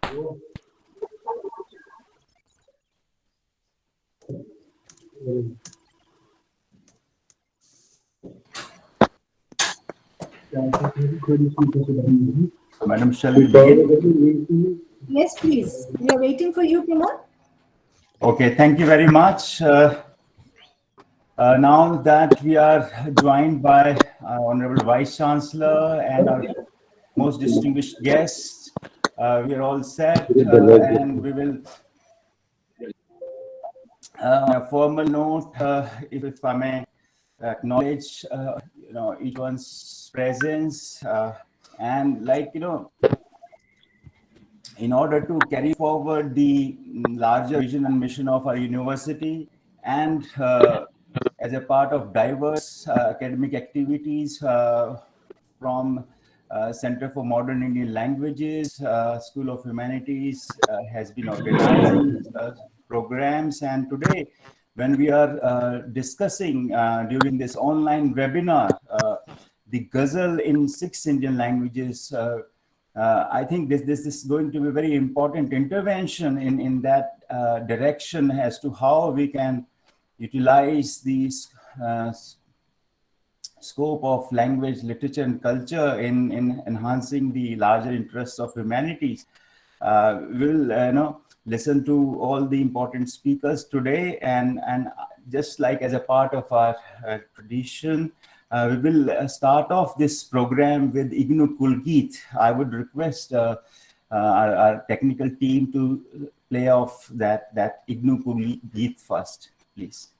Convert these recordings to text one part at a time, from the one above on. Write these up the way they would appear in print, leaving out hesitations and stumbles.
So, Madam, shall we begin? Yes, please. We are waiting for you, Pramod. Okay, thank you very much. Now that we are joined by our Honorable Vice Chancellor and our most distinguished guests, we are all set, and we will, on a formal note, if I may acknowledge, each one's presence, and in order to carry forward the larger vision and mission of our university, and as a part of diverse academic activities from Center for Modern Indian Languages, School of Humanities has been organizing programs. And today, when we are discussing during this online webinar, the Ghazal in 6 Indian languages, I think this is going to be a very important intervention in that direction as to how we can utilize these scope of language, literature, and culture in enhancing the larger interests of humanities. We'll listen to all the important speakers today, and just like as a part of our tradition, we will start off this program with Ignu Kulgeet. I would request our technical team to play off that Ignu Kulgeet first, please.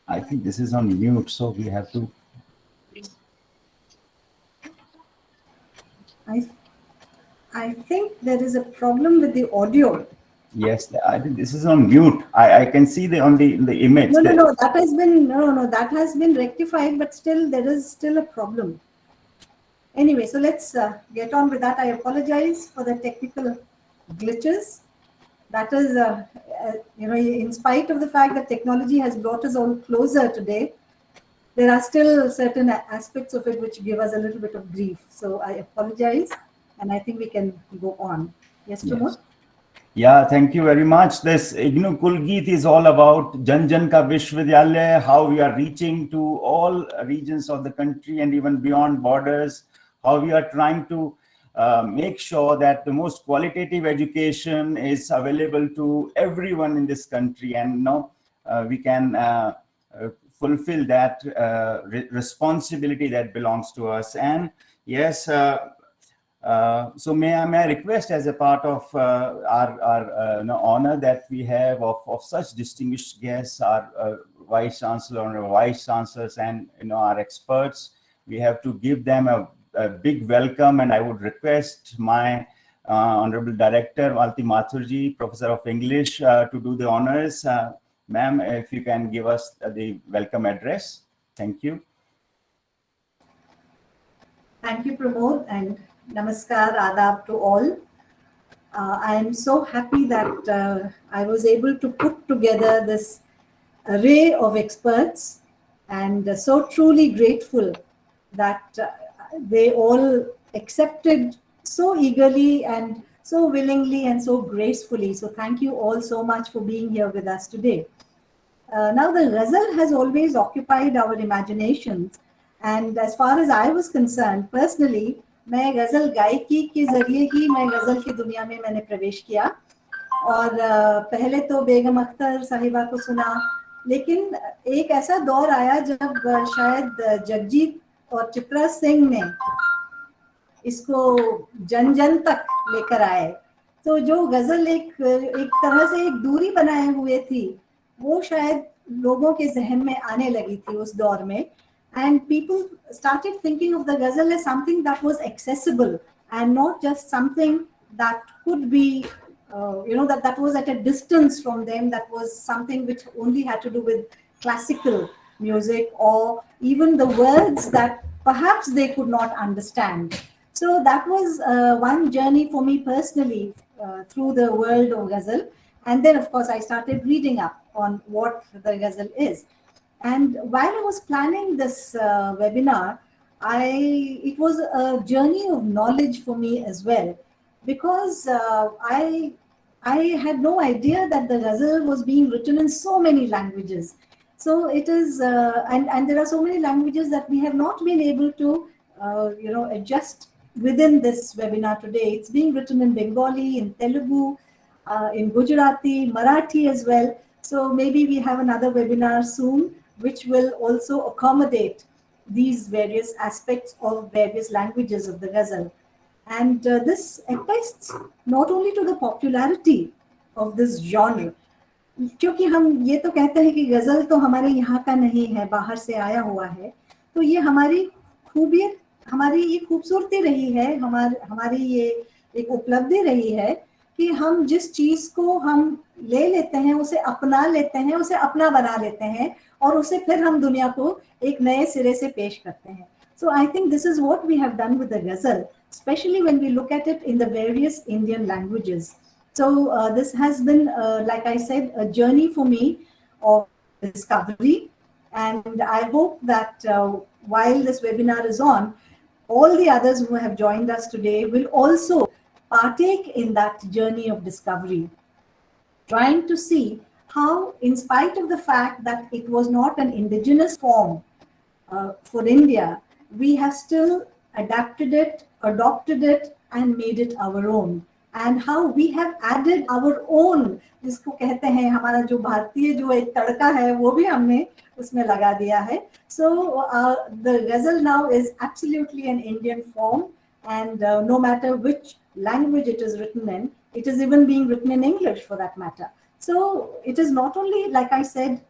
I think this is on mute, so we have to. I think there is a problem with the audio. Yes, I think this is on mute. I can see on the image. No. That has been rectified, but still there is still a problem. Anyway, so let's get on with that. I apologize for the technical glitches. That is, in spite of the fact that technology has brought us all closer today, there are still certain aspects of it which give us a little bit of grief. So I apologize, and I think we can go on. Yes, Pramod? Yes. Yeah, thank you very much. This Ignu Kulgeet is all about Jan Jan Ka Vishwavidyalaya, how we are reaching to all regions of the country and even beyond borders, how we are trying to make sure that the most qualitative education is available to everyone in this country, and we can fulfill that responsibility that belongs to us. And Yes. So may I request, as a part of our honor that we have of such distinguished guests, our Vice Chancellor and Vice Chancellors, and our experts, we have to give them a big welcome. And I would request my Honorable Director Malti Mathurji, Professor of English, to do the honors. Ma'am, if you can give us the welcome address. Thank you. Thank you, Pramod, and namaskar, adab to all. I am so happy that I was able to put together this array of experts, and so truly grateful that they all accepted so eagerly and so willingly and so gracefully. So thank you all so much for being here with us today. Now, the ghazal has always occupied our imaginations, and as far as I was concerned, personally, मैं गजल गायकी के जरिए ही मैं गजल की दुनिया में मैंने प्रवेश किया, और पहले तो बेगम अख्तर साहिबा को सुना, लेकिन एक ऐसा दौर आया जब शायद जगजीत और चित्रा सिंह ने इसको जन जन तक लेकर आए। तो जो गजल एक तरह से एक दूरी बनाए हुए थी, वो शायद लोगों के जहन में आने लगी थी उस दौर में, and people started thinking of the ghazal as something that was accessible and not just something that could be that was at a distance from them, that was something which only had to do with classical music or even the words that perhaps they could not understand. So that was one journey for me personally through the world of ghazal. And then, of course, I started reading up on what the ghazal is. And while I was planning this webinar, it was a journey of knowledge for me as well, because I had no idea that the ghazal was being written in so many languages. So it is, and there are so many languages that we have not been able to, adjust within this webinar today. It's being written in Bengali, in Telugu, in Gujarati, Marathi as well. So maybe we have another webinar soon, which will also accommodate these various aspects of various languages of the ghazal. And this attests not only to the popularity of this genre, क्योंकि हम ये तो कहते हैं कि गजल तो हमारे यहाँ का नहीं है, बाहर से आया हुआ है, तो ये हमारी खूबियत, हमारी ये खूबसूरती रही है, हमारी ये एक उपलब्धि रही है कि हम जिस चीज को हम ले लेते हैं, उसे अपना लेते हैं, उसे अपना बना लेते हैं, और उसे फिर हम दुनिया को एक नए सिरे से पेश करते हैं. So I think this is what we have done with the ghazal, especially when we look at it in the various Indian languages. So this has been, like I said, a journey for me of discovery, and I hope that while this webinar is on, all the others who have joined us today will also partake in that journey of discovery, trying to see how, in spite of the fact that it was not an indigenous form for India, we have still adapted it, adopted it, and made it our own. And how we have added our own, जिसको कहते हैं हमारा जो भारतीय जो एक तड़का है, वो भी हमने उसमें लगा दिया है. So the ghazal now is absolutely an Indian form, and no matter which language it is written in, it is even being written in English for that matter. So it is not only, like I said,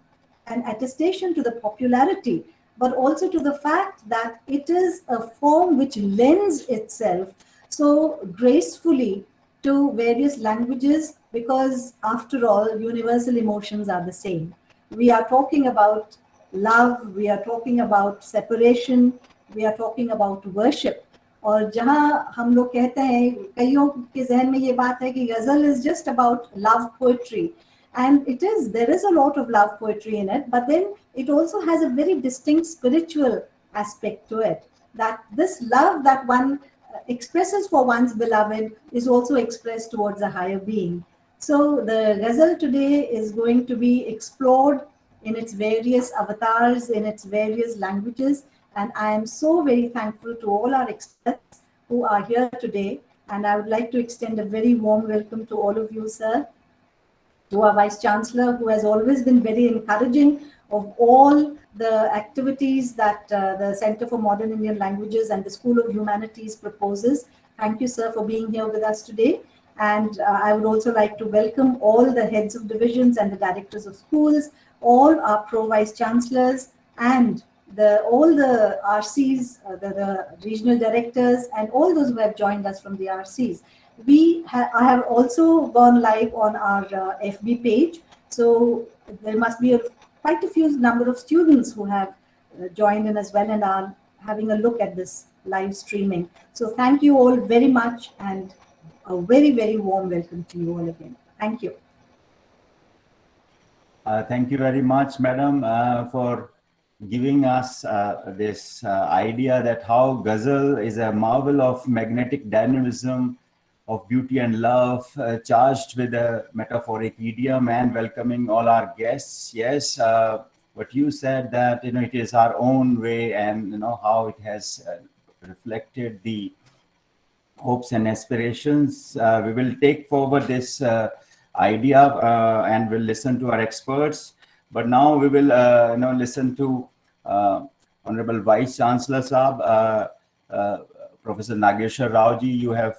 an attestation to the popularity, but also to the fact that it is a form which lends itself so gracefully to various languages, because after all, universal emotions are the same. We are talking about love, we are talking about separation, we are talking about worship. और जहाँ हम लोग कहते हैं, कईयों के जहन में ये बात है कि गजल is just about love poetry, and it is, there is a lot of love poetry in it, but then it also has a very distinct spiritual aspect to it, that this love that one expresses for one's beloved is also expressed towards a higher being. So the ghazal today is going to be explored in its various avatars, in its various languages, and I am so very thankful to all our experts who are here today, and I would like to extend a very warm welcome to all of you, sir, to our Vice Chancellor, who has always been very encouraging of all the activities that the Center for Modern Indian Languages and the School of Humanities proposes. Thank you, sir, for being here with us today. And I would also like to welcome all the heads of divisions and the directors of schools, all our pro-vice chancellors, and all the RCs, the regional directors, and all those who have joined us from the RCs. I have also gone live on our FB page, so there must be quite a few number of students who have joined in as well and are having a look at this live streaming. So thank you all very much, and a very, very warm welcome to you all again. Thank you. Thank you very much, madam, for giving us this idea that how Ghazal is a marvel of magnetic dynamism, of beauty and love, charged with a metaphoric idiom, and welcoming all our guests. Yes, what you said, that it is our own way, and how it has reflected the hopes and aspirations. We will take forward this idea and we'll listen to our experts. But now we will listen to Honorable Vice Chancellor Saab, Professor Nageshwar Rao ji. You have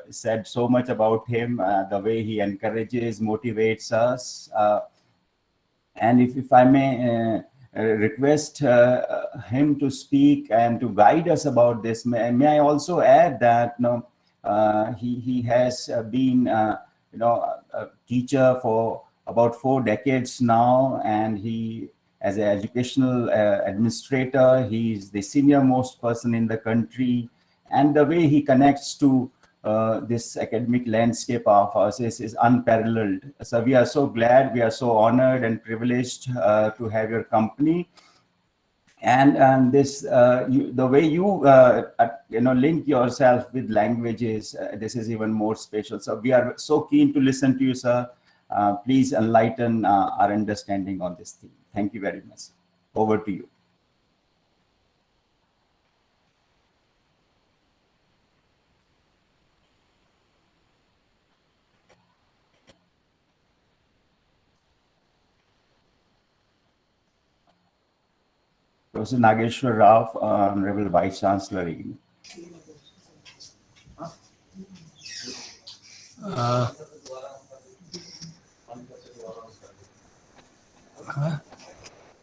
said so much about him, the way he encourages, motivates us. And if I may request him to speak and to guide us about this, may I also add that he has been a teacher for about 4 decades now, and he, as an educational administrator, he's the senior most person in the country, and the way he connects to this academic landscape of ours is unparalleled. So we are so glad, we are so honored and privileged to have your company. And this the way you link yourself with languages, this is even more special. So we are so keen to listen to you, sir. Please enlighten our understanding on this theme. Thank you very much. Over to you. Professor Nageshwar Rao, Honorable Vice Chancellor.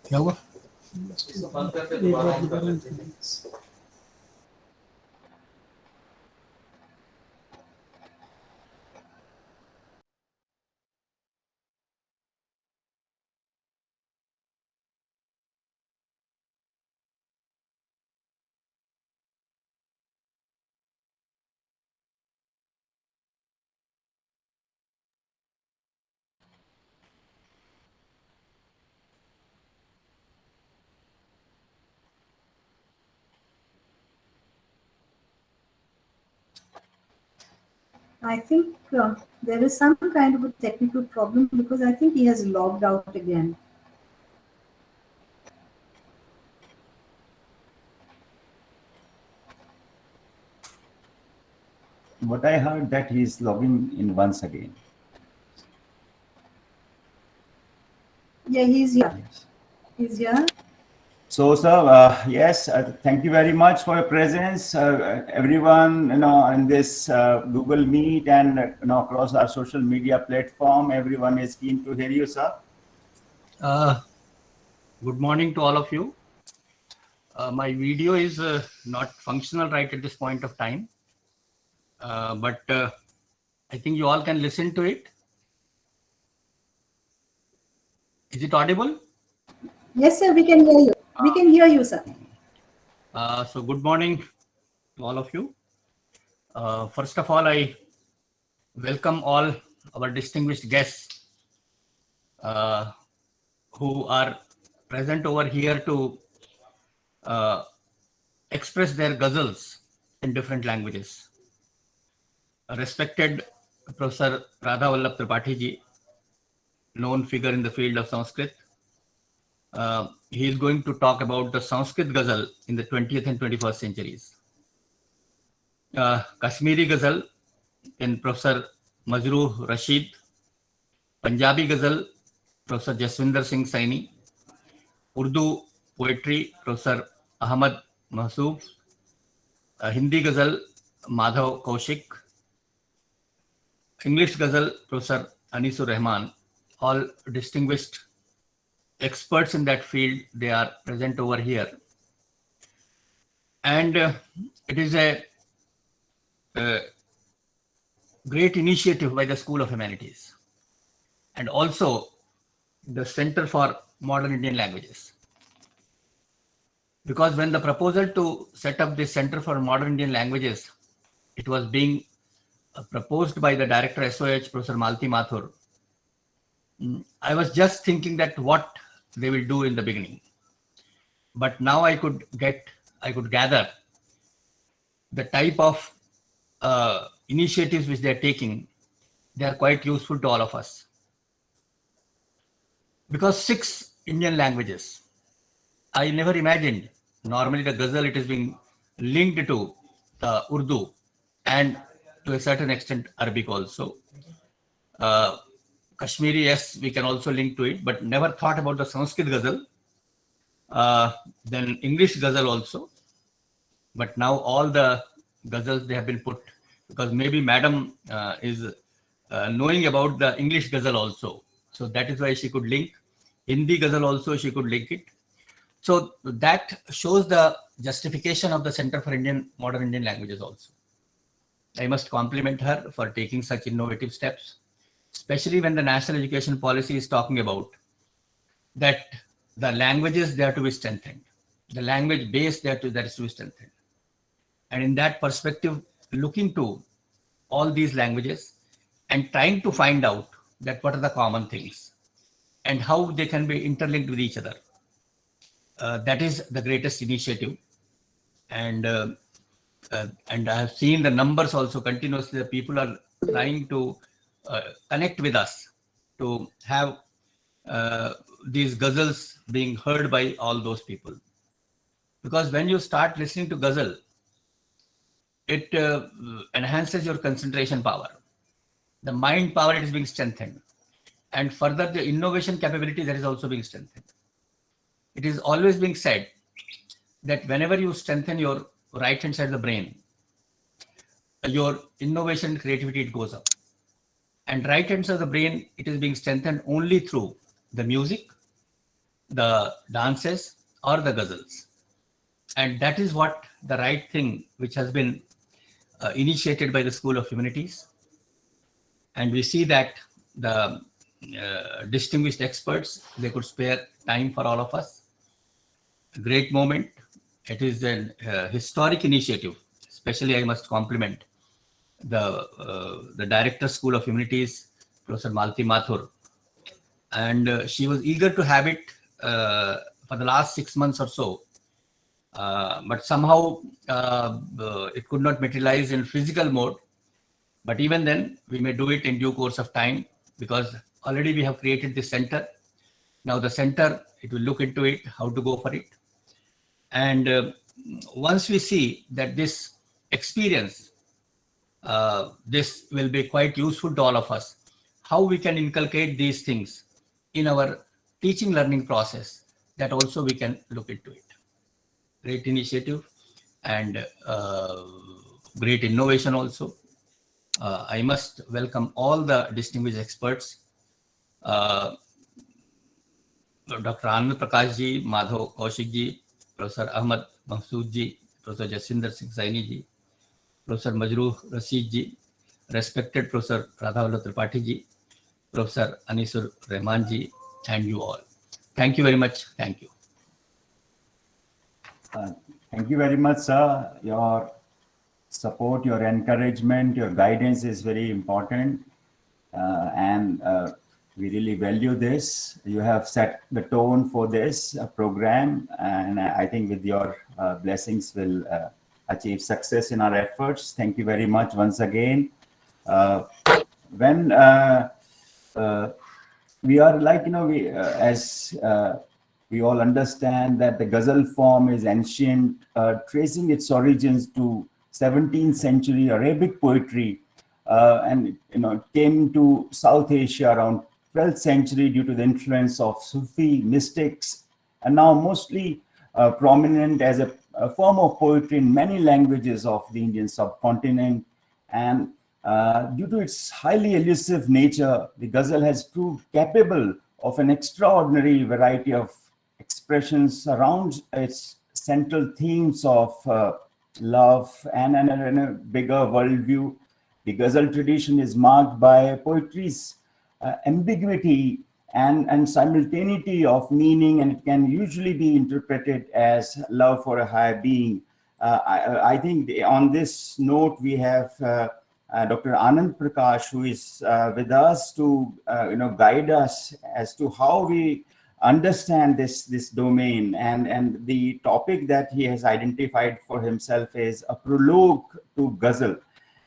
क्या हुआ? I think there is some kind of a technical problem, because I think he has logged out again. But I heard that he is logging in once again. Yeah, he's here. Yes. He's here. So, sir, yes, thank you very much for your presence, everyone. In this Google Meet and across our social media platform, everyone is keen to hear you, sir. Good morning to all of you. My video is not functional right at this point of time, but I think you all can listen to it. Is it audible? Yes, sir, we can hear you. We can hear you, sir. So good morning to all of you. First of all, I welcome all our distinguished guests who are present over here to express their ghazals in different languages. Respected Professor Radha Vallabh Tripathi ji, known figure in the field of Sanskrit. He is going to talk about the Sanskrit Ghazal in the 20th and 21st centuries. Kashmiri Ghazal in Professor Majrooh Rashid. Punjabi Ghazal, Professor Jaswinder Singh Saini. Urdu poetry, Professor Ahmad Mahsoub, Hindi Ghazal, Madhav Kaushik, English Ghazal, Professor Anisur Rahman, all distinguished experts in that field. They are present over here. And it is a great initiative by the School of Humanities and also the Center for Modern Indian Languages. Because when the proposal to set up this Center for Modern Indian Languages, it was being proposed by the director SOH, Professor Malti Mathur, I was just thinking that what they will do in the beginning. But now I could gather the type of initiatives which they are taking. They are quite useful to all of us. Because 6 Indian languages, I never imagined. Normally the Ghazal, it is being linked to Urdu and to a certain extent Arabic also. Kashmiri, yes, we can also link to it, but never thought about the Sanskrit Ghazal. Then English Ghazal also. But now all the Ghazals, they have been put, because maybe Madam is knowing about the English Ghazal also. So that is why she could link. Hindi Ghazal also, she could link it. So that shows the justification of the Center for Modern Indian Languages also. I must compliment her for taking such innovative steps, especially when the National Education Policy is talking about that the languages, they are to be strengthened. The language base that is to be strengthened. And in that perspective, looking to all these languages and trying to find out that what are the common things and how they can be interlinked with each other. That is the greatest initiative. And I have seen the numbers also continuously. The people are trying to connect with us to have these ghazals being heard by all those people. Because when you start listening to ghazal, it enhances your concentration power. The mind power, it is being strengthened. And further, the innovation capability, that is also being strengthened. It is always being said that whenever you strengthen your right hand side of the brain, your innovation and creativity, it goes up. And right hand side of the brain, it is being strengthened only through the music, the dances, or the ghazals. And that is what the right thing which has been initiated by the School of Humanities. And we see that the distinguished experts, they could spare time for all of us. A great moment. It is a historic initiative. Especially I must compliment the director, School of Humanities, Professor Malti Mathur. And she was eager to have it for the last 6 months or so. But somehow it could not materialize in physical mode. But even then, we may do it in due course of time, because already we have created this center. Now the center, it will look into it, how to go for it. And once we see that this experience, this will be quite useful to all of us, how we can inculcate these things in our teaching learning process, that also we can look into it. Great initiative and great innovation also. I must welcome all the distinguished experts. Dr. Anand Prakash ji, Madhav Kaushik ji, Professor Ahmad Mahsood ji, Professor Jasinder Singh Saini ji, Professor Majruh Rasid ji, respected Professor Radha Vallabh Tripathi ji, Professor Anisur Rahman ji, and you all. Thank you very much. Thank you. Thank you very much, sir. Your support, your encouragement, your guidance is very important. And we really value this. You have set the tone for this program. And I think with your blessings, we'll achieve success in our efforts. Thank you very much once again. When we are like, as we all understand that the Ghazal form is ancient, tracing its origins to 17th century Arabic poetry, and it came to South Asia around 12th century due to the influence of Sufi mystics and now mostly prominent as a form of poetry in many languages of the Indian subcontinent. And due to its highly elusive nature, the ghazal has proved capable of an extraordinary variety of expressions around its central themes of love and a bigger worldview. The ghazal tradition is marked by poetry's ambiguity and simultaneity of meaning, and it can usually be interpreted as love for a higher being. I think on this note, we have Dr. Anand Prakash, who is with us to guide us as to how we understand this domain, and the topic that he has identified for himself is a prologue to ghazal,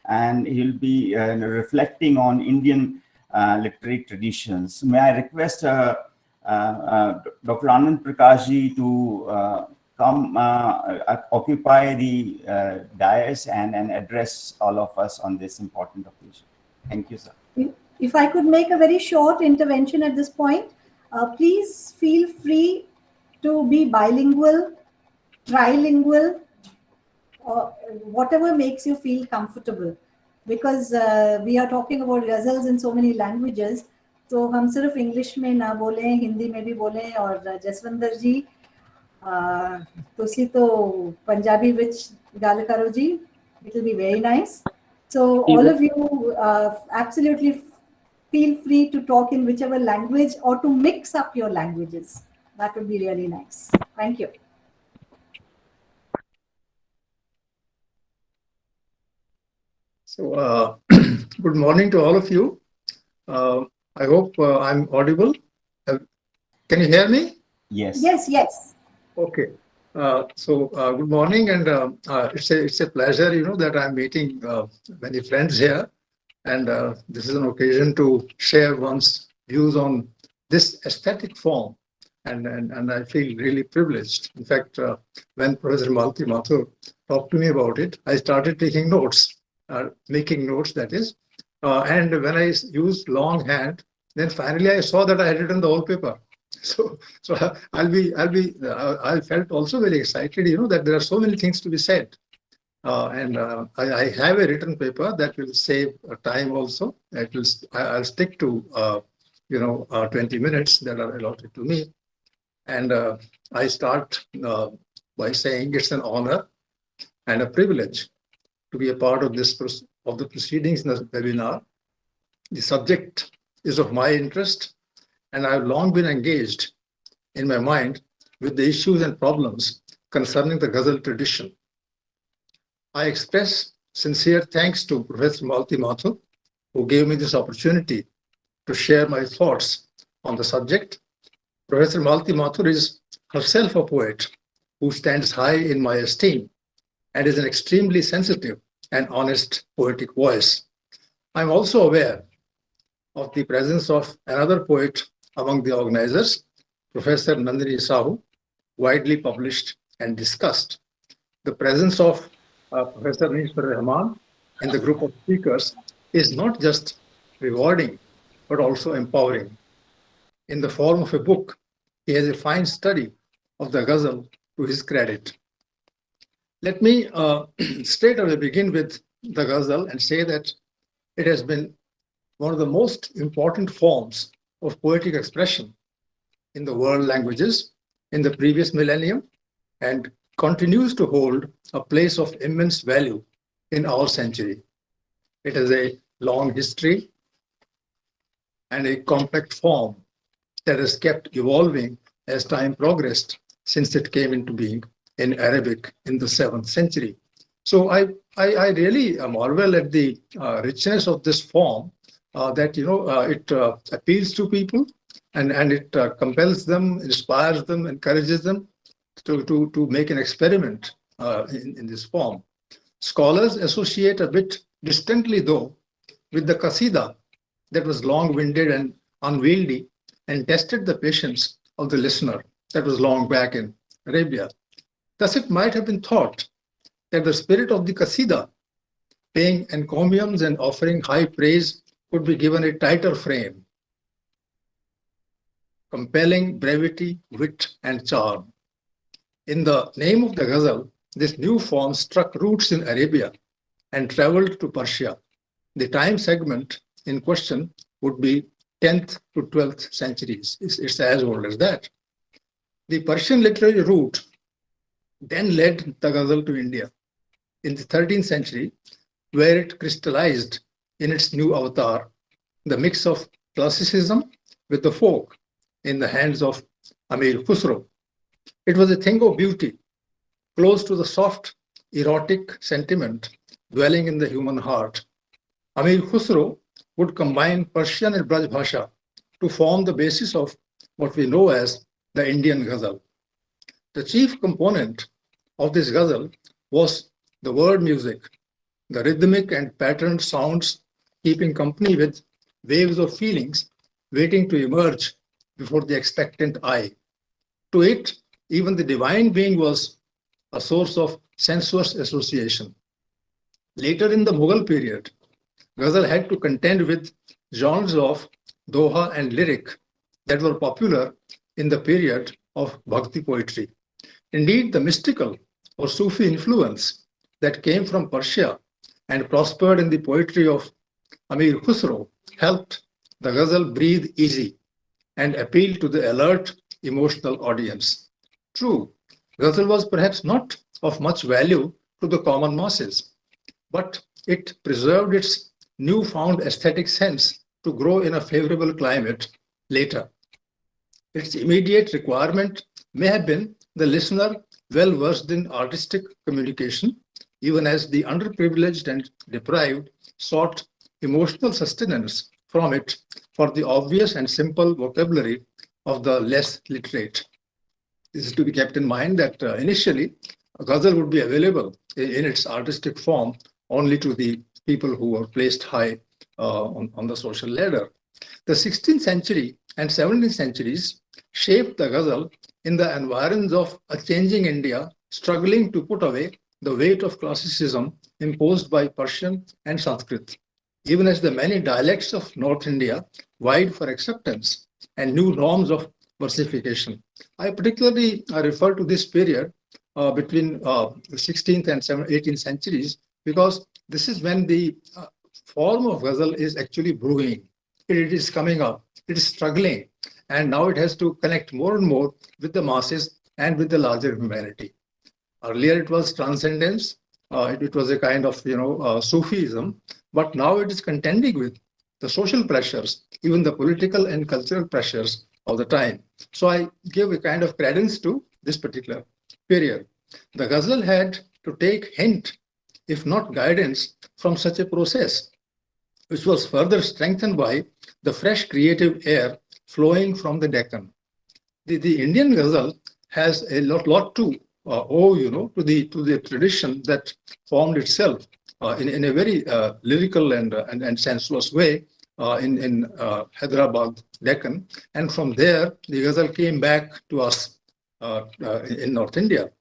and he'll be reflecting on Indian literary traditions. May I request Dr. Anand Prakash ji to come occupy the dais and address all of us on this important occasion. Thank you, sir. If I could make a very short intervention at this point, please feel free to be bilingual, trilingual, or whatever makes you feel comfortable, because we are talking about ghazals in so many languages. तो हम सिर्फ English में ना बोलें, हिंदी में भी बोलें, और जसवंदर जी तुसी तो पंजाबी विच गल करो जी, it will be very nice. So all of you absolutely feel free to talk in whichever language or to mix up your languages. That would be really nice. Thank you. So good morning to all of you. I hope I'm audible. Can you hear me? Yes. Yes. Okay. Good morning, and it's a pleasure, that I'm meeting many friends here, and this is an occasion to share one's views on this aesthetic form, and I feel really privileged. In fact, when Professor Malti Mathur talked to me about it, I started taking notes, making notes, that is, and when I used longhand, then finally I saw that I had written the whole paper. So I felt also very excited, that there are so many things to be said. And I have a written paper that will save time also. I'll stick to, 20 minutes that are allotted to me. And I start by saying it's an honor and a privilege to be a part of the proceedings in the webinar. The subject is of my interest, and I've long been engaged in my mind with the issues and problems concerning the ghazal tradition. I express sincere thanks to Professor Malti Mathur, who gave me this opportunity to share my thoughts on the subject. Professor Malti Mathur is herself a poet who stands high in my esteem and is an extremely sensitive and honest poetic voice. I'm also aware of the presence of another poet among the organizers, Professor Nandini Sahu, widely published and discussed. The presence of Professor Niswar Rahman in the group of speakers is not just rewarding, but also empowering. In the form of a book, he has a fine study of the ghazal to his credit. Let me straight away begin with the ghazal and say that it has been one of the most important forms of poetic expression in the world languages in the previous millennium, and continues to hold a place of immense value in our century. It has a long history and a compact form that has kept evolving as time progressed since it came into being in Arabic in the 7th century. So I really marvel at the richness of this form, that it appeals to people, and it compels them, inspires them, encourages them to make an experiment in this form. Scholars associate a bit distantly, though, with the qasida that was long-winded and unwieldy and tested the patience of the listener that was long back in Arabia. Thus, it might have been thought that the spirit of the qasida, paying encomiums and offering high praise, could be given a tighter frame. compelling brevity, wit, and charm. In the name of the ghazal, this new form struck roots in Arabia and traveled to Persia. The time segment in question would be 10th to 12th centuries. It's as old as that. The Persian literary route then led the ghazal to India in the 13th century, where it crystallized in its new avatar, the mix of classicism with the folk in the hands of Amir Khusro. It was a thing of beauty, close to the soft, erotic sentiment dwelling in the human heart. Amir Khusro would combine Persian and Braj Bhasha to form the basis of what we know as the Indian ghazal. The chief component of this ghazal was the word music, the rhythmic and patterned sounds keeping company with waves of feelings waiting to emerge before the expectant eye. To it, even the divine being was a source of sensuous association. Later in the Mughal period, ghazal had to contend with genres of doha and lyric that were popular in the period of bhakti poetry. Indeed, the mystical or Sufi influence that came from Persia and prospered in the poetry of Amir Khusro helped the ghazal breathe easy and appeal to the alert emotional audience. True, ghazal was perhaps not of much value to the common masses, but it preserved its newfound aesthetic sense to grow in a favorable climate later. Its immediate requirement may have been the listener well versed in artistic communication, even as the underprivileged and deprived sought emotional sustenance from it for the obvious and simple vocabulary of the less literate. This is to be kept in mind that initially, a ghazal would be available in its artistic form only to the people who were placed high on the social ladder. The 16th century and 17th centuries shaped the ghazal in the environs of a changing India struggling to put away the weight of classicism imposed by Persian and Sanskrit, even as the many dialects of North India vied for acceptance and new norms of versification. I particularly refer to this period between the 16th and 18th centuries because this is when the form of ghazal is actually brewing. It is coming up, it is struggling, and now it has to connect more and more with the masses and with the larger humanity. Earlier it was transcendence, it was a kind of Sufism, but now it is contending with the social pressures, even the political and cultural pressures of the time. So I give a kind of credence to this particular period. The ghazal had to take hint, if not guidance, from such a process, which was further strengthened by the fresh creative air flowing from the Deccan. The Indian ghazal has a lot to owe, to the tradition that formed itself in a very lyrical and sensuous way in Hyderabad, Deccan, and from there the ghazal came back to us in North India.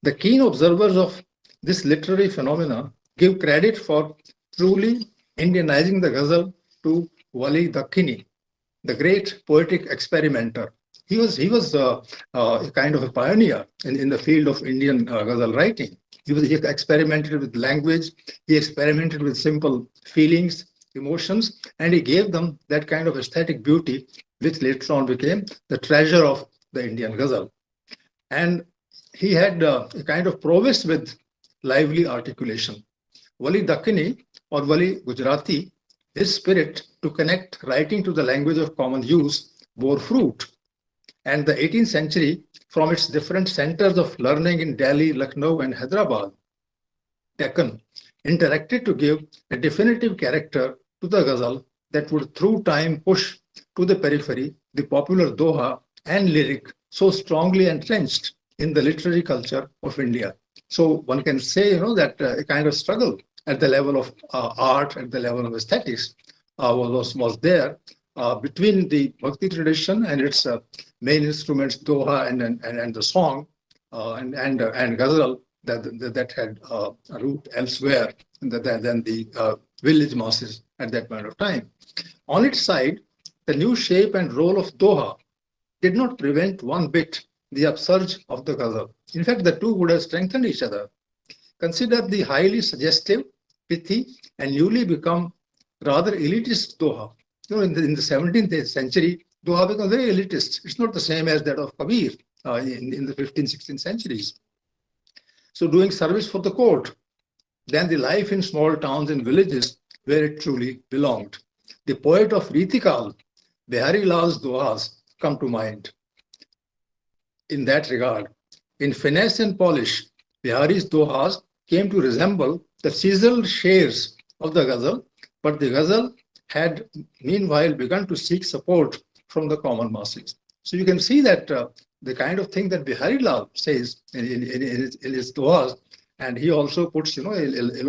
The keen observers of this literary phenomena give credit for truly Indianizing the ghazal to Wali Dakhini, the great poetic experimenter. He was a kind of a pioneer in the field of Indian ghazal writing. He experimented with language, he experimented with simple feelings, emotions, and he gave them that kind of aesthetic beauty, which later on became the treasure of the Indian ghazal. And he had a kind of prowess with lively articulation. Wali Dakhini or Wali Gujarati, his spirit to connect writing to the language of common use bore fruit. And the 18th century, from its different centers of learning in Delhi, Lucknow, and Hyderabad, Deccan, interacted to give a definitive character to the ghazal that would through time push to the periphery the popular doha and lyric so strongly entrenched in the literary culture of India. So one can say, that a kind of struggle at the level of art, at the level of aesthetics, was there between the Bhakti tradition and its main instruments, doha and the song, and ghazal that had a root elsewhere than the village masses at that point of time. On its side, the new shape and role of doha did not prevent one bit the upsurge of the ghazal. In fact, the two would have strengthened each other. Consider the highly suggestive, pithy, and newly become rather elitist doha. In the 17th century, doha becomes very elitist. It's not the same as that of Kabir in the 15th, 16th centuries. So doing service for the court, than the life in small towns and villages where it truly belonged. The poet of Ritikal, Bihari Lal's dohas, come to mind in that regard. In finesse and polish, Bihari's dohas came to resemble the chiseled shares of the ghazal, but the ghazal had meanwhile begun to seek support from the common masses. So you can see that the kind of thing that Bihari Lal says in his dohas, and he also puts a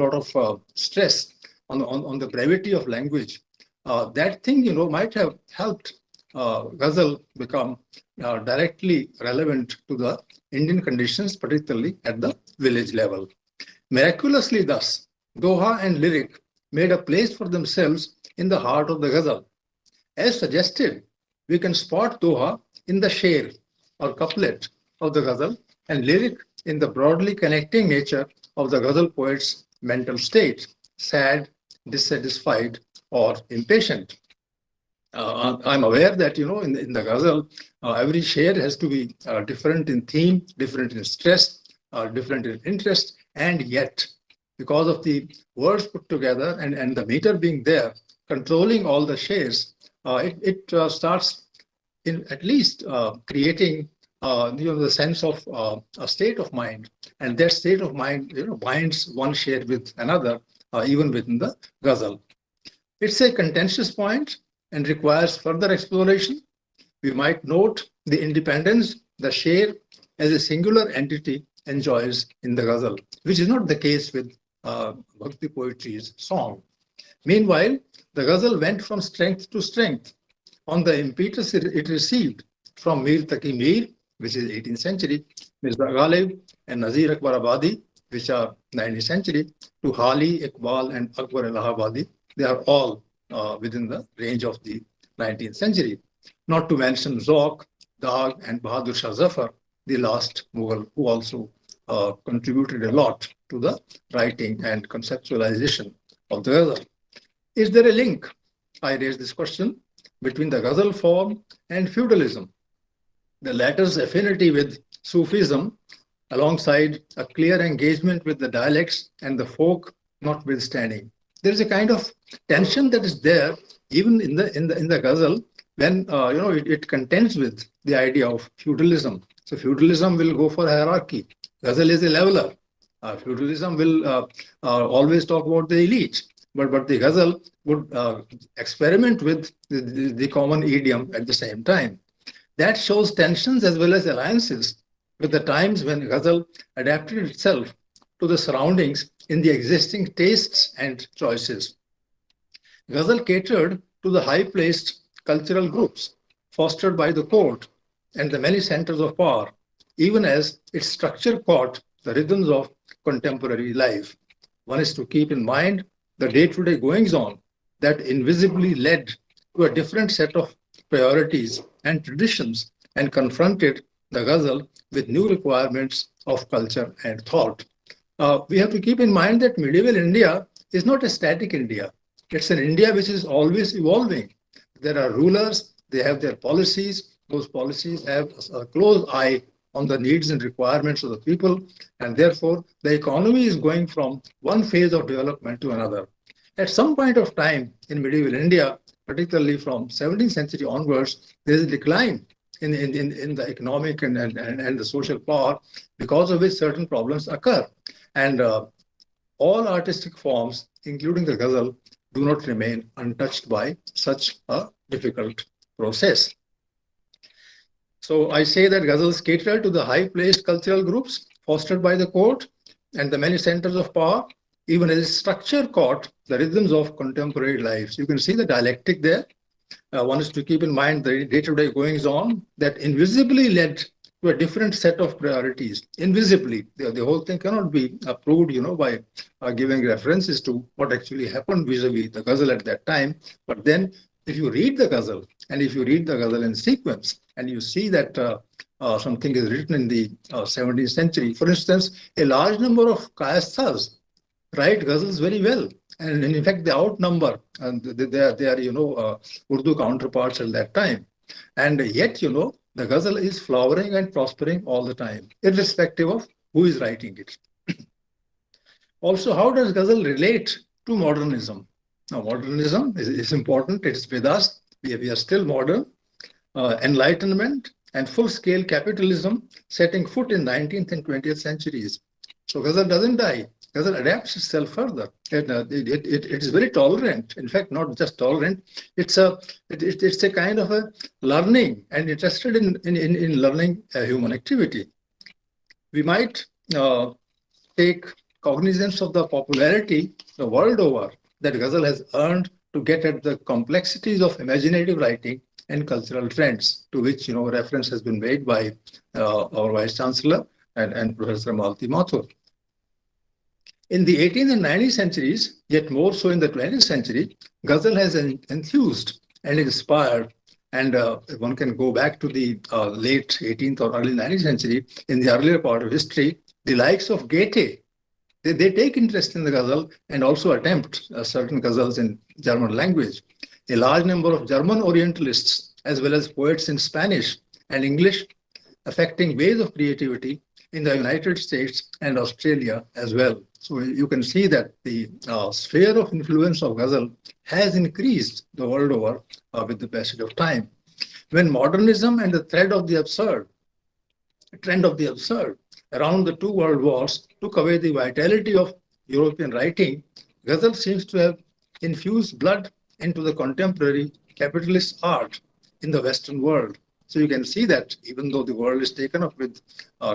lot of stress on the brevity of language. That thing might have helped ghazal become directly relevant to the Indian conditions, particularly at the village level. Miraculously thus, doha and lyric made a place for themselves in the heart of the ghazal. As suggested, we can spot doha in the sher or couplet of the ghazal and lyric in the broadly connecting nature of the ghazal poet's mental state, sad, dissatisfied, or impatient. I'm aware that, in the ghazal, every sher has to be different in theme, different in stress, different in interest, and yet, because of the words put together and the meter being there, controlling all the shares, it starts in at least creating the sense of a state of mind, and that state of mind binds one share with another, even within the ghazal. It's a contentious point and requires further exploration. We might note the independence the share as a singular entity enjoys in the ghazal, which is not the case with Bhakti poetry's song. Meanwhile, the ghazal went from strength to strength on the impetus it received from Mir Taqi Mir, which is 18th century, Mirza Ghalib and Nazir Akbar Abadi, which are 19th century, to Hali, Iqbal, and Akbar Allahabadi. They are all within the range of the 19th century. Not to mention Zauq, Dag, and Bahadur Shah Zafar, the last Mughal, who also contributed a lot to the writing and conceptualization of the ghazal. Is there a link, I raise this question, between the ghazal form and feudalism? The latter's affinity with Sufism, alongside a clear engagement with the dialects and the folk notwithstanding. There is a kind of tension that is there even in the ghazal when it contends with the idea of feudalism. So feudalism will go for hierarchy. Ghazal is a leveler. Feudalism will always talk about the elite, but the ghazal would experiment with the common idiom at the same time. That shows tensions as well as alliances with the times when ghazal adapted itself to the surroundings in the existing tastes and choices. Ghazal catered to the high-placed cultural groups fostered by the court and the many centers of power, even as its structure caught the rhythms of contemporary life. One is to keep in mind the day-to-day goings-on that invisibly led to a different set of priorities and traditions and confronted the ghazal with new requirements of culture and thought. We have to keep in mind that medieval India is not a static India. It's an India which is always evolving. There are rulers, they have their policies. Those policies have a close eye on the needs and requirements of the people, and therefore the economy is going from one phase of development to another. At some point of time in medieval India, particularly from 17th century onwards, there is a decline in the economic and the social power, because of which certain problems occur. And all artistic forms, including the ghazal, do not remain untouched by such a difficult process. So I say that ghazals cater to the high-placed cultural groups fostered by the court and the many centers of power, even as structure caught the rhythms of contemporary lives. You can see the dialectic there. One is to keep in mind the day-to-day goings-on that invisibly led to a different set of priorities. Invisibly, the whole thing cannot be proved, by giving references to what actually happened vis-a-vis the ghazal at that time. But then, if you read the ghazal, and if you read the ghazal in sequence, and you see that something is written in the 17th century. For instance, a large number of kayasthas write ghazals very well, and in fact they outnumber, and they are Urdu counterparts at that time. And yet, the ghazal is flowering and prospering all the time, irrespective of who is writing it. Also, how does ghazal relate to modernism? Now, modernism is important. It's with us. We are still modern. Enlightenment and full-scale capitalism setting foot in 19th and 20th centuries. So ghazal doesn't die. Ghazal adapts itself further. It is very tolerant. In fact, not just tolerant. It's a kind of a learning and interested in learning human activity. We might take cognizance of the popularity the world over that ghazal has earned to get at the complexities of imaginative writing and cultural trends, to which reference has been made by our Vice Chancellor and Professor Malti Mathur. In the 18th and 19th centuries, yet more so in the 20th century, ghazal has enthused and inspired, and one can go back to the late 18th or early 19th century. In the earlier part of history, the likes of Goethe, they take interest in the ghazal and also attempt certain ghazals in German language. A large number of German Orientalists, as well as poets in Spanish and English, affecting ways of creativity in the United States and Australia as well. So you can see that the sphere of influence of ghazal has increased the world over with the passage of time. When modernism and the trend of the absurd around the two world wars took away the vitality of European writing, ghazal seems to have infused blood into the contemporary capitalist art in the Western world. So you can see that even though the world is taken up with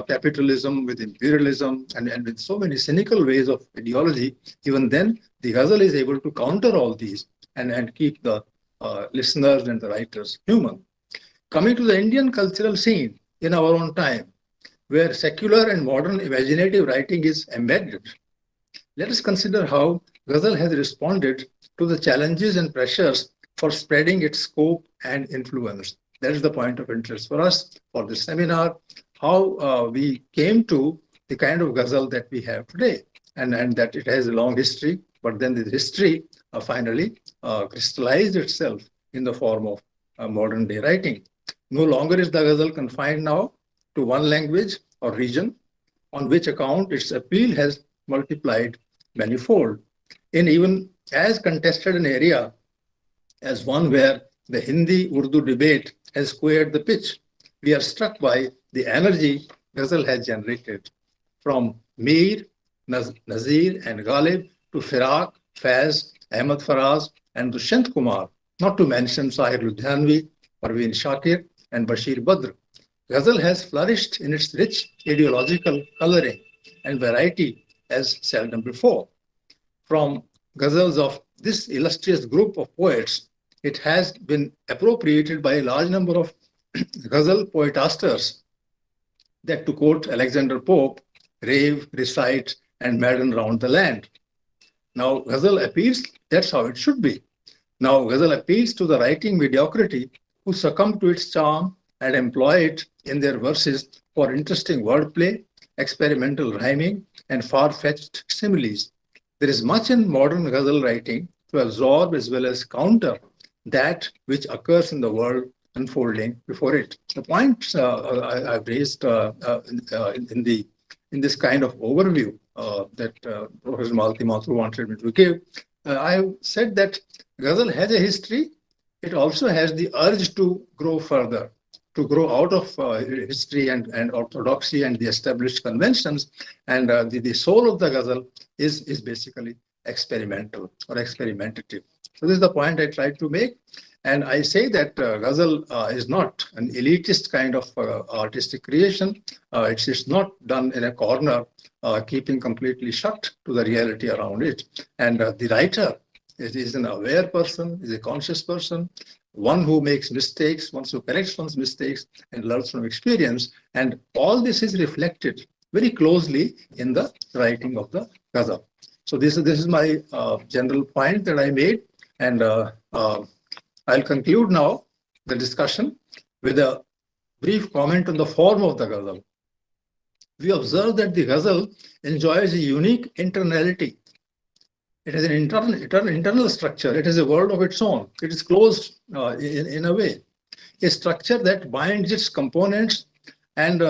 capitalism, with imperialism, and with so many cynical ways of ideology, even then the ghazal is able to counter all these and keep the listeners and the writers human. Coming to the Indian cultural scene in our own time, where secular and modern imaginative writing is embedded, let us consider how ghazal has responded to the challenges and pressures for spreading its scope and influence. That is the point of interest for us for this seminar, how we came to the kind of ghazal that we have today, and that it has a long history, but then the history finally crystallized itself in the form of modern day writing. No longer is the ghazal confined now to one language or region, on which account its appeal has multiplied manifold. In even as contested an area as one where the Hindi-Urdu debate has squared the pitch, we are struck by the energy ghazal has generated. From Mir, Nazir and Ghalib to Firaq, Faiz, Ahmad Faraz and Dushyant Kumar, not to mention Sahir Ludhianvi, Parveen Shakir and Bashir Badr. Ghazal has flourished in its rich ideological coloring and variety as seldom before. From ghazals of this illustrious group of poets, it has been appropriated by a large number of ghazal poetasters that, to quote Alexander Pope, rave, recite, and madden round the land. Now, ghazal appeals, that's how it should be. Now, ghazal appeals to the writing mediocrity who succumb to its charm and employ it in their verses for interesting wordplay, experimental rhyming, and far-fetched similes. There is much in modern ghazal writing to absorb as well as counter that which occurs in the world unfolding before it. The point I've raised in this kind of overview that Professor Malti Mathur wanted me to give, I said that ghazal has a history. It also has the urge to grow further, to grow out of history and orthodoxy and the established conventions. And the soul of the ghazal is basically experimental or experimentative. So this is the point I tried to make. And I say that ghazal is not an elitist kind of artistic creation. It's not done in a corner, keeping completely shut to the reality around it. And the writer is an aware person, is a conscious person, one who makes mistakes, one who corrects one's mistakes and learns from experience. And all this is reflected very closely in the writing of the ghazal. So this is my general point that I made. And I'll conclude now the discussion with a brief comment on the form of the ghazal. We observe that the ghazal enjoys a unique internality. It has an internal structure. It has a world of its own. It is closed in a way, a structure that binds its components and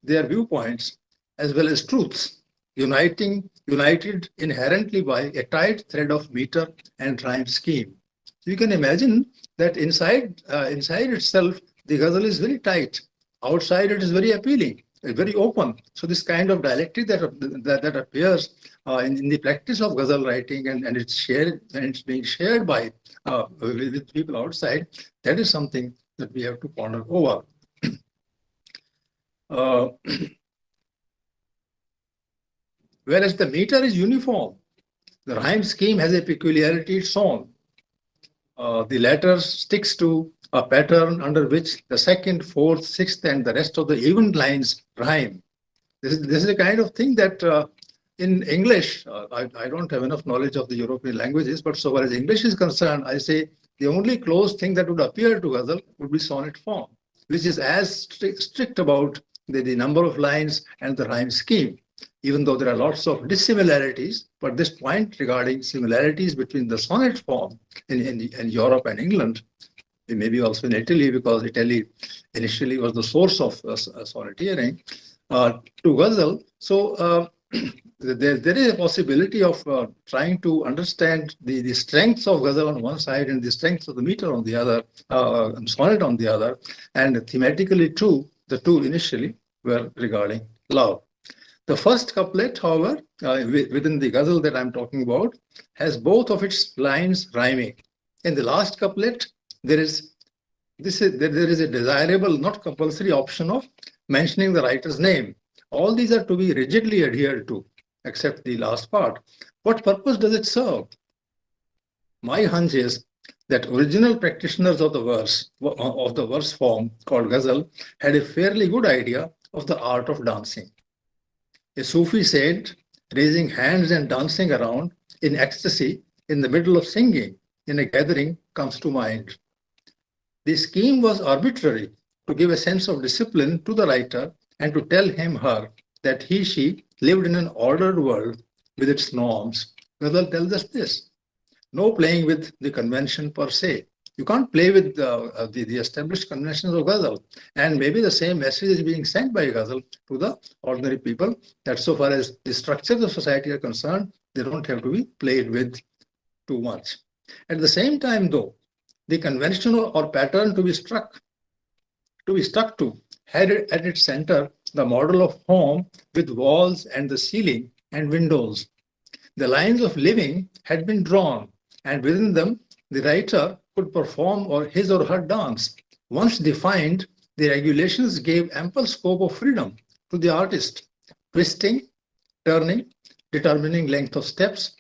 their viewpoints as well as truths, united inherently by a tight thread of meter and rhyme scheme. So you can imagine that inside itself, the ghazal is very tight. Outside, it is very appealing, very open. So this kind of dialectic that appears in the practice of ghazal writing, and it's being shared by with people outside, that is something that we have to ponder over. Whereas the meter is uniform, the rhyme scheme has a peculiarity its own. The latter sticks to a pattern under which the second, fourth, sixth, and the rest of the even lines rhyme. This is a kind of thing that in English, I don't have enough knowledge of the European languages, but so far as English is concerned, I say the only close thing that would appear to ghazal would be sonnet form, which is as strict about the number of lines and the rhyme scheme, even though there are lots of dissimilarities. But this point regarding similarities between the sonnet form in Europe and England, maybe also in Italy, because Italy initially was the source of sonneteering, to ghazal. So there is a possibility of trying to understand the strengths of ghazal on one side and the strengths of the meter on the other, sonnet on the other. And thematically too, the two initially were regarding love. The first couplet, however, within the ghazal that I'm talking about, has both of its lines rhyming. In the last couplet, there is a desirable, not compulsory option of mentioning the writer's name. All these are to be rigidly adhered to, except the last part. What purpose does it serve? My hunch is that original practitioners of the verse form called ghazal had a fairly good idea of the art of dancing. A Sufi saint raising hands and dancing around in ecstasy in the middle of singing in a gathering comes to mind. The scheme was arbitrary to give a sense of discipline to the writer and to tell her that she lived in an ordered world with its norms. Ghazal tells us this. No playing with the convention per se. You can't play with the established conventions of ghazal. And maybe the same message is being sent by ghazal to the ordinary people, that so far as the structures of society are concerned, they don't have to be played with too much. At the same time, though, the convention or pattern to be stuck to had at its center the model of home with walls and the ceiling and windows. The lines of living had been drawn, and within them the writer could perform his or her dance. Once defined, the regulations gave ample scope of freedom to the artist, twisting, turning, determining length of steps,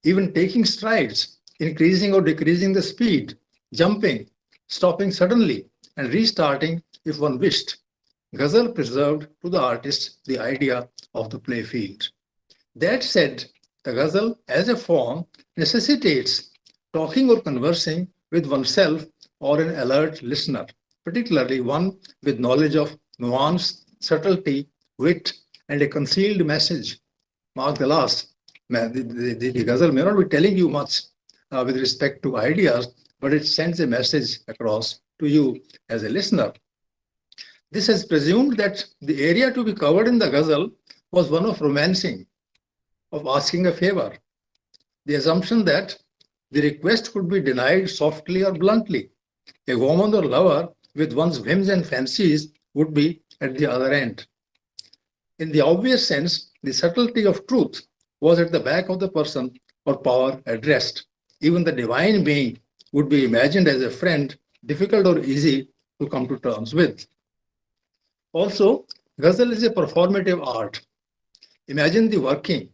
even taking strides, increasing or decreasing the speed, jumping, stopping suddenly, and restarting if one wished. Ghazal preserved to the artist the idea of the play field. That said, the ghazal as a form necessitates talking or conversing with oneself or an alert listener, particularly one with knowledge of nuance, subtlety, wit, and a concealed message. Mark the last. The ghazal may not be telling you much with respect to ideas, but it sends a message across to you as a listener. This has presumed that the area to be covered in the ghazal was one of romancing, of asking a favor. The assumption that the request could be denied softly or bluntly. A woman or lover with one's whims and fancies would be at the other end. In the obvious sense, the subtlety of truth was at the back of the person or power addressed. Even the divine being would be imagined as a friend, difficult or easy to come to terms with. Also, ghazal is a performative art. Imagine the working.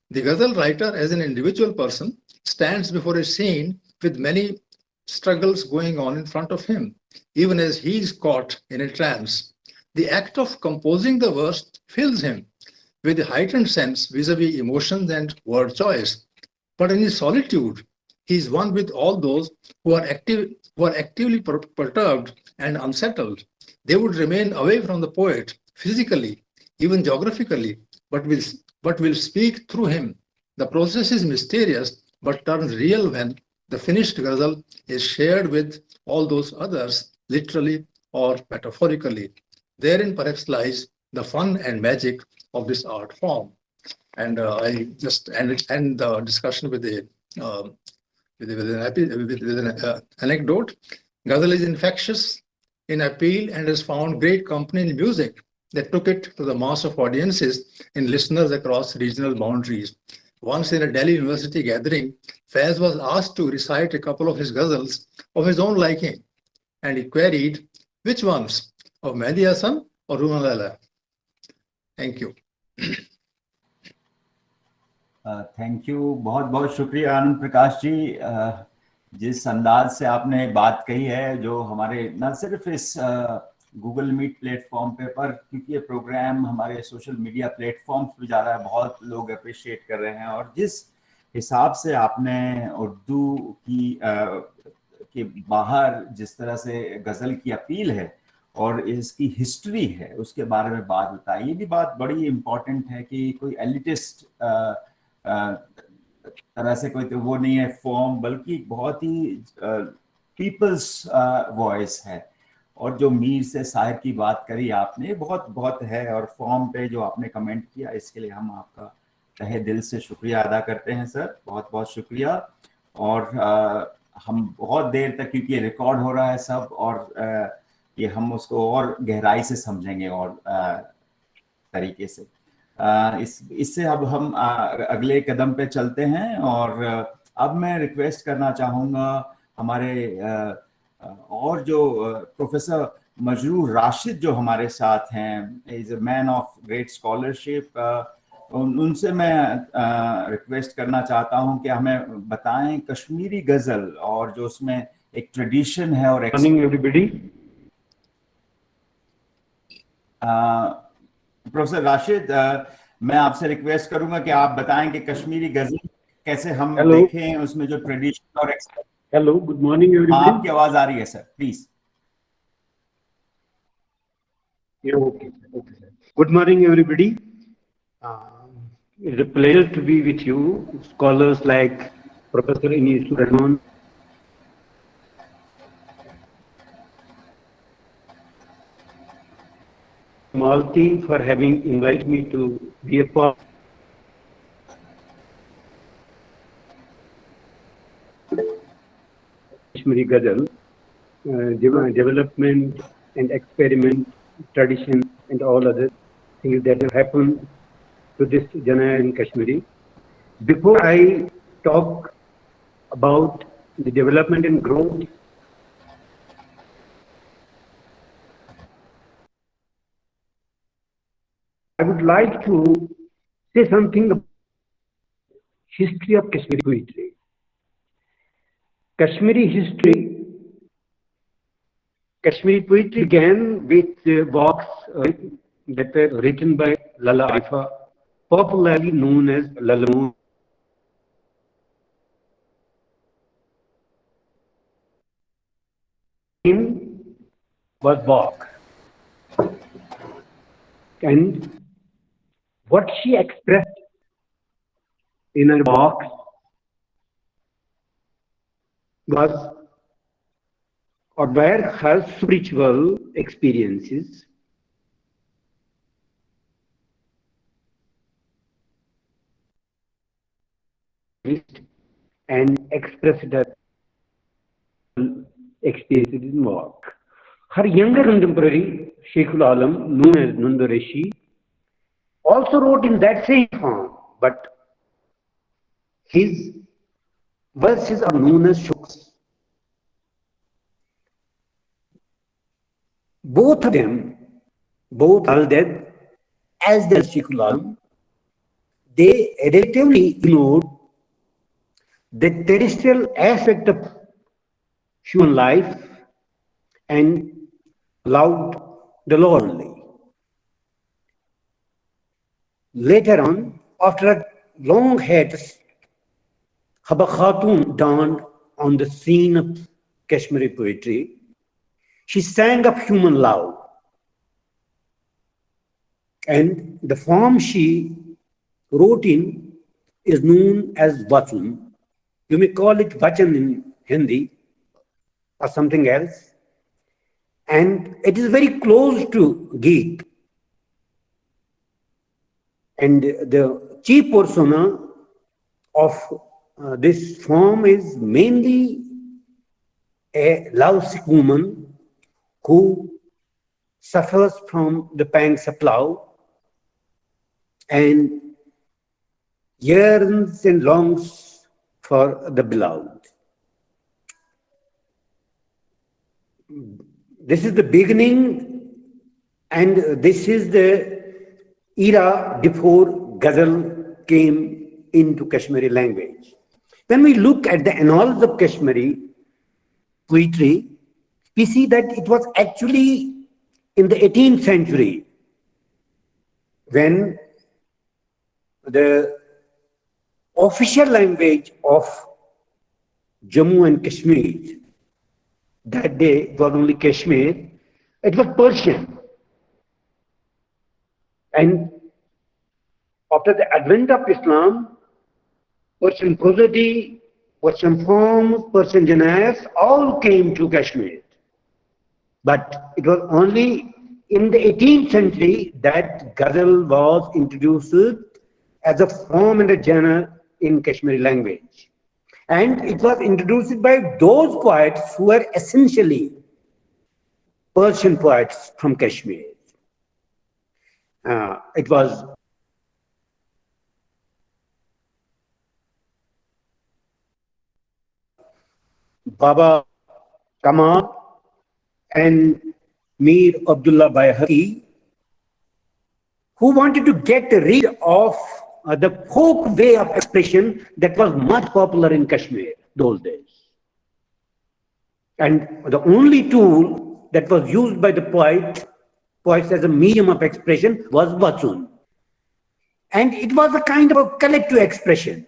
The ghazal writer, as an individual person, stands before a scene with many struggles going on in front of him, even as he is caught in a trance. The act of composing the verse fills him with a heightened sense vis-a-vis emotions and word choice. But in his solitude, he is one with all those who are actively perturbed and unsettled. They would remain away from the poet physically, even geographically, but will speak through him. The process is mysterious, but turns real when the finished ghazal is shared with all those others, literally or metaphorically. Therein perhaps lies the fun and magic of this art form. And I just end the discussion with an anecdote. Ghazal is infectious in appeal and has found great company in music that took it to the mass of audiences and listeners across regional boundaries. Once in a Delhi University gathering, Faiz was asked to recite a couple of his ghazals of his own liking, and he queried, which ones, of Mehdi Hasan or Runa Lala? Thank you. Thank you, बहुत बहुत शुक्रिया आनंद प्रकाश जी, जिस अंदाज से आपने बात कही है, जो हमारे न सिर्फ इस गूगल मीट प्लेटफॉर्म पे, पर क्योंकि ये प्रोग्राम हमारे सोशल मीडिया प्लेटफॉर्म्स पे जा रहा है, बहुत लोग अप्रिशिएट कर रहे हैं, और जिस हिसाब से आपने उर्दू की के बाहर जिस तरह से गज़ल की अपील है और इसकी हिस्ट्री है उसके बारे में बात बताई, ये भी बात बड़ी इम्पोर्टेंट है कि कोई एलिटिस्ट तरह से कोई तो वो नहीं है फॉर्म, बल्कि बहुत ही पीपल्स वॉइस है। और जो मीर से शायर की बात करी आपने, बहुत बहुत है, और फॉर्म पे जो आपने कमेंट किया, इसके लिए हम आपका तहे दिल से शुक्रिया अदा करते हैं सर, बहुत बहुत शुक्रिया। और हम बहुत देर तक, क्योंकि ये रिकॉर्ड हो रहा है सब, और ये हम उसको और गहराई से समझेंगे और तरीके से। इससे अब हम अगले कदम पे चलते हैं, और अब मैं रिक्वेस्ट करना चाहूँगा हमारे और जो प्रोफेसर मजरूर राशिद जो हमारे साथ हैं, is a man of great scholarship, उनसे मैं रिक्वेस्ट करना चाहता हूं कि हमें बताएं कश्मीरी गज़ल, और जो उसमें एक ट्रेडिशन है और एवरीबॉडी। प्रोफेसर राशिद, मैं आपसे रिक्वेस्ट करूंगा कि आप बताएं कि कश्मीरी गज़ल कैसे हम देखें, उसमें जो ट्रेडिशन और हेलो, गुड मॉर्निंग एवरीबॉडी। आपकी आवाज आ रही है sir, please. Okay, good morning everybody. It's a pleasure to be with you, scholars like professor Anis Rahman, Malti, for having invited me to be a part Kashmiri Ghazal, development and experiment, tradition and all other things that have happened to this genre in Kashmiri. Before I talk about the development and growth, I would like to say something about history of Kashmiri poetry. Kashmiri poetry began with works that were written by Lala Arifa, popularly known as Lalamu. Was Bach, and what she expressed in her works was or were her spiritual experiences, and expressed her experiences in work. Her younger contemporary, Sheikhul Alam, known as Nunda Reshi, also wrote in that same form, but his verses are known as shuks. Both of them, both Al-Dad as well as Sheikhul Alam, they relatively ignored the terrestrial aspect of human life and allowed the law only. Later on, after a long hiatus, Haba Khatun dawned on the scene of Kashmiri poetry. She sang of human love And the form she wrote in is known as Vachan. You may call it Vachan in Hindi or something else. And it is very close to Geet. And the chief persona of this form is mainly a lovesick woman who suffers from the pangs of love and yearns and longs for the beloved. This is the beginning, and this is the era before Ghazal came into Kashmiri language. When we look at the annals of Kashmiri poetry, we see that it was actually in the 18th century when the official language of Jammu and Kashmir, that day it was only Kashmir, it was Persian. And after the advent of Islam, Persian prosody, Persian forms, Persian genres all came to Kashmir. But it was only in the 18th century that Ghazal was introduced as a form and a genre in Kashmiri language. And it was introduced by those poets who were essentially Persian poets from Kashmir. It was Baba Kamal and Mir Abdullah Bayhaqi, who wanted to get rid of the folk way of expression that was much popular in Kashmir those days. And the only tool that was used by the poets as a medium of expression was Vachan. And it was a kind of a collective expression.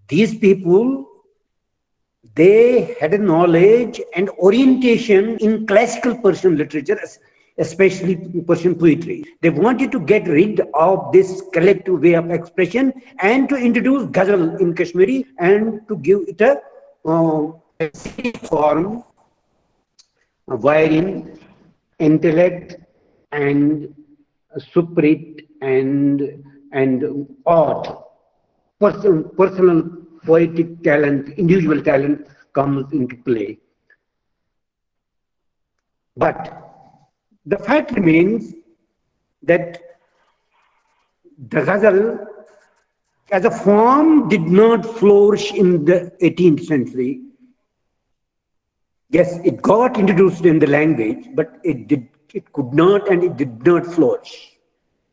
These people, they had a knowledge and orientation in classical Persian literature, especially Persian poetry. They wanted to get rid of this collective way of expression and to introduce Ghazal in Kashmiri and to give it a form wherein intellect and spirit and art, personal poetic talent, individual talent comes into play. But the fact remains that the Ghazal as a form did not flourish in the 18th century. Yes, it got introduced in the language, but it could not and it did not flourish.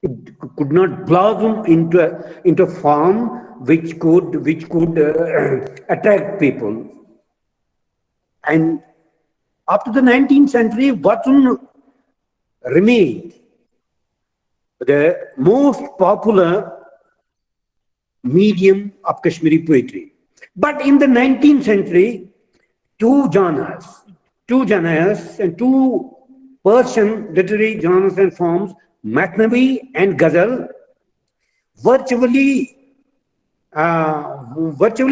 It could not blossom into a form which could attract people. And after the 19th century, Vachan remained the most popular medium of Kashmiri poetry. But in the 19th century, two genres and two Persian literary genres and forms, Mathnavi and Ghazal, virtually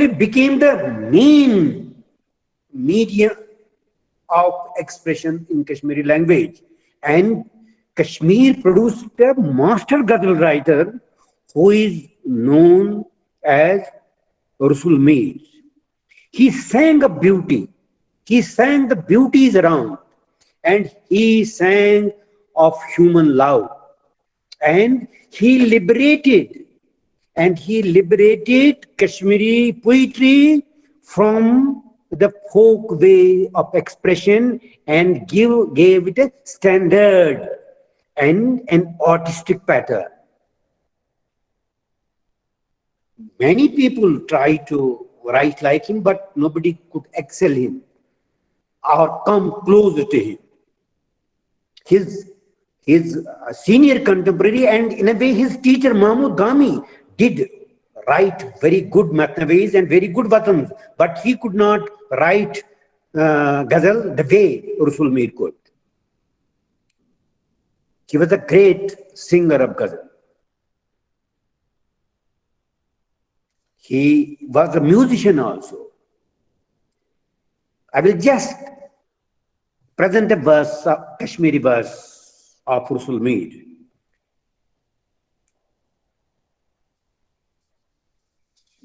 became the main medium of expression in Kashmiri language. And Kashmir produced a master Ghazal writer who is known as Rasul Mir. He sang of beauty. He sang the beauties around, and he sang of human love. And he liberated Kashmiri poetry from the folk way of expression and gave it a standard and an artistic pattern. Many people try to write like him, but nobody could excel him or come close to him. His senior contemporary and in a way his teacher Mahmud Ghami did write very good Mathnavis and very good Vachans, but he could not write Ghazal the way Rasul Mir could. He was a great singer of Ghazal. He was a musician also. I will just present a verse, a Kashmiri verse of Rusul Mir.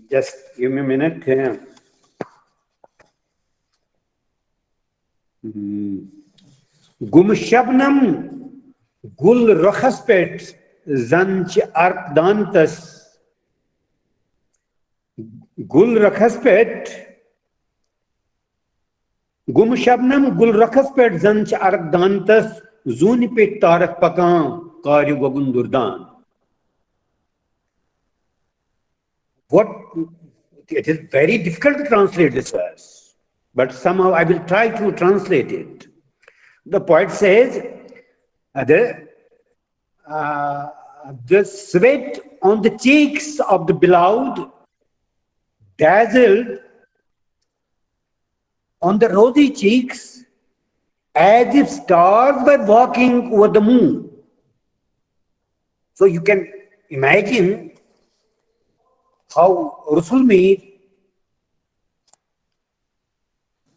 Just give me a minute. Gum Shabnam Gul Rakhaspet Zanch Arkdantas Gul Rakhaspet Gum Shabnam Gul Rakhaspet Zanch Arkdantas Zunipet Tarak Pakan Karyu Gogundurdan. What it is very difficult to translate this verse, but somehow I will try to translate it. The poet says, the sweat on the cheeks of the beloved dazzled on the rosy cheeks as if stars were walking over the moon. So you can imagine how Rusul Mir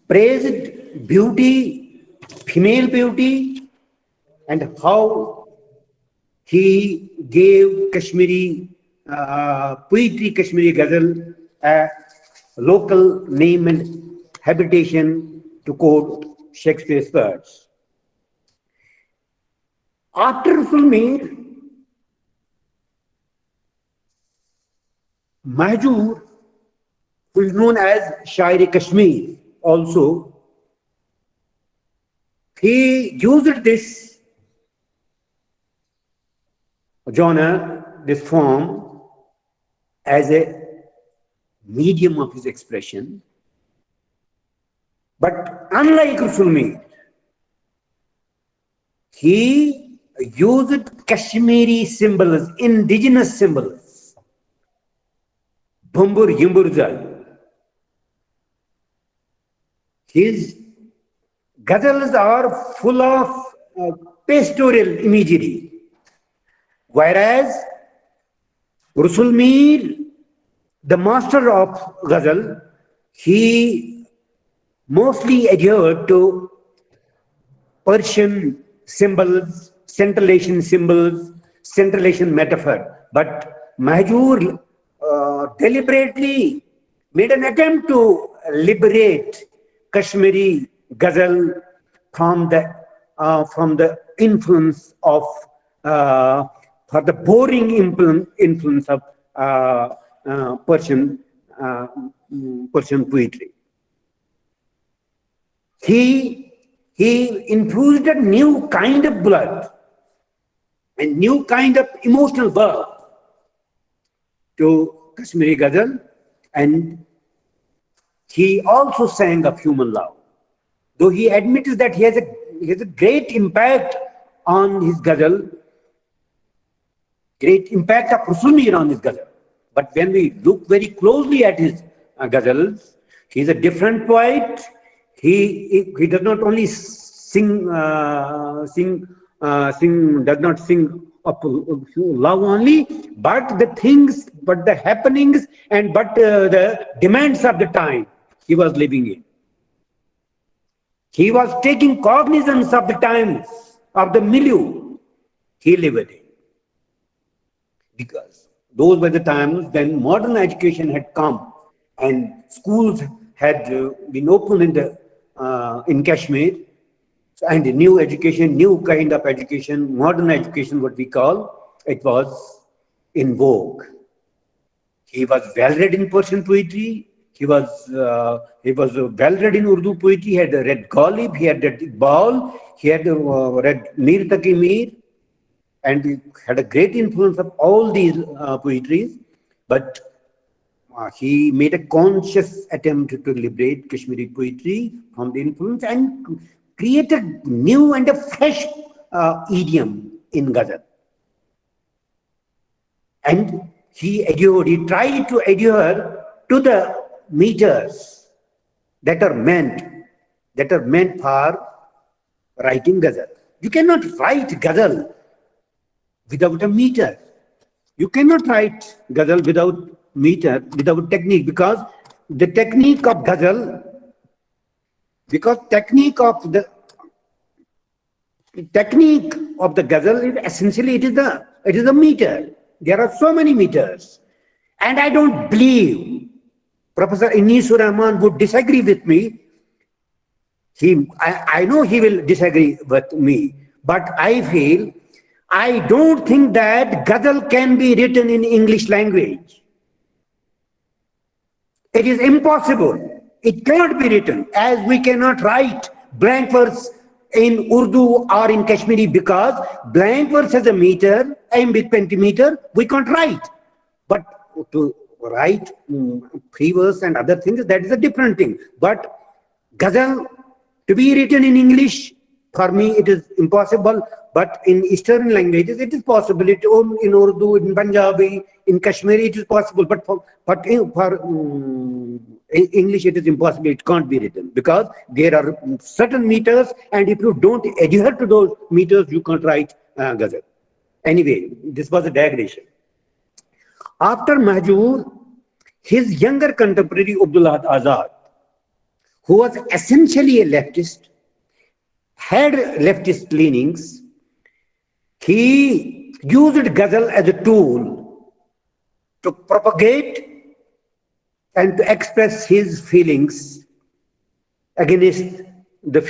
praised beauty, female beauty, and how he gave Kashmiri poetry, Kashmiri Ghazal, a local name and habitation, to quote Shakespeare's words. After Rusul Mir, Mahjur, who is known as Shair-e Kashmir, also, he used this genre, this form, as a medium of his expression. But unlike Rusul Mir, he used Kashmiri symbols, indigenous symbols. Bhumbur Yimburzal. His ghazals are full of pastoral imagery, whereas Rusul Mir, the master of ghazal, he mostly adhered to Persian symbols, scintillation symbols, scintillation metaphor. But Mahjur deliberately made an attempt to liberate Kashmiri ghazal from the influence of for the boring influence of Persian poetry. He infused a new kind of blood, a new kind of emotional verb to Kashmiri ghazal, and he also sang of human love. Though he admits that he has a great impact on his ghazal, great impact of Rusul Mir on his ghazal. But when we look very closely at his ghazals, he is a different poet. He does not only does not sing of love only, but the happenings and the demands of the time he was living in. He was taking cognizance of the times, of the milieu he lived in. Because those were the times when modern education had come and schools had been opened in Kashmir, and new education, new kind of education, modern education, what we call, it was in vogue. He was well read in Persian poetry. He was well read in Urdu poetry. He had read Ghalib, he had read Iqbal, he had read Mir Taqi Mir, and he had a great influence of all these poetries. But he made a conscious attempt to liberate Kashmiri poetry from the influence and create a new and a fresh idiom in ghazal. And he tried to adhere to the meters that are meant for writing ghazal. You cannot write ghazal without a meter. You cannot write ghazal without meter, without technique, because the technique of ghazal, ghazal is essentially it is a meter. There are so many meters, and I don't believe Professor Inisur Rahman would disagree with me. I know he will disagree with me, but I don't think that ghazal can be written in English language. It is impossible. It cannot be written, as we cannot write blank verse in Urdu or in Kashmiri, because blank verse has a meter, iambic pentameter, we can't write. But to write free verse and other things, that is a different thing. But ghazal to be written in English, for me, it is impossible. But in Eastern languages, it is possible. In Urdu, in Punjabi, in Kashmiri, it is possible. But for English, it is impossible. It can't be written, because there are certain meters, and if you don't adhere to those meters, you can't write ghazal. Anyway, this was a digression. After Mahjoor, his younger contemporary Abdul Azad, who was essentially a leftist, had leftist leanings, he used ghazal as a tool to propagate and to express his feelings against the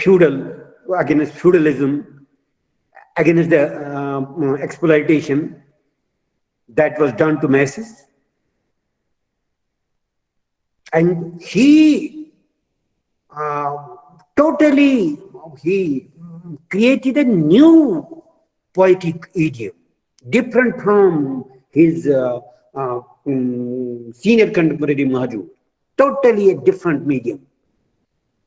against feudalism, against the exploitation that was done to masses. And he created a new poetic idiom, different from his senior contemporary Mahjoor. Totally a different medium.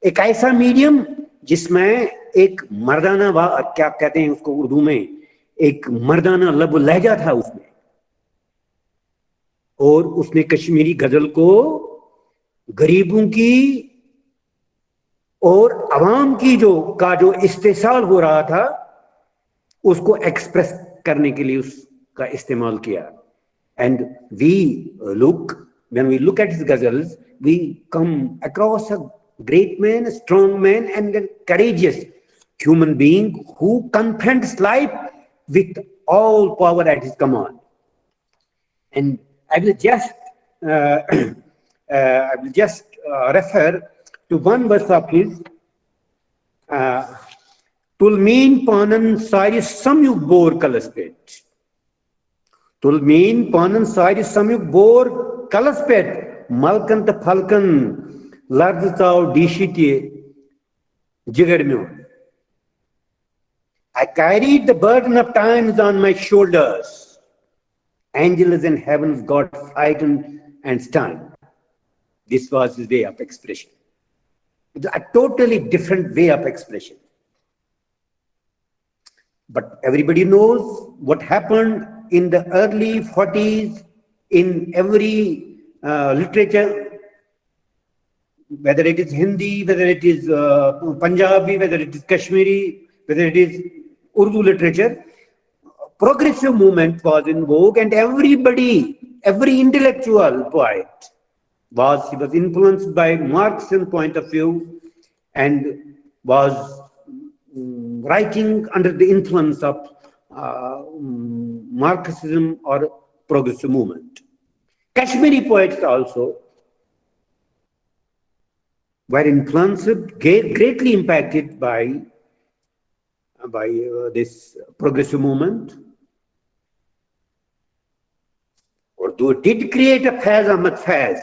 एक ऐसा medium जिसमें एक मर्दाना, क्या कहते हैं उसको उर्दू में, एक मर्दाना लब लहजा था उसमें, और उसने कश्मीरी गजल को गरीबों की और अवाम की जो इस्तेसाल हो रहा था, उसको एक्सप्रेस करने के लिए उसका इस्तेमाल किया. And when we look at his ghazals, we come across a great man, a strong man, and a courageous human being who confronts life with all power at his command. And I will just refer to one verse of his. Tulmeen panan sari samyug bor kalaspet. Tulmeen panan sari samyug bor kalaspet. Malkan ta falkan lardtao dishiti jigarmyo. I carried the burden of times on my shoulders. Angels in heavens got frightened and stunned. This was his way of expression. It's a totally different way of expression. But everybody knows what happened in the early 40s in every literature, whether it is Hindi, whether it is Punjabi, whether it is Kashmiri, whether it is Urdu literature. Progressive movement was in vogue, and every intellectual poet was influenced by Marxian point of view and was writing under the influence of Marxism or progressive movement. Kashmiri poets also were influenced, greatly impacted by this progressive movement. Urdu did create a Faiz Ahmad Faiz.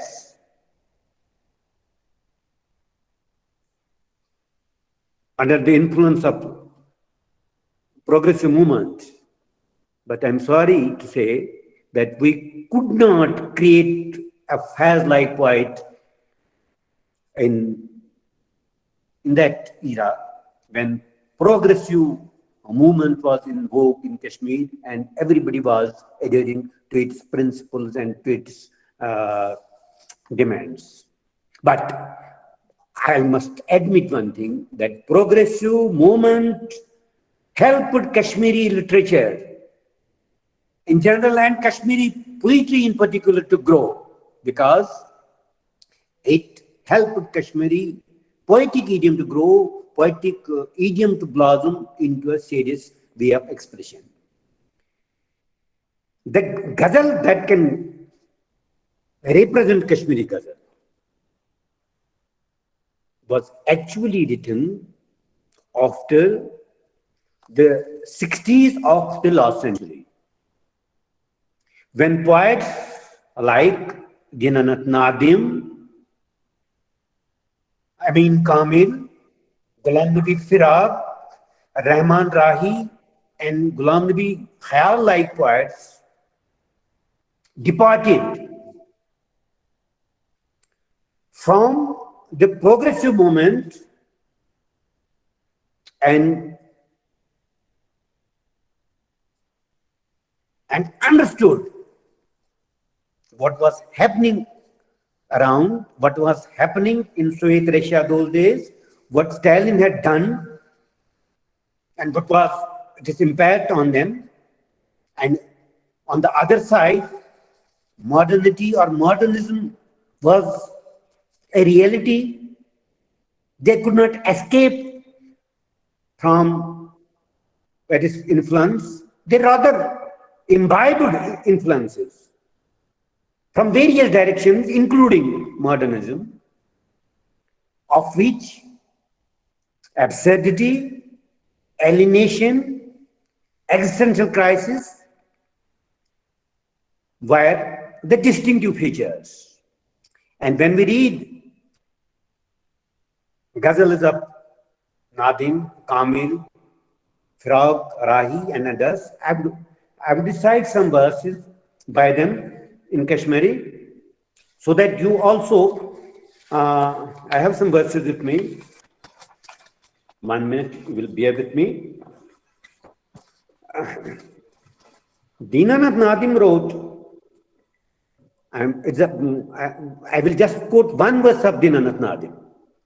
Under the influence of progressive movement. But I'm sorry to say that we could not create a Faiz-like poet in that era when progressive movement was in vogue in Kashmir and everybody was adhering to its principles and to its demands. But I must admit one thing, that progressive movement helped Kashmiri literature in general and Kashmiri poetry in particular to grow, because it helped Kashmiri poetic idiom to grow, poetic idiom to blossom into a serious way of expression. The ghazal that can represent Kashmiri ghazal was actually written after the 60s of the last century, when poets like Dinanath Nadim, Amin Kamil, Ghulam Nabi Firaq, Rahman Rahi, and Ghulam Nabi Khayal like poets departed from the progressive movement and understood what was happening around, what was happening in Soviet Russia those days, what Stalin had done, and what was its impact on them. And on the other side, modernity or modernism was a reality. They could not escape from its influence. They rather imbibed influences from various directions, including modernism, of which absurdity, alienation, existential crisis were the distinctive features. And when we read ghazals of Nadim, Kamil, Firaq, Rahi, and others, I would recite some verses by them in Kashmiri, so that you also, I have some verses with me. 1 minute, you will bear with me. Dinanath Nadim wrote, I will just quote one verse of Dinanath Nadim.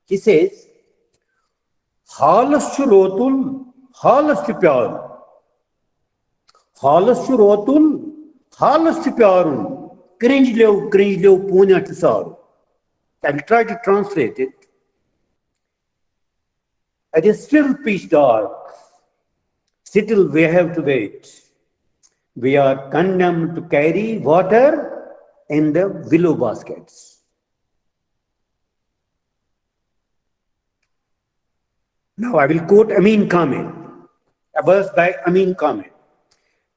He says, Halashu rotul, halashu pyar. Halashu rotul, halashu pyarun. Cringe lev, punya tisaru. I will try to translate it. It is still pitch dark. Still we have to wait. We are condemned to carry water in the willow baskets. Now I will quote Amin Kamil, a verse by Amin Kamil.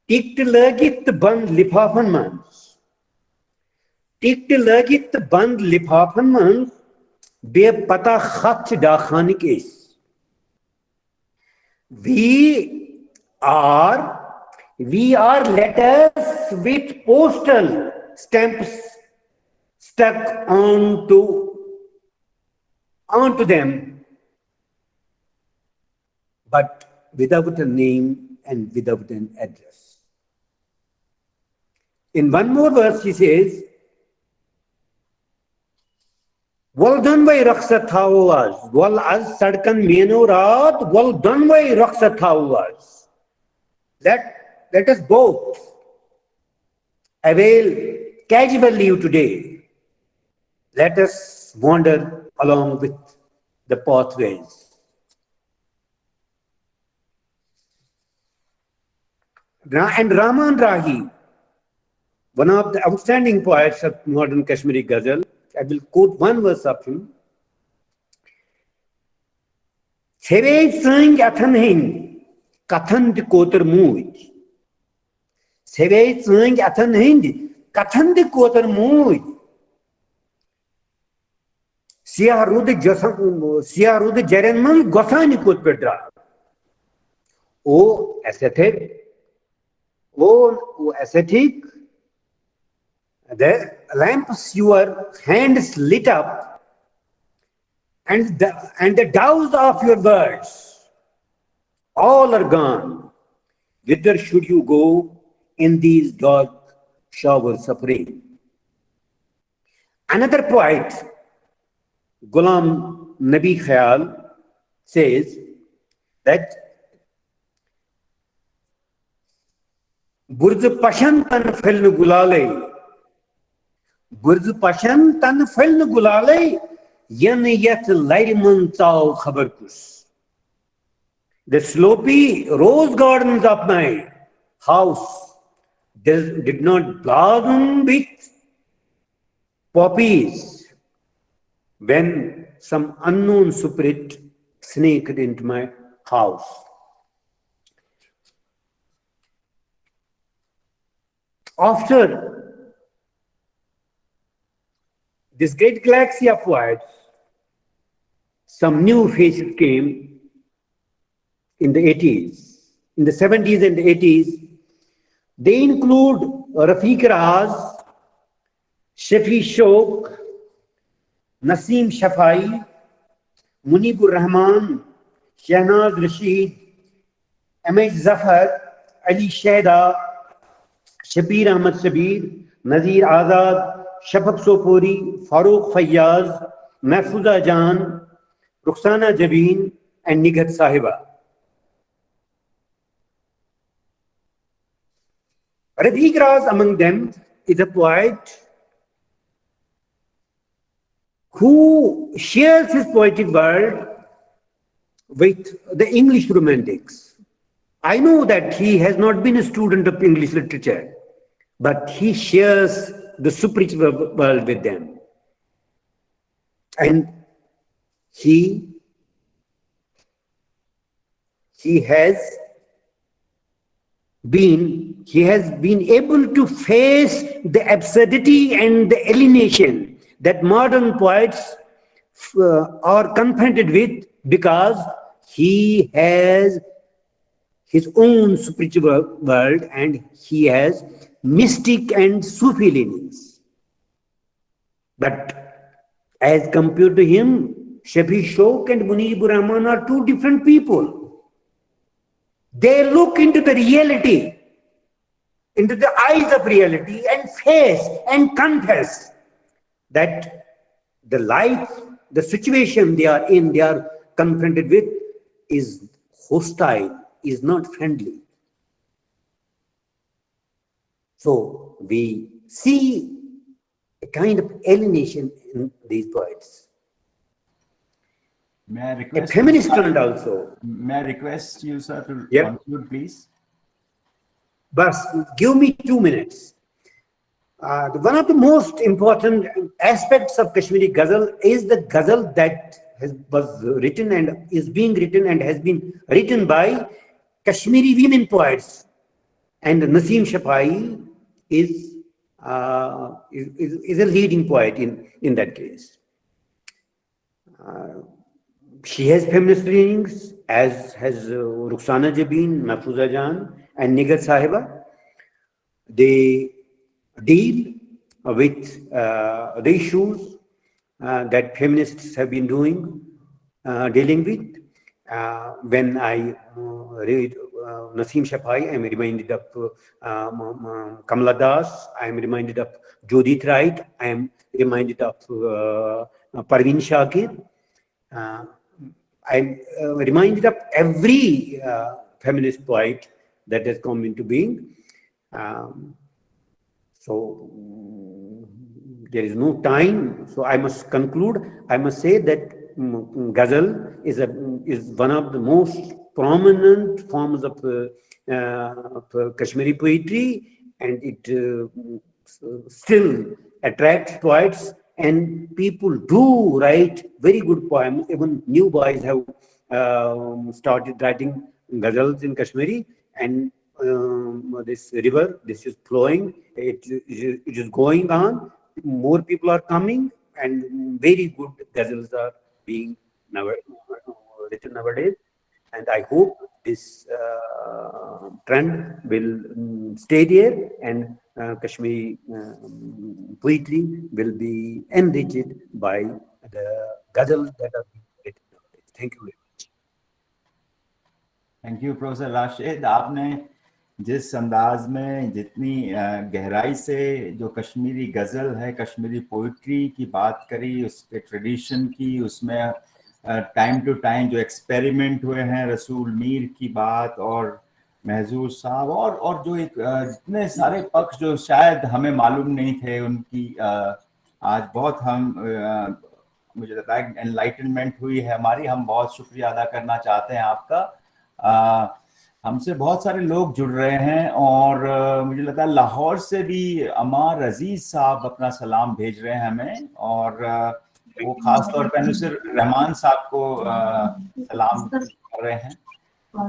Tikt lagit band lifafan mans. Tikt lagit band lifafan mans. Be pata khat dakhanik is. We are letters with postal stamps stuck onto them, but without a name and without an address. In one more verse, he says, Wal danvai raksat was, wal az sadkan meno raat, wal danvai raksat was. Let us both avail casual leave today. Let us wander along with the pathways. And Rahman Rahi, one of the outstanding poets of modern Kashmiri Ghazal, I will quote one verse of him. Sevej sang athan hind, kathan de kotar muj. Sevej sang athan hind, kathan de kotar muj. Siyah rud jarenman gosani kot pedra. O ascetic, the lamps your hands lit up, and the dows of your words all are gone. Whither should you go in these dark showers of rain? Another poet, Ghulam Nabi Khayal, says that गुर्ज पशन तन फिल्न गुलाले, गुर्ज पशन तन फिल्न गुलाले, यन यत lamin चाव खबर कुस. The slopy rose gardens of my house did not blossom with poppies when some unknown spirit sneaked into my house. After this great galaxy of poets, some new faces came in the 80s. In the 70s and the 80s, they include Rafiq Raz, Shafi Shok, Naseem Shafai, Munibur Rahman, Shahnaz Rashid, M.H. Zafar, Ali Shaida, Shabir Ahmad Shabir, Nazir Azad, Shafaq Sopori, Farooq Fayyaz, Mahfuza Jan, Rukhsana Jabin, and Nighat Sahiba. Rafiq Raz among them is a poet who shares his poetic world with the English romantics. I know that he has not been a student of English literature, but he shares the spiritual world with them. And he has been able to face the absurdity and the alienation that modern poets are confronted with, because he has his own spiritual world and he has mystic and Sufi leanings. But as compared to him, Shafi Shok and Munibur Rahman are two different people. They look into the reality, into the eyes of reality, and face and confess that the life, the situation they are in, they are confronted with, is hostile, is not friendly. So we see a kind of alienation in these poets. May I A request feminist trend also. May I request you, sir, to Yeah. conclude, please? But give me 2 minutes. One of the most important aspects of Kashmiri Ghazal is the Ghazal that was written and is being written and has been written by Kashmiri women poets. And Naseem Shafai is a leading poet in that case. She has feminist leanings, as has Rukhsana Jabin, Mahfuza Jan, and Nighat Sahiba. They deal with the issues that feminists have been dealing with. When I read Naseem Shafai, I am reminded of Kamala Das, I am reminded of Judith Wright, I am reminded of Parveen Shakir. I'm reminded of every feminist poet that has come into being. So there is no time. So I must conclude. I must say that Ghazal is one of the most prominent forms of Kashmiri poetry, and it still attracts poets. And people do write very good poems. Even new boys have started writing ghazals in Kashmiri. And this river, this is flowing. It is going on. More people are coming, and very good ghazals are being written nowadays. And I hope this trend will stay there, and Kashmiri poetry will be enriched by the ghazals that are being written nowadays. Thank you very much. Thank you professor Rashid. आपने जिस अंदाज में, जितनी गहराई से जो कश्मीरी गज़ल है, Kashmiri poetry की बात करी, उसके ट्रेडिशन की, उसमें टाइम टू टाइम जो एक्सपेरिमेंट हुए हैं, रसूल मीर की बात, और महजूर साहब और जो एक जितने सारे पक्ष जो शायद हमें मालूम नहीं थे उनकी आज बहुत हम मुझे लगता है एनलाइटनमेंट हुई है हमारी। हम बहुत शुक्रिया अदा करना चाहते हैं आपका। हमसे बहुत सारे लोग जुड़ रहे हैं और मुझे लगता है लाहौर से भी अमार अजीज साहब अपना सलाम भेज रहे हैं हमें, और वो खास तौर पर अनुसर रहमान साहब को सलाम कर रहे हैं।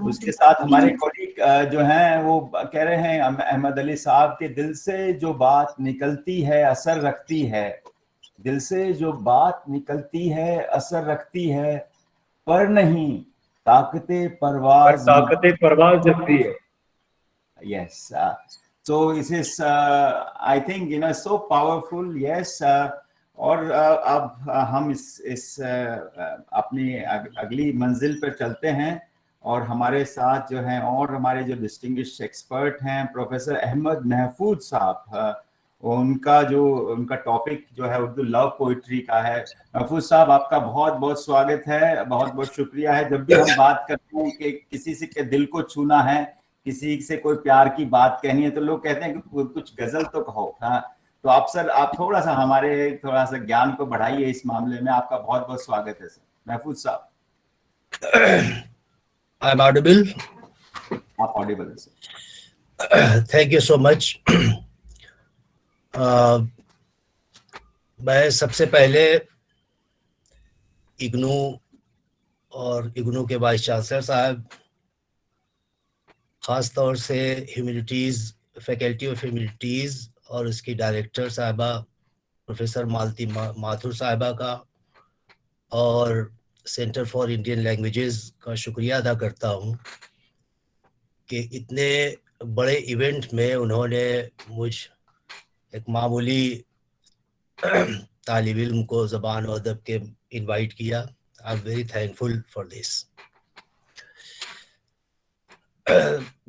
उसके साथ हमारे कोलीग जो हैं वो कह रहे हैं अहमद अली साहब के दिल से जो बात निकलती है असर रखती है, दिल से जो बात निकलती है असर रखती है, पर नहीं ताकते परवाज जगती है। Yes. So this is, I think, so powerful. Yes. और अब हम इस अपनी अगली मंजिल पर चलते हैं और हमारे साथ जो हैं और हमारे जो डिस्टिंग्विश्ड एक्सपर्ट हैं प्रोफेसर अहमद महफूज साहब, उनका टॉपिक जो है उर्दू लव पोइट्री का है। महफूज साहब आपका बहुत बहुत स्वागत है, बहुत बहुत शुक्रिया है। जब भी हम बात करते हैं कि किसी से के दिल को छूना है, किसी से कोई प्यार की बात कहनी है, तो लोग कहते हैं कि कुछ गजल तो कहो। हाँ, तो आप सर आप थोड़ा सा ज्ञान को बढ़ाइए इस मामले में। आपका बहुत बहुत स्वागत है सर महफूज साहब। I am audible? आप ऑडिबल है sir. Thank you so much. मैं सबसे पहले इग्नू और इग्नू के वाइस चांसलर साहब, ख़ास तौर से ह्यूमैनिटीज़ फैकल्टी ऑफ ह्यूमैनिटीज़ और उसकी डायरेक्टर साहिबा प्रोफेसर मालती माथुर साहिबा का और सेंटर फॉर इंडियन लैंग्वेजेस का शुक्रिया अदा करता हूँ कि इतने बड़े इवेंट में उन्होंने मुझ एक मामूली तालिब इल्म को ज़बान और अदब के इनवाइट किया। I am very thankful for this.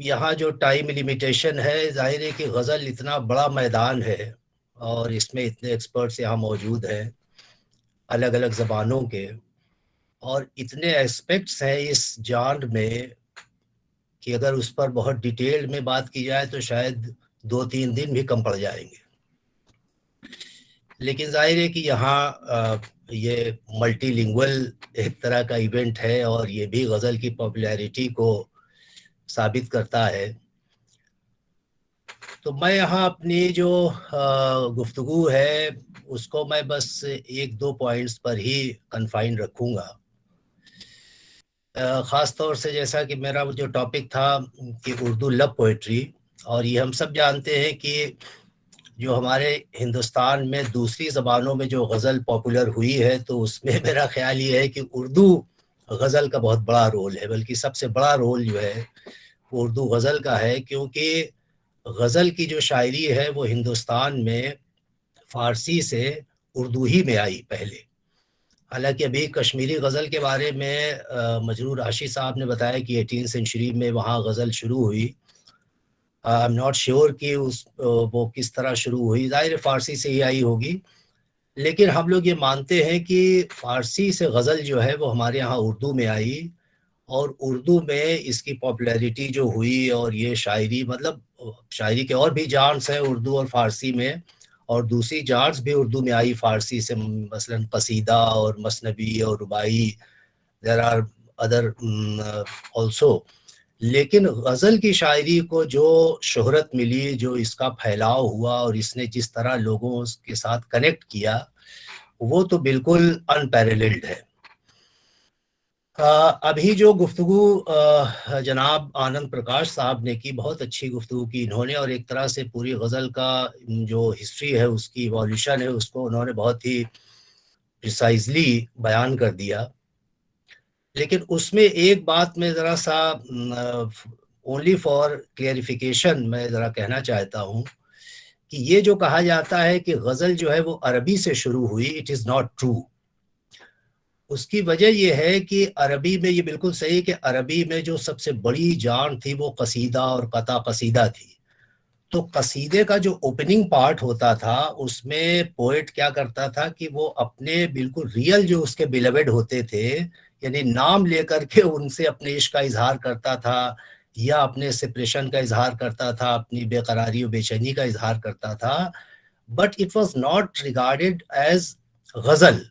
यहाँ जो टाइम लिमिटेशन है, जाहिर है कि गज़ल इतना बड़ा मैदान है और इसमें इतने एक्सपर्ट्स यहाँ मौजूद हैं अलग अलग ज़बानों के, और इतने एस्पेक्ट्स हैं इस जान में कि अगर उस पर बहुत डिटेल में बात की जाए तो शायद 2-3 दिन भी कम पड़ जाएंगे। लेकिन जाहिर है कि यहाँ ये मल्टीलिंगुअल एक तरह का इवेंट है और ये भी गज़ल की पॉपुलैरिटी को साबित करता है। तो मैं यहाँ अपनी जो गुफ्तगू है उसको मैं बस 1-2 पॉइंट्स पर ही कन्फाइन रखूँगा। ख़ास तौर से जैसा कि मेरा जो टॉपिक था कि उर्दू लव पोइट्री, और ये हम सब जानते हैं कि जो हमारे हिंदुस्तान में दूसरी ज़बानों में जो गज़ल पॉपुलर हुई है तो उसमें मेरा ख़्याल ये है कि उर्दू गज़ल का बहुत बड़ा रोल है, बल्कि सबसे बड़ा रोल जो है वो उर्दू गज़ल का है, क्योंकि गज़ल की जो शायरी है वो हिंदुस्तान में फ़ारसी से उर्दू ही में आई पहले। हालांकि अभी कश्मीरी गज़ल के बारे में मजरूर आशी साहब ने बताया कि 18वीं सेंचुरी में वहाँ गज़ल शुरू हुई। आई एम नॉट श्योर कि वो किस तरह शुरू हुई, ज़ाहिर फ़ारसी से ही आई होगी, लेकिन हम लोग ये मानते हैं कि फ़ारसी से गज़ल जो है वो हमारे यहाँ उर्दू में आई और उर्दू में इसकी पॉपुलैरिटी जो हुई, और ये शायरी मतलब शायरी के और भी जान्स हैं उर्दू और फ़ारसी में, और दूसरी जान्स भी उर्दू में आई फ़ारसी से, मसलन कसीदा और मसनवी और रुबाई, देयर आर अदर ऑल्सो। लेकिन गज़ल की शायरी को जो शोहरत मिली, जो इसका फैलाव हुआ और इसने जिस तरह लोगों के साथ कनेक्ट किया, वो तो बिल्कुल अनपैरेलल्ड है। अभी जो गुफ्तगू जनाब आनंद प्रकाश साहब ने की, बहुत अच्छी गुफ्तगू की इन्होंने, और एक तरह से पूरी गज़ल का जो हिस्ट्री है उसकी इवोल्यूशन है उसको उन्होंने बहुत ही प्रिसाइजली बयान कर दिया। लेकिन उसमें एक बात मैं ज़रा सा ओनली फॉर क्लियरिफिकेशन मैं ज़रा कहना चाहता हूँ कि ये जो कहा जाता है कि गज़ल जो है वो अरबी से शुरू हुई, इट इज़ नॉट ट्रू। उसकी वजह यह है कि अरबी में, ये बिल्कुल सही कि अरबी में जो सबसे बड़ी जान थी वो कसीदा और कता कसीदा थी। तो कसीदे का जो ओपनिंग पार्ट होता था उसमें पोएट क्या करता था कि वो अपने बिल्कुल रियल जो उसके बिलवेड होते थे, यानी नाम लेकर के उनसे अपने इश्क का इजहार करता था, या अपने सेपरेशन का इजहार करता था, अपनी बेकरारी और बेचैनी का इजहार करता था, but it was not regarded as ghazal.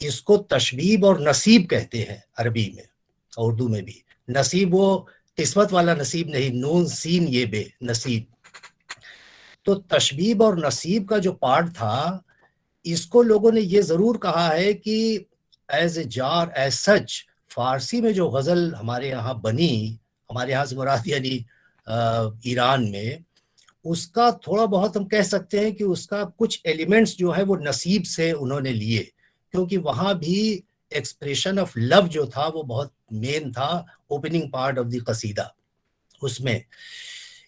इसको तशबीब और नसीब कहते हैं अरबी में, उर्दू में भी। नसीब वो किस्मत वाला नसीब नहीं, नून सीन ये बे, नसीब। तो तशबीब और नसीब का जो पार्ट था, इसको लोगों ने ये जरूर कहा है कि एज ए जार एज सच फारसी में जो गजल हमारे यहाँ बनी, हमारे यहाँ से मुराद यानी ईरान में, उसका थोड़ा बहुत हम कह सकते हैं कि उसका कुछ एलिमेंट्स जो है वो नसीब से उन्होंने लिए, क्योंकि वहाँ भी एक्सप्रेशन ऑफ लव जो था वो बहुत मेन था, ओपनिंग पार्ट ऑफ द कसीदा उसमें।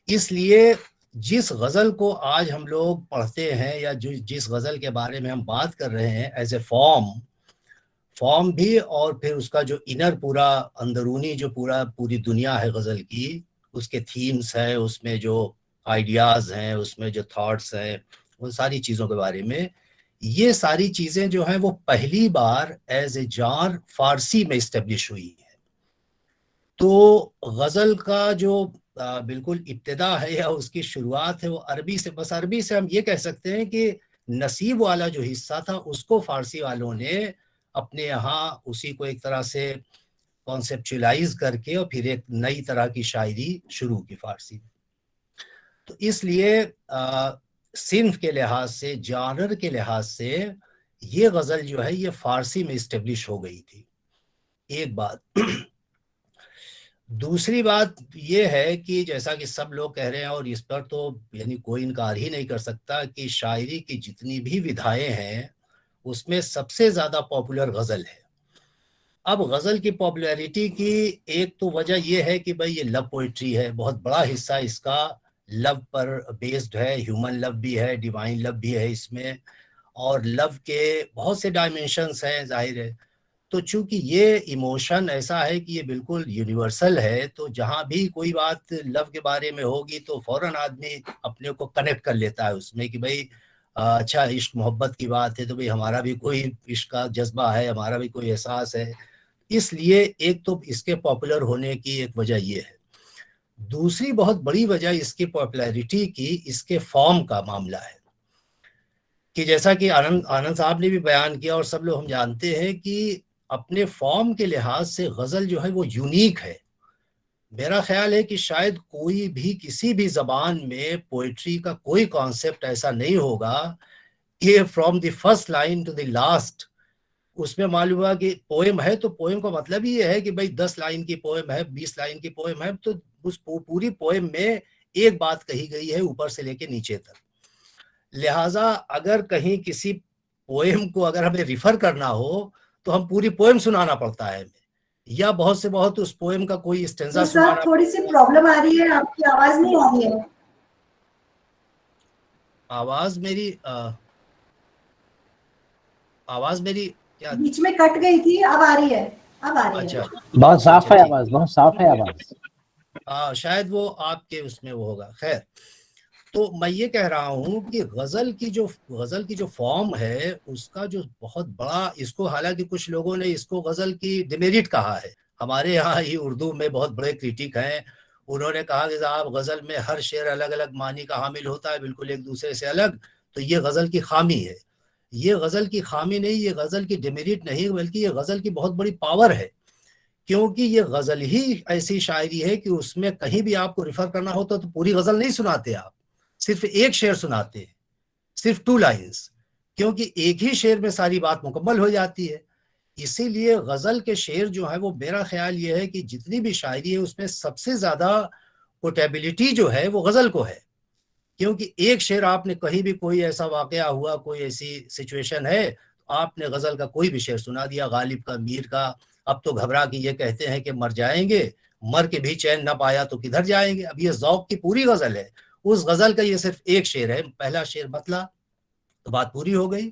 इसलिए जिस गजल को आज हम लोग पढ़ते हैं या जिस गजल के बारे में हम बात कर रहे हैं एज ए फॉर्म भी, और फिर उसका जो इनर पूरा अंदरूनी जो पूरी दुनिया है गजल की, उसके थीम्स हैं, उसमें जो आइडियाज हैं, उसमें जो थॉट्स हैं, उन सारी चीज़ों के बारे में, ये सारी चीज़ें जो हैं वो पहली बार एज ए जार फारसी में इस्टेब्लिश हुई है। तो गजल का जो बिल्कुल इब्तिदा है या उसकी शुरुआत है वो अरबी से, बस अरबी से हम ये कह सकते हैं कि नसीब वाला जो हिस्सा था उसको फारसी वालों ने अपने यहाँ उसी को एक तरह से कॉन्सेप्चुलाइज करके और फिर एक नई तरह की शायरी शुरू की फारसी में। तो इसलिए सिन्फ के लिहाज से, जानर के लिहाज से ये गजल जो है ये फारसी में इस्टेब्लिश हो गई थी, एक बात। दूसरी बात ये है कि जैसा कि सब लोग कह रहे हैं, और इस पर तो यानी कोई इनकार ही नहीं कर सकता, कि शायरी की जितनी भी विधाएं हैं उसमें सबसे ज्यादा पॉपुलर गजल है। अब गजल की पॉपुलैरिटी की एक तो वजह यह है कि भाई ये लव पोइट्री है, बहुत बड़ा हिस्सा इसका लव पर बेस्ड है, ह्यूमन लव भी है, डिवाइन लव भी है इसमें, और लव के बहुत से डायमेंशंस हैं जाहिर है। तो चूंकि ये इमोशन ऐसा है कि ये बिल्कुल यूनिवर्सल है, तो जहाँ भी कोई बात लव के बारे में होगी तो फौरन आदमी अपने को कनेक्ट कर लेता है उसमें कि भाई अच्छा इश्क मोहब्बत की बात है तो भाई हमारा भी कोई इश्क का जज्बा है, हमारा भी कोई एहसास है। इसलिए एक तो इसके पॉपुलर होने की एक वजह ये है। दूसरी बहुत बड़ी वजह इसकी पॉपुलैरिटी की इसके फॉर्म का मामला है, कि जैसा कि आनंद साहब ने भी बयान किया और सब लोग हम जानते हैं कि अपने फॉर्म के लिहाज से गजल जो है वो यूनिक है। मेरा ख्याल है कि शायद कोई भी किसी भी जबान में पोइट्री का कोई कॉन्सेप्ट ऐसा नहीं होगा कि from the first line to the last उसमें मालूम हुआ कि पोएम है, तो पोएम का मतलब ही है कि भाई 10 लाइन की पोएम है, 20 लाइन की पोएम है, तो उस पूरी पोएम में एक बात कही गई है ऊपर से लेके नीचे तक। लिहाजा अगर कहीं किसी पोएम को अगर हमें रिफर करना हो तो हम पूरी पोएम सुनाना पड़ता है हमें, या बहुत से बहुत उस पोएम का कोई स्टेंजा तो सुनाना। थोड़ी सी प्रॉब्लम आ रही है, आपकी आवाज नहीं आ रही है। आवाज मेरी क्या बीच में कट गई थी, अब आ रही है, अब आ रही अच्छा, है। बहुत साफ है आवाज, बहुत साफ है आवाज। शायद वो आपके उसमें वो होगा। खैर, तो मैं ये कह रहा हूँ कि गजल की जो फॉर्म है उसका जो बहुत बड़ा, इसको हालांकि कुछ लोगों ने इसको गजल की डिमेरिट कहा है, हमारे यहाँ ही उर्दू में बहुत बड़े क्रिटिक हैं, उन्होंने कहा कि साहब गजल में हर शेर अलग अलग मानी का हामिल होता है, बिल्कुल एक दूसरे से अलग, तो ये गजल की खामी है। ये गजल की खामी नहीं, ये गजल की डिमेरिट नहीं, बल्कि ये गजल की बहुत बड़ी पावर है, क्योंकि ये गजल ही ऐसी शायरी है कि उसमें कहीं भी आपको रिफर करना होता तो पूरी गजल नहीं सुनाते आप, सिर्फ एक शेर सुनाते हैं, सिर्फ 2 लाइन्स, क्योंकि एक ही शेर में सारी बात मुकम्मल हो जाती है। इसीलिए गजल के शेर जो है वो, मेरा ख्याल ये है कि जितनी भी शायरी है उसमें सबसे ज्यादा पोर्टेबिलिटी जो है वो गजल को है, क्योंकि एक शेर आपने कहीं भी कोई ऐसा वाकया हुआ, कोई ऐसी सिचुएशन है, तो आपने गजल का कोई भी शेर सुना दिया, गालिब का, मीर का, अब तो घबरा के ये कहते हैं कि मर जाएंगे, मर के भी चैन ना पाया तो किधर जाएंगे। अब ये ज़ौक़ की पूरी गजल है, उस गजल का ये सिर्फ एक शेर है, पहला शेर मतला, तो बात पूरी हो गई।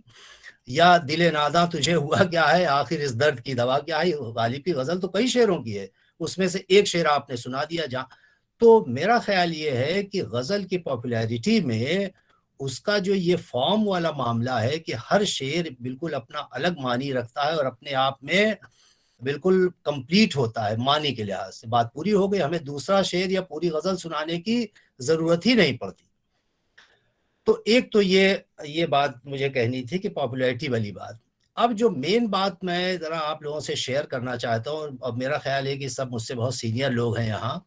या दिले नादा तुझे हुआ क्या है, आखिर इस दर्द की दवा क्या है, गालिब की गजल तो कई शेरों की है, उसमें से एक शेर आपने सुना दिया जहाँ। तो मेरा ख्याल ये है कि गजल की पॉपुलैरिटी में उसका जो ये फॉर्म वाला मामला है कि हर शेर बिल्कुल अपना अलग मानी रखता है और अपने आप में बिल्कुल कंप्लीट होता है मानी के लिहाज से। बात पूरी हो गई, हमें दूसरा शेर या पूरी गजल सुनाने की जरूरत ही नहीं पड़ती। तो एक तो ये बात मुझे कहनी थी कि पॉपुलैरिटी वाली बात। अब जो मेन बात मैं जरा आप लोगों से शेयर करना चाहता हूँ, अब मेरा ख्याल है कि सब मुझसे बहुत सीनियर लोग हैं यहाँ,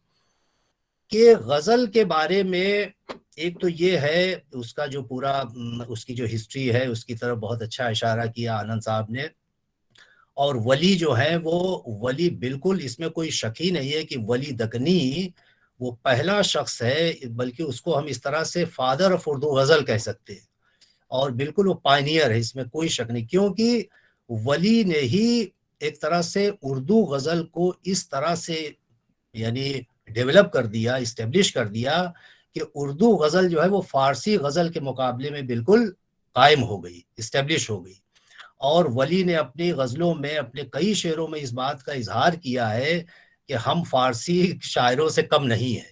कि गजल के बारे में एक तो ये है उसका जो पूरा उसकी जो हिस्ट्री है उसकी तरफ बहुत अच्छा इशारा किया आनंद साहब ने। और वली जो है वो वली, बिल्कुल इसमें कोई शक ही नहीं है कि वली दकनी वो पहला शख्स है, बल्कि उसको हम इस तरह से फादर ऑफ उर्दू गजल कह सकते हैं। और बिल्कुल वो पायनियर है, इसमें कोई शक नहीं, क्योंकि वली ने ही एक तरह से उर्दू गजल को इस तरह से यानी डेवलप कर दिया, इस्टेब्लिश कर दिया कि उर्दू गजल जो है वो फारसी गजल के मुकाबले में बिल्कुल कायम हो गई, इस्टेब्लिश हो गई। और वली ने अपनी गजलों में, अपने कई शेरों में इस बात का इजहार किया है कि हम फारसी शायरों से कम नहीं है।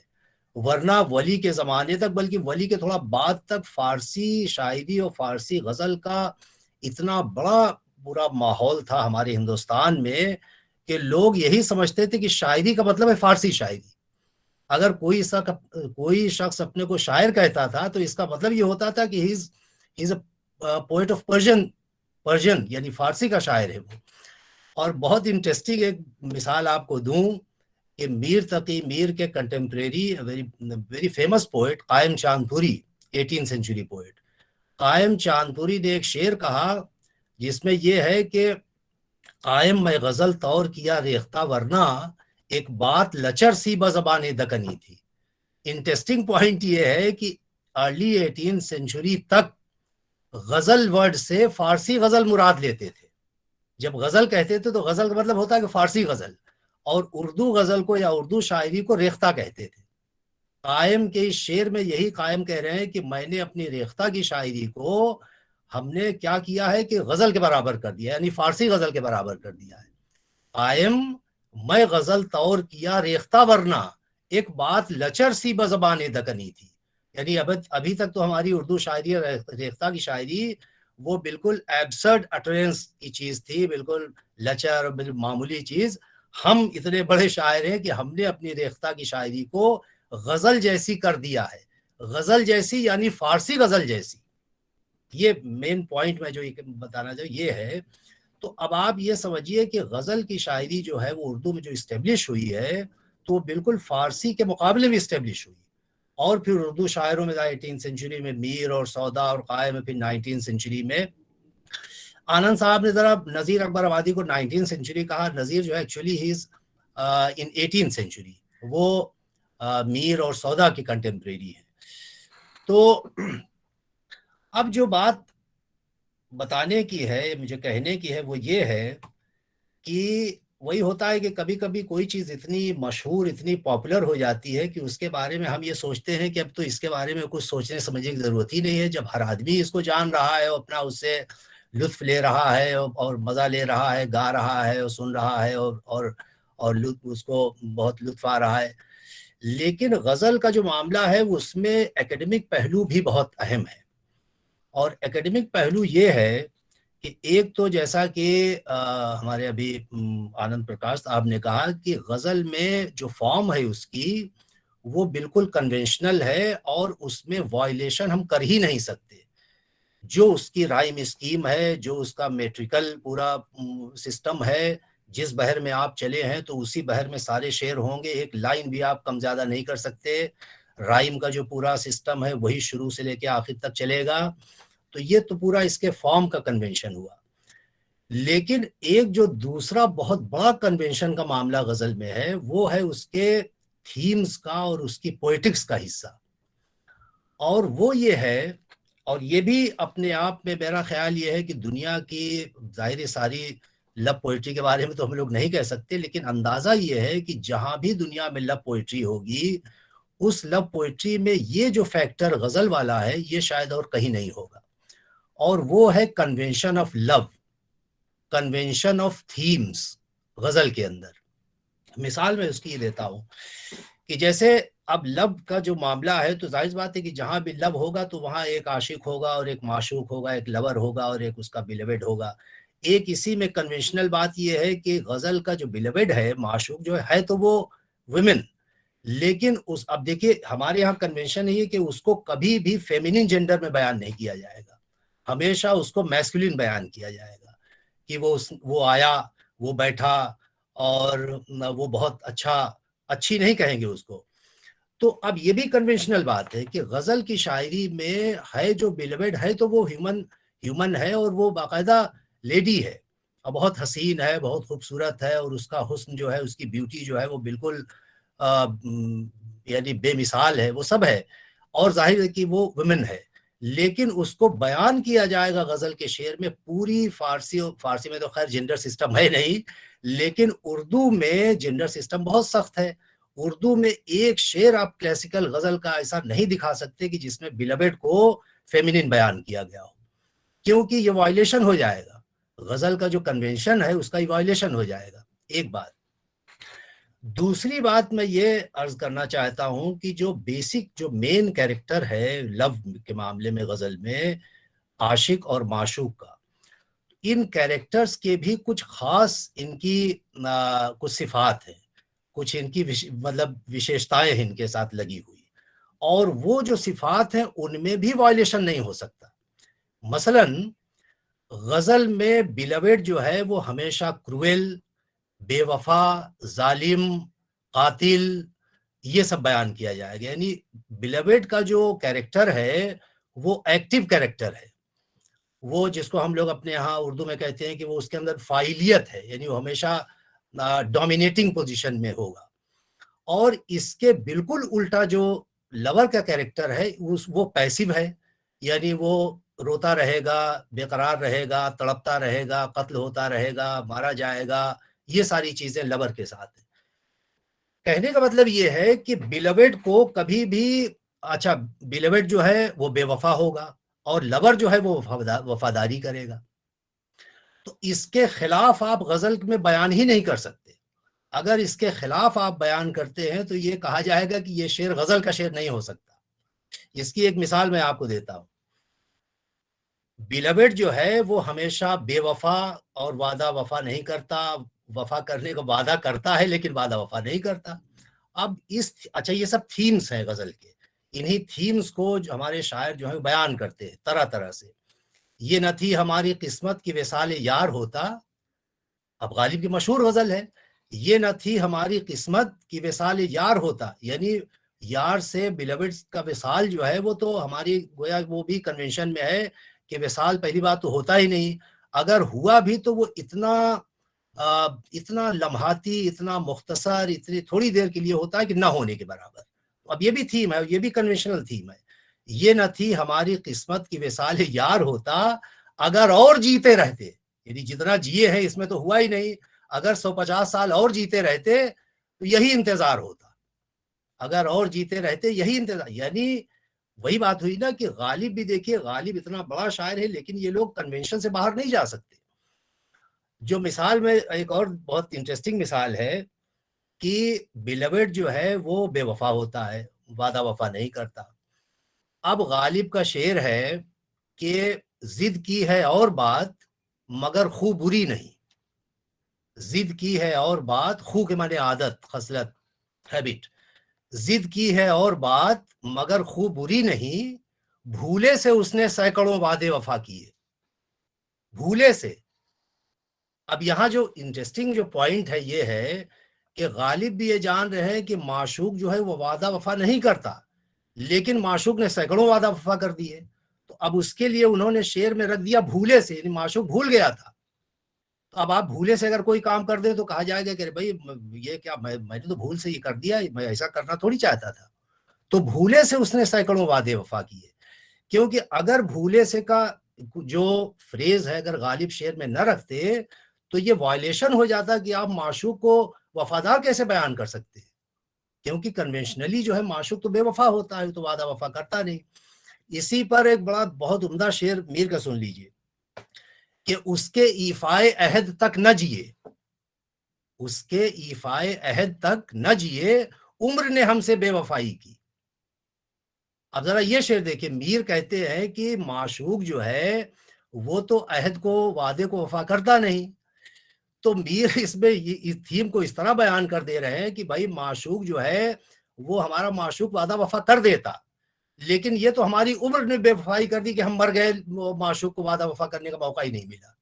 वरना वली के ज़माने तक, बल्कि वली के थोड़ा बाद तक, फारसी शायरी और फारसी गज़ल का इतना बड़ा पूरा माहौल था हमारे हिंदुस्तान में कि लोग यही समझते थे कि शायरी का मतलब है फारसी शायरी। अगर कोई शख्स अपने को शायर कहता था तो इसका मतलब ये होता था कि he is a poet of Persian यानी फारसी का शायर है वो। और बहुत इंटरेस्टिंग एक मिसाल आपको दूं कि मीर तकी मीर के कंटेम्प्रेरी वेरी फेमस पोएट कायम चांदपुरी, 18th सेंचुरी पोएट कायम चांदपुरी ने एक शेर कहा जिसमें यह है कि कायम में गजल तौर किया रेख्ता वरना एक बात लचर सी बज़बाने दकनी थी। इंटरेस्टिंग पॉइंट ये है कि अर्ली 18th सेंचुरी तक गजल वर्ड से फारसी गजल मुराद लेते थे। जब गजल कहते थे तो गजल का मतलब होता है कि फारसी गजल, और उर्दू गजल को या उर्दू शायरी को रेख्ता कहते थे। कायम के इस शेर में यही कायम कह रहे हैं कि मैंने अपनी रेख्ता की शायरी को हमने क्या किया है कि गजल के बराबर कर दिया, यानी फारसी गजल के बराबर कर दिया है। कायम मैं गजल तौर किया रेख्ता वरना एक बात लचर सी बज़बाने दकनी थी। यानी अभी तक तो हमारी उर्दू शायरी, रेख्ता की शायरी वो बिल्कुल एब्सर्ड अटरेंस की चीज थी, बिल्कुल लचर, बिल्कुल मामूली चीज। हम इतने बड़े शायर हैं कि हमने अपनी रेख्ता की शायरी को गजल जैसी कर दिया है। गजल जैसी यानी फारसी गजल जैसी। ये मेन पॉइंट में जो बताना चाहिए ये है। तो अब आप ये समझिए कि गजल की शायरी जो है वो उर्दू में जो इस्टेब्लिश हुई है तो वो बिल्कुल फारसी के मुकाबले में इस्टेब्लिश हुई। और फिर उर्दू शायरों में 18th सेंचुरी में मीर और सौदा और कायम में, फिर 19th सेंचुरी में। आनंद साहब ने जरा नज़ीर अकबर आबादी को 19th सेंचुरी कहा। नज़ीर जो है actually he is in 18th century, वो मीर और सौदा की कंटेम्प्रेरी है। तो अब जो बात बताने की है, मुझे कहने की है, वो ये है कि वही होता है कि कभी कभी कोई चीज़ इतनी मशहूर, इतनी पॉपुलर हो जाती है कि उसके बारे में हम ये सोचते हैं कि अब तो इसके बारे में कुछ सोचने समझने की ज़रूरत ही नहीं है। जब हर आदमी इसको जान रहा है और अपना उससे लुत्फ ले रहा है और मज़ा ले रहा है, गा रहा है और सुन रहा है और लुत्फ, उसको बहुत लुत्फ आ रहा है। लेकिन गज़ल का जो मामला है उसमें एकेडमिक पहलू भी बहुत अहम है। और एकेडमिक पहलू ये है कि एक तो जैसा कि हमारे अभी आनंद प्रकाश साहब ने कहा कि गज़ल में जो फॉर्म है उसकी वो बिल्कुल कन्वेंशनल है और उसमें वायलेशन हम कर ही नहीं सकते। जो उसकी राइम स्कीम है, जो उसका मेट्रिकल पूरा सिस्टम है, जिस बहर में आप चले हैं तो उसी बहर में सारे शेर होंगे, एक लाइन भी आप कम ज़्यादा नहीं कर सकते। राइम का जो पूरा सिस्टम है वही शुरू से लेके आखिर तक चलेगा। तो ये तो पूरा इसके फॉर्म का कन्वेंशन हुआ। लेकिन एक जो दूसरा बहुत बड़ा कन्वेंशन का मामला गजल में है वो है उसके थीम्स का और उसकी पोएटिक्स का हिस्सा। और वो ये है, और ये भी अपने आप में मेरा ख्याल ये है कि दुनिया की जाहिर सारी लव पोइट्री के बारे में तो हम लोग नहीं कह सकते, लेकिन अंदाज़ा ये है कि जहाँ भी दुनिया में लव पोइट्री होगी उस लव पोइट्री में ये जो फैक्टर गज़ल वाला है ये शायद और कहीं नहीं होगा। और वो है convention of love, convention of themes ghazal के अंदर। मिसाल मैं उसकी ये देता हूँ कि जैसे अब लव का जो मामला है तो जाहिर बात है कि जहाँ भी लव होगा तो वहाँ एक आशिक होगा और एक माशूक होगा, एक लवर होगा और एक उसका बिलवेड होगा। एक इसी में कन्वेंशनल बात यह है कि गजल का जो बिलवेड है, माशूक जो है तो वो वुमेन, लेकिन उस, अब देखिए हमारे यहाँ कन्वेंशन है कि उसको कभी भी फेमिनिन जेंडर में बयान नहीं किया जाएगा, हमेशा उसको मैस्कुलिन बयान किया जाएगा कि वो आया, वो बैठा, और वो बहुत अच्छी नहीं कहेंगे उसको। तो अब ये भी कन्वेंशनल बात है कि गजल की शायरी में है जो बिलवेड है तो वो ह्यूमन है, और वो बाकायदा लेडी है, और बहुत हसीन है, बहुत खूबसूरत है, और उसका हुस्न जो है, उसकी ब्यूटी जो है वो बिल्कुल यानी बेमिसाल है, वो सब है, और जाहिर है कि वो वुमेन है। लेकिन उसको बयान किया जाएगा गजल के शेर में पूरी फारसी में तो खैर जेंडर सिस्टम है नहीं, लेकिन उर्दू में जेंडर सिस्टम बहुत सख्त है। उर्दू में एक शेर आप क्लासिकल गजल का ऐसा नहीं दिखा सकते कि जिसमें बिलवेड को फेमिनिन बयान किया गया हो, क्योंकि ये वायलेशन हो जाएगा, गजल का जो कन्वेंशन है उसका वायलेशन हो जाएगा। एक बात। दूसरी बात मैं ये अर्ज करना चाहता हूं कि जो बेसिक जो मेन कैरेक्टर है लव के मामले में गजल में, आशिक और माशूक का, इन कैरेक्टर्स के भी कुछ खास इनकी कुछ सिफात हैं, कुछ इनकी मतलब विशेषताएं इनके साथ लगी हुई, और वो जो सिफात हैं उनमें भी वायलेशन नहीं हो सकता। मसलन गजल में बिलवेड जो है वो हमेशा क्रूएल, बेवफा, जालिम, कातिल, ये सब बयान किया जाएगा। यानी बिलवेड का जो कैरेक्टर है वो एक्टिव कैरेक्टर है, वो जिसको हम लोग अपने यहाँ उर्दू में कहते हैं कि वो उसके अंदर फाइलियत है, यानी वो हमेशा डोमिनेटिंग पोजीशन में होगा। और इसके बिल्कुल उल्टा जो लवर का कैरेक्टर है वो पैसिव है, यानी वो रोता रहेगा, बेकरार रहेगा, तड़पता रहेगा, कत्ल होता रहेगा, मारा जाएगा, ये सारी चीजें लवर के साथ है। कहने का मतलब ये है कि बिलवेड को कभी भी, अच्छा बिलवेड जो है वो बेवफा होगा और लवर जो है वो वफादारी करेगा, तो इसके खिलाफ आप गजल में बयान ही नहीं कर सकते। अगर इसके खिलाफ आप बयान करते हैं तो ये कहा जाएगा कि ये शेर गजल का शेर नहीं हो सकता। इसकी एक मिसाल मैं आपको देता हूं। बिलवेड जो है वो हमेशा बेवफा और वादा वफा नहीं करता, वफा करने का वादा करता है लेकिन वादा वफा नहीं करता। अब अच्छा ये सब थीम्स हैं गजल के, इन्हीं थीम्स को जो हमारे शायर जो है बयान करते हैं तरह तरह से। ये न थी हमारी किस्मत की विसाल यार होता, अब गालिब की मशहूर गजल है, ये न थी हमारी किस्मत की विसाल यार होता, यानी यार से बिलवेड का विसाल जो है वो तो हमारी गोया वो भी कन्वेंशन में है कि विसाल पहली बात तो होता ही नहीं, अगर हुआ भी तो वो इतना लम्हाती, इतना मुख्तसर, इतनी थोड़ी देर के लिए होता है कि ना होने के बराबर। अब ये भी थीम है, ये भी कन्वेंशनल थीम है। ये न थी हमारी किस्मत की विसाल यार होता, अगर और जीते रहते, यानी जितना जिए हैं इसमें तो हुआ ही नहीं, अगर 150 साल और जीते रहते तो यही इंतजार होता, अगर और जीते रहते यही इंतजार। यानी वही बात हुई ना कि गालिब भी देखिए, गालिब इतना बड़ा शायर है लेकिन ये लोग कन्वेंशन से बाहर नहीं जा सकते। जो मिसाल में एक और बहुत इंटरेस्टिंग मिसाल है कि बिलवेड जो है वो बेवफा होता है, वादा वफा नहीं करता। अब गालिब का शेर है कि जिद की है और बात मगर खू बुरी नहीं, जिद की है और बात, खू के माने आदत, खसलत, हैबिट, जिद की है और बात मगर खू बुरी नहीं, भूले से उसने सैकड़ों वादे वफा किए, भूले से। अब यहाँ जो इंटरेस्टिंग जो पॉइंट है ये है कि गालिब भी ये जान रहे हैं कि माशूक जो है वो वादा वफा नहीं करता, लेकिन माशूक ने सैकड़ों वादा वफा कर दिए, तो अब उसके लिए उन्होंने शेर में रख दिया भूले से, यानी माशूक भूल गया था। तो अब आप भूले से अगर कोई काम कर दे तो कहा जाएगा कि भाई ये क्या, मैंने तो भूल से ये कर दिया, मैं ऐसा करना थोड़ी चाहता था। तो भूले से उसने सैकड़ों वादे वफा किए, क्योंकि अगर भूले से का जो फ्रेज है अगर गालिब शेर में न रखते तो ये वायलेशन हो जाता कि आप माशूक को वफादार कैसे बयान कर सकते हैं, क्योंकि कन्वेंशनली जो है माशूक तो बेवफा होता है, तो वादा वफा करता नहीं। इसी पर एक बड़ा बहुत उम्दा शेर मीर का सुन लीजिए कि उसके ईफाए अहद तक न जिए, उसके ईफाए अहद तक न जिए, उम्र ने हमसे बेवफाई की। अब जरा ये शेर देखिए, मीर कहते हैं कि माशूक जो है वो तो अहद को, वादे को वफा करता नहीं। तो मीर इसमें इस थीम को इस तरह बयान कर दे रहे हैं कि भाई माशूक जो है वो हमारा माशूक वादा वफा कर देता, लेकिन ये तो हमारी उम्र ने बेवफाई कर दी कि हम मर गए, माशूक को वादा वफा करने का मौका ही नहीं मिला।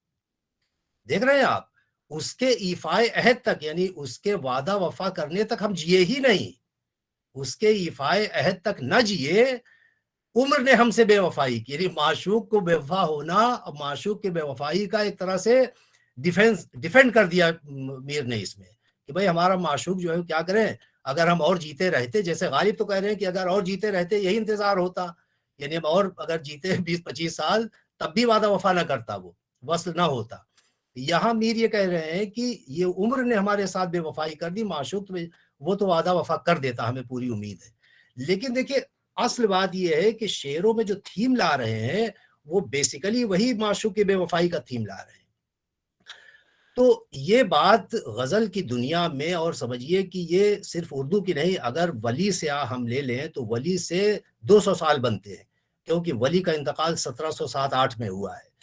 देख रहे हैं आप, उसके ईफाए अहद तक, यानी उसके वादा वफा करने तक हम जिए ही नहीं, उसके ईफाए अहद तक न जिए, उम्र ने हमसे बेवफाई की। यानी माशूक को बेवफा होना, माशूक की बेवफाई का एक तरह से डिफेंड कर दिया मीर ने इसमें कि भाई हमारा माशूक जो है क्या करें, अगर हम और जीते रहते, जैसे गालिब तो कह रहे हैं कि अगर और जीते रहते यही इंतजार होता, यानी हम और अगर जीते 20-25 साल तब भी वादा वफा ना करता, वो वस्ल ना होता। यहाँ मीर ये कह रहे हैं कि ये उम्र ने हमारे साथ बेवफाई कर दी, माशूक वो तो वादा वफा कर देता, हमें पूरी उम्मीद है। लेकिन देखिए असल बात यह है कि शेरों में जो थीम ला रहे हैं वो बेसिकली वही माशूक की बेवफाई का थीम ला रहे हैं। तो ये बात गजल की दुनिया में, और समझिए कि ये सिर्फ उर्दू की नहीं, अगर वली से हम ले लें तो वली से 200 साल बनते हैं, क्योंकि वली का इंतकाल 1707-8 में हुआ है।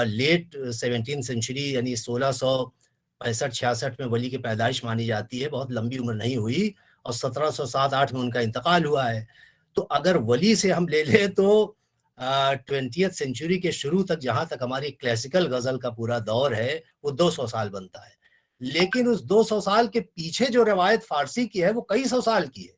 लेट 17th सेंचुरी यानी 1665-66 में वली की पैदाइश मानी जाती है, बहुत लंबी उम्र नहीं हुई, और 1707-8 में उनका इंतकाल हुआ है। तो अगर वली से हम ले लें तो 20th सेंचुरी के शुरू तक, जहां तक हमारी क्लासिकल गजल का पूरा दौर है, वो 200 साल बनता है। लेकिन उस 200 साल के पीछे जो रवायत फारसी की है वो कई सौ साल की है।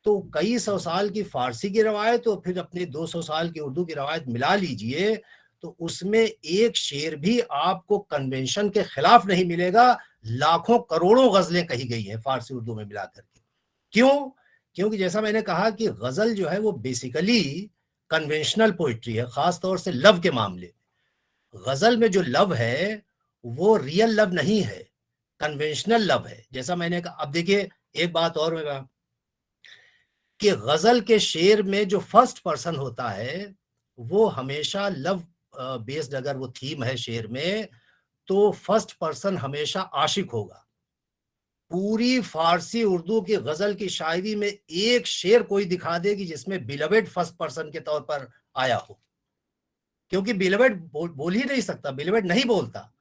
तो कई सौ साल की फारसी की रवायत तो फिर अपनी 200 साल की उर्दू की रवायत मिला लीजिए, तो उसमें एक शेर भी आपको कन्वेंशन के खिलाफ नहीं मिलेगा। लाखों करोड़ों गजलें कही गई हैं फारसी उर्दू में मिलाकर के। क्यों? क्योंकि जैसा मैंने कहा कि गजल जो है वो बेसिकली कन्वेंशनल पोइट्री है, खास तौर से लव के मामले में। गजल में जो लव है वो रियल लव नहीं है, कन्वेंशनल लव है। जैसा मैंने कहा, अब देखिए एक बात और मैं कि गजल के शेर में जो फर्स्ट पर्सन होता है वो हमेशा लव बेस्ड, अगर वो थीम है शेर में तो फर्स्ट पर्सन हमेशा आशिक होगा। पूरी फारसी उर्दू की गजल की शायरी में एक शेर कोई दिखा दे कि जिसमें बिलवेड फर्स्ट पर्सन के तौर पर आया हो, क्योंकि बिलवेड बोल ही नहीं सकता, बिलवेड नहीं बोलता।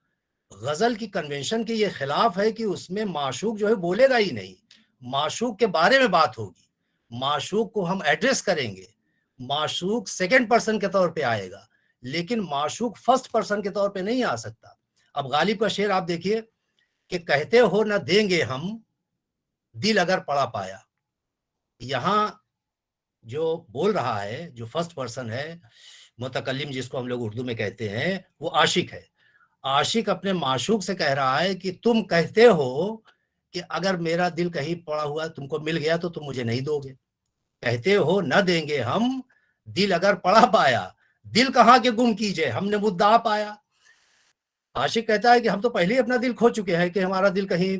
गजल की कन्वेंशन के ये खिलाफ है कि उसमें माशूक जो है बोलेगा ही नहीं, माशूक के बारे में बात होगी, माशूक को हम एड्रेस करेंगे, माशूक सेकंड पर्सन के तौर पे आएगा, लेकिन माशूक फर्स्ट पर्सन के तौर पे नहीं आ सकता। अब गालिब का शेर आप देखिए कि कहते हो न देंगे हम, दिल अगर पड़ा पाया। यहां जो बोल रहा है, जो फर्स्ट पर्सन है, मुतकल्लिम जिसको हम लोग उर्दू में कहते हैं, वो आशिक है। आशिक अपने माशूक से कह रहा है कि तुम कहते हो कि अगर मेरा दिल कहीं पड़ा हुआ तुमको मिल गया तो तुम मुझे नहीं दोगे। कहते हो न देंगे हम, दिल अगर पड़ा पाया, दिल कहाँ के गुम कीजिए, हमने मुद्दा पाया। आशिक कहता है कि हम तो पहले ही अपना दिल खो चुके हैं कि हमारा दिल कहीं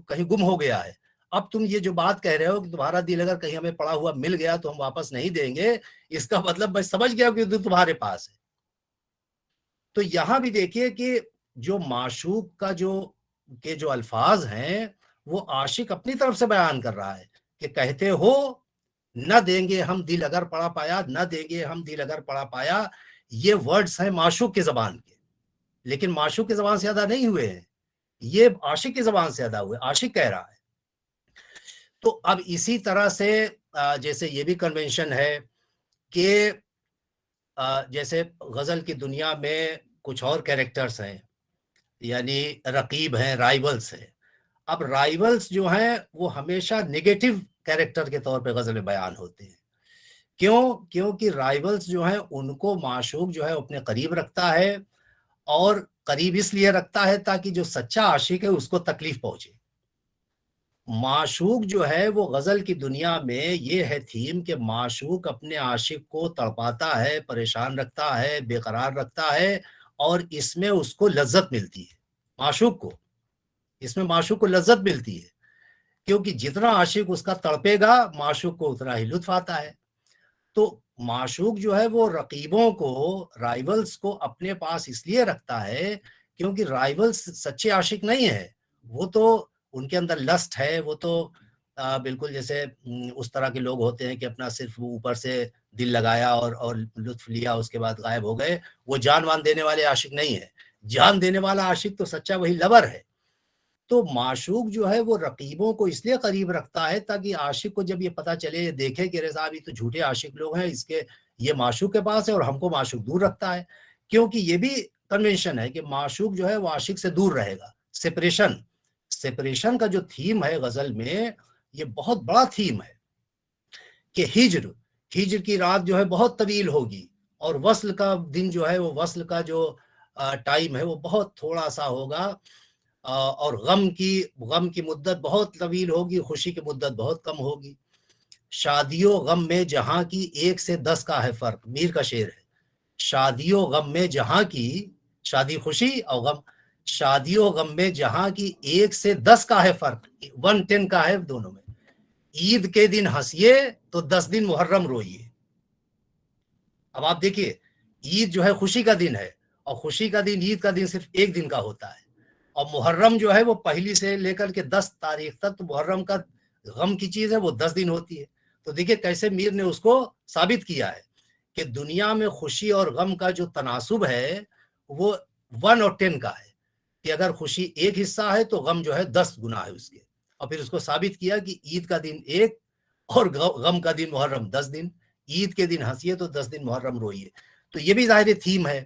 कहीं गुम हो गया है। अब तुम ये जो बात कह रहे हो कि तुम्हारा दिल अगर कहीं हमें पड़ा हुआ मिल गया तो हम वापस नहीं देंगे, इसका मतलब मैं समझ गया कि दिल तुम्हारे पास है। तो यहां भी देखिए कि जो माशूक का जो अल्फाज हैं वो आशिक अपनी तरफ से बयान कर रहा है कि कहते हो न देंगे हम, दिल अगर पड़ा पाया, न देंगे हम, दिल अगर पड़ा पाया। ये वर्ड्स हैं माशूक की जबान के, लेकिन माशूक की जबान से अदा नहीं हुए हैं, ये आशिक की जबान से अदा हुए, आशिक कह रहा है। तो अब इसी तरह से जैसे ये भी कन्वेंशन है कि जैसे गजल की दुनिया में कुछ और कैरेक्टर्स हैं, यानी रकीब हैं, राइवल्स हैं। अब राइवल्स जो हैं वो हमेशा नेगेटिव कैरेक्टर के तौर पे गजल में बयान होते हैं। क्यों? क्योंकि राइवल्स जो हैं उनको माशूक जो है अपने करीब रखता है, और करीब इसलिए रखता है ताकि जो सच्चा आशिक है उसको तकलीफ पहुंचे। माशूक जो है वो गजल की दुनिया में ये है थीम कि माशूक अपने आशिक को तड़पाता है, परेशान रखता है, बेकरार रखता है, और इसमें उसको लज्जत मिलती है। माशूक को इसमें माशूक को लज्जत मिलती है, क्योंकि जितना आशिक उसका तड़पेगा माशूक को उतना ही लुत्फ आता है। तो माशूक जो है वो रकीबों को, राइवल्स को अपने पास इसलिए रखता है क्योंकि राइवल्स सच्चे आशिक नहीं है, वो तो उनके अंदर लस्ट है, वो तो बिल्कुल जैसे उस तरह के लोग होते हैं कि अपना सिर्फ ऊपर से दिल लगाया और लुत्फ लिया, उसके बाद गायब हो गए, वो जान वान देने वाले आशिक नहीं है। जान देने वाला आशिक तो सच्चा वही लवर है। तो माशूक जो है वो रकीबों को इसलिए करीब रखता है ताकि आशिक को जब ये पता चले, ये देखे कि अरे साहब ये तो झूठे आशिक लोग हैं, इसके ये माशूक के पास है और हमको माशूक दूर रखता है। क्योंकि ये भी कन्वेंशन है कि माशूक जो है वो आशिक से दूर रहेगा। सेपरेशन का जो थीम है गजल में, ये बहुत बड़ा थीम है कि हिज्र की रात जो है बहुत तवील होगी और वस्ल का दिन जो है वो वस्ल का जो टाइम है वो बहुत थोड़ा सा होगा, और गम की मुद्दत बहुत तवील होगी, खुशी की मुद्दत बहुत कम होगी। शादियों गम में जहां की 1 से 10 का है फर्क, मीर का शेर है। शादियों गम में जहां की, शादी खुशी और गम, शादियों गम में जहां की 1 से 10 का है फर्क, 110 का है दोनों में। ईद के दिन हंसिए तो 10 दिन मुहर्रम रोइए। अब आप देखिए, ईद जो है खुशी का दिन है और खुशी का दिन, ईद का दिन सिर्फ 1 दिन का होता है, और मुहर्रम जो है वो पहली से लेकर के 10 तारीख तक, तो मुहर्रम का गम की चीज है वो 10 दिन होती है। तो देखिए कैसे मीर ने उसको साबित किया है कि दुनिया में खुशी और गम का जो तनासुब है वो 1 और 10 का है, कि अगर खुशी 1 हिस्सा है तो गम जो है 10 गुना है उसके। और फिर उसको साबित किया कि ईद का दिन 1 और गम का दिन मुहर्रम 10 दिन। ईद के दिन हंसिए तो 10 दिन मुहर्रम रोइए। तो ये भी जाहिर थीम है।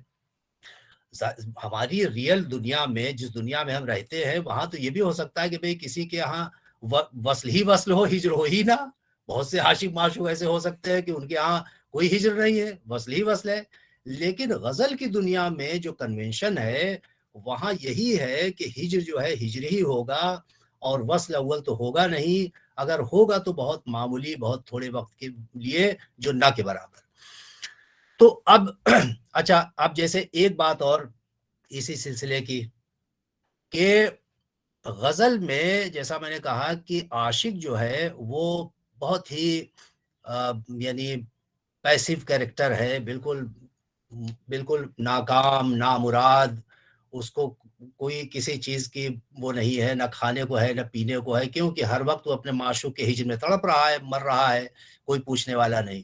हमारी रियल दुनिया में, जिस दुनिया में हम रहते हैं, वहां तो ये भी हो सकता है कि भाई किसी के यहाँ वस्ल ही वस्ल हो, हिज्र हो ही ना। बहुत से आशिक माशूक ऐसे हो सकते हैं कि उनके यहाँ कोई हिज्र नहीं है, वस्ल ही वस्ल है। लेकिन गजल की दुनिया में जो कन्वेंशन है वहां यही है कि हिज्र जो है हिज्र ही होगा और वस्ल अव्वल तो होगा नहीं। अगर होगा तो बहुत मामूली, बहुत थोड़े वक्त के लिए, जो ना के बराबर। तो अब अच्छा, अब जैसे एक बात और इसी सिलसिले की, कि गजल में जैसा मैंने कहा कि आशिक जो है वो बहुत ही यानी पैसिव कैरेक्टर है, बिल्कुल नाकाम, नामुराद। उसको कोई किसी चीज की वो नहीं है, ना खाने को है ना पीने को है, क्योंकि हर वक्त वो अपने माशूक के हिज्र में तड़प रहा है, मर रहा है, कोई पूछने वाला नहीं।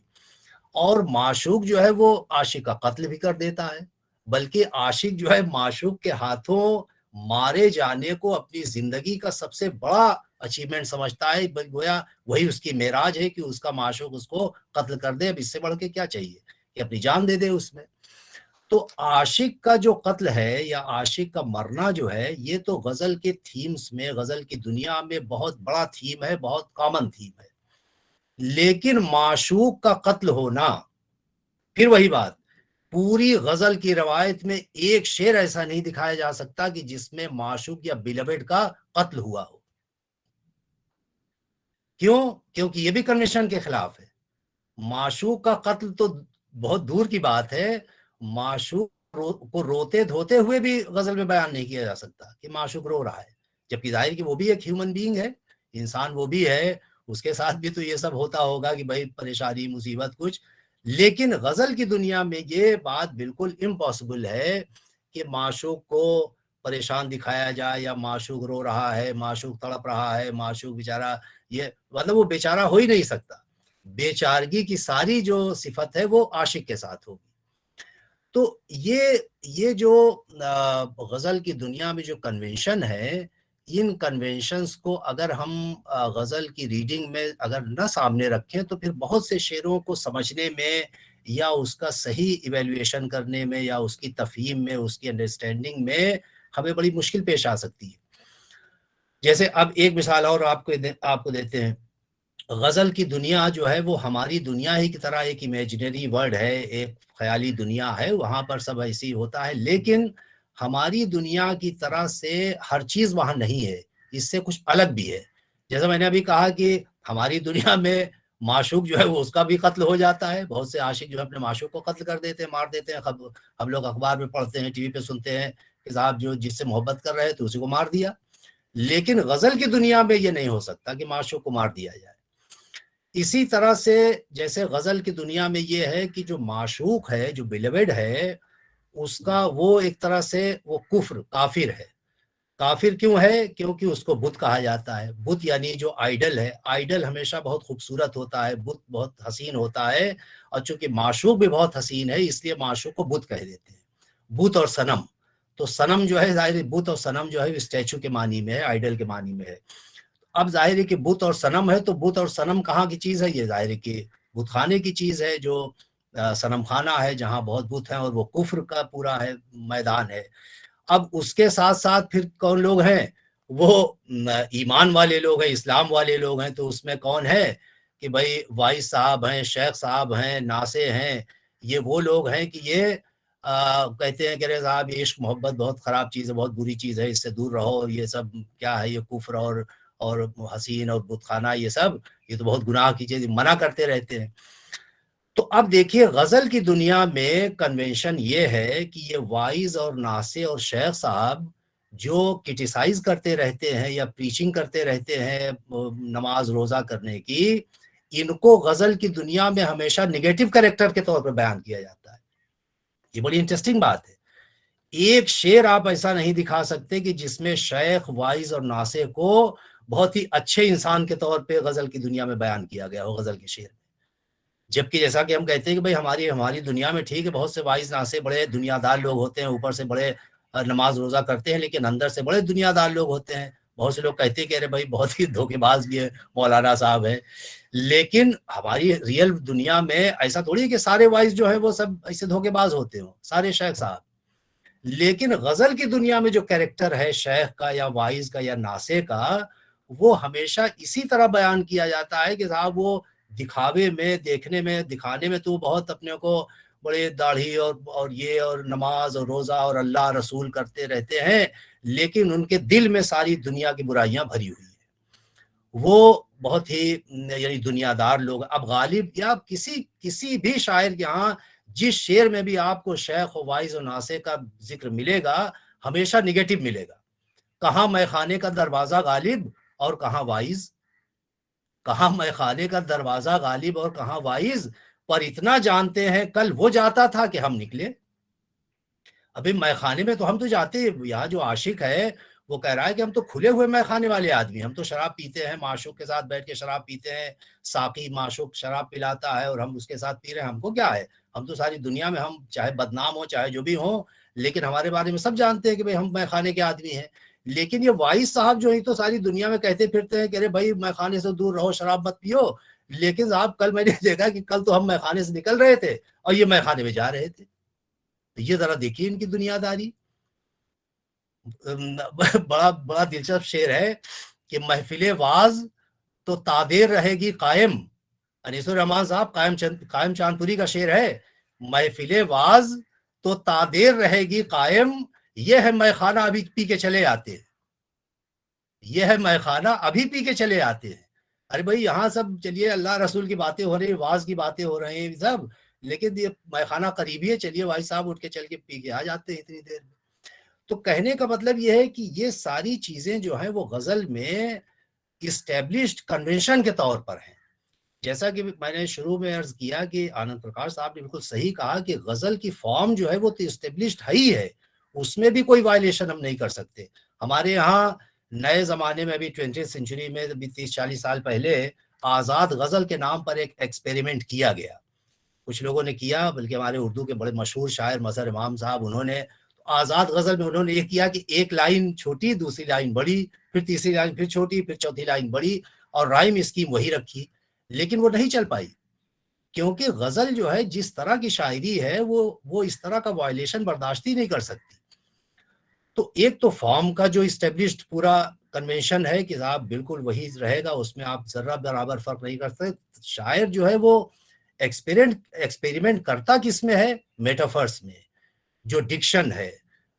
और माशूक जो है वो आशिक का कत्ल भी कर देता है, बल्कि आशिक जो है माशूक के हाथों मारे जाने को अपनी जिंदगी का सबसे बड़ा अचीवमेंट समझता है। गोया वही उसकी मेराज है कि उसका माशूक उसको कत्ल कर दे। अब इससे बढ़ के क्या चाहिए कि अपनी जान दे दे उसमें। तो आशिक का जो कत्ल है या आशिक का मरना जो है, ये तो गजल के थीम्स में, गजल की दुनिया में बहुत बड़ा थीम है, बहुत कॉमन थीम है। लेकिन माशूक का कत्ल होना, फिर वही बात, पूरी गजल की रवायत में एक शेर ऐसा नहीं दिखाया जा सकता कि जिसमें माशूक या बिलवेड का कत्ल हुआ हो। क्यों? क्योंकि ये भी कन्वेंशन के खिलाफ है। माशूक का कत्ल तो बहुत दूर की बात है, माशूक को रोते धोते हुए भी गजल में बयान नहीं किया जा सकता कि माशूक रो रहा है, जबकि जाहिर कि वो भी एक ह्यूमन बीइंग है, इंसान वो भी है, उसके साथ भी तो ये सब होता होगा कि भाई परेशानी, मुसीबत कुछ। लेकिन गजल की दुनिया में ये बात बिल्कुल इम्पॉसिबल है कि माशूक को परेशान दिखाया जाए, या माशूक रो रहा है, माशूक तड़प रहा है, माशूक बेचारा, ये मतलब वो बेचारा हो ही नहीं सकता। बेचारगी की सारी जो सिफत है वो आशिक के साथ होगी। तो ये जो गजल की दुनिया में जो कन्वेंशन है, इन कन्वेंशंस को अगर हम गजल की रीडिंग में अगर न सामने रखें तो फिर बहुत से शेरों को समझने में या उसका सही इवेल्युएशन करने में या उसकी तफहीम में, उसकी अंडरस्टैंडिंग में हमें बड़ी मुश्किल पेश आ सकती है। जैसे अब एक मिसाल और आपको देते हैं। गजल की दुनिया जो है वो हमारी दुनिया ही की तरह एक इमेजिनरी वर्ल्ड है, एक ख्याली दुनिया है, वहां पर सब ऐसे ही होता है। लेकिन हमारी दुनिया की तरह से हर चीज वहां नहीं है, इससे कुछ अलग भी है। जैसा मैंने अभी कहा कि हमारी दुनिया में माशूक जो है वो उसका भी कत्ल हो जाता है। बहुत से आशिक जो है अपने माशूक को कत्ल कर देते हैं, मार देते हैं। हम लोग अखबार में पढ़ते हैं, टीवी पे सुनते हैं कि साहब जो जिससे मोहब्बत कर रहे थे उसी को मार दिया। लेकिन गजल की दुनिया में ये नहीं हो सकता कि माशूक को मार दिया जाए। इसी तरह से जैसे गजल की दुनिया में ये है कि जो माशूक है, जो बिलवेड है, उसका वो एक तरह से वो कुफ्र, काफिर है। काफिर क्यों है? क्योंकि उसको बुत कहा जाता है। बुत यानी जो आइडल है, आइडल हमेशा बहुत खूबसूरत होता है, बुत बहुत हसीन होता है, और चूंकि माशूक भी बहुत हसीन है इसलिए माशूक को बुत कह देते हैं। बुत और सनम, तो सनम जो है जाहिर, बुत और सनम जो है स्टैचू के मानी में है, आइडल के मानी में है। अब जाहिर है कि बुत और सनम है, तो बुत और सनम कहाँ की चीज है? ये जाहिर है कि बुत खाने की चीज है, जो सनम खाना है जहाँ बहुत बुत हैं, और वो कुफ्र का पूरा है मैदान है। अब उसके साथ साथ फिर कौन लोग हैं? वो ईमान वाले लोग हैं, इस्लाम वाले लोग हैं। तो उसमें कौन है कि भाई वाइस साहब हैं, शेख साहब हैं, नासे हैं। ये वो लोग हैं कि ये कहते हैं कि अरे साहब ये इश्क मोहब्बत बहुत खराब चीज़ है, बहुत बुरी चीज़ है, इससे दूर रहो, और ये सब क्या है, ये कुफ्र और हसीन और बुतखाना, ये सब ये तो बहुत गुनाह की चीज़, मना करते रहते हैं। तो अब देखिए गजल की दुनिया में कन्वेंशन ये है कि ये वाइज और नासे और शेख साहब जो क्रिटिसाइज करते रहते हैं या प्रीचिंग करते रहते हैं नमाज रोजा करने की, इनको गजल की दुनिया में हमेशा नेगेटिव कैरेक्टर के तौर पर बयान किया जाता है। ये बड़ी इंटरेस्टिंग बात है। एक शेर आप ऐसा नहीं दिखा सकते कि जिसमें शेख, वाइज और नासे को बहुत ही अच्छे इंसान के तौर पे गजल की दुनिया में बयान किया गया हो गजल के शेर। जबकि जैसा कि हम कहते हैं कि भाई हमारी दुनिया में ठीक है, बहुत से वाइज नासे बड़े दुनियादार लोग होते हैं, ऊपर से बड़े नमाज रोजा करते हैं, लेकिन अंदर से बड़े दुनियादार लोग होते हैं। बहुत से लोग कहते हैं कि अरे भाई बहुत ही धोखेबाज ये मौलाना साहब है। लेकिन हमारी रियल दुनिया में ऐसा थोड़ी है कि सारे वाइज जो है वो सब ऐसे धोखेबाज होते हो, सारे शेख साहब। लेकिन गजल की दुनिया में जो कैरेक्टर है शेख का या वाइज का या नासे का, वो हमेशा इसी तरह बयान किया जाता है कि साहब वो दिखावे में, देखने में, दिखाने में तो बहुत अपने को बड़े दाढ़ी और ये और नमाज और रोजा और अल्लाह रसूल करते रहते हैं, लेकिन उनके दिल में सारी दुनिया की बुराइयां भरी हुई है। वो बहुत ही यानी दुनियादार लोग। अब गालिब या किसी भी शायर के यहाँ जिस शेर में भी आपको शेख और वाइज और नासे का जिक्र मिलेगा, हमेशा निगेटिव मिलेगा। कहाँ मैखाने का दरवाजा गालिब और कहाँ वाइज, कहाँ मैखाने का दरवाजा गालिब और कहाँ वाइज, पर इतना जानते हैं कल वो जाता था कि हम निकले। अभी मैखाने में तो हम तो जाते हैं, यहाँ जो आशिक है वो कह रहा है कि हम तो खुले हुए मैखाने वाले आदमी, हम तो शराब पीते हैं, माशूक के साथ बैठ के शराब पीते हैं, साकी माशूक शराब पिलाता है और हम उसके साथ पी रहे हैं, हमको क्या है, हम तो सारी दुनिया में, हम चाहे बदनाम हो चाहे जो भी हो, लेकिन हमारे बारे में सब जानते हैं कि भाई हम मैखाने के आदमी हैं। लेकिन ये वाइस साहब जो है तो सारी दुनिया में कहते फिरते हैं कि अरे भाई मैखाने से दूर रहो, शराब मत पियो, लेकिन साहब कल मैंने देखा कि कल तो हम मैखाने से निकल रहे थे और ये मैखाने में जा रहे थे। तो ये जरा देखिए इनकी दुनियादारी। बड़ा बड़ा दिलचस्प शेर है कि महफिले वाज तो तादेर रहेगी कायम। अनीसुर रहमान साहब कायम चांदपुरी का शेर है, महफिले वाज तो तादेर रहेगी कायम, ये है मैखाना अभी पी के चले आते हैं, ये है मैखाना अभी पी के चले आते हैं। अरे भाई यहाँ सब चलिए अल्लाह रसूल की बातें हो रही है, वाज की बातें हो रही हैं सब, लेकिन ये मैखाना करीबी है, चलिए भाई साहब उठ के चल के पी के आ जाते हैं इतनी देर में। तो कहने का मतलब ये है कि ये सारी चीजें जो हैं वो गजल में इस्टेब्लिश्ड कन्वेंशन के तौर पर हैं। जैसा कि मैंने शुरू में अर्ज किया कि आनंद प्रकाश साहब ने बिल्कुल सही कहा कि गजल की फॉर्म जो है वो तो इस्टेब्लिश्ड है ही है, उसमें भी कोई वायलेशन हम नहीं कर सकते। हमारे यहाँ नए जमाने में अभी 20th सेंचुरी में अभी 30-40 साल पहले आजाद गजल के नाम पर एक एक्सपेरिमेंट किया गया, कुछ लोगों ने किया, बल्कि हमारे उर्दू के बड़े मशहूर शायर मजहर इमाम साहब, उन्होंने आजाद गजल में उन्होंने ये किया कि एक लाइन छोटी, दूसरी लाइन बड़ी, फिर तीसरी लाइन फिर छोटी, फिर चौथी लाइन बड़ी, और राइम स्कीम वही रखी। लेकिन वो नहीं चल पाई, क्योंकि गजल जो है जिस तरह की शायरी है वो इस तरह का वायलेशन बर्दाश्त ही नहीं कर सकती। तो एक तो फॉर्म का जो इस्टेब्लिश्ड पूरा कन्वेंशन है कि आप बिल्कुल वही रहेगा, उसमें आप जर्रा बराबर फर्क नहीं कर सकते। शायर जो है वो एक्सपेरिमेंट करता किसमें है? मेटाफर्स में, जो डिक्शन है,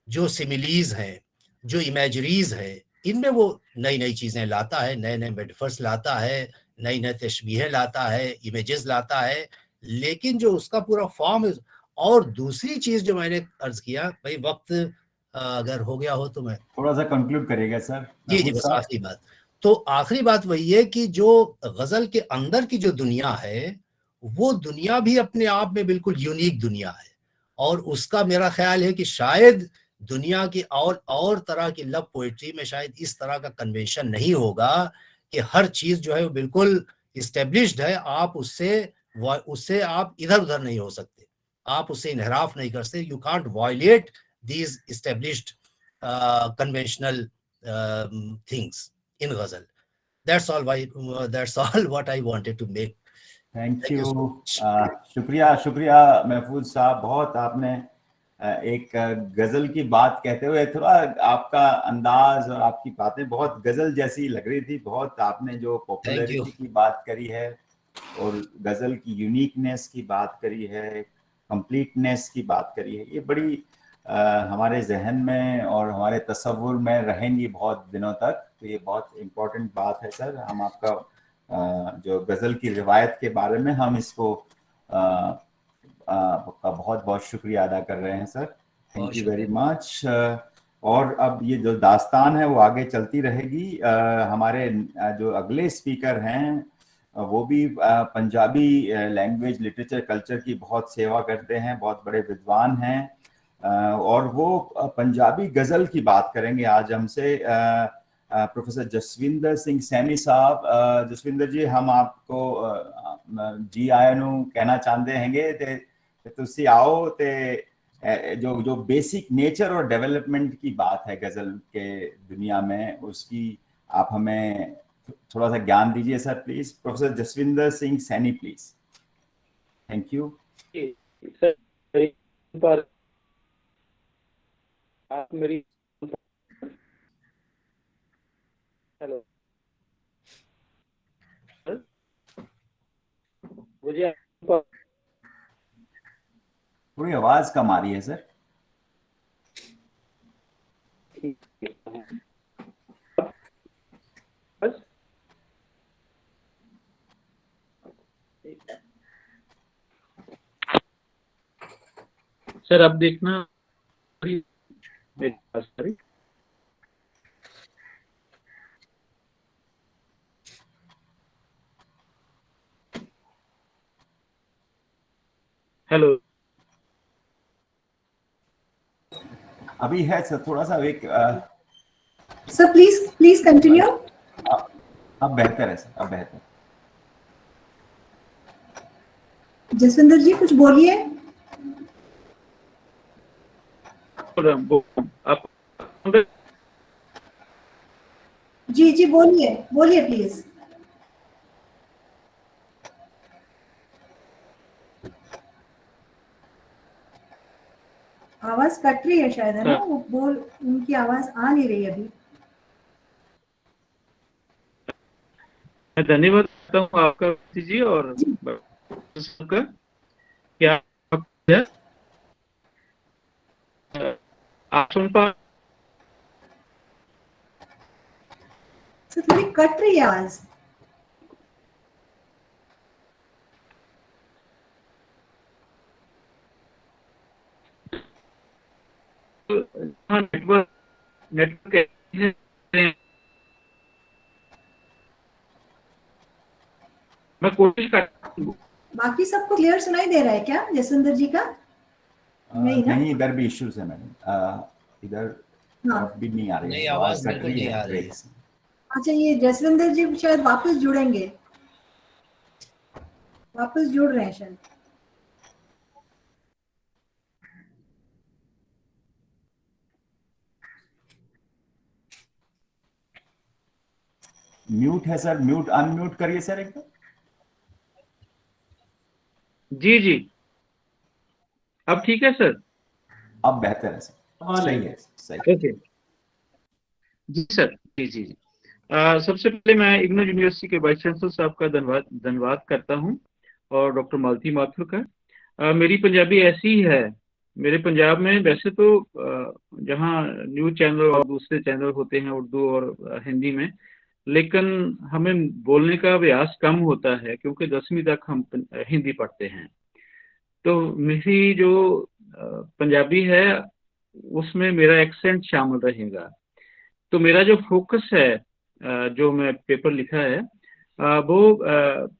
जो सिमिलीज है, जो इमेजरीज है, इनमें वो नई नई चीजें लाता है, नए नए मेटाफर्स लाता है, नई नए तशबीहें लाता है, इमेजेस लाता है, लेकिन जो उसका पूरा फॉर्म। और दूसरी चीज जो मैंने अर्ज किया, भाई वक्त अगर हो गया हो तो मैं थोड़ा सा कंक्लूड करेगा सर। जी बस आखिरी बात। तो आखिरी बात वही है कि जो गजल के अंदर की जो दुनिया है, वो दुनिया भी अपने आप में बिल्कुल यूनिक दुनिया है, और उसका मेरा ख्याल है कि शायद दुनिया की और तरह की लव पोएट्री में शायद इस तरह का कन्वेंशन नहीं होगा कि हर चीज जो है वो बिल्कुल इस्टेब्लिश्ड है, आप उससे आप इधर उधर नहीं हो सकते, आप उससे इनहराफ नहीं कर सकते। You can't violate these established conventional things in ghazal. That's all what I wanted to make. Thank Thank you you. so much. शुक्रिया महफूज साहब, बहुत आपने एक गजल की बात कहते हुए थोड़ा आपका अंदाज और आपकी बातें बहुत गजल जैसी लग रही थी। बहुत आपने जो पॉपुलैरिटी की बात करी है और गजल की यूनिकनेस की बात करी है, कंप्लीटनेस की बात करी है, ये बड़ी हमारे जहन में और हमारे तसव्वुर में रहेंगी बहुत दिनों तक। तो ये बहुत इम्पोर्टेंट बात है सर। हम आपका जो गजल की रिवायत के बारे में हम इसको आपका बहुत बहुत शुक्रिया अदा कर रहे हैं sir. Thank you very much. और अब ये जो दास्तान है वो आगे चलती रहेगी। हमारे जो अगले स्पीकर हैं वो भी पंजाबी लैंग्वेज, लिटरेचर, कल्चर की बहुत सेवा करते हैं, बहुत बड़े विद्वान हैं, और वो पंजाबी गजल की बात करेंगे आज हमसे। प्रोफेसर जसविंदर सिंह सैनी साहब। जसविंदर जी, हम आपको जी आया नू कहना चाहते हैंगे ते तुसी आओ ते जो बेसिक नेचर और डेवलपमेंट की बात है गजल के दुनिया में, उसकी आप हमें थोड़ा सा ज्ञान दीजिए sir please. Professor Jaswinder Singh Saini please. Thank you sir. आप मेरी हेलो मुझे थोड़ी आवाज कम आ रही है सर। सर अब देखना मेरे पास सर। हेलो अभी है सर, थोड़ा सा एक सर प्लीज कंटिन्यू। अब बेहतर है सर, अब बेहतर। जसविंदर जी कुछ बोलिए। आप जी बोलिए प्लीज। आवाज कट रही है शायद, है ना? वो उनकी आवाज आ नहीं रही अभी। मैं धन्यवाद करता हूँ आपका जी और का। क्या आप सुन पा? थोड़ी कट रही है आवाज। नेटवर्क मैं कोशिश करता हूँ। बाकी सबको क्लियर सुनाई दे रहा है क्या जसविंदर जी का? नहीं, इधर भी इश्यूज है मैडम, इधर भी नहीं आ रही है, आवाज बिल्कुल नहीं आ रही है। अच्छा, ये जसविंदर जी शायद वापस जुड़ेंगे, वापस जुड़ रहे हैं शायद। म्यूट है सर, म्यूट अनम्यूट करिए सर एक बार। जी अब ठीक है सर? अब बेहतर है सर, सही है, सही। ओके जी सर। जी सबसे पहले मैं इग्नोर यूनिवर्सिटी के वाइस चांसलर साहब का धन्यवाद करता हूं और डॉक्टर मालती माथुर का। मेरी पंजाबी ऐसी ही है। मेरे पंजाब में वैसे तो जहां न्यूज चैनल और दूसरे चैनल होते हैं उर्दू और हिंदी में, लेकिन हमें बोलने का अभ्यास कम होता है क्योंकि 10वीं तक हम हिंदी पढ़ते हैं। तो मेरी जो पंजाबी है उसमें मेरा एक्सेंट शामिल रहेगा। तो मेरा जो फोकस है, जो मैं पेपर लिखा है, वो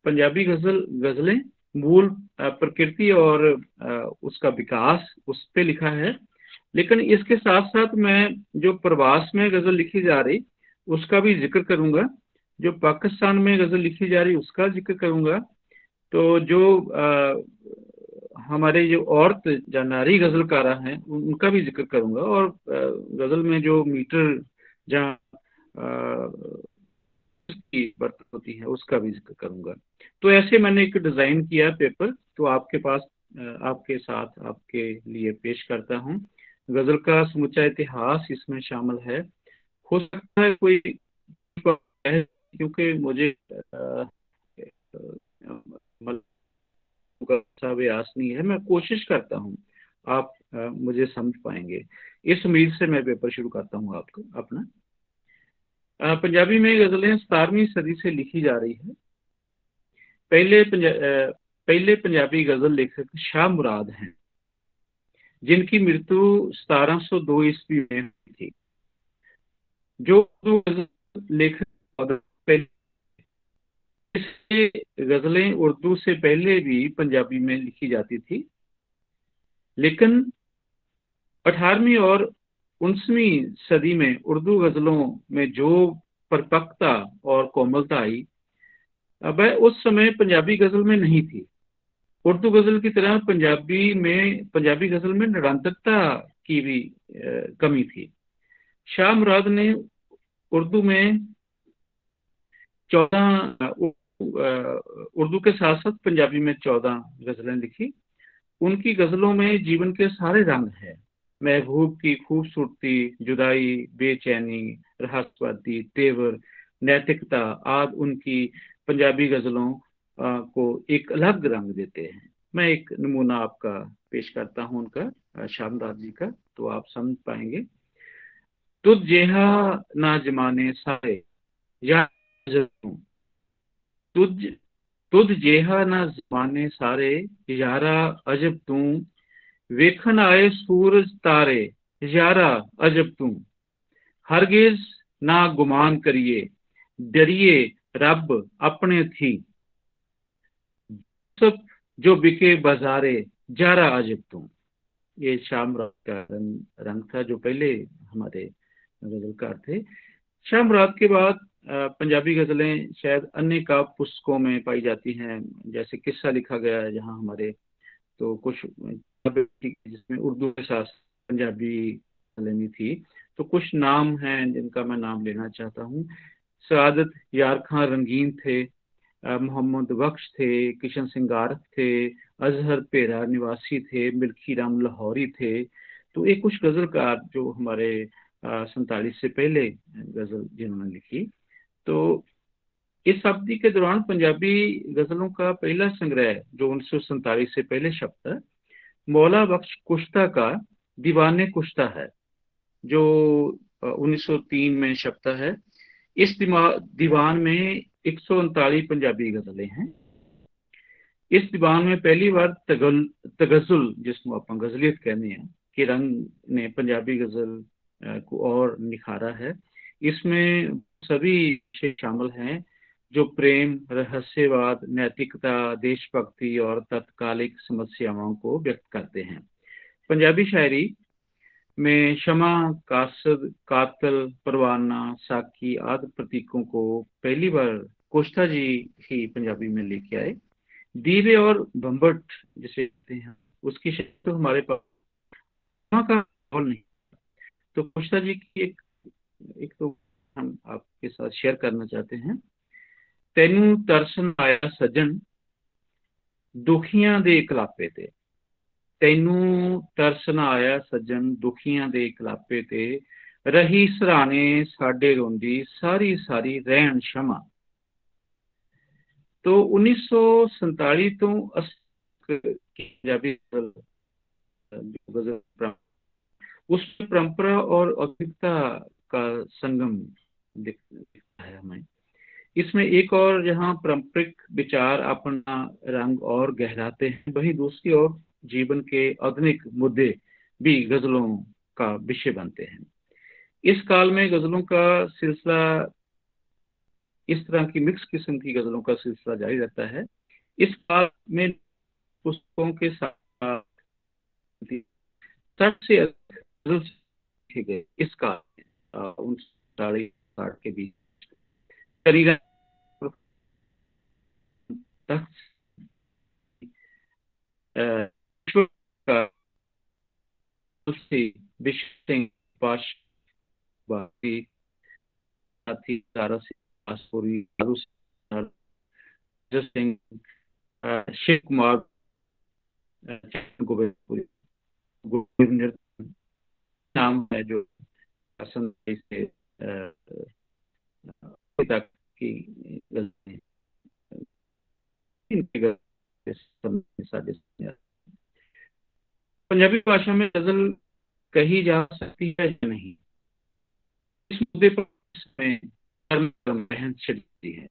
पंजाबी गजलें, मूल प्रकृति और उसका विकास, उस पे लिखा है। लेकिन इसके साथ साथ मैं जो प्रवास में गजल लिखी जा रही उसका भी जिक्र करूंगा, जो पाकिस्तान में गजल लिखी जा रही उसका जिक्र करूंगा। तो जो हमारे जो औरत या नारी गजलकारा हैं उनका भी जिक्र करूंगा, और गजल में जो मीटर जहाँ की बरकत होती है उसका भी जिक्र करूंगा। तो ऐसे मैंने एक डिजाइन किया पेपर, तो आपके पास आपके साथ आपके लिए पेश करता हूँ। गजल का समूचा इतिहास इसमें शामिल है। हो सकता है कोई क्योंकि मुझे व्यास नहीं है, मैं कोशिश करता हूँ आप मुझे समझ पाएंगे। इस उम्मीद से मैं पेपर शुरू करता हूँ आपको अपना। पंजाबी में गजलें 17वीं सदी से लिखी जा रही है। पहले पंजाबी गजल लेखक शाह मुराद हैं, जिनकी मृत्यु 1702 ईस्वी में हुई थी। जो गजल लेखक गजलें उर्दू से पहले भी पंजाबी में लिखी जाती थी, लेकिन 18वीं और 19वीं सदी में उर्दू गजलों में जो परिपक्वता और कोमलता आई वह उस समय पंजाबी गजल में नहीं थी। उर्दू गजल की तरह पंजाबी गजल में निरंतरता की भी कमी थी। शाह मुराद ने उर्दू में 14 उर्दू के साथ साथ पंजाबी में 14 गजलें लिखी। उनकी गजलों में जीवन के सारे रंग हैं। महबूब की खूबसूरती, जुदाई, बेचैनी, रहस्यवादी, तेवर, नैतिकता आदि उनकी पंजाबी गजलों को एक अलग रंग देते हैं। मैं एक नमूना आपका पेश करता हूं उनका, शाह मुराद जी का, तो आप समझ पाएंगे। तुझ जेहा ना जमाने सारे या तुझ जेहा ना जमाने सारे यारा अजब तू, वेखन आए सूरज तारे यारा अजब तू, हरगिज ना गुमान करिए डरिए रब अपने थी, सब जो बिके बाजारे जारा अजब तू। ये शाह मुराद का रंग था, जो पहले हमारे गजलकार थे। शाह मुराद के बाद पंजाबी गजलें शायद अन्य काव्य पुस्तकों में पाई जाती हैं, जैसे किस्सा लिखा गया है जहाँ हमारे, तो कुछ जिसमें उर्दू के साथ पंजाबी गजलें थी। तो कुछ नाम हैं जिनका मैं नाम लेना चाहता हूँ। सआदत यार खां रंगीन थे, मोहम्मद बख्श थे, किशन सिंह गारक थे, अजहर पेरा निवासी थे, मिल्खी राम लाहौरी थे। तो ये कुछ गजलकार जो हमारे 47 से पहले गजल जिन्होंने लिखी। तो इस अवधि के दौरान पंजाबी गजलों का पहला संग्रह जो 1947 से पहले छपता है, मौला बख्श कुश्ता का दीवाने कुश्ता है, जो 1903 में छपता है। इस दीवान में 139 पंजाबी गजलें हैं। इस दीवान में पहली बार तगजुल, जिसको आप गजलियत कहते हैं, के रंग ने पंजाबी गजल को और निखारा है। इसमें सभी विषय शामिल हैं जो प्रेम, रहस्यवाद, नैतिकता, देशभक्ति और तत्कालिक समस्याओं को व्यक्त करते हैं। पंजाबी शायरी में शमा, कासद, कातल, परवाना, साकी आदि प्रतीकों को पहली बार कोश्ता जी ही पंजाबी में लेके आए। दीवे और बम्बट जिसे कहते हैं, उसकी शायरी तो हमारे पास का माहौल नहीं। तो कोश्ता जी की एक तो हम आपके साथ शेयर करना चाहते हैं। तैनू तरसन आया सजन दुखियां दे कलापे ते, तैनू तरसन आया सजन दुखियां दे कलापे ते, रही सराने साडे रोंदी सारी सारी रहन शमा। तो 1947 तो पंजाबी गजल उस परंपरा और औद्योगिकता का संगम दिखता है हमें। इसमें एक और जहाँ पारंपरिक विचार अपना रंग और गहराते हैं, वहीं दूसरी ओर जीवन के आधुनिक मुद्दे भी गजलों का विषय बनते हैं। इस काल में गजलों का सिलसिला, इस तरह की मिक्स किस्म की गजलों का सिलसिला जारी रहता है। इस काल में पुस्तकों के साथ 60 से अधिक गजल लिखे गए इस काल में, उन 60 के बीच शरीर विश्व सिंह पाश बाकी साथी तारा सिंह पासपुरी सिंह शिव कुमार गोविंदपुरी गोविंद नाम है जो से तक की गजलें पंजाबी भाषा में गजल कही जा सकती है या नहीं, इस मुद्दे पर बहस छिड़ती है।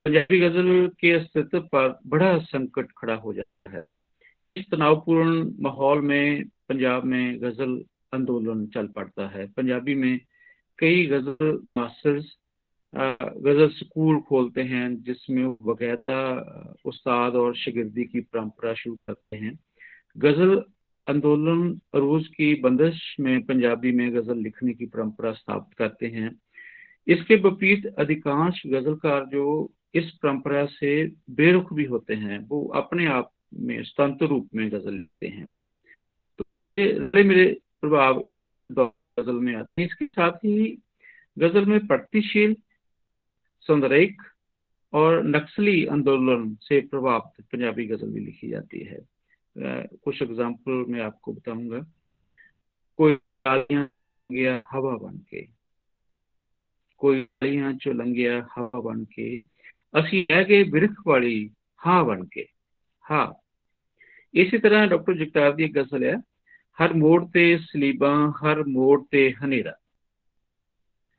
पंजाबी गजल के अस्तित्व पर बड़ा संकट खड़ा हो जाता है। इस तनावपूर्ण माहौल में पंजाब में गजल आंदोलन चल पड़ता है। पंजाबी में कई गजल मास्टर्स गजल स्कूल खोलते हैं जिसमें बाकायदा उस्ताद और शागिर्दी की परंपरा शुरू करते हैं। गजल आंदोलन अरूज की बंदिश में पंजाबी में गजल लिखने की परंपरा स्थापित करते हैं। इसके विपरीत अधिकांश गजलकार जो इस परंपरा से बेरुख भी होते हैं, वो अपने आप में स्वतंत्र रूप में गजल लिखते हैं। तो ये मेरे प्रभाव गजल में आते हैं। इसके साथ ही गजल में प्रगतिशील, सौंदर्यिक और नक्सली आंदोलन से प्रभावित पंजाबी गजल भी लिखी जाती है। कुछ एग्जाम्पल मैं आपको बताऊंगा। कोई डालियां गया हवा बन के, कोई डालियां चो लंघिया हवा बन के, असी रह गए बिरख वाली हाँ बन के हाँ। इसी तरह डॉक्टर जगतार दी गजल है, हर मोड़ ते सलीबा हर मोड़ ते हनेरा,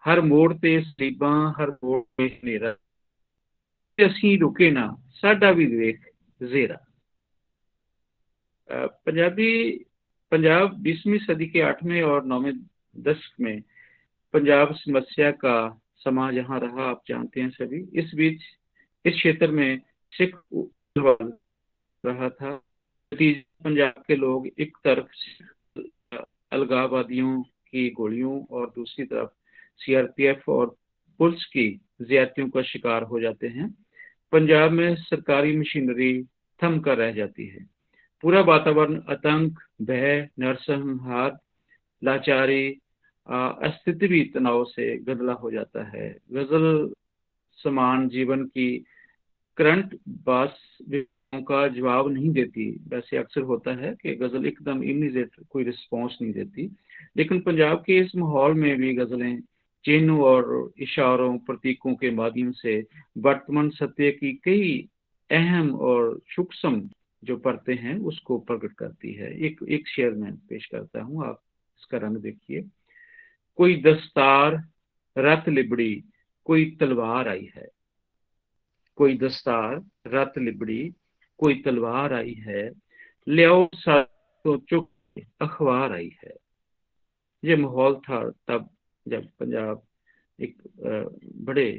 हर मोड़ ते सलीबा हर मोड़ ते हनेरा, असी रुके ना साडा भी देख जेरा। पंजाब 20वीं सदी के 8वें और 9वें दशक में पंजाब समस्या का समा जहां रहा, आप जानते हैं सभी। इस बीच इस क्षेत्र में सिख रहा था। पंजाब के लोग एक तरफ अलगाववादियों की गोलियों और दूसरी तरफ सीआरपीएफ और पुलिस की ज्यादतियों का शिकार हो जाते हैं। पंजाब में सरकारी मशीनरी थम कर रह जाती है। पूरा वातावरण आतंक, भय, नरसंहार, लाचारी, अस्तित्वी तनाव से गदला हो जाता है। गजल समान जीवन की करंट बातों का जवाब नहीं देती। वैसे अक्सर होता है कि गजल एकदम इमीडिएट कोई रिस्पॉन्स नहीं देती, लेकिन पंजाब के इस माहौल में भी गजलें चिन्हों और इशारों, प्रतीकों के माध्यम से वर्तमान सत्य की कई अहम और सूक्ष्म जो परतें हैं उसको प्रकट करती है। एक शेर में पेश करता हूँ, आप इसका रंग देखिए। कोई दस्तार रत लिबड़ी कोई तलवार आई है, कोई दस्तार रत लिबड़ी कोई तलवार आई है, लियाओ तो चुप अखबार आई है। ये माहौल था तब जब पंजाब एक बड़े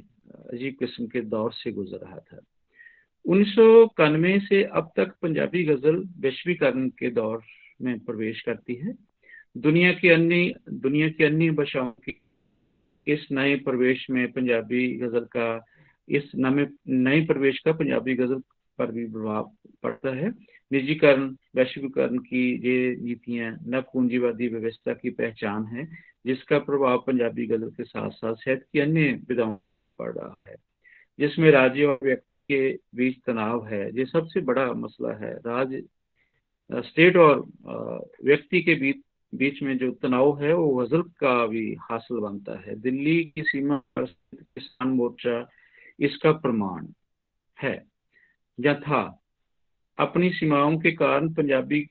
अजीब किस्म के दौर से गुजर रहा था। 1991 से अब तक पंजाबी गजल वैश्वीकरण के दौर में प्रवेश करती है। दुनिया की अन्य भाषाओं की इस नए प्रवेश में पंजाबी गजल का नए प्रवेश का पंजाबी गजल पर भी प्रभाव पड़ता है। निजीकरण, वैश्वीकरण की ये नीतियां नव पूंजीवादी व्यवस्था की पहचान है, जिसका प्रभाव पंजाबी गजल के साथ साथ साहित्य की अन्य विधाओं पड़ रहा है, जिसमें राज्य और व्यक्ति के बीच तनाव है। ये सबसे बड़ा मसला है। राज्य, स्टेट और व्यक्ति के बीच में जो तनाव है वो गजल का भी हासिल बनता है। दिल्ली की सीमा पर किसान मोर्चा इसका प्रमाण है या था। अपनी सीमाओं के कारण पंजाबी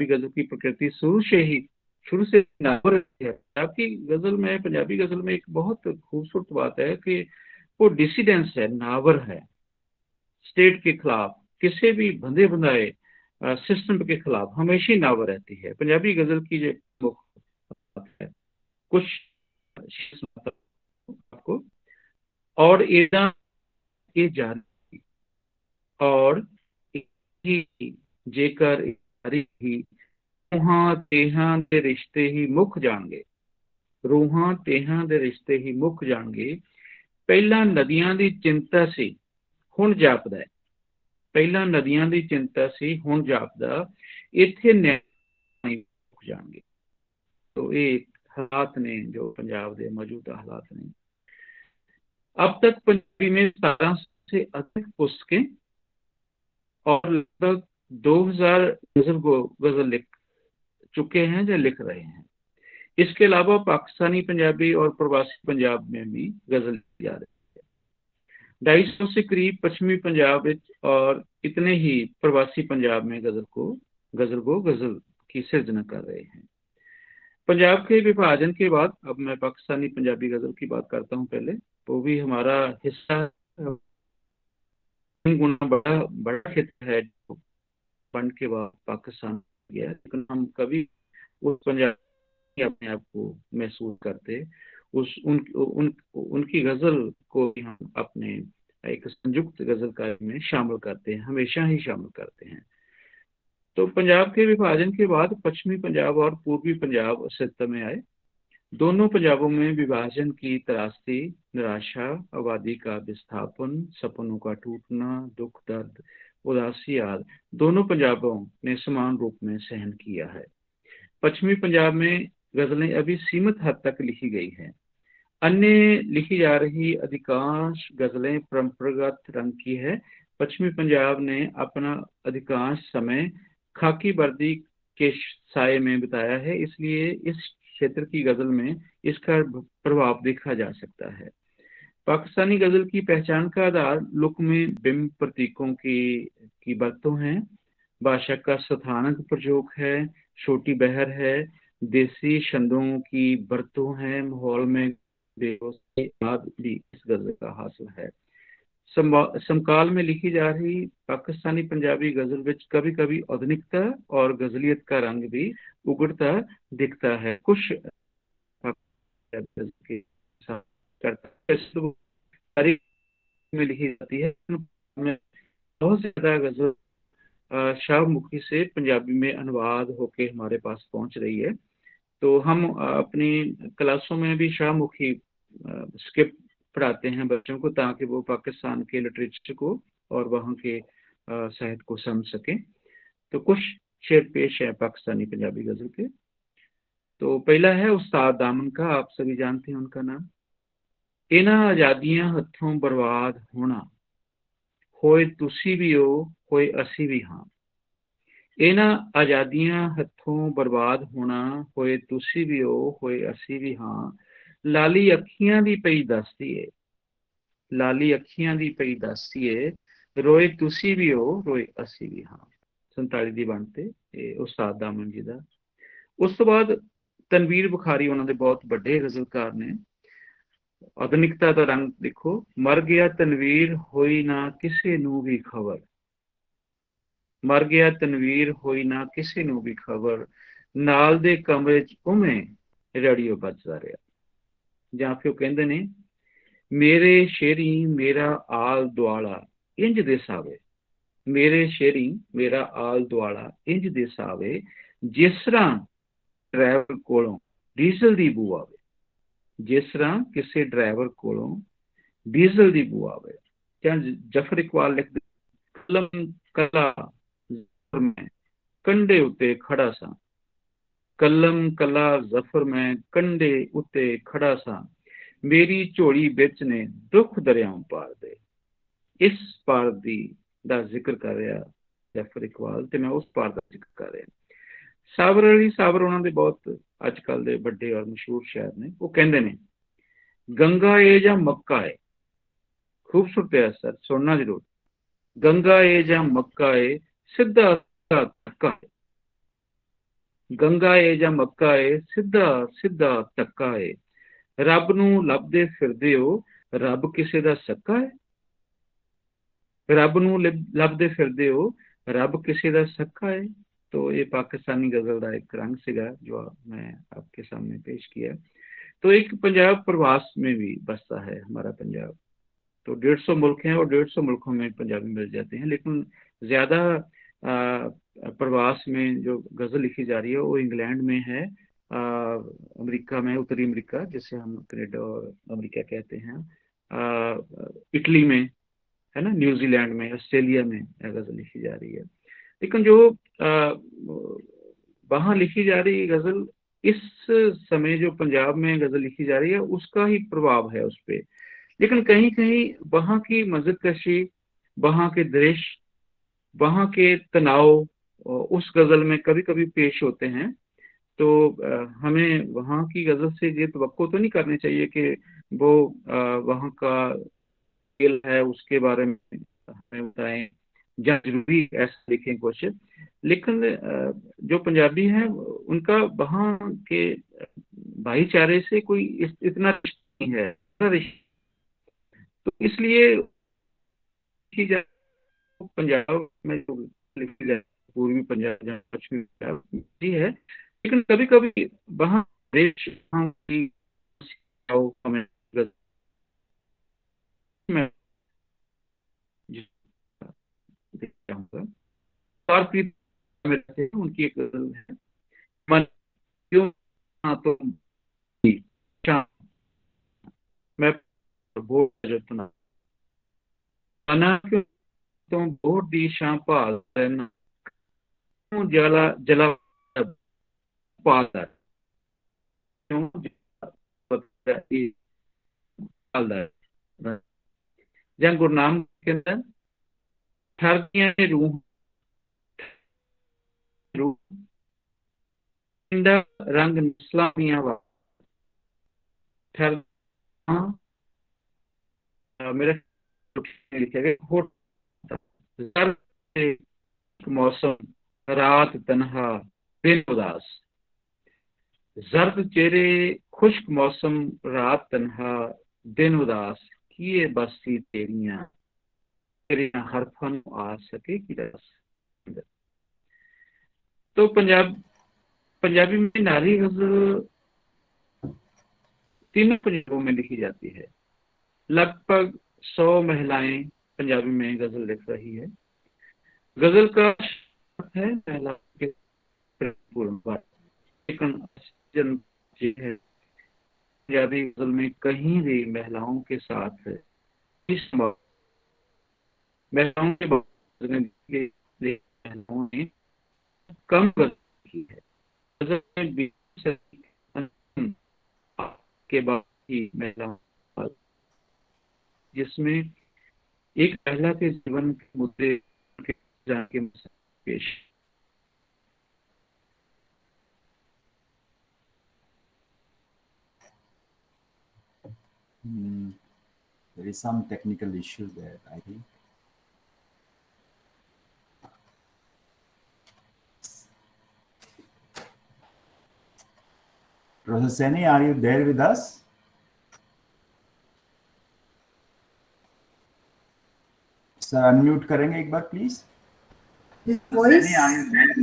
गजल की प्रकृति शुरू से नावर है। आपकी गजल में, पंजाबी गजल में एक बहुत खूबसूरत बात है कि वो डिसिडेंस है, नावर है। स्टेट के खिलाफ, किसी भी बंधे बनाए सिस्टम के खिलाफ हमेशा नावर रहती है पंजाबी गजल की। जो है कुछ आपको और एदा के जान और जेकर ਸਾਰੀ ਹੀ ਰੂਹਾਂ ਤੇਹਾਂ ਦੇ ਰਿਸ਼ਤੇ ਹੀ ਮੁੱਕ ਜਾਣਗੇ, ਰੂਹਾਂ ਤੇਹਾਂ ਦੇ ਰਿਸ਼ਤੇ ਹੀ ਮੁੱਕ ਜਾਣਗੇ। ਪਹਿਲਾਂ ਨਦੀਆਂ ਦੀ ਚਿੰਤਾ ਸੀ ਹੁਣ ਜਾਪਦਾ ਹੈ, ਪਹਿਲਾਂ ਨਦੀਆਂ ਦੀ ਚਿੰਤਾ ਸੀ ਹੁਣ ਜਾਪਦਾ, ਇੱਥੇ ਨਿਆਣੇ ਮੁੱਕ ਜਾਣਗੇ। तो ये हालात ने जो पंजाब के मौजूदा हालात ने। अब तक पंजाबी में 17 से अधिक पुस्तकें और लगभग 2000 गजल लिख चुके हैं या लिख रहे हैं। इसके अलावा पाकिस्तानी पंजाबी और प्रवासी पंजाब में भी गजल लिखी जा रही है। 250 से करीब पश्चिमी पंजाब और इतने ही प्रवासी पंजाब में गजल की सिर्जना कर रहे हैं। पंजाब के विभाजन के बाद, अब मैं पाकिस्तानी पंजाबी गजल की बात करता हूँ पहले, वो भी हमारा हिस्सा बड़ा क्षेत्र है जो बन के बाद पाकिस्तान गया, लेकिन हम कभी उस पंजाब अपने आप को महसूस करते, उनकी गजल को हम अपने एक संयुक्त गजलकार में शामिल करते हैं, हमेशा ही शामिल करते हैं। तो पंजाब के विभाजन के बाद पश्चिमी पंजाब और पूर्वी पंजाब अस्तित्व में आए। दोनों पंजाबों में विभाजन की त्रासदी, निराशा, आबादी का विस्थापन, सपनों का टूटना, दुख दर्द, उदासी आदि दोनों पंजाबों ने समान रूप में सहन किया है। पश्चिमी पंजाब में गजलें अभी सीमित हद तक लिखी गई हैं। अन्य लिखी जा रही अधिकांश गजलें परंपरागत रंग की है। पश्चिमी पंजाब ने अपना अधिकांश समय खाकी वर्दी के साये में बिताया है, इसलिए इस क्षेत्र की गजल में इसका प्रभाव देखा जा सकता है। पाकिस्तानी गजल की पहचान का आधार लुक में बिंब प्रतीकों की बरतों है, भाषा का स्थानक प्रयोग है, छोटी बहर है, देसी छंदों की बरतों है, माहौल में भी इस गजल का हासिल है। समकाल में लिखी जा रही पाकिस्तानी पंजाबी गजल विच कभी कभी आधुनिकता और गजलियत का रंग भी उगड़ता दिखता है। कुछ में लिखी जाती है, बहुत ज्यादा गजल शाहमुखी से पंजाबी में अनुवाद होके हमारे पास पहुंच रही है। तो हम अपनी क्लासों में भी शाहमुखी स्क्रिप्ट पढ़ाते हैं बच्चों को, ताकि वो पाकिस्तान के लिटरेचर को और वहाँ के साहित्य को समझ सकें। तो कुछ शेर पेश है पाकिस्तानी पंजाबी गजल के। तो पहला है उस्ताद दामन का, आप सभी जानते हैं उनका नाम। इन्हां आजादियां हथों बर्बाद होना, होए तुसी भी हो होए असी भी हाँ। इन्हां आजादियां हथों बर्बाद होना, होए तुसी भी हो होए असी भी हाँ। लाली अखियां दी पई दसदी है, लाली अखियां दी पई दसदी है, रोए तुसी भी हो रोए असी भी हाँ। 47 दी बनते उस्ताद दामन जी दा। उस तो बाद तनवीर बुखारी उन्होंने बहुत बड़े गजलकार ने। आधुनिकता का रंग देखो, मर गया तनवीर होई ना किसी नू भी खबर, मर गया तनवीर होई ना किसी नू भी खबर, नाल दे कमरे च उमें रेडियो बजदा रहा। ਜਾਂ ਫਿਰ ਉਹ ਕਹਿੰਦੇ ਨੇ ਮੇਰੇ ਸ਼ੇਰੀ ਮੇਰਾ ਆਲ ਦੁਆਲਾ ਇੰਜ ਦੇ ਸਾਵੇ, ਮੇਰੇ ਸ਼ੇਰੀ ਮੇਰਾ ਆਲ ਦੁਆਲਾ ਇੰਜ ਦੇ ਸਾਵੇ, ਜਿਸ ਤਰ੍ਹਾਂ ਡਰਾਈਵਰ ਕੋਲੋਂ ਡੀਜ਼ਲ ਦੀ ਬੂ ਆਵੇ, ਜਿਸ ਤਰ੍ਹਾਂ ਕਿਸੇ ਡਰਾਈਵਰ ਕੋਲੋਂ ਡੀਜ਼ਲ ਦੀ ਬੂ ਆਵੇ। ਜਾਂ ਜਫਰ ਇਕਬਾਲ ਲਿਖਦੇ ਕਲਮ ਕਲਾ ਮੈਂ ਕੰਡੇ ਉੱਤੇ ਖੜਾ ਸਾਂ, कलम कला जफर मैं कंडे उत्ते खड़ा सा, मेरी झोली बिच ने दुख दरियाओं पार दे। इस पार दी दा जिक्र कर रहा जफर इकबाल, ते मैं उस पार दा जिक्र कर रहा। साबर अली साबर उन्होंने बहुत अजकल दे बड़े और मशहूर शायर ने। वो कहंदे ने गंगा ए जा मक्का है, खूबसूरत है सर, सुनना जरूर। गंगा ए जा मक्का है, सीधा धक्का है, गंगा है ਜਾਂ मक्का है, सीधा सीधा धक्का है। रब नू लभदे फिरदे हो, रब किसे दा सक्का है, रब नू लभदे फिरदे हो, रब किसे दा सक्का है। तो ये पाकिस्तानी गजल का एक रंग सिगा जो मैं आपके सामने पेश किया। तो एक पंजाब प्रवास में भी बसता है हमारा पंजाब। तो 150 मुल्क हैं और 150 मुल्कों में पंजाबी मिल जाते हैं, लेकिन ज्यादा प्रवास में जो गजल लिखी जा रही है वो इंग्लैंड में है, अमेरिका में, उत्तरी अमेरिका जिसे हम कनाडा और अमेरिका कहते हैं, इटली में है ना, न्यूजीलैंड में, ऑस्ट्रेलिया में गजल लिखी जा रही है। लेकिन जो वहां लिखी जा रही गजल इस समय जो पंजाब में गजल लिखी जा रही है उसका ही प्रभाव है उस पर। लेकिन कहीं कहीं वहां की मज़हकशी, वहां के दृश्य, वहां के तनाव उस गजल में कभी कभी पेश होते हैं। तो हमें वहां की गजल से ये तवक्को तो नहीं करनी चाहिए कि वो वहां का खेल है उसके बारे में हमें बताएं, या जरूरी ऐसा लिखें कुछ। लेकिन जो पंजाबी हैं उनका वहां के भाईचारे से कोई इतना रिश्ता नहीं है, तो इसलिए की जाए पंजाब में जो लिखी जाए, पूर्वी पंजाब जहाँ पश्चिमी पंजाब जी है, लेकिन कभी कभी वहाँ देश की हमें मैं चाहूंगा और फिर में रहते हैं उनकी एक गजल है, मन क्यों ना तो शाम मैं वोट जतना मना क्यों तुम वोट दी शाम भाल रहना क्यों जला जला पालदा क्यों पालदा ਜਾਂ ਗੁਰੂ ਨਾਨਕ ਕਹਿੰਦਾ ਠਰਦੀਆਂ ਨੇ रूह इंदा रंग इस्लामिया वा ठर मेरा लिखा गया मौसम रात तन्हा दिन उदास, जर्द चेहरे खुश्क मौसम रात तन्हा दिन उदास, किए बस्ती तेरियां तेरियां हरफन आ सके कि रस। तो पंजाबी में नारी गजल तीनों पंजाबों में लिखी जाती है। लगभग 100 महिलाएं पंजाबी में गजल लिख रही है। गजल का अर्थ है महिला के है पंजाबी गजल में कहीं भी महिलाओं के साथ है, इस महिलाओं के महिलाओं ने कम गजल की है। गजल में के बाद ही महिलाओं जिसमें एक महिला के जीवन के मुद्दे के पेश। There is some technical issue there, I think. Professor Seni, are you there with us? Sir, unmute करेंगे एक बार please. His voice, Seni, are you there?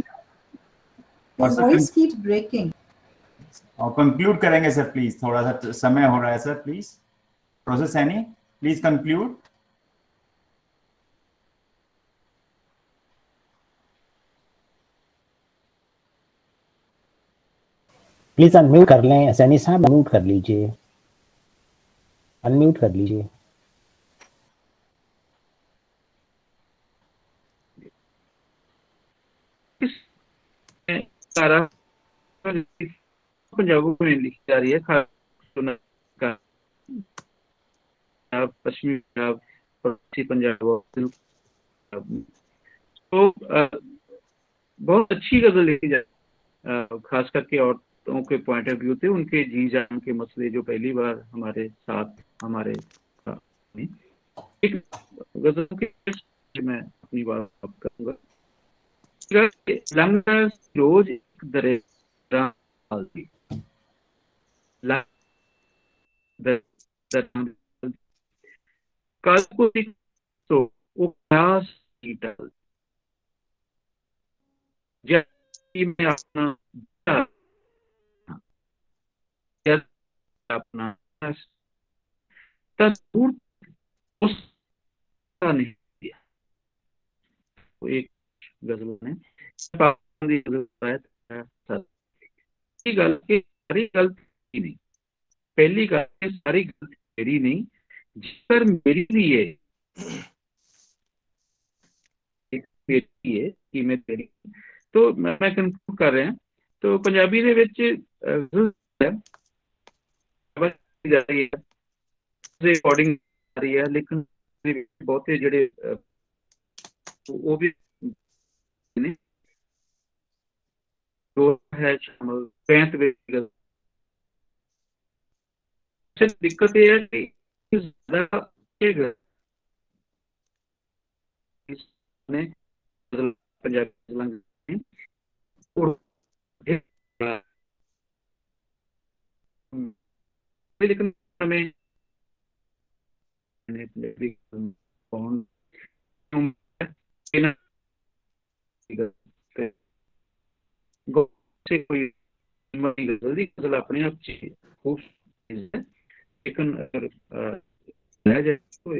his voice keeps breaking. और conclude करेंगे सर प्लीज, थोड़ा सा समय हो रहा है sir please. Professor Saini please conclude. Please unmute कर लें, सैनी साहब अनम्यूट कर लीजिए, अनम्यूट कर लीजिए। सारा पंजाबों में लिखी जा रही है, पश्चिमी पंजाब, पश्चिमी पंजाब, तो बहुत अच्छी गजल लिखी जाए, खास करके औरतों के पॉइंट ऑफ व्यू से, उनके जी जान के मसले जो पहली बार हमारे साथ एक गजल के मैं अपनी बात करूंगा। लंगा रोज एक दरे कल को तो वो मैं अपना तस्वीर उसका नहीं दिया। तो एक गजल में पाबंदी गल की सारी गलती नहीं, पहली गल सारी गलती मेरी नहीं, जिस मेरी भी है कि मैं तेरी, तो मैं कंक्लूड कर रहे हैं। तो पंजाबी ਦੇ ਵਿੱਚ ਜਾ ਰਹੀ ਹੈ ਦੇ ਅਕੋਰਡਿੰਗ ਆ ਰਹੀ ਹੈ, ਲੇਕਿਨ ਬਹੁਤੇ ਜਿਹੜੇ ਉਹ ਵੀ ਨੇ ਜੋ ਹੈ ਸ਼ਾਮਲ 65 ਵਿੱਚ। दिक्कत ये है कि ज्यादा पंजाबी लेकिन हमें जल्दी गजल अपने आप खूब, लेकिन अगर रह जाए तो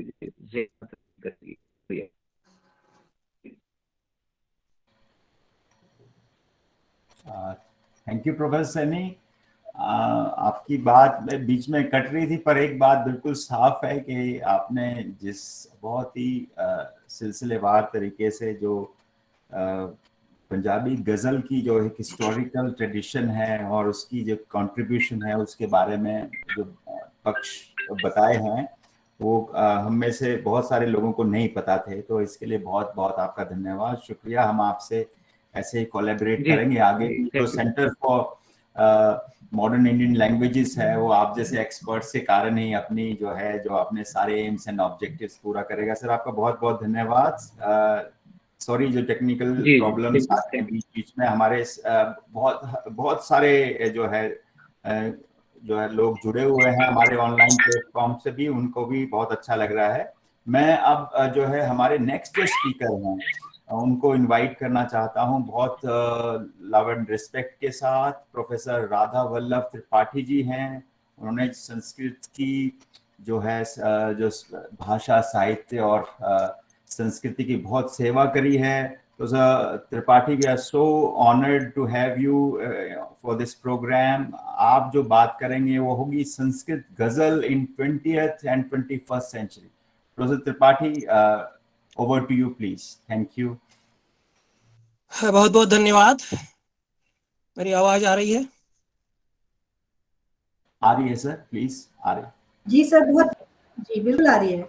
थैंक यू प्रोफेसर सैनी। आपकी बात बीच में कट रही थी, पर एक बात बिल्कुल साफ है कि आपने जिस बहुत ही सिलसिलेवार तरीके से जो पंजाबी गज़ल की जो एक हिस्टोरिकल ट्रेडिशन है और उसकी जो कंट्रीब्यूशन है उसके बारे में जो पक्ष बताए हैं वो हम में से बहुत सारे लोगों को नहीं पता थे, तो इसके लिए बहुत बहुत आपका धन्यवाद, शुक्रिया। हम आपसे ऐसे ही कोलैबोरेट करेंगे आगे। तो centre for modern Indian languages है वो आप जैसे एक्सपर्ट के कारण ही अपनी जो है जो अपने सारे एम्स एंड ऑब्जेक्टिव्स पूरा करेगा। सर आपका बहुत बहुत धन्यवाद। सॉरी जो टेक्निकल प्रॉब्लम्स आते हैं बीच बीच में, हमारे बहुत सारे जो है लोग जुड़े हुए हैं हमारे ऑनलाइन प्लेटफॉर्म से भी, उनको भी बहुत अच्छा लग रहा है। मैं अब जो है हमारे नेक्स्ट जो स्पीकर हैं उनको इनवाइट करना चाहता हूं बहुत लव एंड रिस्पेक्ट के साथ। प्रोफेसर राधा वल्लभ त्रिपाठी जी हैं, उन्होंने संस्कृत की जो है जो भाषा साहित्य और संस्कृति की बहुत सेवा करी है। तो sir Tripathi, we are so honoured to have you for this programme. आप जो बात करेंगे वो होगी Sanskrit ghazal in 20th and 21st century। Professor Tripathi, over to you please. Thank you. बहुत बहुत धन्यवाद। मेरी आवाज आ रही है? आ रही है सर, प्लीज आ रही है। जी सर, बहुत जी बिल्कुल आ रही है।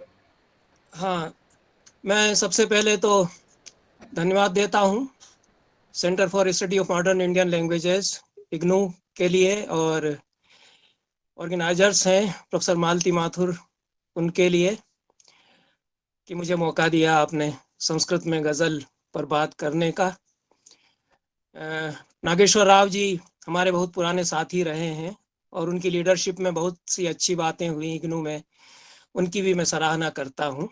हाँ, मैं सबसे पहले तो धन्यवाद देता हूँ centre for study of modern Indian languages IGNOU के लिए, और ऑर्गेनाइजर्स हैं प्रोफेसर मालती माथुर, उनके लिए कि मुझे मौका दिया आपने संस्कृत में गज़ल पर बात करने का। नागेश्वर राव जी हमारे बहुत पुराने साथी रहे हैं और उनकी लीडरशिप में बहुत सी अच्छी बातें हुई इग्नू में, उनकी भी मैं सराहना करता हूँ।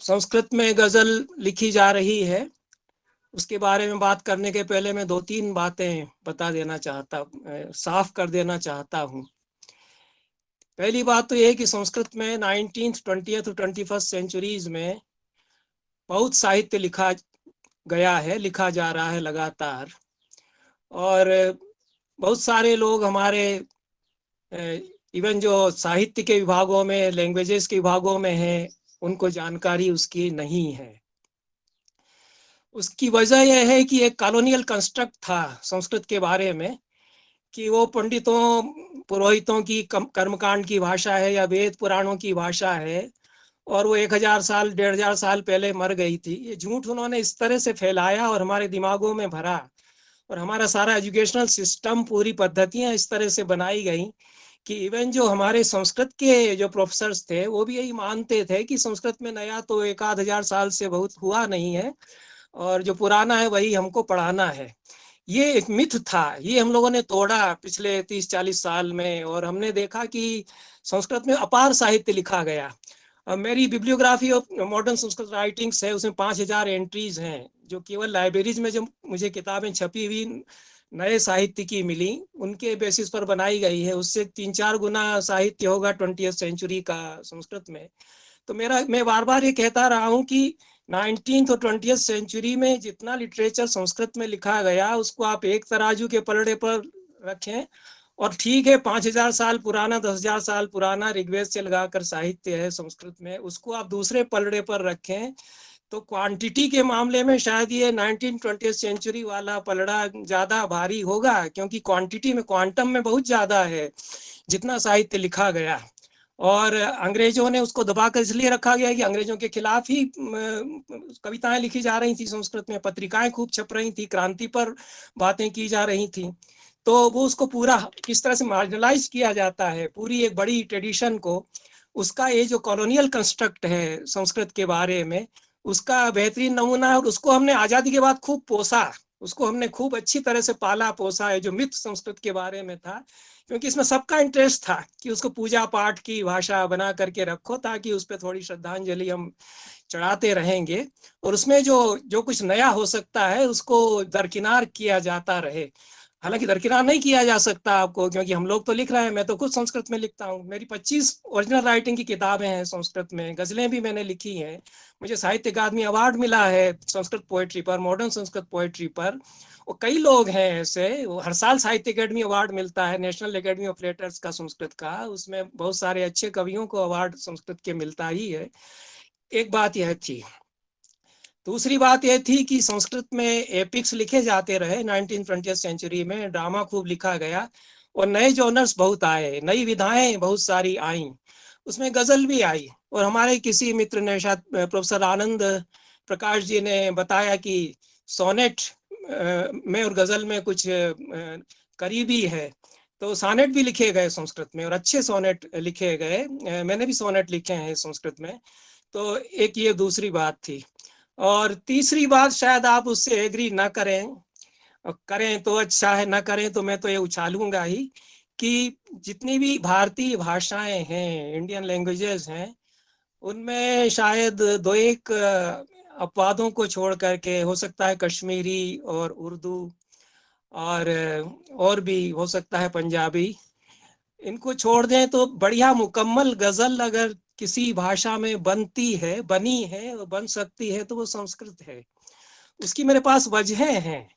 संस्कृत में गज़ल लिखी जा रही है, उसके बारे में बात करने के पहले मैं 2-3 बातें बता देना चाहता, साफ कर देना चाहता हूँ। पहली बात तो ये है कि संस्कृत में 19th, 20th और 21st सेंचुरीज में बहुत साहित्य लिखा गया है, लिखा जा रहा है लगातार, और बहुत सारे लोग हमारे इवन जो साहित्य के विभागों में, लैंग्वेजेस के विभागों में हैं, उनको जानकारी उसकी नहीं है। उसकी वजह यह है कि एक कॉलोनियल कंस्ट्रक्ट था संस्कृत के बारे में कि वो पंडितों पुरोहितों की कर्मकांड की भाषा है या वेद पुराणों की भाषा है, और वो 1000 साल 1500 साल पहले मर गई थी। ये झूठ उन्होंने इस तरह से फैलाया और हमारे दिमागों में भरा, और हमारा सारा एजुकेशनल सिस्टम, पूरी पद्धतियां इस तरह से बनाई गई कि इवन जो हमारे संस्कृत के जो प्रोफेसर्स थे वो भी यही मानते थे कि संस्कृत में नया तो 1000 साल से बहुत हुआ नहीं है, और जो पुराना है वही हमको पढ़ाना है। ये एक मिथ था, ये हम लोगों ने तोड़ा पिछले 30-40 साल में, और हमने देखा कि संस्कृत में अपार साहित्य लिखा गया। मेरी bibliography of modern Sanskrit writings है, उसमें 5000 एंट्रीज हैं, जो केवल लाइब्रेरीज में जो मुझे किताबें छपी हुई नए साहित्य की मिली उनके बेसिस पर बनाई गई है। उससे 3-4 गुना साहित्य होगा 20th सेंचुरी का संस्कृत में। तो मैं बार बार ये कहता रहा हूँ कि 19th और 20th सेंचुरी में जितना लिटरेचर संस्कृत में लिखा गया उसको आप एक तराजू के पलड़े पर रखें, और ठीक है 5000 साल पुराना 10,000 साल पुराना ऋग्वेद से लगाकर साहित्य है संस्कृत में, उसको आप दूसरे पलड़े पर रखें तो क्वांटिटी के मामले में शायद ये 1920th सेंचुरी वाला पलड़ा ज्यादा भारी होगा, क्योंकि क्वांटिटी में, क्वांटम में बहुत ज्यादा है जितना साहित्य लिखा गया। और अंग्रेजों ने उसको दबाकर इसलिए रखा गया कि अंग्रेजों के खिलाफ ही कविताएं लिखी जा रही थी संस्कृत में, पत्रिकाएं खूब छप रही थी, क्रांति पर बातें की जा रही थी, तो वो उसको पूरा किस तरह से मार्जिनलाइज किया जाता है पूरी एक बड़ी ट्रेडिशन को, उसका ये जो कॉलोनियल कंस्ट्रक्ट है संस्कृत के बारे में उसका बेहतरीन नमूना है। और उसको हमने आजादी के बाद खूब पोसा, उसको हमने खूब अच्छी तरह से पाला पोसा है, जो मिथ संस्कृत के बारे में था, क्योंकि इसमें सबका इंटरेस्ट था कि उसको पूजा पाठ की भाषा बना करके रखो ताकि उस पर थोड़ी श्रद्धांजलि हम चढ़ाते रहेंगे, और उसमें जो कुछ नया हो सकता है उसको दरकिनार किया जाता रहे। हालांकि दरकिनार नहीं किया जा सकता आपको, क्योंकि हम लोग तो लिख रहे हैं, मैं तो खुद संस्कृत में लिखता हूँ, मेरी 25 ओरिजिनल राइटिंग की किताबें हैं संस्कृत में, गजलें भी मैंने लिखी हैं, मुझे साहित्य अकादमी अवार्ड मिला है संस्कृत पोएट्री पर, मॉडर्न संस्कृत पोएट्री पर, और कई लोग हैं ऐसे, हर साल साहित्य अकादमी अवार्ड मिलता है, नेशनल अकेडमी ऑफ लेटर्स का संस्कृत का, उसमें बहुत सारे अच्छे कवियों को अवार्ड संस्कृत के मिलता ही है। एक बात यह थी। दूसरी बात यह थी कि संस्कृत में एपिक्स लिखे जाते रहे 1920th सेंचुरी में, ड्रामा खूब लिखा गया और नए जॉनर्स बहुत आए, नई विधाएं बहुत सारी आईं, उसमें गजल भी आई। और हमारे किसी मित्र ने, शायद प्रोफेसर आनंद प्रकाश जी ने बताया कि सोनेट में और गजल में कुछ करीबी है, तो सोनेट भी लिखे गए संस्कृत में और अच्छे सोनेट लिखे गए, मैंने भी सोनेट लिखे हैं संस्कृत में। तो एक ये दूसरी बात थी। और तीसरी बात, शायद आप उससे एग्री ना करें, करें तो अच्छा है, ना करें तो मैं तो ये उछालूंगा ही कि जितनी भी भारतीय भाषाएं हैं, इंडियन लैंग्वेजेस हैं, उनमें शायद 2-1 अपवादों को छोड़ करके, हो सकता है कश्मीरी और उर्दू और भी हो सकता है पंजाबी, इनको छोड़ दें तो बढ़िया मुकम्मल गजल अगर किसी भाषा में बनती है, बनी है और बन सकती है तो वो संस्कृत है। उसकी मेरे पास वजहें हैं।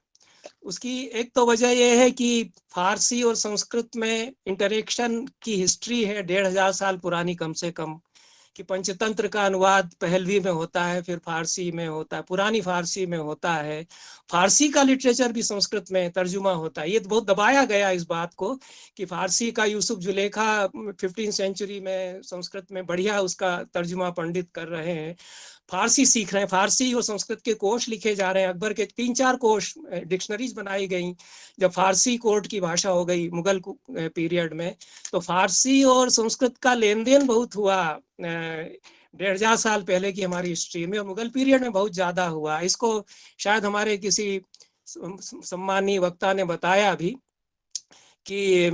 उसकी एक तो वजह यह है कि फारसी और संस्कृत में इंटरेक्शन की हिस्ट्री है 1500 साल पुरानी कम से कम, कि पंचतंत्र का अनुवाद पहलवी में होता है, फिर फारसी में होता है, पुरानी फारसी में होता है, फारसी का लिटरेचर भी संस्कृत में तर्जुमा होता है। ये तो बहुत दबाया गया इस बात को कि फारसी का यूसुफ जुलेखा 15th सेंचुरी में संस्कृत में बढ़िया उसका तर्जुमा पंडित कर रहे हैं, फारसी सीख रहे हैं, फारसी और संस्कृत के कोश लिखे जा रहे हैं, अकबर के 3-4 कोश, डिक्शनरीज बनाई गई जब फारसी कोर्ट की भाषा हो गई मुगल पीरियड में। तो फारसी और संस्कृत का लेन देन बहुत हुआ 1500 साल पहले की हमारी हिस्ट्री में, और मुगल पीरियड में बहुत ज्यादा हुआ। इसको शायद हमारे किसी सम्मानीय वक्ता ने बताया भी कि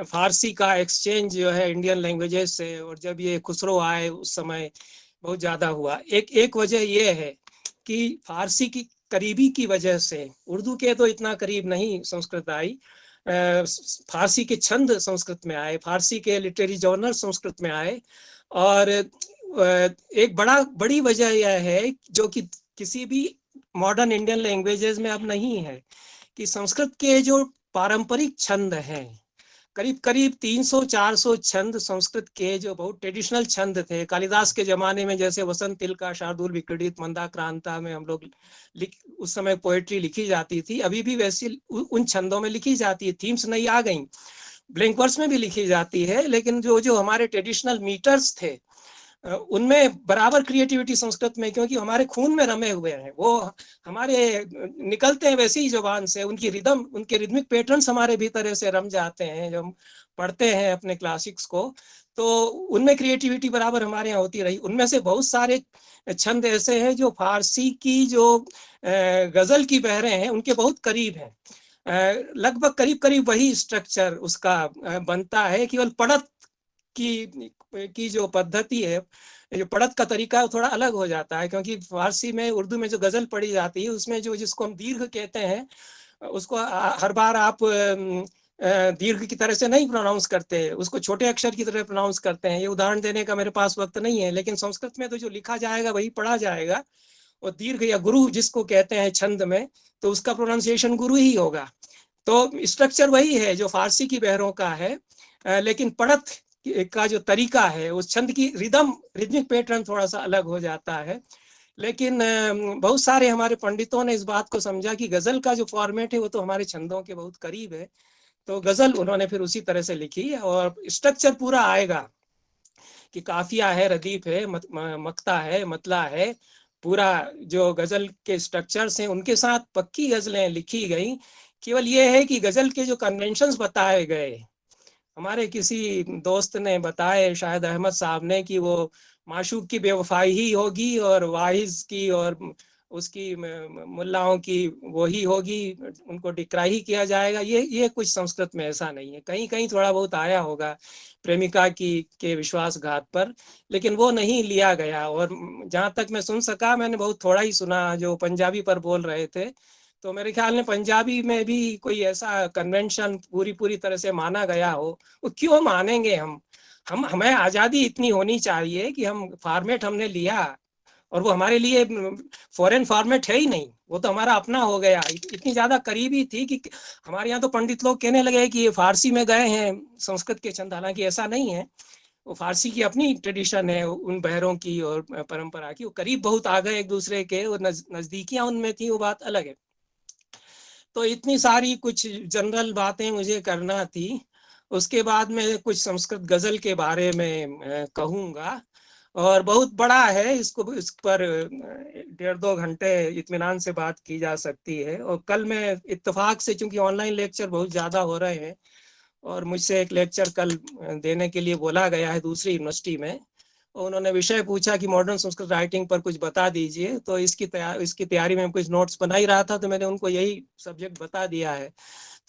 फारसी का एक्सचेंज जो है इंडियन लैंग्वेजेस से, और जब ये खुसरो आए उस समय बहुत ज्यादा हुआ। एक वजह ये है कि फारसी की करीबी की वजह से, उर्दू के तो इतना करीब नहीं संस्कृत आई, फारसी के छंद संस्कृत में आए, फारसी के लिटरेरी जॉनर संस्कृत में आए। और एक बड़ी वजह यह है जो कि किसी भी मॉडर्न इंडियन लैंग्वेजेस में अब नहीं है, कि संस्कृत के जो पारंपरिक छंद हैं, करीब 300-400 छंद संस्कृत के जो बहुत ट्रेडिशनल छंद थे, कालिदास के जमाने में जैसे वसंत तिलका, शार्दुल विक्रीडित, मंदाक्रांता में हम लोग उस समय पोएट्री लिखी जाती थी, अभी भी वैसी उन छंदों में लिखी जाती है, थीम्स नई आ गई, ब्लैंक वर्स में भी लिखी जाती है, लेकिन जो हमारे ट्रेडिशनल मीटर्स थे उनमें बराबर क्रिएटिविटी संस्कृत में, क्योंकि हमारे खून में रमे हुए हैं, वो हमारे निकलते हैं वैसी ही जुबान से, उनकी रिदम, उनके रिदमिक पैटर्न्स हमारे भीतर से रम जाते हैं जब हम पढ़ते हैं अपने क्लासिक्स को, तो उनमें क्रिएटिविटी बराबर हमारे यहाँ होती रही। उनमें से बहुत सारे छंद ऐसे हैं जो फारसी की जो गजल की बहरें हैं उनके बहुत करीब हैं, लगभग करीब वही स्ट्रक्चर उसका बनता है, केवल पढ़त की जो पद्धति है, जो पढ़त का तरीका है थोड़ा अलग हो जाता है, क्योंकि फारसी में, उर्दू में जो गजल पढ़ी जाती है उसमें जिसको हम दीर्घ कहते हैं, उसको हर बार आप दीर्घ की तरह से नहीं प्रोनाउंस करते, उसको छोटे अक्षर की तरह प्रोनाउंस करते हैं। ये उदाहरण देने का मेरे पास वक्त नहीं है, लेकिन संस्कृत में तो जो लिखा जाएगा वही पढ़ा जाएगा, और दीर्घ या गुरु जिसको कहते हैं छंद में, तो उसका प्रोनाउंसिएशन गुरु ही होगा। तो स्ट्रक्चर वही है जो फारसी की बहरों का है, लेकिन पढ़त का जो तरीका है, उस छंद की रिदमिक पैटर्न थोड़ा सा अलग हो जाता है। लेकिन बहुत सारे हमारे पंडितों ने इस बात को समझा कि गजल का जो फॉर्मेट है वो तो हमारे छंदों के बहुत करीब है, तो गजल उन्होंने फिर उसी तरह से लिखी। और स्ट्रक्चर पूरा आएगा कि काफिया है, रदीफ है, मक्ता है, मतला है, पूरा जो गजल के स्ट्रक्चर्स हैं उनके साथ पक्की गजलें लिखी गई। केवल ये है कि गजल के जो कन्वेंशंस बताए गए, हमारे किसी दोस्त ने बताए, शायद अहमद साहब ने, कि वो माशूक की बेवफाई ही होगी और वाइज की और उसकी मुल्लाओं की वही होगी, उनको डिक्रा ही किया जाएगा। ये कुछ संस्कृत में ऐसा नहीं है। कहीं कहीं थोड़ा बहुत आया होगा प्रेमिका की के विश्वासघात पर, लेकिन वो नहीं लिया गया। और जहाँ तक मैं सुन सका, मैंने बहुत थोड़ा ही सुना जो पंजाबी पर बोल रहे थे, तो मेरे ख्याल में पंजाबी में भी कोई ऐसा कन्वेंशन पूरी तरह से माना गया हो। वो क्यों मानेंगे हमें आज़ादी इतनी होनी चाहिए कि हम फॉर्मेट हमने लिया, और वो हमारे लिए फॉरेन फॉर्मेट है ही नहीं, वो तो हमारा अपना हो गया। इतनी ज्यादा करीबी थी कि हमारे यहाँ तो पंडित लोग कहने लगे कि ये फारसी में गए हैं संस्कृत के छंद, हालांकि ऐसा नहीं है। वो फारसी की अपनी ट्रेडिशन है, उन बहरों की और परंपरा की, वो करीब बहुत आ गए एक दूसरे के, और नजदीकियां उनमें थी, वो बात अलग है। तो इतनी सारी कुछ जनरल बातें मुझे करना थी। उसके बाद में कुछ संस्कृत गजल के बारे में कहूँगा, और बहुत बड़ा है, इस पर 1.5-2 घंटे इत्मीनान से बात की जा सकती है। और कल मैं इत्तेफाक से, चूंकि ऑनलाइन लेक्चर बहुत ज़्यादा हो रहे हैं और मुझसे एक लेक्चर कल देने के लिए बोला गया है दूसरी यूनिवर्सिटी में, उन्होंने विषय पूछा कि मॉडर्न संस्कृत राइटिंग पर कुछ बता दीजिए। तो इसकी तैयारी में कुछ नोट्स बना ही रहा था, तो मैंने उनको यही सब्जेक्ट बता दिया है।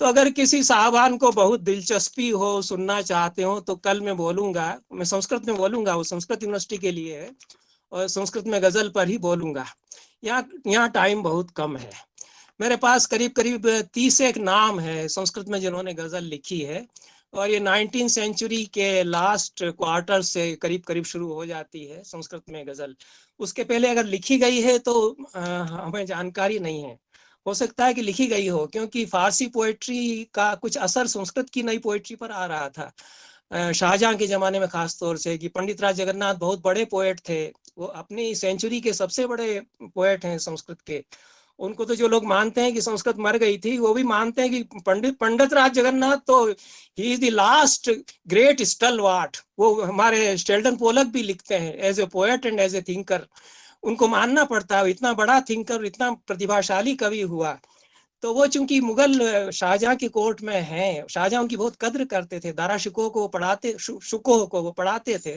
तो अगर किसी साहबान को बहुत दिलचस्पी हो, सुनना चाहते हो, तो कल मैं बोलूँगा, मैं संस्कृत में बोलूँगा, वो संस्कृत यूनिवर्सिटी के लिए है, और संस्कृत में गज़ल पर ही बोलूँगा। यहाँ टाइम बहुत कम है। मेरे पास करीब 30 नाम है संस्कृत में जिन्होंने गज़ल लिखी है, और ये 19वीं सेंचुरी के लास्ट क्वार्टर से करीब शुरू हो जाती है संस्कृत में गज़ल। उसके पहले अगर लिखी गई है तो हमें जानकारी नहीं है, हो सकता है कि लिखी गई हो, क्योंकि फारसी पोएट्री का कुछ असर संस्कृत की नई पोएट्री पर आ रहा था शाहजहां के ज़माने में, खास तौर से कि पंडित राज जगन्नाथ बहुत बड़े पोएट थे, वो अपनी सेंचुरी के सबसे बड़े पोएट हैं संस्कृत के। उनको तो जो लोग मानते हैं कि संस्कृत मर गई थी, वो भी मानते हैं कि पंडित राज जगन्नाथ तो he is the last great stalwart. वो हमारे स्टेल्टन पोलक भी लिखते हैं as a poet and as a thinker, उनको मानना पड़ता है, इतना बड़ा थिंकर, इतना प्रतिभाशाली कवि हुआ। तो वो चूंकि मुगल शाहजहां की कोर्ट में हैं, शाहजहां उनकी बहुत कद्र करते थे, दारा शुकोह को पढ़ाते, शुकोह को वो पढ़ाते थे,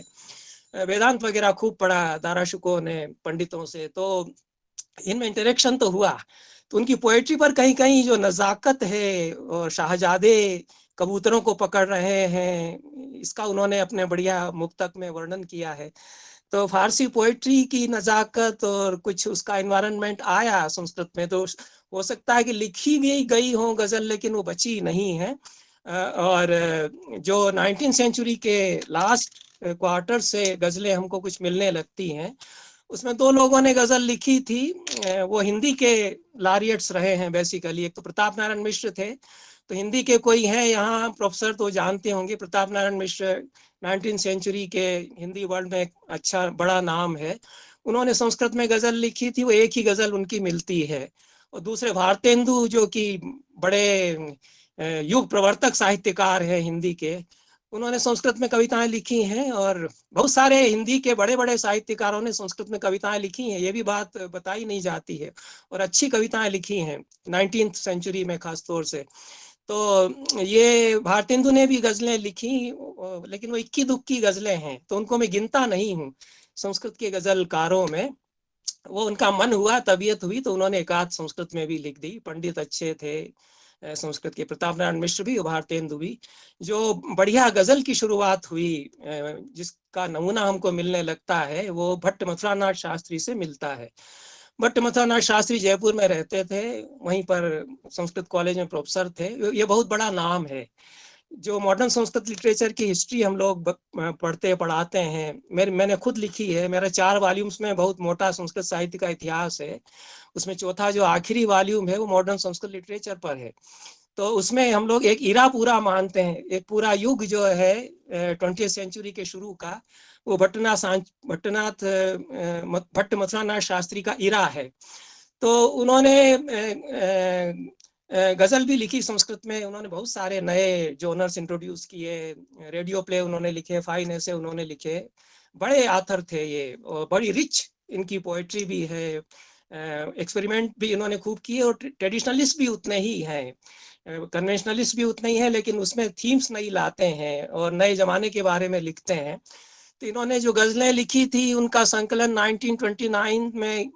वेदांत वगैरह खूब पढ़ा दारा शुकोह ने पंडितों से, तो इनमें इंटरेक्शन तो हुआ। तो उनकी पोएट्री पर कहीं कहीं जो नज़ाकत है, और शाहजादे कबूतरों को पकड़ रहे हैं, इसका उन्होंने अपने बढ़िया मुक्तक में वर्णन किया है। तो फारसी पोएट्री की नज़ाकत और कुछ उसका एनवायरनमेंट आया संस्कृत में, तो हो सकता है कि लिखी भी गई हो गज़ल, लेकिन वो बची नहीं है। और जो 19वीं सेंचुरी के लास्ट क्वार्टर से गज़लें हमको कुछ मिलने लगती हैं, उसमें 2 लोगों ने गज़ल लिखी थी, वो हिंदी के लॉरिएट्स रहे हैं बेसिकली। एक तो प्रताप नारायण मिश्र थे, तो हिंदी के कोई हैं यहाँ प्रोफेसर तो जानते होंगे, प्रताप नारायण मिश्र 19वीं सेंचुरी के हिंदी वर्ल्ड में एक अच्छा बड़ा नाम है। उन्होंने संस्कृत में गज़ल लिखी थी, वो एक ही गज़ल उनकी मिलती है। और दूसरे भारतेंदु, जो कि बड़े युग प्रवर्तक साहित्यकार हैं हिंदी के, उन्होंने संस्कृत में कविताएं लिखी हैं, और बहुत सारे हिंदी के बड़े बड़े साहित्यकारों ने संस्कृत में कविताएं लिखी हैं, ये भी बात बताई नहीं जाती है, और अच्छी कविताएं लिखी हैं 19वीं सेंचुरी में खास तौर से। तो ये भारतेंदु ने भी गज़लें लिखी, लेकिन वो इक्की दुक्की गज़लें हैं, तो उनको मैं गिनता नहीं हूँ संस्कृत के गज़लकारों में। वो उनका मन हुआ, तबीयत हुई, तो उन्होंने एक आध संस्कृत में भी लिख दी। पंडित अच्छे थे संस्कृत के, प्रताप नारायण मिश्र भी और भारतेंदु भी। जो बढ़िया गज़ल की शुरुआत हुई, जिसका नमूना हमको मिलने लगता है, वो भट्ट मथुरानाथ शास्त्री से मिलता है। भट्ट मथुरानाथ शास्त्री जयपुर में रहते थे, वहीं पर संस्कृत कॉलेज में प्रोफेसर थे। ये बहुत बड़ा नाम है, जो मॉडर्न संस्कृत लिटरेचर की हिस्ट्री हम लोग पढ़ाते हैं, मैंने खुद लिखी है। मेरा 4 वॉल्यूम्स में बहुत मोटा संस्कृत साहित्य का इतिहास है। उसमें चौथा जो आखिरी वॉल्यूम है वो मॉडर्न संस्कृत लिटरेचर पर है। तो उसमें हम लोग एक इरा पूरा मानते हैं, एक पूरा युग जो है 20th सेंचुरी के शुरू का, वो भट्ट मथुरानाथ शास्त्री का इरा है। तो उन्होंने गजल भी लिखी संस्कृत में। उन्होंने बहुत सारे नए जॉनर्स इंट्रोड्यूस किए, रेडियो प्ले उन्होंने लिखे, 5 ऐसे उन्होंने लिखे। बड़े आथर थे ये, और बड़ी रिच इनकी पोएट्री भी है। एक्सपेरिमेंट भी इन्होंने खूब किए, और ट्रेडिशनलिस्ट भी उतने ही हैं, कन्वेंशनलिस्ट भी उतने ही हैं, लेकिन उसमें थीम्स नहीं लाते हैं और नए जमाने के बारे में लिखते हैं। तो इन्होंने जो गजलें लिखी थी उनका संकलन 1929 में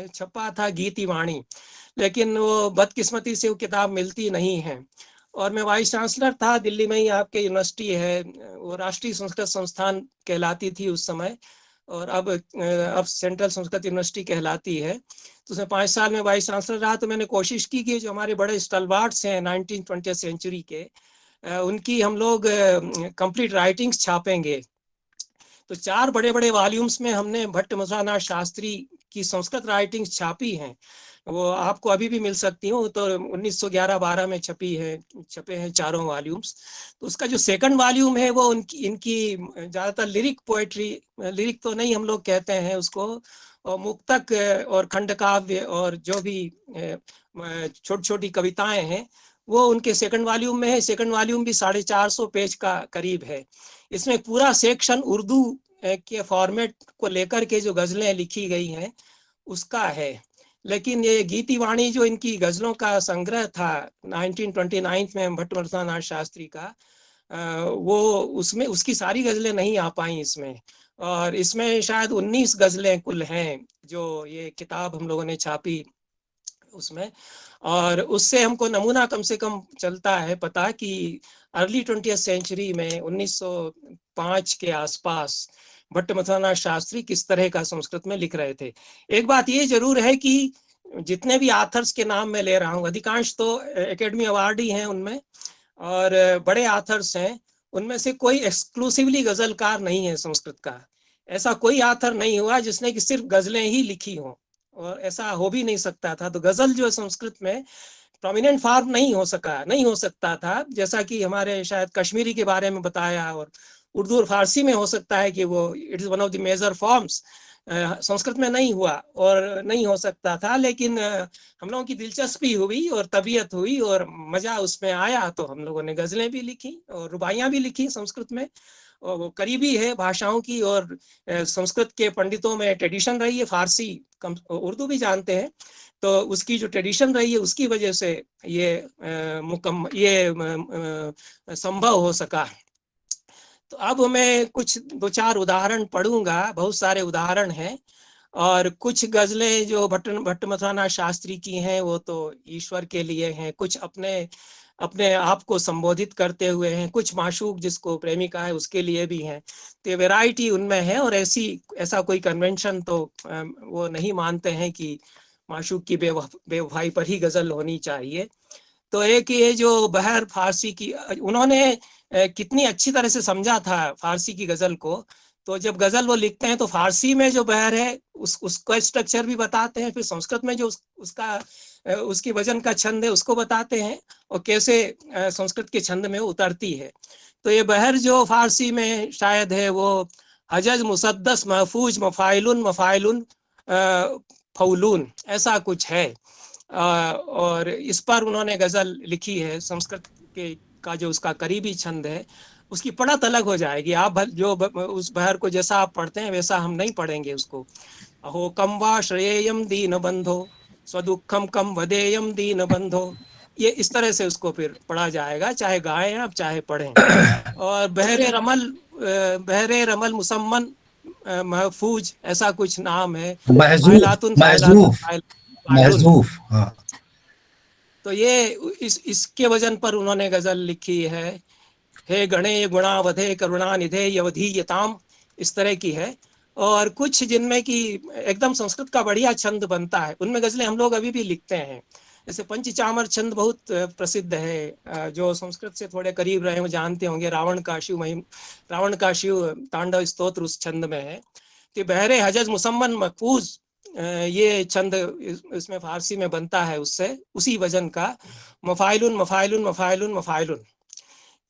छपा था, गीति वाणी, लेकिन वो बदकिस्मती से वो किताब मिलती नहीं है। और मैं वाइस चांसलर था, दिल्ली में ही आपके यूनिवर्सिटी है, वो राष्ट्रीय संस्कृत संस्थान कहलाती थी उस समय, और अब सेंट्रल संस्कृत यूनिवर्सिटी कहलाती है। तो उसमें 5 साल में वाइस चांसलर रहा। तो मैंने कोशिश की कि जो हमारे बड़े स्टलवार्ट्स हैं 1920th सेंचुरी के, उनकी हम लोग कंप्लीट राइटिंग्स छापेंगे। तो 4 बड़े बड़े वॉल्यूम्स में हमने भट्ट मथुरानाथ शास्त्री की संस्कृत राइटिंग्स छापी हैं। वो आपको अभी भी मिल सकती हूँ। तो 1911-12 में छपे हैं चारों वॉल्यूम्स। तो उसका जो सेकंड वॉल्यूम है वो इनकी ज़्यादातर लिरिक पोएट्री, लिरिक तो नहीं हम लोग कहते हैं उसको, और मुक्तक और खंड काव्य और जो भी छोटी छोटी कविताएं हैं वो उनके सेकंड वॉल्यूम में है। सेकंड वॉल्यूम भी 450 पेज का करीब है। इसमें पूरा सेक्शन उर्दू के फॉर्मेट को लेकर के जो गजलें लिखी गई हैं उसका है। लेकिन ये गीति वाणी जो इनकी गजलों का संग्रह था 1929 में भट्ट मथुरानाथ शास्त्री का, वो उसमें उसकी सारी गजलें नहीं आ पाई इसमें। और इसमें शायद 19 गजलें कुल हैं जो ये किताब हम लोगों ने छापी उसमें। और उससे हमको नमूना कम से कम चलता है पता कि अर्ली 20th सेंचुरी में 1905 के आसपास भट्ट मथुरानाथ शास्त्री किस तरह का संस्कृत में लिख रहे थे। एक बात ये जरूर है कि जितने भी आथर्स के नाम मैं ले रहा हूँ, अधिकांश तो एकेडमी अवार्ड ही हैं उनमें, और बड़े आथर्स हैं। उनमें से कोई एक्सक्लूसिवली गजलकार नहीं है संस्कृत का। ऐसा कोई आथर नहीं हुआ जिसने कि सिर्फ गजलें ही लिखी हों, और ऐसा हो भी नहीं सकता था। तो गजल जो है संस्कृत में प्रोमिनेंट फॉर्म नहीं हो सकता था, जैसा कि हमारे शायद कश्मीरी के बारे में बताया, और उर्दू और फारसी में हो सकता है कि वो it is one of the major forms. Sanskrit में नहीं हुआ और नहीं हो सकता था। लेकिन हम लोगों की दिलचस्पी हुई और तबीयत हुई और मजा उसमें आया, तो हम लोगों ने गजलें भी लिखी और रुबाइयाँ भी लिखी संस्कृत में। और वो करीबी है भाषाओं की, और संस्कृत के पंडितों में ट्रेडिशन रही है, फारसी उर्दू भी जानते हैं, तो उसकी जो ट्रेडिशन रही है उसकी वजह से ये संभव हो सका। तो अब मैं कुछ 2-4 उदाहरण पढ़ूंगा, बहुत सारे उदाहरण हैं। और कुछ गजलें जो भट्ट मथुरानाथ शास्त्री की हैं वो तो ईश्वर के लिए हैं, कुछ अपने आप को संबोधित करते हुए हैं, कुछ माशूक जिसको प्रेमिका है उसके लिए भी हैं। तो वैरायटी उनमें है, और ऐसा कोई कन्वेंशन तो वो नहीं मानते हैं कि माशूक की बेवफाई पर ही गजल होनी चाहिए। तो एक ये जो बहर फारसी की, उन्होंने कितनी अच्छी तरह से समझा था फारसी की गजल को। तो जब गजल वो लिखते हैं तो फारसी में जो बहर है उसका स्ट्रक्चर भी बताते हैं, फिर संस्कृत में जो उसकी वजन का छंद है उसको बताते हैं, और कैसे संस्कृत के छंद में उतरती है। तो ये बहर जो फारसी में शायद है वो हजज मुसद्दस महफूज मफाइलुन फौलून ऐसा कुछ है। और इस पर उन्होंने गजल लिखी है। संस्कृत के का जो उसका करीबी छंद है उसकी पढ़त अलग हो जाएगी। आप जो उस बहर को जैसा आप पढ़ते हैं वैसा हम नहीं पढ़ेंगे उसको। अहो कम वा श्रेयम दीन बंधो स्वदुखम कम वदेयम दीन बंधो, ये इस तरह से उसको फिर पढ़ा जाएगा, चाहे गाएं आप चाहे पढ़ें। और बहरे रमल मुसम्मन महफूज ऐसा कुछ नाम है, महजूफ। तो ये इसके वजन पर उन्होंने गजल लिखी है। हे गणे गुणा वधे करुणा निधे यवधीयताम, इस तरह की है। और कुछ जिनमें कि एकदम संस्कृत का बढ़िया छंद बनता है, उनमें गजलें हम लोग अभी भी लिखते हैं। जैसे पंचचामर छंद बहुत प्रसिद्ध है, जो संस्कृत से थोड़े करीब रहे वो जानते होंगे। रावण का शिव तांडव स्तोत्र उस छंद में है। कि बहरे हजज मुसम्मन मकफूज, ये छंद इसमें फारसी में बनता है उससे, उसी वजन का। मफाइलुन मफाइलुन मफाइलुन मफाइलुन,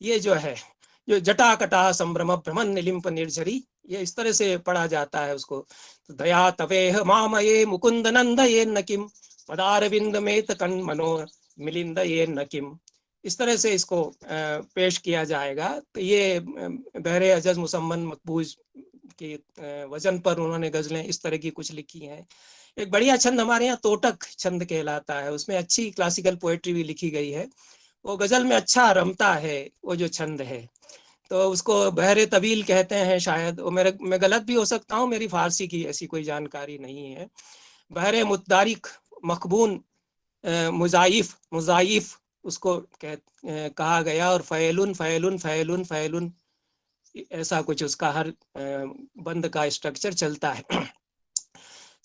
ये जो है, जो जटा कटा संभ्रम भ्रमण निलिम्प निर्झरी, ये इस तरह से पढ़ा जाता है उसको। तो दया तवेह मामये मुकुंद नंद ये नकिम पदारविंद मेत कन मनो मिलिंद ये नकिम, इस तरह से इसको पेश किया जाएगा। तो ये बहरे अजज मुसम्मन मकबूज के वजन पर उन्होंने गजलें इस तरह की कुछ लिखी हैं। एक बढ़िया छंद हमारे यहाँ तोटक छंद कहलाता है, उसमें अच्छी क्लासिकल पोएट्री भी लिखी गई है। वो गजल में अच्छा रमता है वो जो छंद है, तो उसको बहरे तवील कहते हैं शायद। वो मैं गलत भी हो सकता हूँ, मेरी फारसी की ऐसी कोई जानकारी नहीं है। बहरे मुतारिक मखबून मुजाइफ उसको कहा गया। और फैलुन फैलुन फैलुन फैलुन, ऐसा कुछ उसका हर बंद का स्ट्रक्चर चलता है।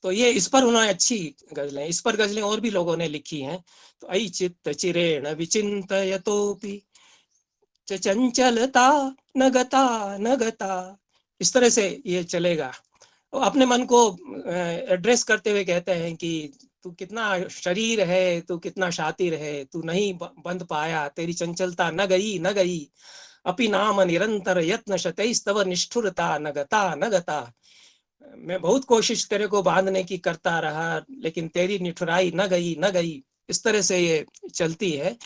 तो ये इस पर उन्होंने अच्छी गजलें, इस पर गजलें और भी लोगों ने लिखी हैं। तो ऐ चित्त चिरेण विचिन्तयतोपि चंचलता न गता, इस तरह से ये चलेगा। और अपने मन को एड्रेस करते हुए कहते हैं कि तू कितना शरीर है, तू कितना शातिर है, तू नहीं बंध पाया, तेरी चंचलता न गई। अपि नाम निरंतर यत्न शतैस्तव निष्ठुरता न गता। मैं बहुत कोशिश तेरे को बांधने की करता रहा, लेकिन तेरी निठुराई न गई। इस तरह से ये चलती है।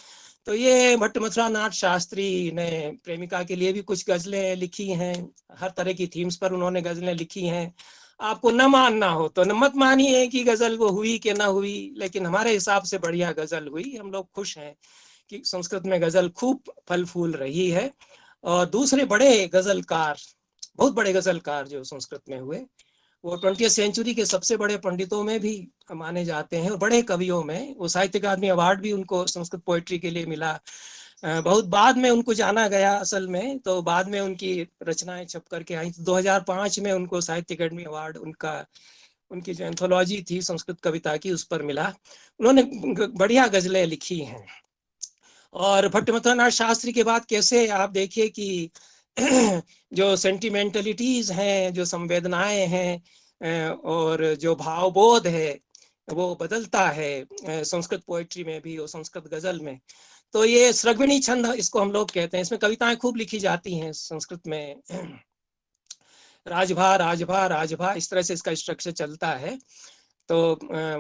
तो ये भट्ट मथुरा नाथ शास्त्री ने प्रेमिका के लिए भी कुछ गजलें लिखी हैं। हर तरह की थीम्स पर उन्होंने गजलें लिखी हैं। आपको न मानना हो तो न मत मानिए कि गजल वो हुई कि ना हुई, लेकिन हमारे हिसाब से बढ़िया गजल हुई। हम लोग खुश हैं कि संस्कृत में गजल खूब फल फूल रही है। और दूसरे बड़े गजलकार, बहुत बड़े गजलकार जो संस्कृत में हुए, वो 20वीं सेंचुरी के सबसे बड़े पंडितों में भी माने जाते हैं और बड़े कवियों में। वो साहित्य अकादमी अवार्ड भी उनको संस्कृत पोएट्री के लिए मिला। बहुत बाद में उनको जाना गया असल में, तो बाद में उनकी रचनाएं छप करके आई। 2005 में उनको साहित्य अकादमी अवार्ड उनकी जो एंथोलॉजी थी संस्कृत कविता की, उस पर मिला। उन्होंने बढ़िया गजलें लिखी हैं। और भट्ट मथुरा नाथ शास्त्री के बाद कैसे आप देखिए कि जो सेंटिमेंटलिटीज हैं, जो संवेदनाएं हैं और जो भावबोध है, वो बदलता है संस्कृत पोएट्री में भी और संस्कृत गजल में। तो ये स्रग्विणी छंद इसको हम लोग कहते हैं। इसमें कविताएं खूब लिखी जाती हैं संस्कृत में। राजभा राजभा राजभा, इस तरह से इसका स्ट्रक्चर चलता है। तो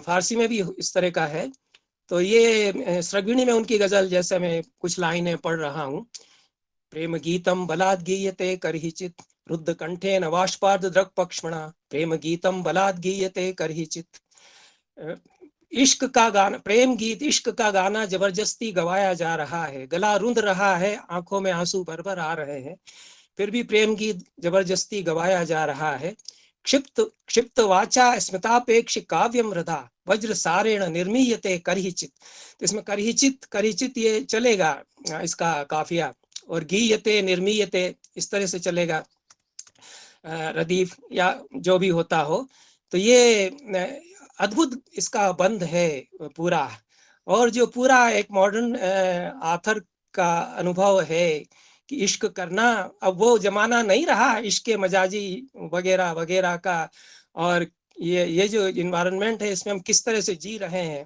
फारसी में भी इस तरह का है। तो ये स्रग्विणी में उनकी गजल, जैसे मैं कुछ लाइनें पढ़ रहा हूँ। प्रेम गीतम बलात् गीयते करहिचित रुद्ध कंठेन वाष्पार्ध द्रग पक्ष्मणा, प्रेम गीतम बलात् गीयते करहिचित। इश्क का गाना, प्रेम गीत इश्क का गाना जबरदस्ती गवाया जा रहा है, गला रुंध रहा है, आंखों में आंसू भर आ रहे हैं, फिर भी प्रेम गीत जबरदस्ती गवाया जा रहा है। क्षिप्त वाचा स्मितापेक्ष काव्यम रधा वज्र सारेण निर्मीयते करहिचित। तो इसमें करहिचित ये चलेगा, इसका काफिया। और गीयते निर्मीयते इस तरह से चलेगा, रदीफ या जो भी होता हो। तो ये अद्भुत इसका बंध है पूरा। और जो पूरा एक मॉडर्न आथर का अनुभव है कि इश्क करना, अब वो जमाना नहीं रहा इश्क मजाजी वगैरह वगैरह का। और ये जो इन्वायरमेंट है इसमें हम किस तरह से जी रहे हैं,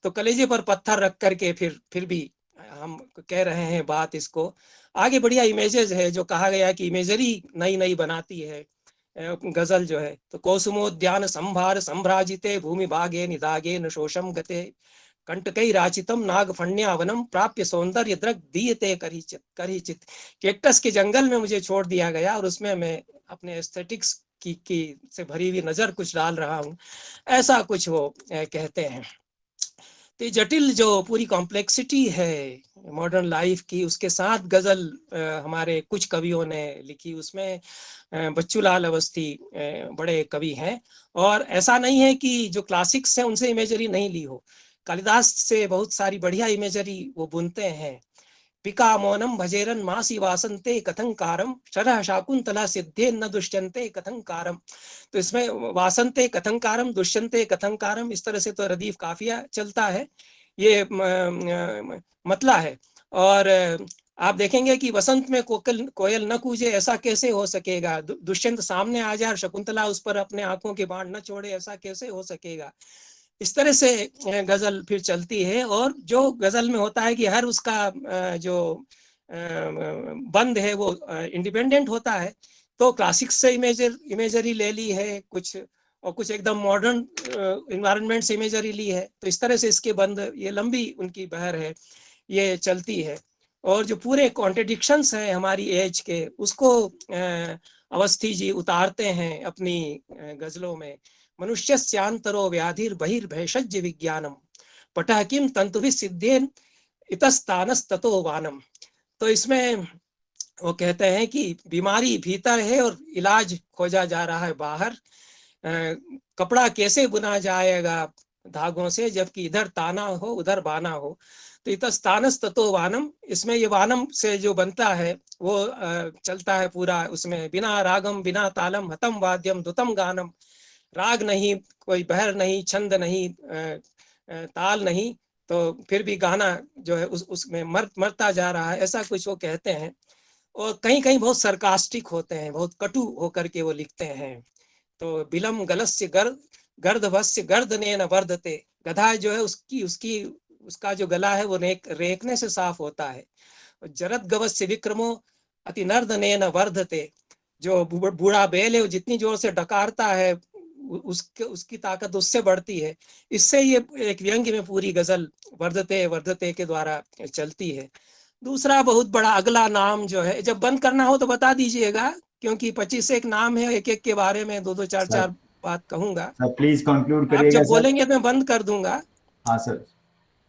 तो कलेजे पर पत्थर रख करके फिर भी हम कह रहे हैं बात इसको। आगे बढ़िया इमेजेस है, जो कहा गया कि इमेजरी नई बनाती है गजल जो है। तो कौसुमोद्यान संभार संभ्राजिते भूमि भागे निदागे न शोषम गते, कंटकई राचितम नागफण्यावनम प्राप्य सौंदर्य द्रग दीयते करहिचित। कैक्टस के जंगल में मुझे छोड़ दिया गया और उसमें मैं अपने एस्थेटिक्स की से भरी हुई नजर कुछ डाल रहा हूँ, ऐसा कुछ वो कहते हैं। तो जटिल जो पूरी कॉम्प्लेक्सिटी है मॉडर्न लाइफ की, उसके साथ गजल हमारे कुछ कवियों ने लिखी। उसमें बच्चूलाल अवस्थी बड़े कवि हैं। और ऐसा नहीं है कि जो क्लासिक्स हैं उनसे इमेजरी नहीं ली हो, कालिदास से बहुत सारी बढ़िया इमेजरी वो बुनते हैं। पिका मौनम भजेरन मासी वासंते कथंकारम शरह शाकुंतला सिद्धे न दुष्यंते कथंकारम। तो इसमें वासंते कथंकारम दुष्यंते कथंकारम, इस तरह से तो रदीफ काफिया चलता है। ये मतला है। और आप देखेंगे कि वसंत में कोयल न कूजे ऐसा कैसे हो सकेगा, दुष्यंत सामने आ जाए और शकुंतला उस पर अपने आंखों के बाण न छोड़े ऐसा कैसे हो सकेगा। इस तरह से गजल फिर चलती है। और जो गजल में होता है कि हर उसका जो बंद है वो इंडिपेंडेंट होता है, तो क्लासिक्स से इमेजरी ले ली है कुछ, और कुछ एकदम मॉडर्न इन्वायरमेंट से इमेजरी ली है। तो इस तरह से इसके बंद, ये लंबी उनकी बहर है, ये चलती है। और जो पूरे कॉन्ट्रडिक्शंस हैं हमारी एज के, उसको अवस्थी जी उतारते हैं अपनी गजलों में। मनुष्यस्यांतरो व्याधिर बहिर्भेषज विज्ञानम पटः किम तंतुभिः सिद्धेन इतस्तानस्ततो वानम। तो इसमें वो कहते हैं कि बीमारी भीतर है और इलाज खोजा जा रहा है बाहर। कपड़ा कैसे बुना जाएगा धागों से, जबकि इधर ताना हो उधर बाना हो। तो इतस्तानस ततो वानम, इसमें ये वानम से जो बनता है वो चलता है पूरा उसमें। बिना रागम बिना तालम हतम वाद्यम दुतम गानम, राग नहीं, कोई बहर नहीं, छंद नहीं, ताल नहीं, तो फिर भी गाना जो है उसमें मरता जा रहा है, ऐसा कुछ वो कहते हैं। और कहीं कहीं बहुत सरकास्टिक होते हैं, बहुत कटु होकर के वो लिखते हैं। तो बिलम गलस्य गर्दभस्य गर्दनेन वर्धते, गधा जो है उसका जो गला है वो रेखने से साफ होता है। जरद गवस्य विक्रमो अति नर्दनेन वर्धते, जो बूढ़ा बैल है वो जितनी जोर से डकारता है उसकी ताकत उससे बढ़ती है। इससे ये एक व्यंग्य में पूरी गजल वर्धते वर्धते के द्वारा चलती है। दूसरा बहुत बड़ा अगला नाम जो है, जब बंद करना हो तो बता दीजिएगा, क्योंकि 25 एक नाम है, एक एक के बारे में दो चार बात कहूंगा। प्लीज कंक्लूड आप करिएगा जब बोलेंगे तो मैं बंद कर दूंगा। हाँ सर,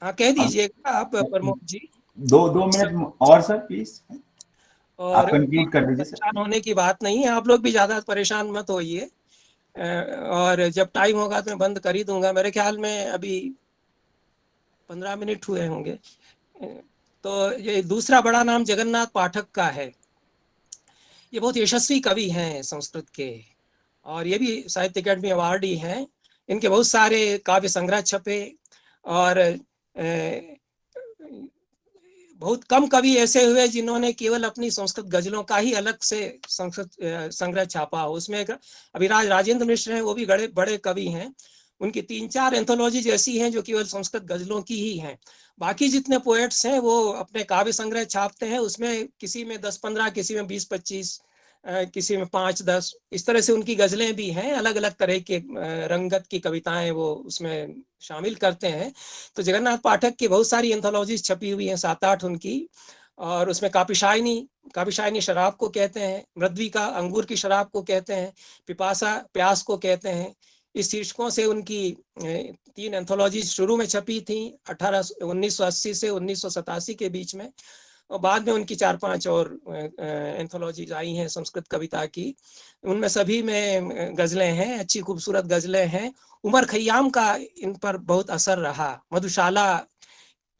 हाँ कह दीजिएगा आप प्रमोद जी। 2 मिनट और सर प्लीज, और आप कंक्लूड कर दीजिए सर। परेशान होने की बात नहीं है, आप लोग भी ज्यादा परेशान मत होइए। और जब टाइम होगा तो मैं बंद कर ही दूंगा। मेरे ख्याल में अभी 15 मिनट हुए होंगे। तो ये दूसरा बड़ा नाम जगन्नाथ पाठक का है। ये बहुत यशस्वी कवि हैं संस्कृत के, और ये भी साहित्य अकादमी अवार्डी हैं। इनके बहुत सारे काव्य संग्रह छपे, और बहुत कम कवि ऐसे हुए जिन्होंने केवल अपनी संस्कृत गजलों का ही अलग से संस्कृत संग्रह छापा हो। उसमें अभिराज राजेंद्र मिश्र हैं, वो भी बड़े कवि हैं। उनकी 3-4 एंथोलॉजी ऐसी हैं जो केवल संस्कृत गजलों की ही हैं। बाकी जितने पोएट्स हैं वो अपने काव्य संग्रह छापते हैं, उसमें किसी में 10-15, किसी में 20-25, किसी में 5-10, इस तरह से उनकी गजलें भी हैं। अलग अलग तरह के रंगत की कविताएं वो उसमें शामिल करते हैं। तो जगन्नाथ पाठक की बहुत सारी एंथोलॉजीज छपी हुई हैं, 7-8 उनकी। और उसमें कापिशायनी शराब को कहते हैं, मृद्विका अंगूर की शराब को कहते हैं, पिपासा प्यास को कहते हैं। इस शीर्षकों से उनकी 3 एंथोलॉजी शुरू में छपी थी 1980 से 1987 के बीच में, और बाद में उनकी 4-5 और एंथोलॉजीज आई हैं संस्कृत कविता की। उनमें सभी में गजलें हैं, अच्छी खूबसूरत गजलें हैं। उमर खय्याम का इन पर बहुत असर रहा। मधुशाला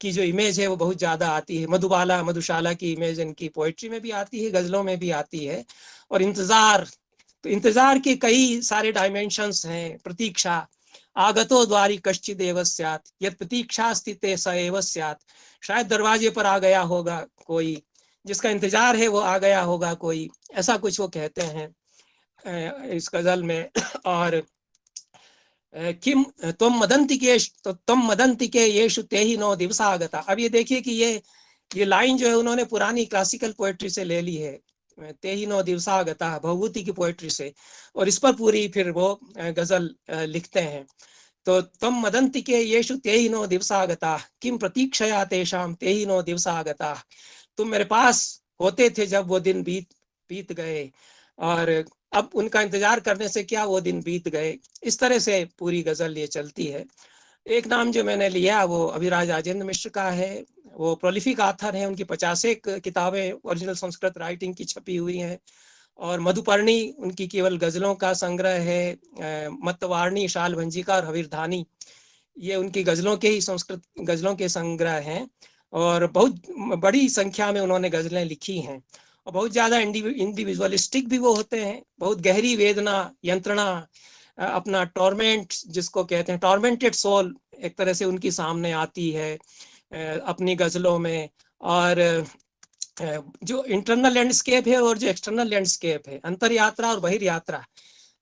की जो इमेज है वो बहुत ज्यादा आती है। मधुशाला की इमेज इनकी पोएट्री में भी आती है, गजलों में भी आती है। और इंतजार के कई सारे डायमेंशंस हैं। प्रतीक्षा, आगतो द्वारी कश्चिदेव स्यात्, यत् प्रतीक्षास्ति ते स एव स्यात्। शायद दरवाजे पर आ गया होगा कोई, जिसका इंतजार है वो आ गया होगा कोई, ऐसा कुछ वो कहते हैं इस गजल में। और किम त्वं मदन्ति के येषु तेहि नो दिवसागता। अब ये देखिए कि ये लाइन जो है उन्होंने पुरानी क्लासिकल पोएट्री से ले ली है, तेहि नो दिवसागता, भवभूति की पोएट्री से, और इस पर पूरी फिर वो गजल लिखते हैं। तो तम मदन्ति के येषु तेहि नो दिवसागता, किम प्रतीक्षया तेषाम तेहि नो दिवसागता। तुम मेरे पास होते थे जब वो दिन बीत गए, और अब उनका इंतजार करने से क्या वो दिन बीत गए। इस तरह से पूरी गजल ये चलती है। एक नाम जो मैंने लिया वो अभिराज राजेंद्र मिश्र का है। वो प्रोलिफिक ऑथर हैं, उनकी 50 किताबें ओरिजिनल संस्कृत राइटिंग की छपी हुई हैं। और मधुपर्णी उनकी केवल गजलों का संग्रह है। मतवारणी, शालभंजिका और हवीरधानी, ये उनकी गजलों के ही संस्कृत गजलों के संग्रह हैं। और बहुत बड़ी संख्या में उन्होंने गजलें लिखी हैं, और बहुत ज्यादा इंडिविजुअलिस्टिक भी वो होते हैं। बहुत गहरी वेदना, यंत्रणा, अपना टॉर्मेंट जिसको कहते हैं, टॉर्मेंटेड सोल एक तरह से उनकी सामने आती है अपनी गजलों में। और जो इंटरनल लैंडस्केप है और जो एक्सटर्नल लैंडस्केप है, अंतर यात्रा और बहिर यात्रा,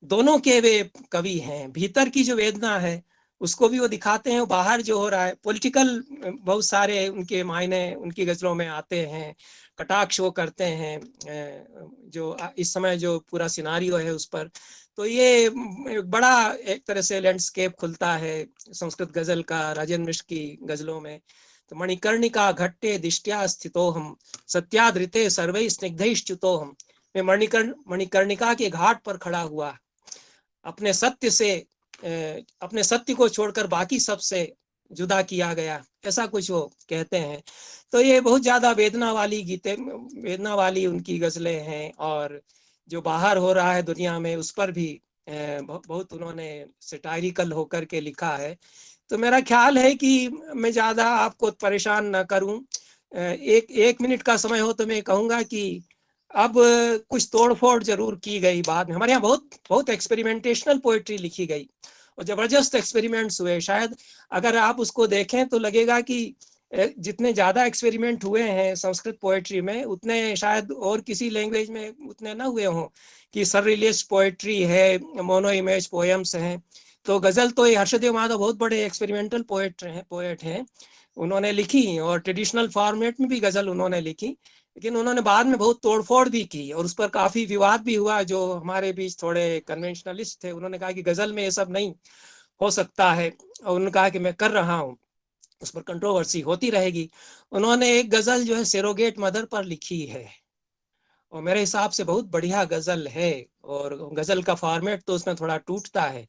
दोनों के वे कवि हैं। भीतर की जो वेदना है उसको भी वो दिखाते हैं, बाहर जो हो रहा है पॉलिटिकल बहुत सारे उनके मायने उनकी गजलों में आते हैं, कटाक्ष वो करते हैं जो इस समय जो पूरा सिनारियो है उस पर। तो ये बड़ा एक तरह से लैंडस्केप खुलता है संस्कृत गजल का राजेंद्र मिश्र की गजलों में। तो मणिकर्णिका घट्टे दिष्ट्या स्थितोहम सत्यादृते सर्वै स्निग्धैश्च्युतोहम। मैं मणिकर्णिका के घाट पर खड़ा हुआ, अपने सत्य से अपने सत्य को छोड़कर बाकी सब से जुदा किया गया, ऐसा कुछ वो कहते हैं। तो ये बहुत ज्यादा वेदना वाली गीतें, वेदना वाली उनकी गजलें हैं। और जो बाहर हो रहा है दुनिया में उस पर भी बहुत उन्होंने सेटायरिकल होकर के लिखा है। तो मेरा ख्याल है कि मैं ज्यादा आपको परेशान न करूं, एक मिनट का समय हो तो मैं कहूंगा कि अब कुछ तोड़फोड़ जरूर की गई बाद में। हमारे यहाँ बहुत एक्सपेरिमेंटेशनल पोएट्री लिखी गई और जबरदस्त एक्सपेरिमेंट्स हुए। शायद अगर आप उसको देखें तो लगेगा कि जितने ज्यादा एक्सपेरिमेंट हुए हैं संस्कृत पोएट्री में उतने शायद और किसी लैंग्वेज में उतने ना हुए हों। कि सररिलियस पोएट्री है, मोनो इमेज पोएम्स हैं। तो गजल तो ये हर्षदेव माधव बहुत बड़े एक्सपेरिमेंटल पोएट हैं, उन्होंने लिखी और ट्रेडिशनल फॉर्मेट में भी गजल उन्होंने लिखी। लेकिन उन्होंने बाद में बहुत तोड़फोड़ भी की और उस पर काफी विवाद भी हुआ। जो हमारे बीच थोड़े कन्वेंशनलिस्ट थे उन्होंने कहा कि गजल में ये सब नहीं हो सकता है, और उन्होंने कहा कि मैं कर रहा हूँ, उस पर कंट्रोवर्सी होती रहेगी। उन्होंने एक गजल जो है सेरोगेट मदर पर लिखी है और मेरे हिसाब से बहुत बढ़िया गजल है। और गजल का फॉर्मेट तो उसमें थोड़ा टूटता है।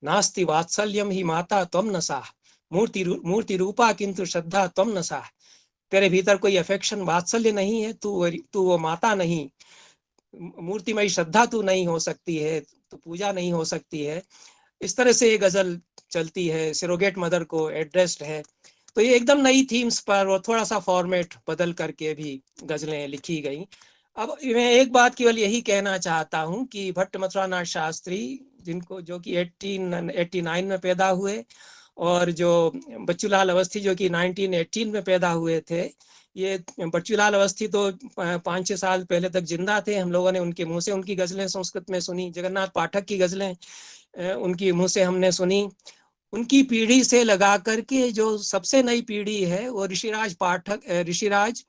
नास्ति वात्सल्यम ही माता त्वम न सा मूर्ति रूपा किंतु श्रद्धा त्वम न सा। तेरे भीतर कोई अफेक्शन वात्सल्य नहीं है, तू वो माता नहीं, मूर्तिमयी श्रद्धा तू नहीं हो सकती है, तो पूजा नहीं हो सकती है। इस तरह से ये गजल चलती है, सिरोगेट मदर को एड्रेस्ड है। तो ये एकदम नई थीम्स पर और थोड़ा सा फॉर्मेट बदल करके भी गजलें लिखी गई। अब मैं एक बात केवल यही कहना चाहता हूँ कि भट्ट मथुरानाथ शास्त्री जो कि 1889 में पैदा हुए और जो बच्चूलाल अवस्थी जो कि 1918 में पैदा हुए थे। ये बच्चूलाल अवस्थी तो 5-6 साल पहले तक जिंदा थे, हम लोगों ने उनके मुंह से उनकी गजलें संस्कृत में सुनी। जगन्नाथ पाठक की गजलें उनकी मुंह से हमने सुनी। उनकी पीढ़ी से लगा करके जो सबसे नई पीढ़ी है वो ऋषिराज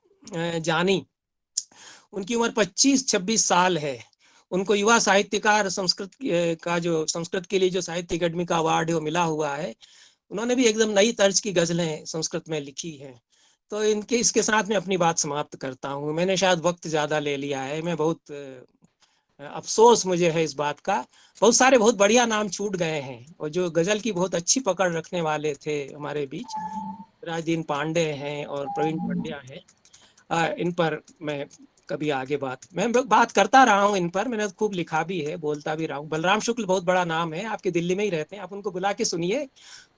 जानी, उनकी उम्र 25-26 साल है। उनको युवा साहित्यकार संस्कृत का जो संस्कृत के लिए जो साहित्य अकेडमी का अवार्ड है वो मिला हुआ है। उन्होंने भी एकदम नई तर्ज की गजलें संस्कृत में लिखी हैं। तो इसके साथ मैं अपनी बात समाप्त करता हूँ। मैंने शायद वक्त ज्यादा ले लिया है, मैं बहुत अफसोस मुझे है इस बात का। बहुत सारे बहुत बढ़िया नाम छूट गए हैं और जो गजल की बहुत अच्छी पकड़ रखने वाले थे हमारे बीच, राजदीन पांडे हैं और प्रवीण पंड्या है। इन पर मैं कभी आगे मैं बात करता रहा हूँ इन पर, मैंने खूब लिखा भी है, बोलता भी रहा हूँ। बलराम शुक्ल बहुत बड़ा नाम है, आपके दिल्ली में ही रहते हैं, आप उनको बुला के सुनिए।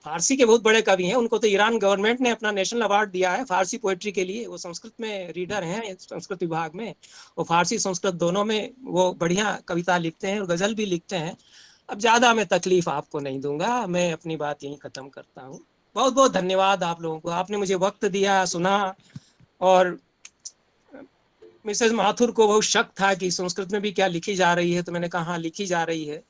फारसी के बहुत बड़े कवि हैं, उनको तो ईरान गवर्नमेंट ने अपना नेशनल अवार्ड दिया है फारसी पोएट्री के लिए। वो संस्कृत में रीडर हैं संस्कृत विभाग में, वो फारसी संस्कृत दोनों में वो बढ़िया कविता लिखते हैं और गजल भी लिखते हैं। अब ज्यादा मैं तकलीफ आपको नहीं दूंगा, मैं अपनी बात यहीं खत्म करता हूँ। बहुत बहुत धन्यवाद आप लोगों को, आपने मुझे वक्त दिया, सुना। और मिसेज माथुर को बहुत शक था कि संस्कृत में भी क्या लिखी जा रही है, तो मैंने कहा हाँ लिखी जा रही है।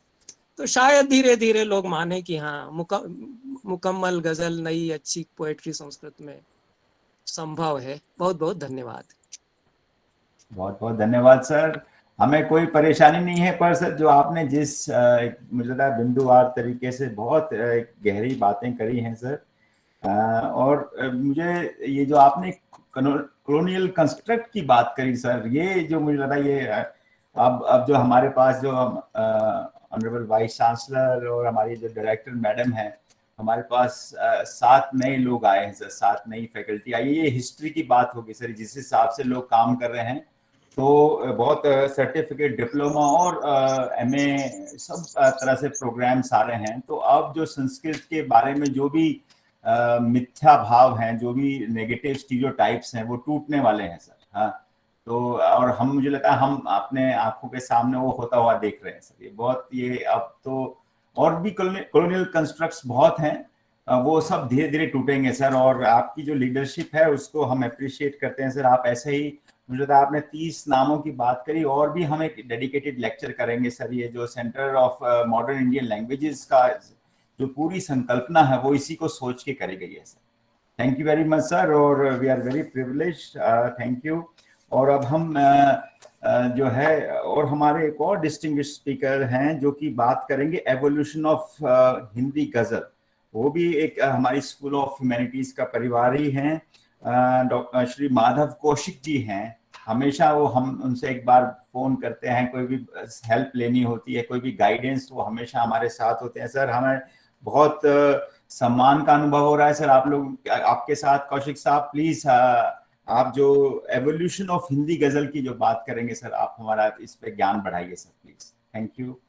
तो शायद धीरे धीरे लोग माने कि हाँ मुकम्मल गजल नई अच्छी पोएट्री संस्कृत में संभव है। बहुत बहुत धन्यवाद। बहुत बहुत धन्यवाद सर। हमें कोई परेशानी नहीं है, पर सर जो आपने जिस मुझे लगता है बिंदुवार तरीके से बहुत गहरी बातें करी हैं सर, और मुझे ये जो आपने कॉलोनियल कंस्ट्रक्ट की बात करी सर, ये जो मुझे लगा ये अब जो हमारे पास जो ऑनरेबल वाइस चांसलर और हमारी जो डायरेक्टर मैडम है, हमारे पास 7 नए लोग आए हैं सर, 7 नई फैकल्टी आई है। ये हिस्ट्री की बात होगी सर, जिस हिसाब से लोग काम कर रहे हैं। तो बहुत सर्टिफिकेट, डिप्लोमा और MA सब तरह से प्रोग्राम्स आ रहे हैं। तो अब जो संस्कृत के बारे में जो भी मिथ्या भाव हैं, जो भी नेगेटिव स्टीरियोटाइप्स हैं, वो टूटने वाले हैं सर। हाँ, तो और हम मुझे लगता है हम अपने आंखों के सामने वो होता हुआ देख रहे हैं सर। ये अब तो और भी कॉलोनियल कंस्ट्रक्ट्स बहुत हैं, वो सब धीरे धीरे टूटेंगे सर। और आपकी जो लीडरशिप है उसको हम अप्रिशिएट करते हैं सर। आप ऐसे ही, मुझे लगता है आपने 30 नामों की बात करी, और भी हम एक डेडिकेटेड लेक्चर करेंगे सर। ये जो centre of modern Indian languages का जो पूरी संकल्पना है वो इसी को सोच के करी गई है sir. Thank you very much sir, और we are very privileged, thank you. और अब हम जो है, और हमारे एक और डिस्टिंग्विश्ड स्पीकर हैं जो कि बात करेंगे एवोल्यूशन ऑफ हिंदी गजल। वो भी एक हमारी स्कूल ऑफ ह्यूमैनिटीज का परिवार ही हैं। डॉक्टर श्री माधव कौशिक जी हैं। हमेशा वो, हम उनसे एक बार फोन करते हैं, कोई भी हेल्प लेनी होती है, कोई भी गाइडेंस, वो हमेशा हमारे साथ होते हैं सर। हमें बहुत सम्मान का अनुभव हो रहा है सर आप लोग, आपके साथ। कौशिक साहब प्लीज, आप जो एवोल्यूशन ऑफ हिंदी गजल की जो बात करेंगे सर, आप हमारा इस पे ज्ञान बढ़ाइए sir please. Thank you.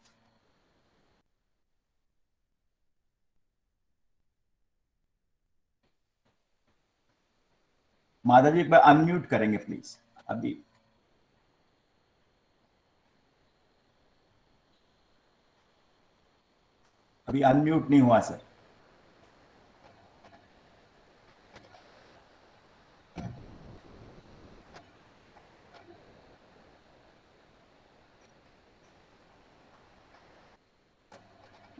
Madhav ji एक बार अनम्यूट करेंगे प्लीज। अभी अनम्यूट नहीं हुआ सर।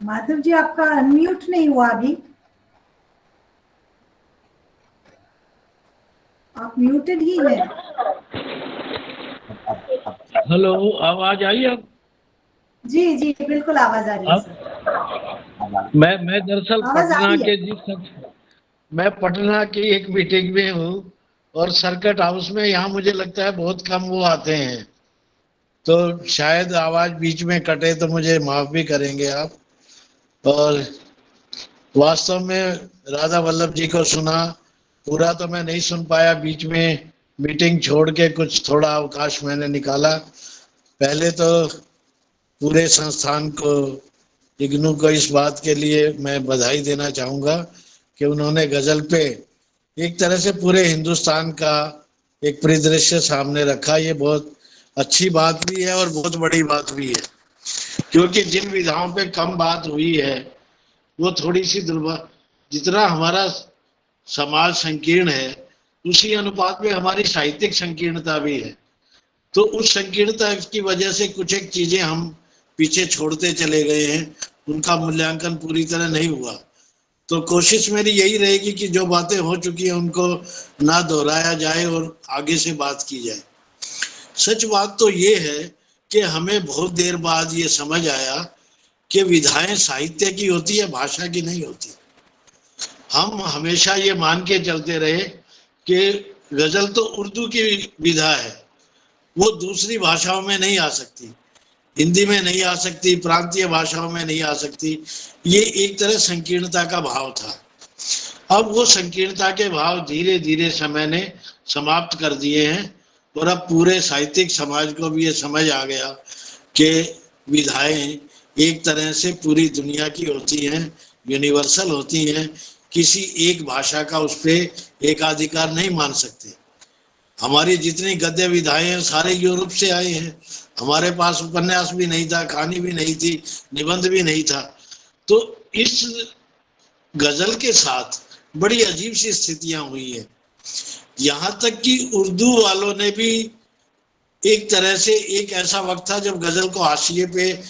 माधव जी आपका अनम्यूट नहीं हुआ अभी, आप म्यूटेड ही हैं। हेलो, आवाज आई अब? जी जी बिल्कुल आवाज आ रही है सर। मैं दरअसल पटना की एक मीटिंग में हूँ, और सर्किट हाउस में यहाँ मुझे लगता है बहुत कम वो आते हैं, तो शायद आवाज बीच में कटे तो मुझे माफ भी करेंगे आप। और वास्तव में राधा वल्लभ जी को सुना, पूरा तो मैं नहीं सुन पाया, बीच में मीटिंग छोड़ के कुछ थोड़ा अवकाश मैंने निकाला। पहले तो पूरे संस्थान को, इग्नू को, इस बात के लिए मैं बधाई देना चाहूँगा कि उन्होंने गजल पे एक तरह से पूरे हिंदुस्तान का एक परिदृश्य सामने रखा। ये बहुत अच्छी बात भी है और बहुत बड़ी बात भी है, क्योंकि जिन विधाओं पे कम बात हुई है वो थोड़ी सी दुर्बल, जितना हमारा समाज संकीर्ण है उसी अनुपात में हमारी साहित्यिक संकीर्णता भी है। तो उस संकीर्णता की वजह से कुछ एक चीजें हम पीछे छोड़ते चले गए हैं, उनका मूल्यांकन पूरी तरह नहीं हुआ। तो कोशिश मेरी यही रहेगी कि जो बातें हो चुकी हैं उनको ना दोहराया जाए और आगे से बात की जाए। सच बात तो ये है कि हमें बहुत देर बाद ये समझ आया कि विधाएं साहित्य की होती है, भाषा की नहीं होती। हम हमेशा ये मान के चलते रहे कि गजल तो उर्दू की विधा है, वो दूसरी भाषाओं में नहीं आ सकती, हिंदी में नहीं आ सकती, प्रांतीय भाषाओं में नहीं आ सकती। ये एक तरह संकीर्णता का भाव था। अब वो संकीर्णता के भाव धीरे धीरे समय ने समाप्त कर दिए हैं, और अब पूरे साहित्यिक समाज को भी ये समझ आ गया कि विधाएं एक तरह से पूरी दुनिया की होती हैं, यूनिवर्सल होती हैं। किसी एक भाषा का उस पर एकाधिकार नहीं मान सकते। हमारी जितनी गद्य विधाएं हैं सारे यूरोप से आए हैं। हमारे पास उपन्यास भी नहीं था, कहानी भी नहीं थी, निबंध भी नहीं था। तो इस गजल के साथ बड़ी अजीब सी स्थितियां हुई है। यहाँ तक कि उर्दू वालों ने भी एक तरह से, एक ऐसा वक्त था जब गजल को हाशिए पे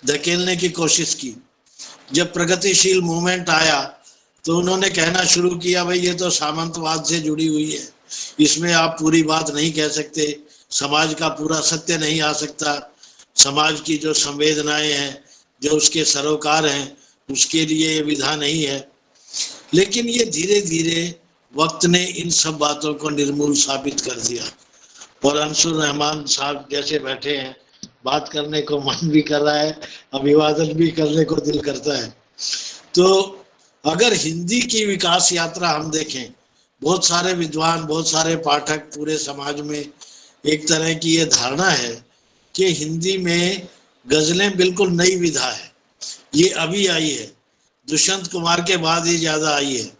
धकेलने की कोशिश की। जब प्रगतिशील मूवमेंट आया तो उन्होंने कहना शुरू किया, भाई ये तो सामंतवाद से जुड़ी हुई है, इसमें आप पूरी बात नहीं कह सकते, समाज का पूरा सत्य नहीं आ सकता, समाज की जो संवेदनाएं हैं, जो उसके सरोकार हैं, उसके लिए ये विधा नहीं है। लेकिन ये धीरे धीरे वक्त ने इन सब बातों को निर्मूल साबित कर दिया। और अंशुर रहमान साहब जैसे बैठे हैं, बात करने को मन भी कर रहा है, अभिवादन भी करने को दिल करता है। तो अगर हिंदी की विकास यात्रा हम देखें, बहुत सारे विद्वान, बहुत सारे पाठक, पूरे समाज में एक तरह की ये धारणा है कि हिंदी में गजलें बिल्कुल नई विधा है, ये अभी आई है, दुष्यंत कुमार के बाद ही ज्यादा आई है।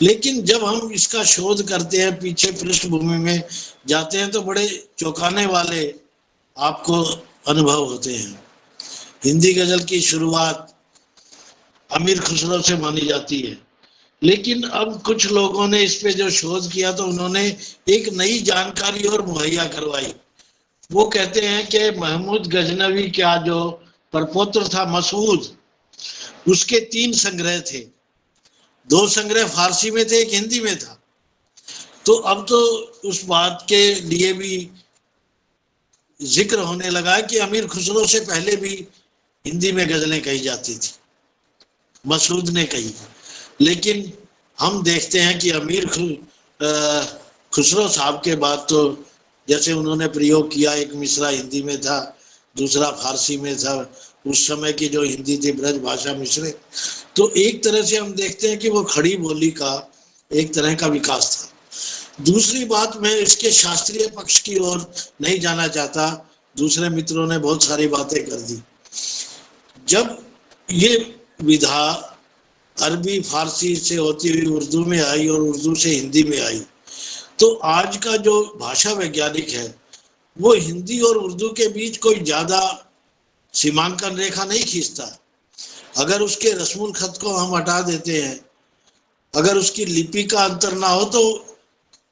लेकिन जब हम इसका शोध करते हैं, पीछे पृष्ठभूमि में जाते हैं, तो बड़े चौंकाने वाले आपको अनुभव होते हैं। हिंदी गजल की शुरुआत अमीर खुसरो से मानी जाती है। लेकिन अब कुछ लोगों ने इस पे जो शोध किया तो उन्होंने एक नई जानकारी और मुहैया करवाई। वो कहते हैं कि महमूद गजनवी का जो परपौत्र था मसूद, उसके 3 संग्रह थे, 2 संग्रह फारसी में थे, 1 हिंदी में था। तो अब तो उस बात के लिए भी जिक्र होने लगा कि अमीर खुसरो से पहले भी हिंदी में गजलें कही जाती थी, मसूद ने कही। लेकिन हम देखते हैं कि अमीर खुसरो साहब के बाद तो जैसे उन्होंने प्रयोग किया, एक मिसरा हिंदी में था, दूसरा फारसी में था, उस समय की जो हिंदी थी ब्रज भाषा मिसरे। तो एक तरह से हम देखते हैं कि वो खड़ी बोली का एक तरह का विकास था। दूसरी बात, मैं इसके शास्त्रीय पक्ष की ओर नहीं जाना चाहता, दूसरे मित्रों ने बहुत सारी बातें कर दी। जब ये विधा अरबी फारसी से होती हुई उर्दू में आई और उर्दू से हिंदी में आई, तो आज का जो भाषा वैज्ञानिक है वो हिंदी और उर्दू के बीच कोई ज्यादा सीमांकन रेखा नहीं खींचता। अगर उसके रस्मुल खत को हम हटा देते हैं, अगर उसकी लिपि का अंतर ना हो, तो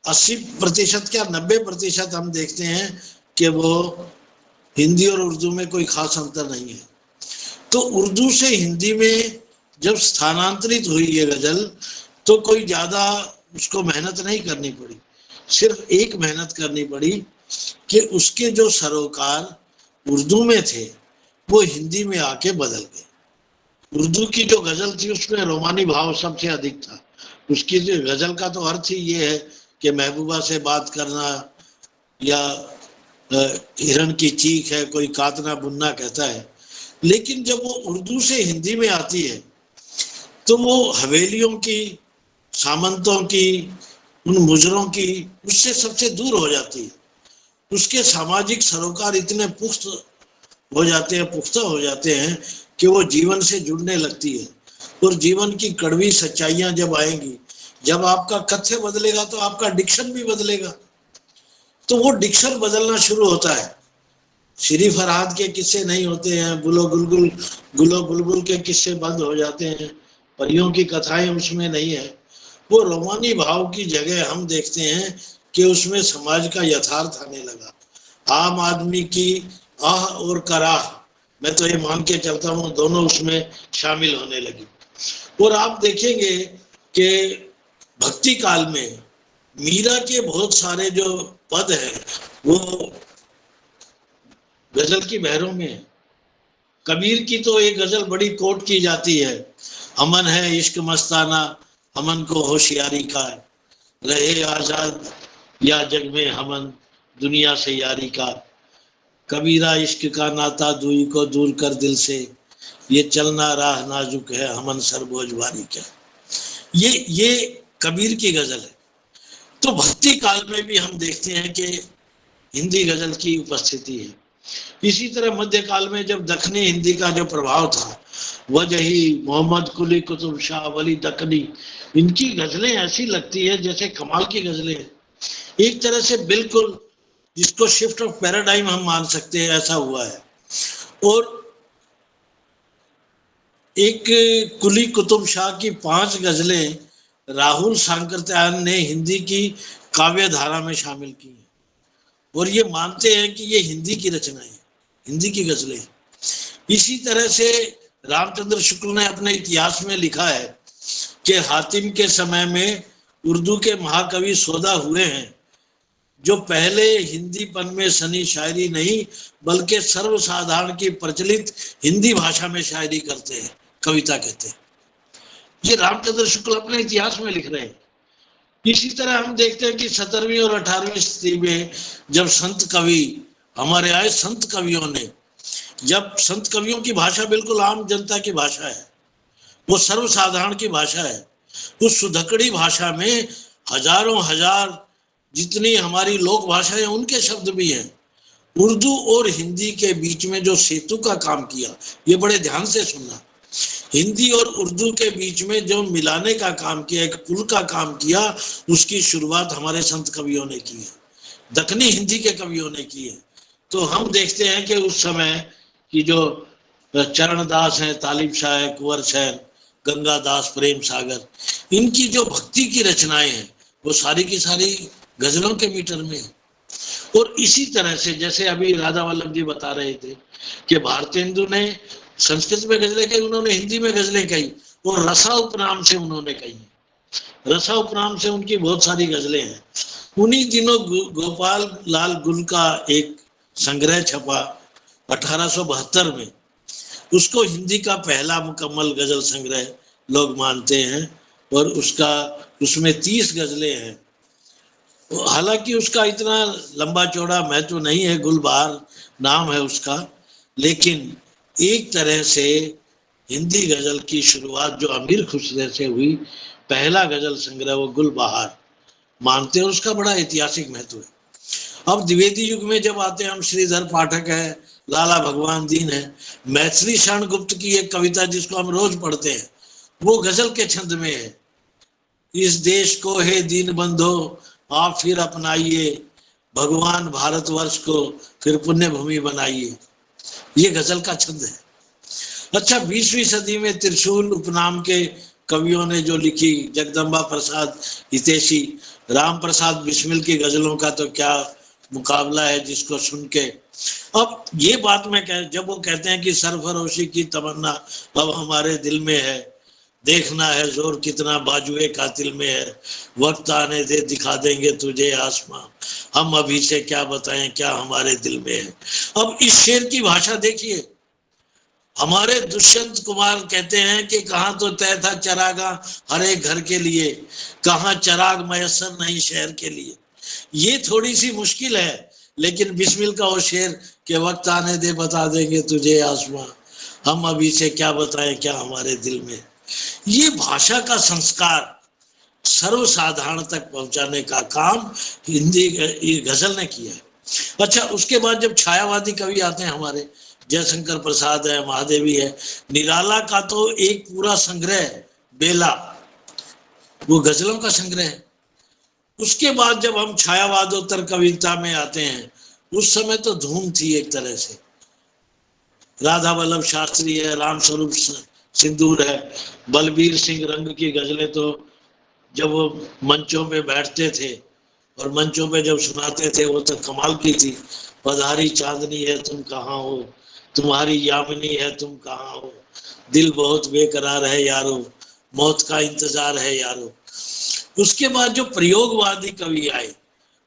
80% क्या 90% हम देखते हैं कि वो हिंदी और उर्दू में कोई खास अंतर नहीं है। तो उर्दू से हिंदी में जब स्थानांतरित हुई ये गजल, तो कोई ज्यादा उसको मेहनत नहीं करनी पड़ी, सिर्फ एक मेहनत करनी पड़ी कि उसके जो सरोकार उर्दू में थे वो हिंदी में आके बदल गए। उर्दू की जो गजल थी उसमें रोमानी भाव सबसे अधिक था। उसकी जो गजल का तो अर्थ ही ये है कि महबूबा से बात करना, या हिरण की चीख है, कोई कातना बुनना कहता है। लेकिन जब वो उर्दू से हिंदी में आती है तो वो हवेलियों की, सामंतों की, उन मुजरों की, उससे सबसे दूर हो जाती है। उसके सामाजिक सरोकार इतने पुख्ता हो जाते हैं कि वो जीवन से जुड़ने लगती है। और जीवन की कड़वी सच्चाइयां जब आएंगी, जब आपका कथ्य बदलेगा तो आपका डिक्शन भी बदलेगा। तो वो डिक्शन बदलना शुरू होता है। श्री फरहाद के किस्से नहीं होते हैं, गुलो बुलबुल के किस्से बंद हो जाते हैं, परियों की कथाएं उसमें नहीं है। वो रोमानी भाव की जगह हम देखते हैं कि उसमें समाज का यथार्थ आने लगा। आम आदमी की आह और कराह, मैं तो ये मान के चलता हूँ, दोनों उसमें शामिल होने लगी। और आप देखेंगे कि भक्ति काल में मीरा के बहुत सारे जो पद हैं वो गजल की बहरों में है। कबीर की तो एक गजल बड़ी कोट की जाती है, अमन है इश्क मस्ताना, अमन को होशियारी का, रहे आजाद या जग में हमन, दुनिया से यारी का, कबीरा इश्क का नाता दुई को दूर कर दिल से, ये चलना राह नाजुक है हमन सरबोझ भारी क्या। ये कबीर की गजल है। तो भक्ति काल में भी हम देखते हैं कि हिंदी गजल की उपस्थिति है। इसी तरह मध्यकाल में जब दखनी हिंदी का जो प्रभाव था, वजही, मोहम्मद कुली कुतुब शाह, वली दखनी, इनकी गजलें ऐसी लगती है जैसे कमाल की गजलें हैं। एक तरह से बिल्कुल जिसको शिफ्ट ऑफ पैराडाइम हम मान सकते हैं, ऐसा हुआ है। और एक कुली कुतुब शाह की 5 गजलें राहुल सांकृत्यायन ने हिंदी की काव्य धारा में शामिल की हैं, और ये मानते हैं कि ये हिंदी की रचना है, हिंदी की गजलें। इसी तरह से रामचंद्र शुक्ल ने अपने इतिहास में लिखा है कि हातिम के समय में उर्दू के महाकवि सौदा हुए हैं, जो पहले हिंदीपन में सनी शायरी नहीं बल्कि सर्वसाधारण की प्रचलित हिंदी भाषा में शायरी करते हैं, कविता कहते हैं। ये रामचंद्र शुक्ल अपने इतिहास में लिख रहे हैं। इसी तरह हम देखते हैं कि 17वीं और 18वीं सदी में जब संत कवि हमारे आए, संत कवियों ने, जब संत कवियों की भाषा बिल्कुल आम जनता की भाषा है, वो सर्वसाधारण की भाषा है, उस सुधकड़ी भाषा में हजारों हजार जितनी हमारी लोक भाषा है उनके शब्द भी हैं। उर्दू और हिंदी के बीच में जो सेतु का काम किया, ये बड़े ध्यान से सुनना, हिंदी और उर्दू के बीच में जो मिलाने का काम किया, एक पुल का काम किया, उसकी शुरुआत हमारे संत कवियों ने की है, दखनी हिंदी के कवियों ने की है। तो हम देखते हैं कि उस समय की जो चरणदास हैं, तालिब शाह है, कुंवर शाह, गंगादास, प्रेम सागर, इनकी जो भक्ति की रचनाएं हैं वो सारी की सारी गजलों के मीटर में है। और इसी तरह से जैसे अभी राधा वल्लभ जी बता रहे थे कि भारतेंदु ने संस्कृत में गजलें कही, उन्होंने हिंदी में गजलें कही और रसा उपनाम से उन्होंने कही। रसा उपनाम से उनकी बहुत सारी गजलें हैं। उन्हीं दिनों गोपाल लाल गुल का एक संग्रह छपा 1872 में, उसको हिंदी का पहला मुकम्मल गजल संग्रह लोग मानते हैं और उसमें 30 गजलें हैं। हालांकि उसका इतना लंबा चौड़ा महत्व नहीं है, गुलबहार नाम है उसका, लेकिन एक तरह से हिंदी गजल की शुरुआत जो अमीर खुसरो से हुई, पहला गजल संग्रह वो गुलबहार मानते हैं, उसका बड़ा ऐतिहासिक महत्व है। अब द्विवेदी युग में जब आते हैं हम, श्रीधर पाठक है, लाला भगवान दीन है, मैथिली शरण गुप्त की एक कविता जिसको हम रोज पढ़ते हैं, वो गजल के छंद में है। इस देश को हे दीन बंधो आप फिर अपनाइए, भगवान भारतवर्ष को फिर पुण्य भूमि बनाइए, ये गजल का छंद है। अच्छा, 20वीं सदी में त्रिशूल उपनाम के कवियों ने जो लिखी, जगदम्बा प्रसाद हितैषी, राम प्रसाद बिस्मिल की गजलों का तो क्या मुकाबला है, जिसको सुन के अब ये बात मैं जब वो कहते हैं कि सरफरोशी की तमन्ना अब हमारे दिल में है, देखना है जोर कितना बाजुए कातिल में है, वक्त आने दे दिखा देंगे तुझे आसमां, हम अभी से क्या बताएं क्या हमारे दिल में है। अब इस शेर की भाषा देखिए, हमारे दुष्यंत कुमार कहते हैं कि कहाँ तो तय था चरागा हर एक घर के लिए, कहाँ चराग मयसर नहीं शहर के लिए। ये थोड़ी सी मुश्किल है, लेकिन बिस्मिल का वो शेर के वक्त आने दे बता देंगे तुझे आसमां, हम अभी से क्या बताएं क्या हमारे दिल में। ये भाषा का संस्कार सर्वसाधारण तक पहुंचाने का काम हिंदी गजल ने किया है। अच्छा, उसके बाद जब छायावादी कवि आते हैं हमारे, जयशंकर प्रसाद है, महादेवी है, निराला का तो एक पूरा संग्रह बेला, वो गजलों का संग्रह है। उसके बाद जब हम छायावादोत्तर कविता में आते हैं, उस समय तो धूम थी एक तरह से। राधा वल्लभ शास्त्री है, राम स्वरूप सिंदूर है, बलबीर सिंह रंग की गजलें तो जब वो मंचों पे बैठते थे और मंचों पे जब सुनाते थे वो तो कमाल की थी। पधारी चांदनी है तुम कहाँ हो, तुम्हारी यामिनी है तुम कहाँ हो, दिल बहुत बेकरार है यारो, मौत का इंतजार है यारो। उसके बाद जो प्रयोगवादी कवि आए,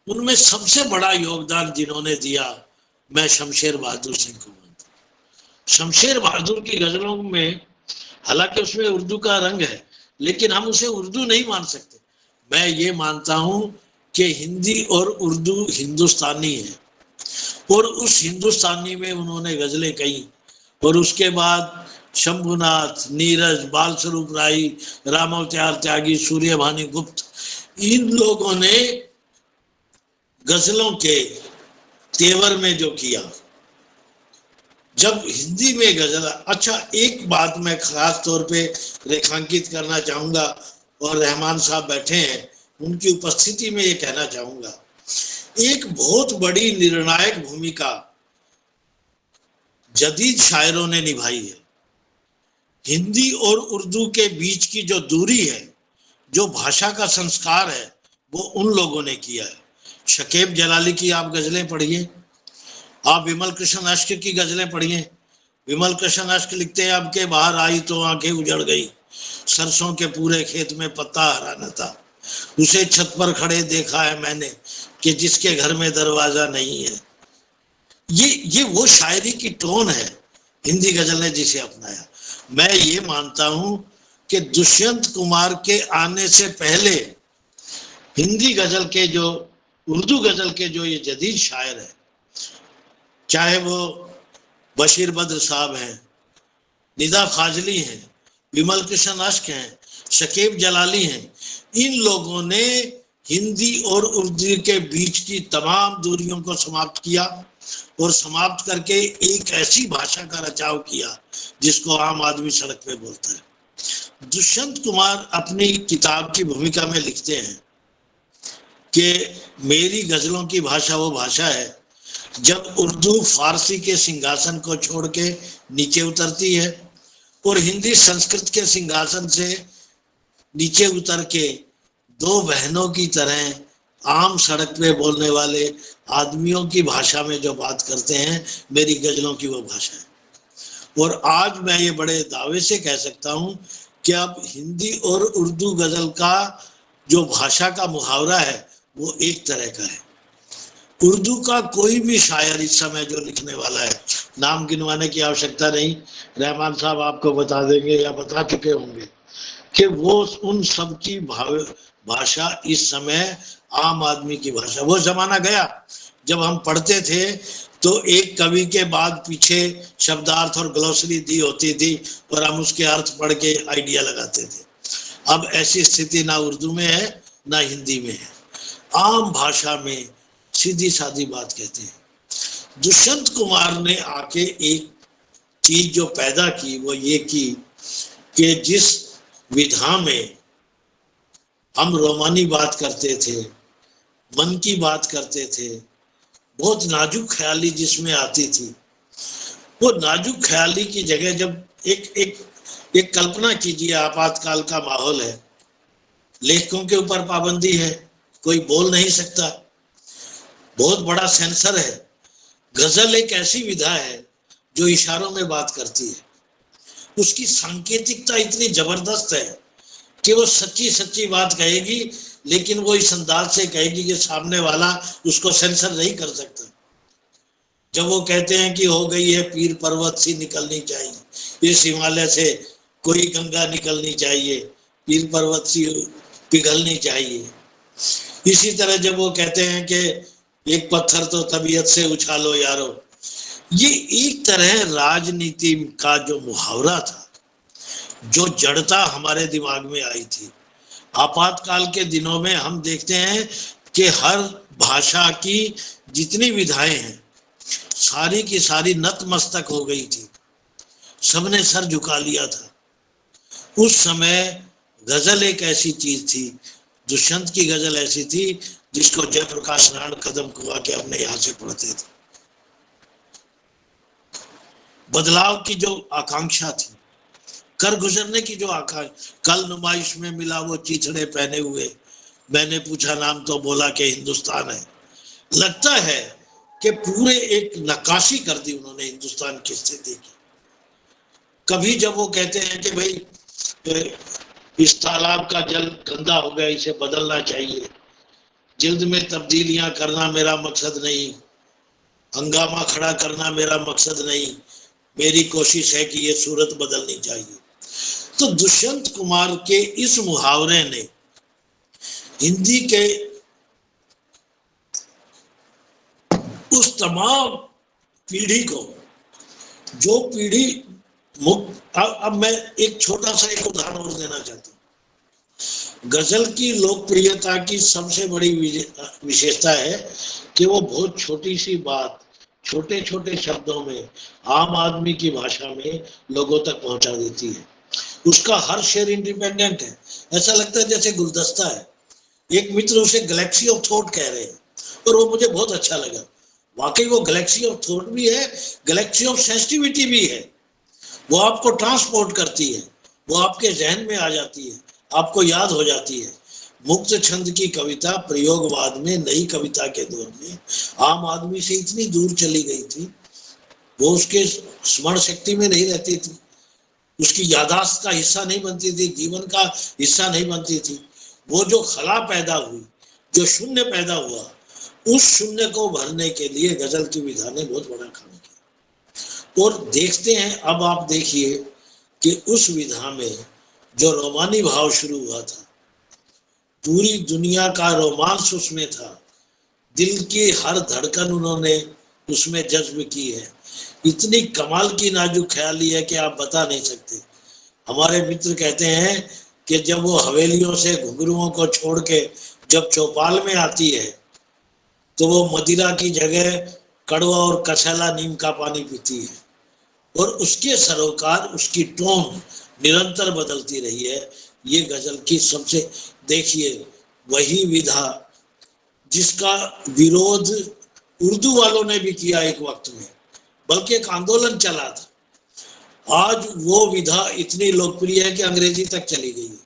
उनमें सबसे बड़ा योगदान जिन्होंने दिया, मैं शमशेर बहादुर सिंह को मानता हूं। शमशेर बहादुर की गजलों में हालांकि उसमें उर्दू का रंग है, लेकिन हम उसे उर्दू नहीं मान सकते। मैं ये मानता हूं कि हिंदी और उर्दू हिंदुस्तानी है, और उस हिंदुस्तानी में उन्होंने गजलें कही। और उसके बाद शंभुनाथ, नीरज, बाल स्वरूप राय, रामावतार त्यागी, सूर्यभानी गुप्त, इन लोगों ने गजलों के तेवर में जो किया, जब हिंदी में गजल। अच्छा, एक बात मैं खास तौर पे रेखांकित करना चाहूंगा, और रहमान साहब बैठे हैं, उनकी उपस्थिति में ये कहना चाहूंगा, एक बहुत बड़ी निर्णायक भूमिका जदीद शायरों ने निभाई है। हिंदी और उर्दू के बीच की जो दूरी है, जो भाषा का संस्कार है, वो उन लोगों ने किया है। शकीब जलाली की आप गजलें पढ़िए, आप विमल कृष्ण अश्क की गजलें पढ़िए। विमल कृष्ण अश्क लिखते हैं, अब के बाहर आई तो आंखें उजड़ गई, सरसों के पूरे खेत में पत्ता हरा न था, उसे छत पर खड़े देखा है मैंने कि जिसके घर में दरवाजा नहीं है। ये वो शायरी की टोन है हिंदी गजल ने जिसे अपनाया। मैं ये मानता हूं कि दुष्यंत कुमार के आने से पहले हिंदी गजल के जो, उर्दू गजल के जो ये जदीद शायर है, चाहे वो बशीर बद्र साहब हैं, निदा फाजली हैं, विमल कृष्ण अश्क हैं, शकीब जलाली हैं, इन लोगों ने हिंदी और उर्दू के बीच की तमाम दूरियों को समाप्त किया और समाप्त करके एक ऐसी भाषा का रचाव किया जिसको आम आदमी सड़क पे बोलता है। दुष्यंत कुमार अपनी किताब की भूमिका में लिखते हैं कि मेरी गजलों की भाषा वो भाषा है जब उर्दू फारसी के सिंहासन को छोड़ के नीचे उतरती है और हिंदी संस्कृत के सिंहासन से नीचे उतर के दो बहनों की तरह आम सड़क पे बोलने वाले आदमियों की भाषा में जो बात करते हैं, मेरी गजलों की वो भाषा है। और आज मैं ये बड़े दावे से कह सकता हूँ कि अब हिंदी और उर्दू गजल का जो भाषा का मुहावरा है वो एक तरह का है। उर्दू का कोई भी शायर इस समय जो लिखने वाला है, नाम गिनवाने की आवश्यकता नहीं, रहमान साहब आपको बता देंगे या बता चुके होंगे कि वो उन सब की भाषा इस समय आम आदमी की भाषा। वो जमाना गया जब हम पढ़ते थे तो एक कवि के बाद पीछे शब्दार्थ और ग्लोसरी दी होती थी और हम उसके अर्थ पढ़ के आइडिया लगाते थे। अब ऐसी स्थिति ना उर्दू में है ना हिंदी में है। आम भाषा में सीधी सादी बात कहते हैं। दुष्यंत कुमार ने आके एक चीज जो पैदा की वो ये की कि जिस विधा में हम रोमानी बात करते थे, मन की बात करते थे, बहुत नाजुक ख्याली जिसमें आती थी, वो नाजुक ख्याली की जगह जब एक कल्पना कीजिए, आपातकाल का माहौल है, लेखकों के ऊपर पाबंदी है, कोई बोल नहीं सकता, बहुत बड़ा सेंसर है। गजल एक ऐसी विधा है जो इशारों में बात करती है। उसकी सांकेतिकता इतनी जबरदस्त है कि वो सच्ची सच्ची बात कहेगी, लेकिन वो इस अंदाज से कहेगी कि सामने वाला उसको सेंसर नहीं कर सकता। जब वो कहते हैं कि हो गई है पीर पर्वत सी निकलनी चाहिए, इस हिमालय से कोई गंगा निकलनी चाहिए, पीर पर्वत सी पिघलनी चाहिए। इसी तरह जब वो कहते हैं कि एक पत्थर तो तबीयत से उछालो यारो, ये एक तरह राजनीति का जो मुहावरा था, जो जड़ता हमारे दिमाग में आई थी। आपातकाल के दिनों में हम देखते हैं कि हर भाषा की जितनी विधाएं हैं सारी की सारी नतमस्तक हो गई थी, सबने सर झुका लिया था। उस समय गजल एक ऐसी चीज थी, दुष्यंत की गजल ऐसी थी जिसको जयप्रकाश नारायण कदम कुआ के अपने यहाँ से पढ़ते थे। बदलाव की जो आकांक्षा थी, कर गुजरने की जो आकांक्षा, कल नुमाइश में मिला वो चीथड़े पहने हुए, मैंने पूछा नाम तो बोला कि हिंदुस्तान है। लगता है कि पूरे एक नक्काशी कर दी उन्होंने हिंदुस्तान की स्थिति की। कभी जब वो कहते हैं कि भाई इस तालाब का जल गंदा हो गया, इसे बदलना चाहिए, जिल्द में तब्दीलियां करना मेरा मकसद नहीं, हंगामा खड़ा करना मेरा मकसद नहीं, मेरी कोशिश है कि ये सूरत बदलनी चाहिए। तो दुष्यंत कुमार के इस मुहावरे ने हिंदी के उस तमाम पीढ़ी को, जो पीढ़ी अब मैं एक छोटा सा एक उदाहरण और देना चाहता हूँ। गजल की लोकप्रियता की सबसे बड़ी विशेषता है कि वो बहुत छोटी सी बात छोटे छोटे शब्दों में आम आदमी की भाषा में लोगों तक पहुंचा देती है। उसका हर शेर इंडिपेंडेंट है, ऐसा लगता है जैसे गुलदस्ता है। एक मित्र उसे गैलेक्सी ऑफ थॉट कह रहे हैं और वो मुझे बहुत अच्छा लगा। वाकई वो गैलेक्सी ऑफ थॉट भी है, गैलेक्सी ऑफ सेंसिटिविटी भी है। वो आपको ट्रांसपोर्ट करती है, वो आपके जहन में आ जाती है, आपको याद हो जाती है। मुक्त छंद की कविता प्रयोगवाद में, नई कविता के दौर में आम आदमी से इतनी दूर चली गई थी, वो उसके स्मरण शक्ति में नहीं रहती थी, उसकी यादाश्त का हिस्सा नहीं बनती थी, जीवन का हिस्सा नहीं बनती थी। वो जो खला पैदा हुई, जो शून्य पैदा हुआ, उस शून्य को भरने के लिए गजल की विधा ने बहुत बड़ा काम किया। और देखते हैं, अब आप देखिए कि उस विधा में जो रोमानी भाव शुरू हुआ था, पूरी दुनिया का रोमांस उसमें था, दिल की हर धड़कन उन्होंने उसमें जज्ब की है। इतनी कमाल की नाजुक ख्याली है कि आप बता नहीं सकते। हमारे मित्र कहते हैं कि जब वो हवेलियों से घुंघरुओं को छोड़ के जब चौपाल में आती है तो वो मदिरा की जगह कड़वा और कसेला नीम का पानी पीती है, और उसके सरोकार, उसकी टोन निरंतर बदलती रही है। ये गजल की सबसे, देखिए वही विधा जिसका विरोध उर्दू वालों ने भी किया एक वक्त में, बल्कि एक आंदोलन चला था। आज वो विधा इतनी लोकप्रिय है कि अंग्रेजी तक चली गई है।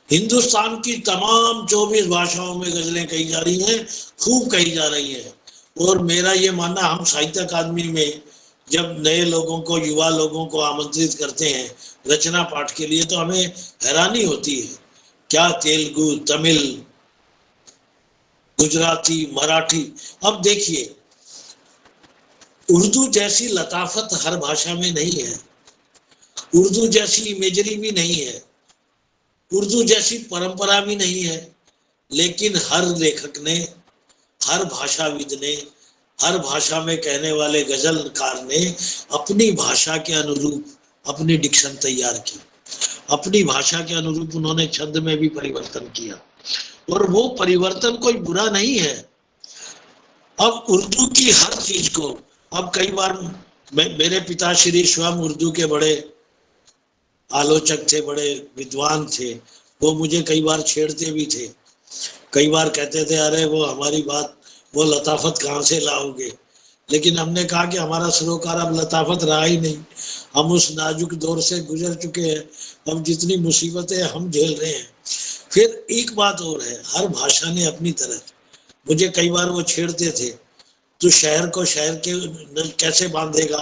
हिंदुस्तान की तमाम 24 भाषाओं में गजलें कही जा रही हैं, खूब कही जा रही हैं। और मेरा ये मानना, हम साहित्य अकादमी में जब नए लोगों को, युवा लोगों को आमंत्रित करते हैं रचना पाठ के लिए, तो हमें हैरानी होती है, क्या तेलुगु, तमिल, गुजराती, मराठी। अब देखिए, उर्दू जैसी लताफत हर भाषा में नहीं है, उर्दू जैसी इमेजरी भी नहीं है, उर्दू जैसी परंपरा भी नहीं है, लेकिन हर लेखक ने, हर भाषाविद ने, हर भाषा में कहने वाले गजलकार ने अपनी भाषा के अनुरूप अपनी डिक्शन तैयार की, अपनी भाषा के अनुरूप उन्होंने छंद में भी परिवर्तन किया, और वो परिवर्तन कोई बुरा नहीं है। अब उर्दू की हर चीज को, अब कई बार मेरे पिताश्री स्वयं उर्दू के बड़े आलोचक थे, बड़े विद्वान थे, वो मुझे कई बार छेड़ते भी थे, कई बार कहते थे अरे वो हमारी बात, वो लताफत कहाँ से लाओगे। लेकिन हमने कहा कि हमारा सरोकार अब लताफत रहा ही नहीं, हम उस नाजुक दौर से गुजर चुके हैं, हम जितनी मुसीबतें हम झेल रहे हैं। फिर एक बात और है, हर भाषा ने अपनी तरह, मुझे कई बार वो छेड़ते थे, तो शहर को शहर के कैसे बांधेगा,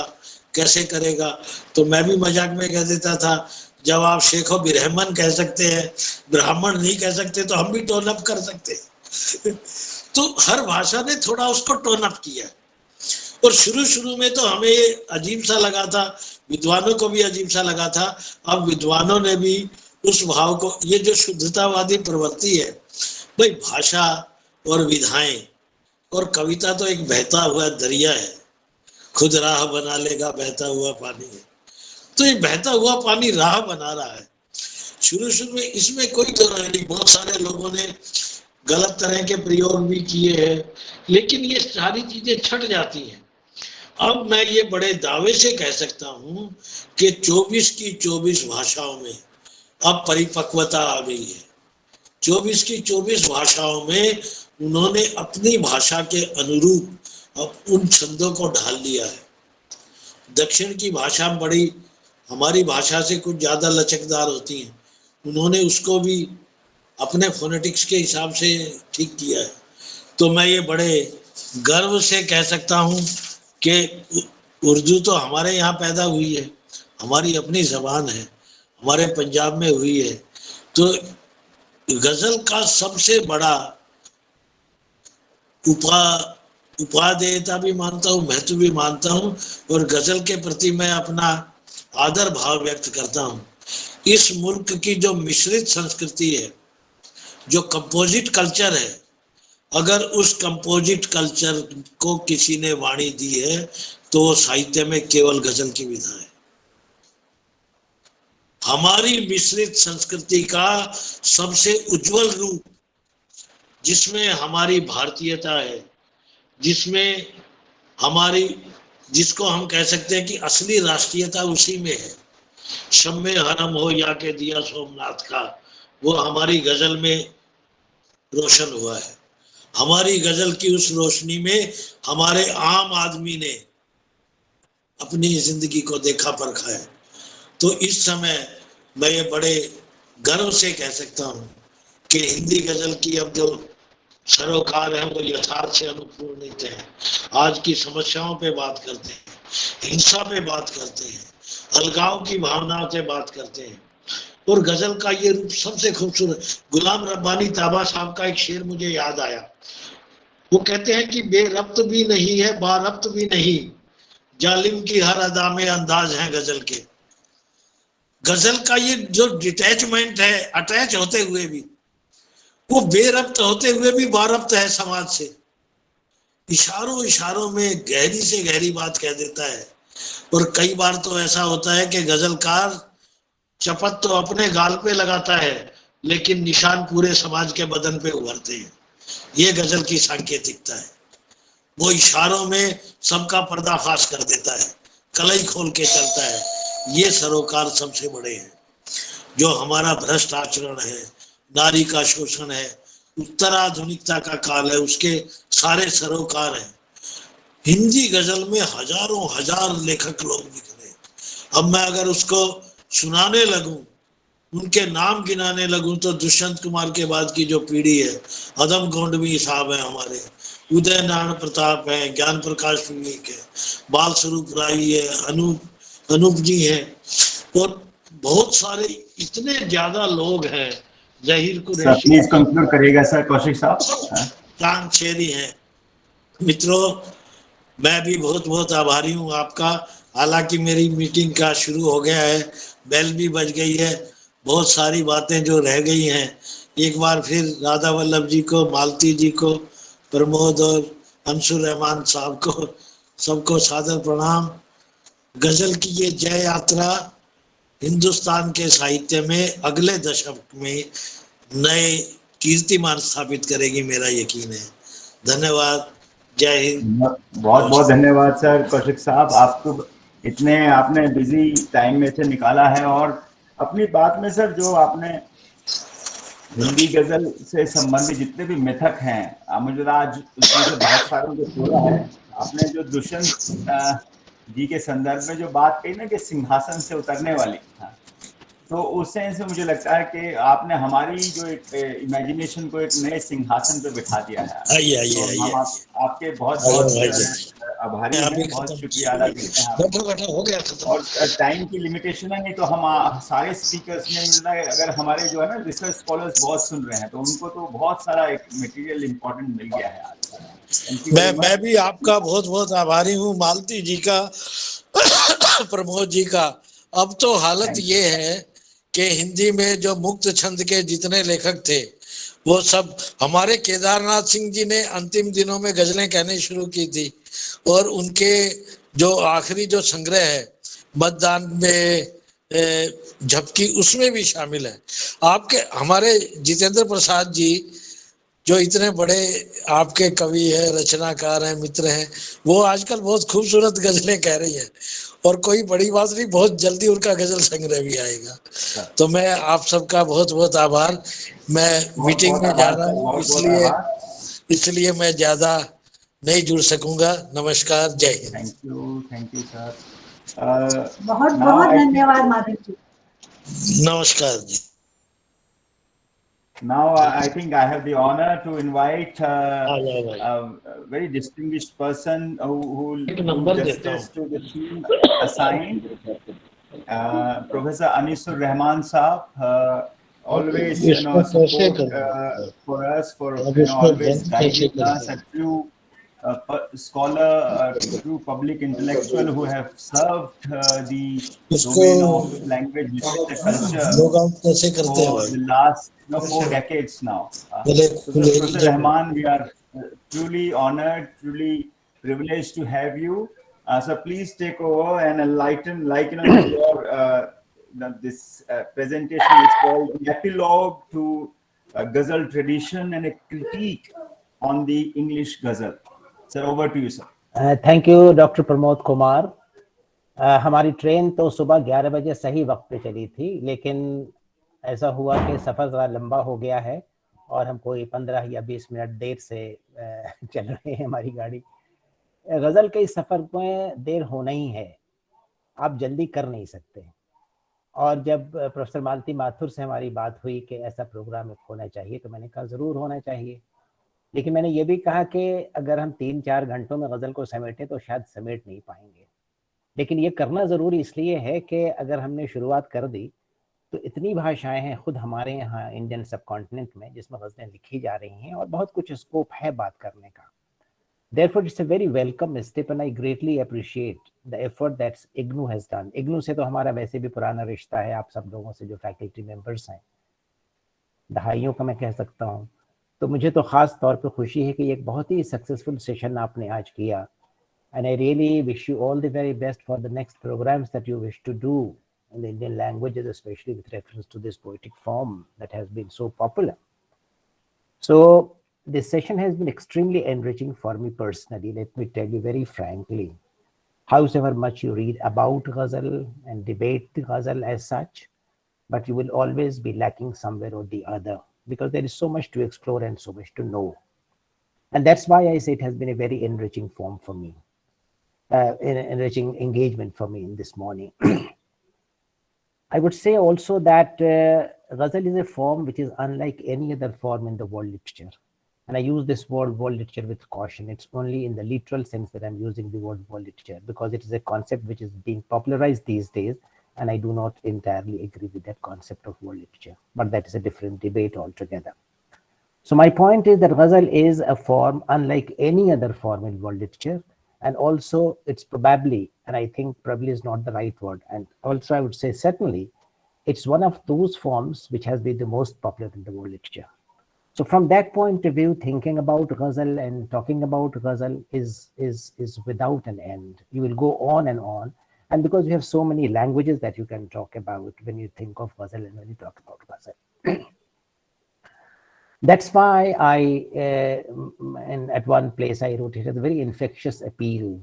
कैसे करेगा। तो मैं भी मजाक में कह देता था, जब आप शेखो ब्राह्मण कह सकते हैं, ब्राह्मण नहीं कह सकते, तो हम भी टोन अप कर सकते हैं। तो हर भाषा ने थोड़ा उसको टोन अप किया, और शुरू में तो हमें ये अजीब सा लगा था, विद्वानों को भी अजीब सा लगा था। अब विद्वानों ने भी उस भाव को, ये जो शुद्धतावादी प्रवृत्ति है, भाई भाषा और विधाएं और कविता तो एक बहता हुआ दरिया है, खुद राह बना लेगा बहता हुआ पानी है। तो ये बहता हुआ पानी राह बना रहा है। शुरू में इसमें कोई तो नहीं, बहुत सारे लोगों ने गलत तरह के प्रयोग भी किए हैं, लेकिन ये सारी चीजें छट जाती हैं। अब मैं ये बड़े दावे से कह सकता हूं कि 24 की 24 भाषाओं में अब परिपक्वता आ गई है। 24 की 24 भाषाओं में उन्होंने अपनी भाषा के अनुरूप अब उन छंदों को ढाल लिया है। दक्षिण की भाषा बड़ी हमारी भाषा से कुछ ज्यादा लचकदार होती हैं, उन्होंने उसको भी अपने फोनेटिक्स के हिसाब से ठीक किया है। तो मैं ये बड़े गर्व से कह सकता हूँ कि उर्दू तो हमारे यहाँ पैदा हुई है, हमारी अपनी जबान है, हमारे पंजाब में हुई है। तो गजल का सबसे बड़ा उपादेयता भी मानता हूँ, महत्व भी मानता हूँ, और गजल के प्रति मैं अपना आदर भाव व्यक्त करता हूँ। इस मुल्क की जो मिश्रित संस्कृति है, जो कंपोजिट कल्चर है, अगर उस कंपोजिट कल्चर को किसी ने वाणी दी है तो वो साहित्य में केवल गजल की विधा है। हमारी मिश्रित संस्कृति का सबसे उज्जवल रूप, जिसमें हमारी भारतीयता है, जिसमें हमारी, जिसको हम कह सकते हैं कि असली राष्ट्रीयता उसी में है। शम्मे हरम हो या के दिया सोमनाथ का, वो हमारी गजल में रोशन हुआ है। हमारी गजल की उस रोशनी में हमारे आम आदमी ने अपनी जिंदगी को देखा परखा है। तो इस समय मैं ये बड़े गर्व से कह सकता हूँ कि हिंदी गजल की अब जो सरोकार है वो यथार्थ से अनुपूर्णित है। आज की समस्याओं पे बात करते हैं, हिंसा पे बात करते हैं, अलगाव की भावनाओं से बात करते हैं, और गजल का ये रूप सबसे खूबसूरत। गुलाम रब्बानी ताबा साहब का एक शेर मुझे याद आया, वो कहते हैं कि बेरब्त भी नहीं है बारब्त भी नहीं, जालिम की हर अदा में अंदाज है गजल के। गजल का ये जो डिटैचमेंट है, अटैच होते हुए भी, वो बेरब्त होते हुए भी बारब्त है समाज से, इशारों इशारों में गहरी से गहरी बात कह देता है। और कई बार तो ऐसा होता है कि गजलकार चपत तो अपने गाल पे लगाता है, लेकिन निशान पूरे समाज के बदन पे उभरते हैं। ये गजल की सांकेतिकता है। वो इशारों में सबका पर्दाफाश कर देता है, कलई खोल के चलता है। ये सरोकार सबसे बड़े हैं। जो हमारा भ्रष्ट आचरण है, नारी का शोषण है, उत्तराधुनिकता का काल है, उसके सारे सरोकार हैं। हिंदी गजल में हजारों हजार लेखक लोग निकले, अब मैं अगर उसको सुनाने लगूं, उनके नाम गिनाने लगूं, तो दुष्यंत कुमार के बाद की जो पीढ़ी है, अदम गोंडवी साहब है हमारे, उदय नारायण प्रताप है, ज्ञान प्रकाश पुनिक है, बाल स्वरूप राय है, अनूप जी हैं, और बहुत सारे इतने ज्यादा लोग हैं, Zaheer sir Qureshi, please conclude करिएगा सर कौशिक साहब। चांद शेरी हैं। मित्रों, मैं भी बहुत बहुत आभारी हूं आपका। हालांकि मेरी मीटिंग का शुरू हो गया है, बेल भी बज गई है, बहुत सारी बातें जो रह गई हैं, एक बार फिर राधा वल्लभ जी को, मालती जी को, प्रमोद और अंशुर रहमान साहब को, सबको सादर प्रणाम। गजल की ये जय यात्रा हिंदुस्तान के साहित्य में अगले दशक में नए कीर्तिमान स्थापित करेगी, मेरा यकीन है। धन्यवाद। जय हिंद। बहुत बहुत धन्यवाद सर कौशिक साहब, आपको इतने आपने बिजी टाइम में से निकाला है, और अपनी बात में सर जो आपने हिंदी गजल से संबंधित जितने भी मिथक हैं, मुझे आज उसमें से बहुत सारे जो तोड़ा है, आपने जो दुष्यंत जी के संदर्भ में जो बात कही ना कि सिंहासन से उतरने वाली, तो उस सेंस से मुझे लगता है कि आपने हमारी जो एक इमेजिनेशन को एक नए सिंहासन पे बिठा दिया है। तो हम आपके बहुत बहुत आभारी हैं, बहुत शुक्रिया अदा करते हैं। और टाइम की लिमिटेशन है, नहीं तो हम सारे स्पीकर्स ने मिलना है, अगर हमारे जो है ना रिसर्च स्कॉलर्स बहुत सुन रहे हैं, तो उनको तो बहुत सारा एक मटेरियल इंपॉर्टेंट मिल गया है आज। मैं भी आपका बहुत बहुत आभारी हूँ, मालती जी का, प्रमोद जी का। अब तो हालत ये है कि हिंदी में जो मुक्त छंद के जितने लेखक थे, वो सब, हमारे केदारनाथ सिंह जी ने अंतिम दिनों में गजलें कहनी शुरू की थी, और उनके जो आखिरी जो संग्रह है मतदान में झपकी, उसमें भी शामिल है। आपके हमारे जितेंद्र प्रसाद जी जो इतने बड़े आपके कवि हैं, रचनाकार हैं, मित्र हैं, वो आजकल बहुत खूबसूरत गजलें कह रही हैं, और कोई बड़ी बात नहीं, बहुत जल्दी उनका गजल संग्रह भी आएगा। तो मैं आप सबका बहुत बहुत आभार। मैं मीटिंग में जा रहा हूँ, इसलिए मैं ज्यादा नहीं जुड़ सकूंगा। नमस्कार, जय हिंद। Thank you sir. बहुत बहुत धन्यवाद माधव जी। नमस्कार जी। Now I think I have the honor to invite a very distinguished person who will do justice to the theme assigned, Professor Anisur Rahman Saab, always support for us, for always guiding us, a true scholar, a true public intellectual who have served the domain of language, literature, culture for the last 4 decades now. So Professor Rahman, we are truly honored, truly privileged to have you. So please take over and enlighten, your this presentation is called the epilogue to Ghazal tradition and a critique on the English Ghazal. Sir, over to you, sir. Thank you doctor Pramod Kumar. हमारी train तो सुबह 11 बजे सही वक्त पे चली थी, लेकिन ऐसा हुआ कि सफ़र ज़रा लंबा हो गया है और हम कोई 15 या 20 मिनट देर से चल रहे हैं हमारी गाड़ी। गज़ल के इस सफ़र में देर होना ही है, आप जल्दी कर नहीं सकते। और जब प्रोफेसर मालती माथुर से हमारी बात हुई कि ऐसा प्रोग्राम होना चाहिए, तो मैंने कहा ज़रूर होना चाहिए, लेकिन मैंने ये भी कहा कि अगर हम 3-4 घंटों में गज़ल को समेटें तो शायद समेट नहीं पाएंगे, लेकिन ये करना ज़रूरी इसलिए है कि अगर हमने शुरुआत कर दी तो इतनी भाषाएं हैं खुद हमारे यहाँ इंडियन सब कॉन्टिनेंट में जिसमें गज़लें लिखी जा रही हैं और बहुत कुछ स्कोप है बात करने का। Therefore, it's a very welcome step and I greatly appreciate the effort that IGNU has done. IGNU से तो हमारा वैसे भी पुराना रिश्ता है, आप सब लोगों से जो फैकल्टी मेंबर्स हैं, दहाइयों का मैं कह सकता हूँ। तो मुझे तो ख़ास तौर पे खुशी है कि एक बहुत ही सक्सेसफुल सेशन आपने आज किया, and I really wish you all the very best for the next programs that you wish to do in the Indian languages, especially with reference to this poetic form that has been so popular. So this session has been extremely enriching for me personally. Let me tell you very frankly, however much you read about Ghazal and debate the Ghazal as such, but you will always be lacking somewhere or the other because there is so much to explore and so much to know. And that's why I say it has been a very enriching form for me, enriching engagement for me in this morning. I would say also that Ghazal is a form which is unlike any other form in the world literature. And I use this word world literature with caution. It's only in the literal sense that I'm using the word world literature, because it is a concept which is being popularized these days. And I do not entirely agree with that concept of world literature, but that is a different debate altogether. So my point is that Ghazal is a form unlike any other form in world literature. And also it's probably, and I think probably is not the right word, and also I would say certainly, it's one of those forms which has been the most popular in the world literature. So from that point of view, thinking about Ghazal and talking about Ghazal is without an end. You will go on and on. And because you have so many languages that you can talk about when you think of Ghazal and when you talk about Ghazal. That's why and at one place I wrote it as a very infectious appeal.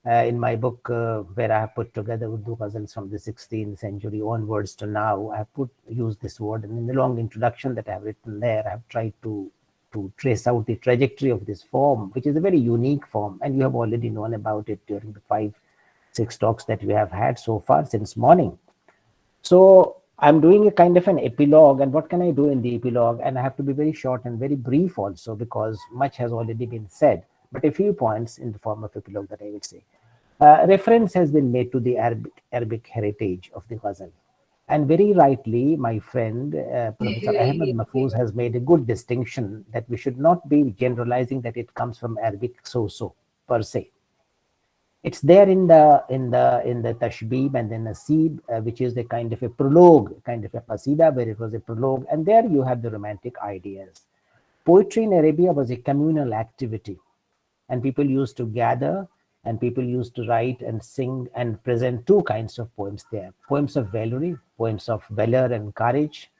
In my book, where I have put together Urdu ghazals from the 16th century onwards to now, I have used this word, and in the long introduction that I have written there, I have tried to trace out the trajectory of this form, which is a very unique form, and you have already known about it during the 5-6 talks that we have had so far since morning. So I'm doing a kind of an epilogue, and what can I do in the epilogue? And I have to be very short and very brief also, because much has already been said, but a few points in the form of epilogue that I will say. Reference has been made to the Arabic heritage of the Ghazal. And very rightly, my friend, Professor Ahmed Mahfouz has made a good distinction that we should not be generalizing that it comes from Arabic so-so per se. It's there in the Tashbib and the Nasib, which is the kind of a prologue, kind of a qasida where it was a prologue, and there you have the romantic ideas. Poetry in Arabia was a communal activity, and people used to gather and people used to write and sing and present two kinds of poems there. Poems of valor, poems of valor and courage,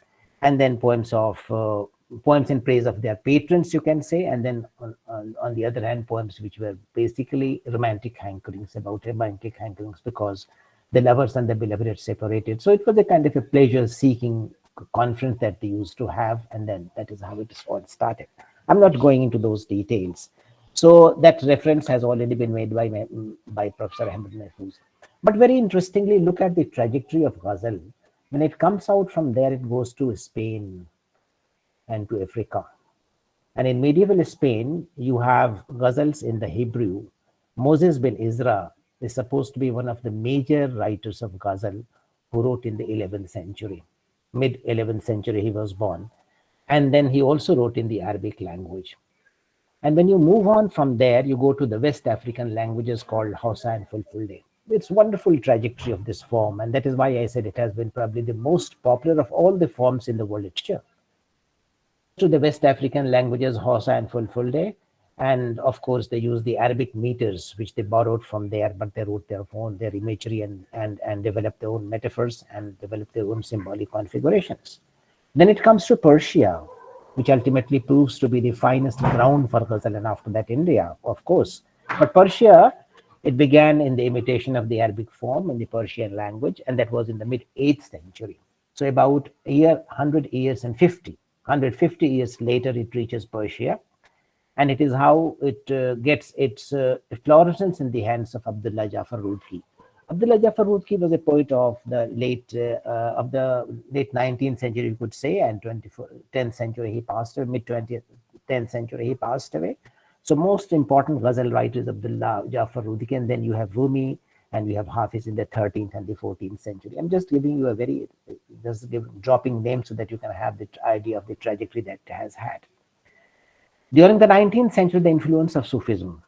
and then poems in praise of their patrons, you can say, and then on the other hand, poems which were basically romantic hankerings, about romantic hankerings, because the lovers and the beloved had separated. So it was a kind of a pleasure-seeking conference that they used to have, and then that is how it all started. I'm not going into those details. So that reference has already been made by Professor Ahmed Mahfouz. But very interestingly, look at the trajectory of Ghazal. When it comes out from there, it goes to Spain and to Africa. And in medieval Spain, you have Ghazals in the Hebrew. Moses bin Ezra is supposed to be one of the major writers of Ghazal who wrote in the 11th century. Mid-11th century he was born. And then he also wrote in the Arabic language. And when you move on from there, you go to the West African languages called Hausa and Fulfulde. It's wonderful trajectory of this form. And that is why I said it has been probably the most popular of all the forms in the world literature. To the West African languages, Hausa and Fulfulde. And of course, they use the Arabic meters, which they borrowed from there, but they wrote their own, their imagery and developed their own metaphors and developed their own symbolic configurations. Then it comes to Persia, which ultimately proves to be the finest ground for Ghazal, and after that India, of course. But Persia, it began in the imitation of the Arabic form in the Persian language, and that was in the mid-8th century. So about 150 years later, it reaches Persia, and it is how it gets its fluorescence in the hands of Abdullah Jafar Rudhi. Abdullah Jafar Rudhi was a poet of the late 19th century, you could say, and 10th century he passed away, mid-10th century he passed away. So most important Ghazal writers, Abdullah Jafar Rudhi, and then you have Rumi, and you have Hafiz in the 13th and the 14th century. I'm just giving you dropping names so that you can have the idea of the trajectory that it has had. During the 19th century, the influence of Sufism,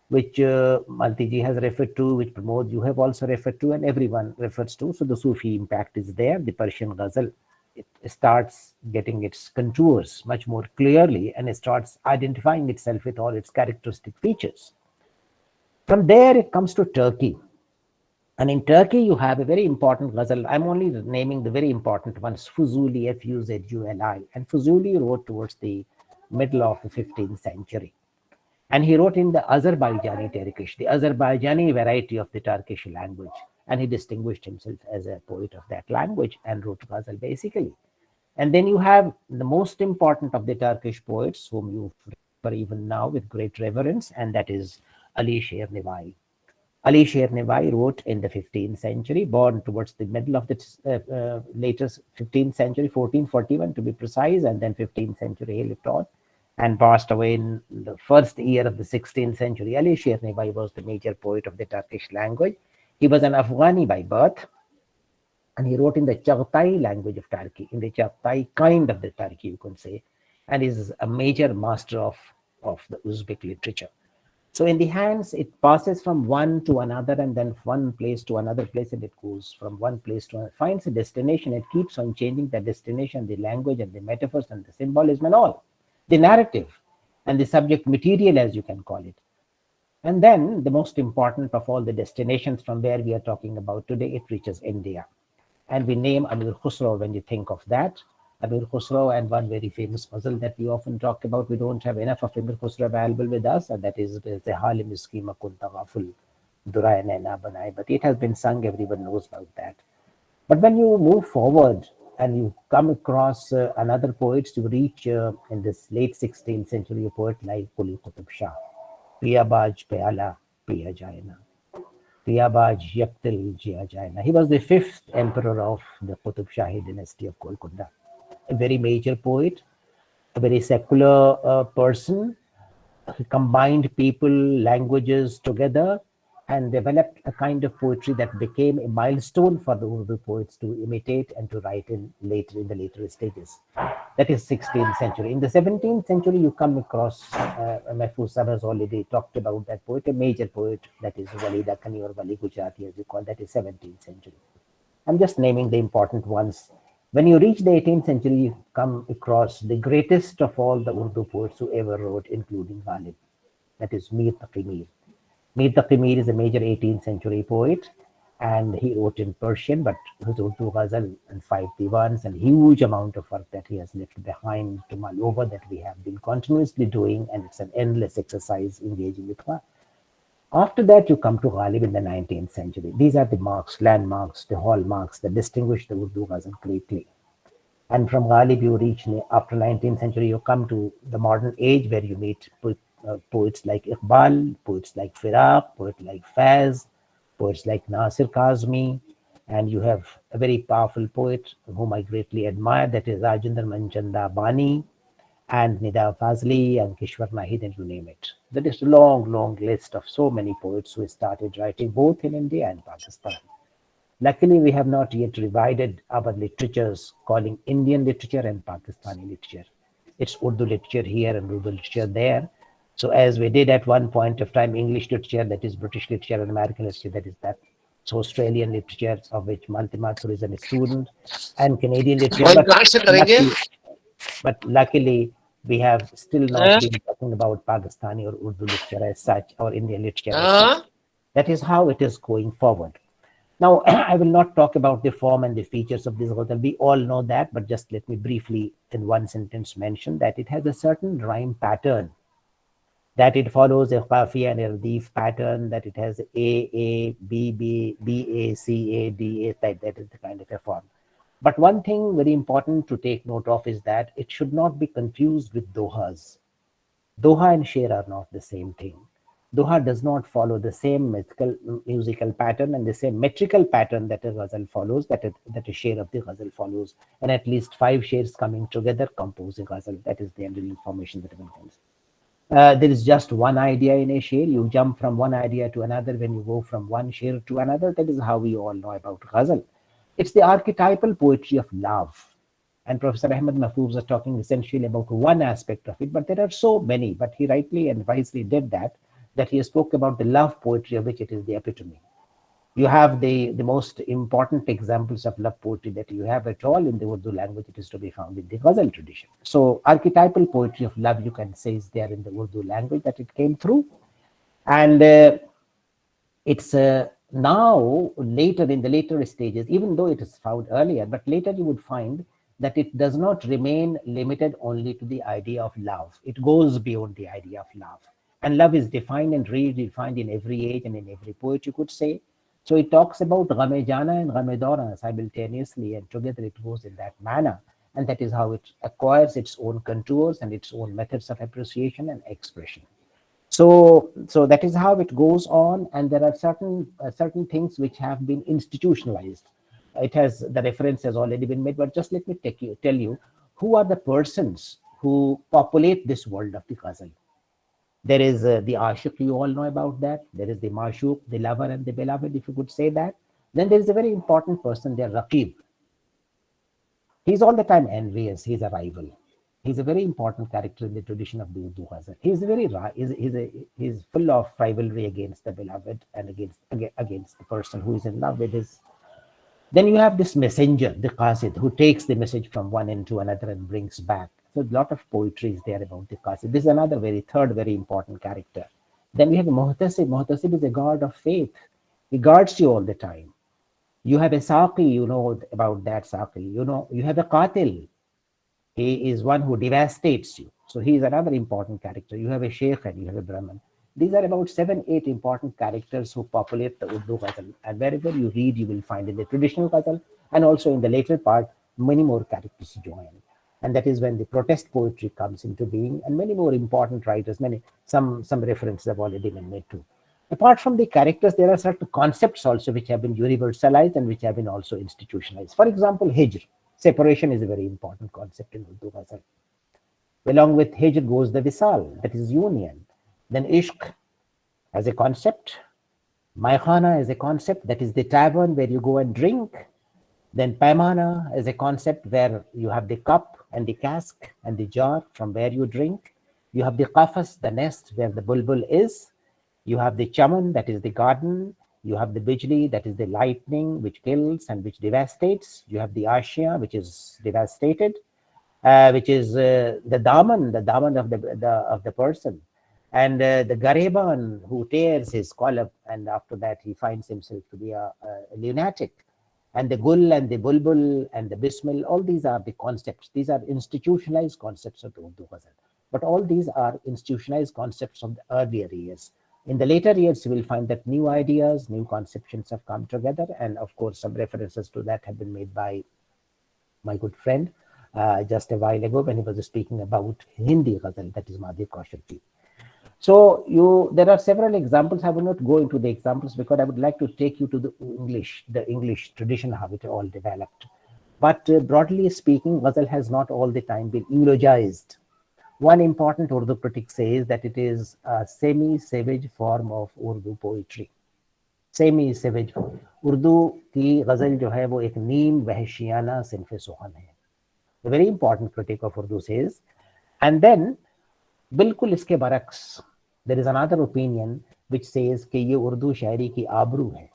which Maltiji has referred to, which Pramod, you have also referred to, and everyone refers to. So the Sufi impact is there. The Persian Ghazal, it starts getting its contours much more clearly, and it starts identifying itself with all its characteristic features. From there, it comes to Turkey. And in Turkey, you have a very important Ghazal. I'm only naming the very important ones, Fuzuli, F-U-Z-U-L-I. And Fuzuli wrote towards the middle of the 15th century. And he wrote in the Azerbaijani Turkish, the Azerbaijani variety of the Turkish language. And he distinguished himself as a poet of that language and wrote Ghazal basically. And then you have the most important of the Turkish poets, whom you refer even now with great reverence, and that is Ali Sher Nivai. Ali Sher Newai wrote in the 15th century, born towards the middle of the later 15th century, 1441 to be precise, and then 15th century he lived on and passed away in the first year of the 16th century. Ali Sher Newai was the major poet of the Turkish language. He was an Afghani by birth, and he wrote in the Chagatai language of Turkey, in the Chagatai kind of the Turkey, you can say, and is a major master of the Uzbek literature. So in the hands, it passes from one to another, and then one place to another place, and it goes from one place to another, finds a destination, it keeps on changing the destination, the language and the metaphors and the symbolism and all, the narrative and the subject material, as you can call it. And then the most important of all the destinations from where we are talking about today, it reaches India. And we name Amir Khusro when you think of that. Amir Khusro, and one very famous ghazal that we often talk about. We don't have enough of Amir Khusro available with us, and that is the Halim Iskima Kunta Ghaful Durai Naina Banai. But it has been sung, everyone knows about that. But when you move forward and you come across another poets, you reach in this late 16th century, a poet like Quli Qutb Shah, Priyabaj Payala Priya Jaina, Priyabaj Yaktil Jia Jaina. He was the 5th emperor of the Qutb Shahi dynasty of Golconda. A very major poet, a very secular person. He combined people, languages together and developed a kind of poetry that became a milestone for the Urdu poets to imitate and to write in the later stages. That is 16th century. In the 17th century, you come across, Mahfuz Sahab has already talked about that poet, a major poet, that is Wali Dakhani or Wali Gujarati, as you call, that is 17th century. I'm just naming the important ones. When you reach the 18th century, you come across the greatest of all the Urdu poets who ever wrote, including Ghalib. That is Mir Taqi Mir. Mir Taqi Mir is a major 18th century poet, and he wrote in Persian, but his Urdu Ghazal and 5 divans and huge amount of work that he has left behind to mull over, that we have been continuously doing, and it's an endless exercise engaging with her. After that, you come to Ghalib in the 19th century. These are the marks, landmarks, the hallmarks that distinguish the Urdu Ghazal greatly. And from Ghalib, you reach, after 19th century, you come to the modern age where you meet poets like Iqbal, poets like Firaq, poets like Faiz, poets like Nasir Kazmi, and you have a very powerful poet whom I greatly admire, that is Rajendra Manchanda Bani, and Nida Fazli and Kishwar Nahid, and you name it. That is a long, long list of so many poets who started writing both in India and Pakistan. Luckily, we have not yet divided our literatures, calling Indian literature and Pakistani literature. It's Urdu literature here and Urdu literature there. So as we did at one point of time, English literature, that is British literature, and American literature, that is that. So Australian literature, of which Malti Mathur is a student, and Canadian literature. But luckily, we have still not been talking about Pakistani or Urdu literature as such, or Indian literature as such. That is how it is going forward. Now, I will not talk about the form and the features of this ghazal. We all know that, but just let me briefly, in one sentence, mention that it has a certain rhyme pattern, that it follows a qafiya and a radif pattern, that it has A, B, B, B, A, C, A, D, A type. That is the kind of a form. But one thing very important to take note of is that it should not be confused with dohas. Doha and sher are not the same thing. Doha does not follow the same musical pattern and the same metrical pattern that a ghazal follows, that a sher of the ghazal follows, and at least 5 shares coming together compose a ghazal. That is the information that one comes. There is just one idea in a sher. You jump from one idea to another when you go from one sher to another. That is how we all know about ghazal. It's the archetypal poetry of love. And Professor Ahmed Mahfuz was talking essentially about one aspect of it, but there are so many. But he rightly and wisely did that he spoke about the love poetry, of which it is the epitome. You have the most important examples of love poetry that you have at all in the Urdu language. It is to be found in the ghazal tradition. So archetypal poetry of love, you can say, is there in the Urdu language that it came through. And it's now later, in the later stages, even though it is found earlier, but later you would find that it does not remain limited only to the idea of love. It goes beyond the idea of love. And love is defined and redefined in every age and in every poet, you could say. So it talks about Ghame Jana and Ghame Dora simultaneously, and together it goes in that manner. And that is how it acquires its own contours and its own methods of appreciation and expression. So that is how it goes on, and there are certain things which have been institutionalized. The reference has already been made, but just let me tell you who are the persons who populate this world of the ghazal. There is the ashiq, you all know about that. There is the mashuq, the lover and the beloved, if you could say that. Then there is a very important person there, Raqib. He's all the time envious. He's a rival. He's a very important character in the tradition of the Urdu ghazal. He's full of rivalry against the beloved and against the person who is in love with his. Then you have this messenger, the qasid, who takes the message from one end to another and brings back. So a lot of poetry is there about the qasid. This is another third very important character. Then we have a muhtasib. Muhtasib is a god of faith. He guards you all the time. You have a saqi, you know about that saqi. You have a qatil. He is one who devastates you. So he is another important character. You have a sheikh and you have a brahman. These are about 7-8 important characters who populate the Urdu ghazal. And wherever you read, you will find in the traditional ghazal and also in the later part, many more characters join. And that is when the protest poetry comes into being, and many more important writers, some references have already been made too. Apart from the characters, there are certain concepts also which have been universalized and which have been also institutionalized. For example, hijr. Separation is a very important concept in Urdu ghazal. Along with hijr goes the visal, that is union. Then ishq as a concept, maikhana as a concept, that is the tavern where you go and drink. Then paimana as a concept where you have the cup and the cask and the jar from where you drink. You have the qafas, the nest where the bulbul is. You have the chaman, that is the garden. You have the bijli, that is the lightning which kills and which devastates. You have the ashya, which is devastated, which is the daman of the person. And the gareban who tears his collar, and after that he finds himself to be a lunatic. And the gul and the bulbul and the bismil, all these are the concepts. These are institutionalized concepts of the Urdu ghazal. But all these are institutionalized concepts of the earlier years. In the later years, you will find that new ideas, new conceptions have come together. And of course, some references to that have been made by my good friend just a while ago when he was speaking about Hindi ghazal, that is Madhi Kaushal. So there are several examples. I will not go into the examples because I would like to take you to the English tradition, how it all developed. But broadly speaking, ghazal has not all the time been eulogized. One important Urdu critic says that it is a semi-savage form of Urdu poetry. Semi-savage. Urdu की गजल जो है वो एक नीम वहशियाना सिन्फ़े सुखन है. A very important critic of Urdu says, and then बिल्कुल इसके बरक्स, there is another opinion which says कि ये उर्दू शायरी की आबरू है.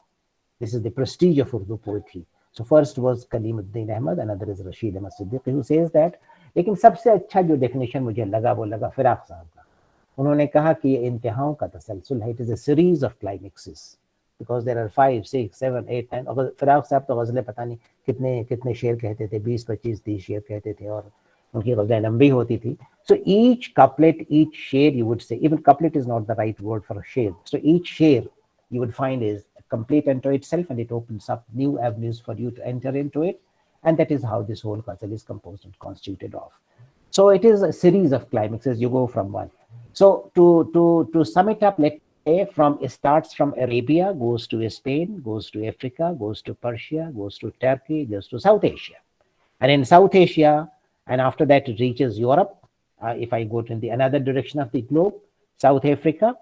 This is the prestige of Urdu poetry. So first was Kalimuddin Ahmad, another is Rashid Ahmad Siddiqui, who says that. लेकिन सबसे अच्छा जो डेफिनेशन मुझे लगा वो लगा फिराक साहब का. उन्होंने कहा कि ये इंतहाओं का तसलसल है. It is a series of climaxes because there are 5, 6, 7, 8, 9. और फिराक साहब तो गजलें पता नहीं कितने शेर कहते थे, 20, 25, 30 शेर कहते थे और उनकी गजलें लंबी होती थी. So each couplet, each share, you would say, even couplet is not the right word for a share. So each share you would find is complete unto itself, and it opens up new avenues for you to enter into it. And that is how this whole ghazal is composed and constituted of. So it is a series of climaxes. You go from one. So to sum it up, let's say it starts from Arabia, goes to Spain, goes to Africa, goes to Persia, goes to Turkey, goes to South Asia. And in South Asia, and after that it reaches Europe. If I go to the another direction of the globe, South Africa,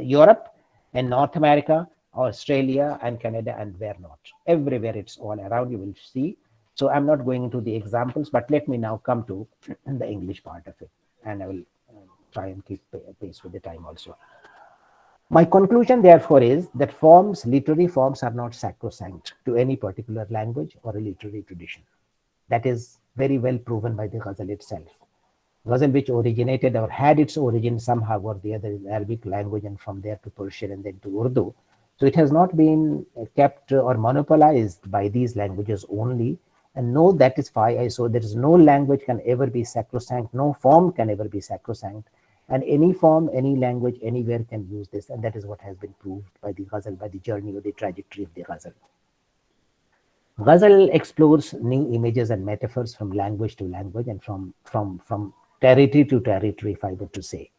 Europe, and North America, Australia, and Canada, and where not. Everywhere it's all around, you will see. So I'm not going into the examples, but let me now come to the English part of it. And I will try and keep pace with the time also. My conclusion, therefore, is that literary forms are not sacrosanct to any particular language or a literary tradition. That is very well proven by the ghazal itself. Ghazal which originated or had its origin somehow or the other in Arabic language and from there to Persian and then to Urdu. So it has not been kept or monopolized by these languages only. And no, that is why I saw there is no language can ever be sacrosanct, no form can ever be sacrosanct. And any form, any language, anywhere can use this. And that is what has been proved by the ghazal, by the journey or the trajectory of the ghazal. Ghazal explores new images and metaphors from language to language and from territory to territory, if I were to say.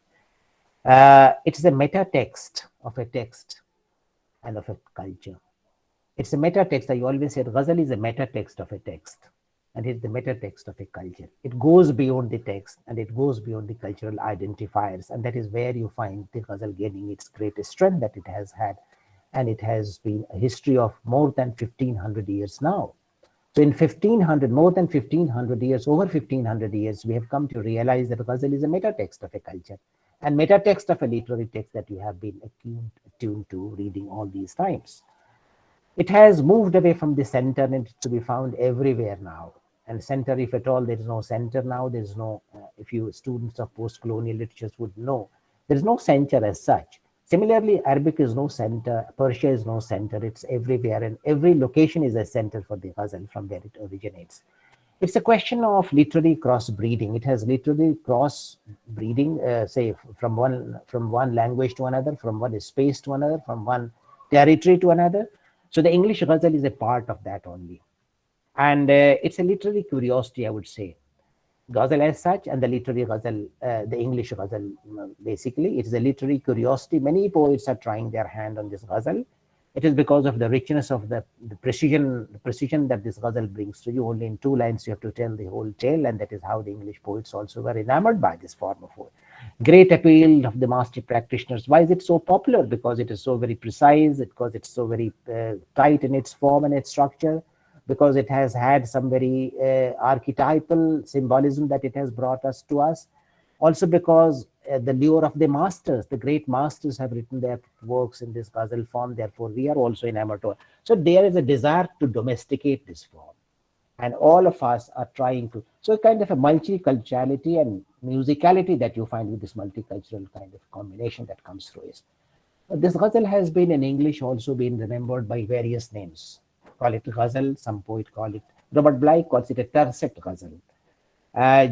It's a meta text of a text and of a culture. It's a meta text. I always said Ghazal is a meta text of a text, and it's the meta text of a culture. It goes beyond the text and it goes beyond the cultural identifiers, and that is where you find the Ghazal gaining its greatest strength that it has had, and it has been a history of more than 1500 years now. So in 1500, more than 1500 years, over 1500 years, we have come to realize that Ghazal is a meta text of a culture and meta text of a literary text that you have been attuned to reading all these times. It has moved away from the center and it's to be found everywhere now. And center, if at all, there is no center now. There is no, if you students of post-colonial literatures would know, there is no center as such. Similarly, Arabic is no center, Persia is no center, it's everywhere, and every location is a center for the Ghazal from where it originates. It's a question of literary cross-breeding. It has literary cross-breeding, say, from one language to another, from one space to another, from one territory to another. So the English Ghazal is a part of that only. And it's a literary curiosity, I would say. Ghazal as such, and the literary Ghazal, the English Ghazal, basically, it is a literary curiosity. Many poets are trying their hand on this Ghazal. It is because of the richness of the precision that this Ghazal brings to you. Only in 2 lines you have to tell the whole tale, and that is how the English poets also were enamored by this form of poetry. Great appeal of the master practitioners. Why is it so popular? Because it is so very precise, because it's so very tight in its form and its structure, because it has had some very archetypal symbolism that it has brought us to us. Also because the lure of the masters, the great masters have written their works in this Ghazal form, therefore we are also enamored. So there is a desire to domesticate this form. And all of us are trying to, so kind of a multiculturality and musicality that you find with this multicultural kind of combination that comes through it. This Ghazal has been in English also been remembered by various names. Call it Ghazal, some poet call it, Robert Bly calls it a tercet Ghazal.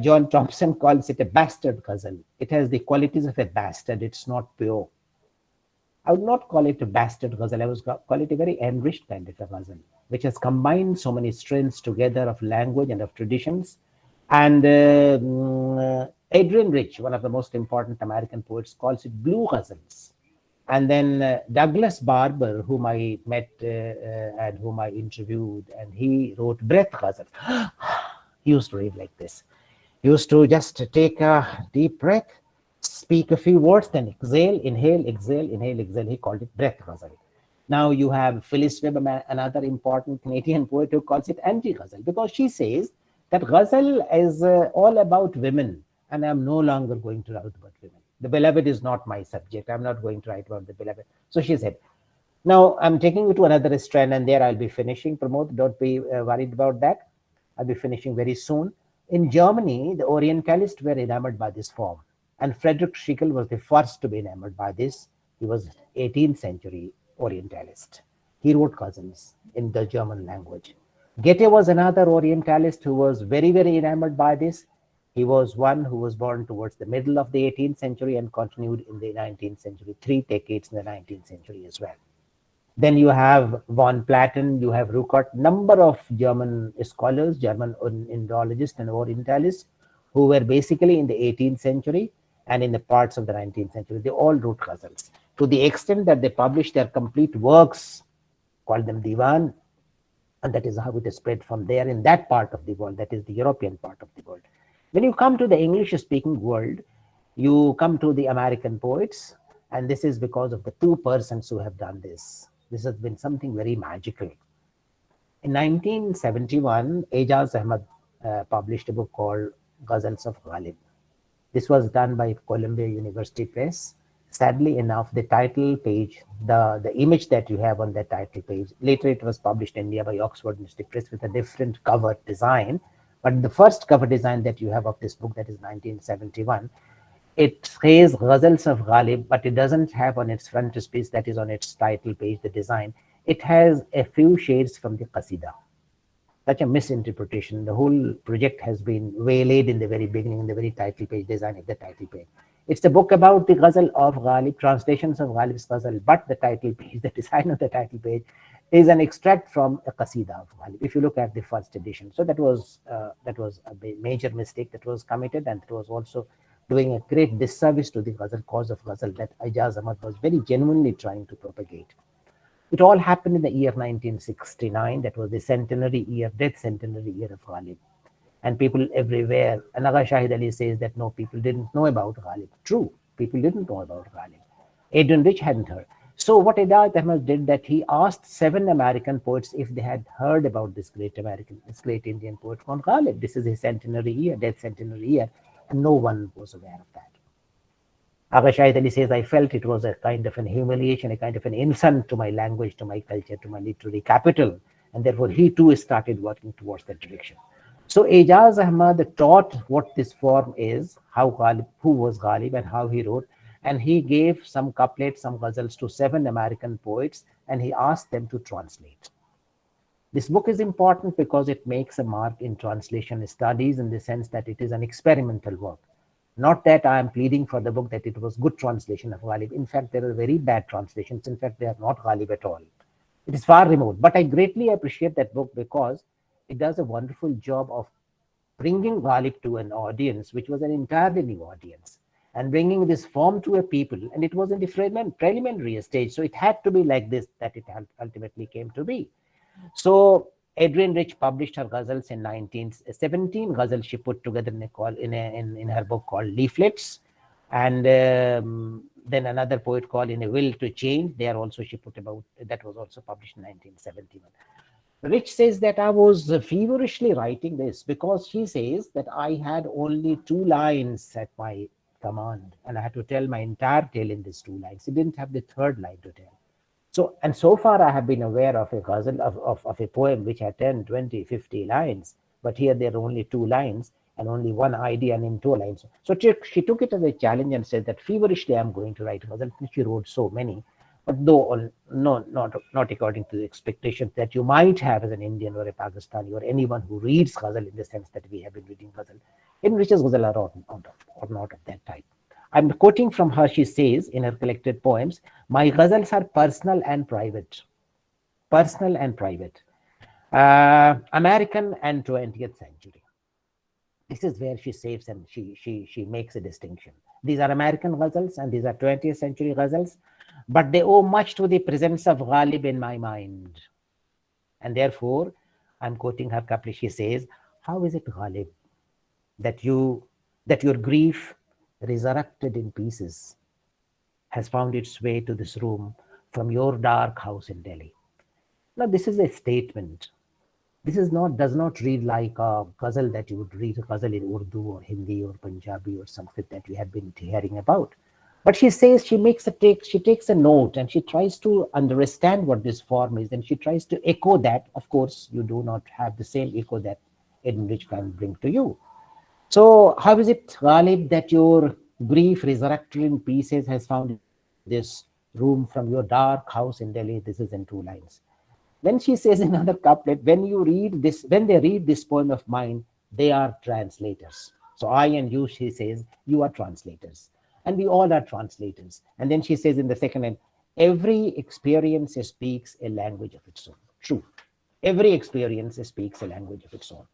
John Thompson calls it a bastard Ghazal. It has the qualities of a bastard, it's not pure. I would not call it a bastard Ghazal, I would call it a very enriched kind of a Ghazal, which has combined so many strengths together of language and of traditions. And Adrian Rich, one of the most important American poets, calls it blue Ghazals. And then Douglas Barber, whom I met and whom I interviewed, and he wrote breath Ghazal. He used to read like this. He used to just take a deep breath, speak a few words, then exhale, inhale, exhale, inhale, exhale. He called it breath Ghazal. Now you have Phyllis Webb, another important Canadian poet, who calls it anti-Ghazal, because she says that Ghazal is all about women, and I'm no longer going to write about women. The beloved is not my subject. I'm not going to write about the beloved. So she said, now I'm taking you to another strand, and there I'll be finishing. Pramod, don't be worried about that. I'll be finishing very soon. In Germany, the Orientalists were enamored by this form. And Friedrich Schlegel was the first to be enamored by this. He was 18th century Orientalist. He wrote Ghazals in the German language. Goethe was another Orientalist who was very, very enamored by this. He was one who was born towards the middle of the 18th century and continued in the 19th century, 3 decades in the 19th century as well. Then you have von Platen, you have Ruckert, number of German scholars, German Indologists and Orientalists who were basically in the 18th century and in the parts of the 19th century. They all wrote Ghazals to the extent that they published their complete works, called them Divan, and that is how it is spread from there in that part of the world, that is the European part of the world. When you come to the English-speaking world, you come to the American poets, and this is because of the 2 persons who have done this. This has been something very magical. In 1971, Ejaz Ahmad published a book called Ghazals of Ghalib. This was done by Columbia University Press. Sadly enough, the title page, the image that you have on that title page, later it was published in India by Oxford University Press with a different cover design. But the first cover design that you have of this book, that is 1971, it says Ghazals of Ghalib, but it doesn't have on its frontispiece, that is on its title page, the design. It has a few shades from the Qasida. Such a misinterpretation. The whole project has been waylaid in the very beginning, in the very title page design of the title page. It's a book about the Ghazal of Ghalib, translations of Ghalib's Ghazal, but the title page, the design of the title page, is an extract from a Qasida of Ghalib, if you look at the first edition. So that was a major mistake that was committed, and it was also doing a great disservice to the Ghazal, cause of Ghazal that Ijaz Ahmad was very genuinely trying to propagate. It all happened in the year 1969. That was the centenary year, death centenary year of Ghalib. And people everywhere, and Agha Shahid Ali says that no, people didn't know about Ghalib. True, people didn't know about Ghalib. Adrian Rich hadn't heard. So what Hidayat Ahmad did, that he asked 7 American poets if they had heard about this great Indian poet called Ghalib. This is his centenary year, death centenary year, and no one was aware of that. Agha Shahid Ali says, I felt it was a kind of an humiliation, a kind of an insult to my language, to my culture, to my literary capital, and therefore he too started working towards that direction. So Ijaz Ahmad taught what this form is, how Ghalib, who was Ghalib and how he wrote, and he gave some couplets, some ghazals to 7 American poets, and he asked them to translate. This book is important because it makes a mark in translation studies in the sense that it is an experimental work. Not that I am pleading for the book that it was good translation of Ghalib. In fact, there are very bad translations. In fact, they are not Ghalib at all. It is far removed. But I greatly appreciate that book because it does a wonderful job of bringing Ghalib to an audience, which was an entirely new audience, and bringing this form to a people. And it was in the preliminary stage. So it had to be like this that it ultimately came to be. So Adrian Rich published her ghazals in 1917. Ghazals she put together in her book called Leaflets. And then another poet called In a Will to Change. There also she put about, that was also published in 1971. Rich says that I was feverishly writing this because she says that I had only 2 lines at my command and I had to tell my entire tale in these 2 lines. He didn't have the 3rd line to tell. So far I have been aware of a ghazal, of a poem which had 10, 20, 50 lines, but here there are only 2 lines and only 1 idea and in 2 lines. So she took it as a challenge and said that feverishly I'm going to write ghazal. She wrote so many, but though not according to the expectations that you might have as an Indian or a Pakistani or anyone who reads ghazal in the sense that we have been reading ghazal. In Rich's ghazal are not of that type. I'm quoting from her. She says in her collected poems, my ghazals are personal and private. Personal and private. American and 20th century. This is where she saves and she makes a distinction. These are American ghazals and these are 20th century ghazals, but they owe much to the presence of Ghalib in my mind. And therefore, I'm quoting her couplet. She says, how is it, Ghalib, that your grief resurrected in pieces has found its way to this room from your dark house in Delhi? Now, this is a statement. This is does not read like a ghazal that you would read a ghazal in Urdu or Hindi or Punjabi or something that we have been hearing about. But she says she takes a note and she tries to understand what this form is and she tries to echo that. Of course, you do not have the same echo that Adrian Rich can bring to you. So how is it, Ghalib, that your grief resurrected in pieces has found this room from your dark house in Delhi? This is in 2 lines. Then she says in another couplet, when they read this poem of mine, they are translators. So I and you, she says, you are translators. And we all are translators. And then she says in the second line, every experience speaks a language of its own. True. Every experience speaks a language of its own.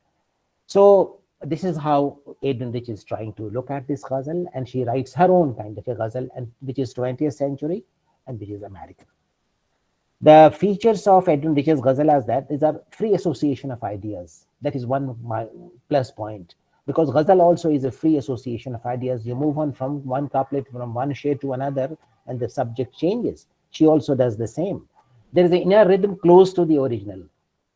So this is how Adrian Rich is trying to look at this ghazal, and she writes her own kind of a ghazal, and which is 20th century and which is American. The features of Adrian Rich's ghazal is that these are free association of ideas. That is one plus point, because ghazal also is a free association of ideas. You move on from one couplet, from one shade to another, and the subject changes. She also does the same. There is an inner rhythm close to the original.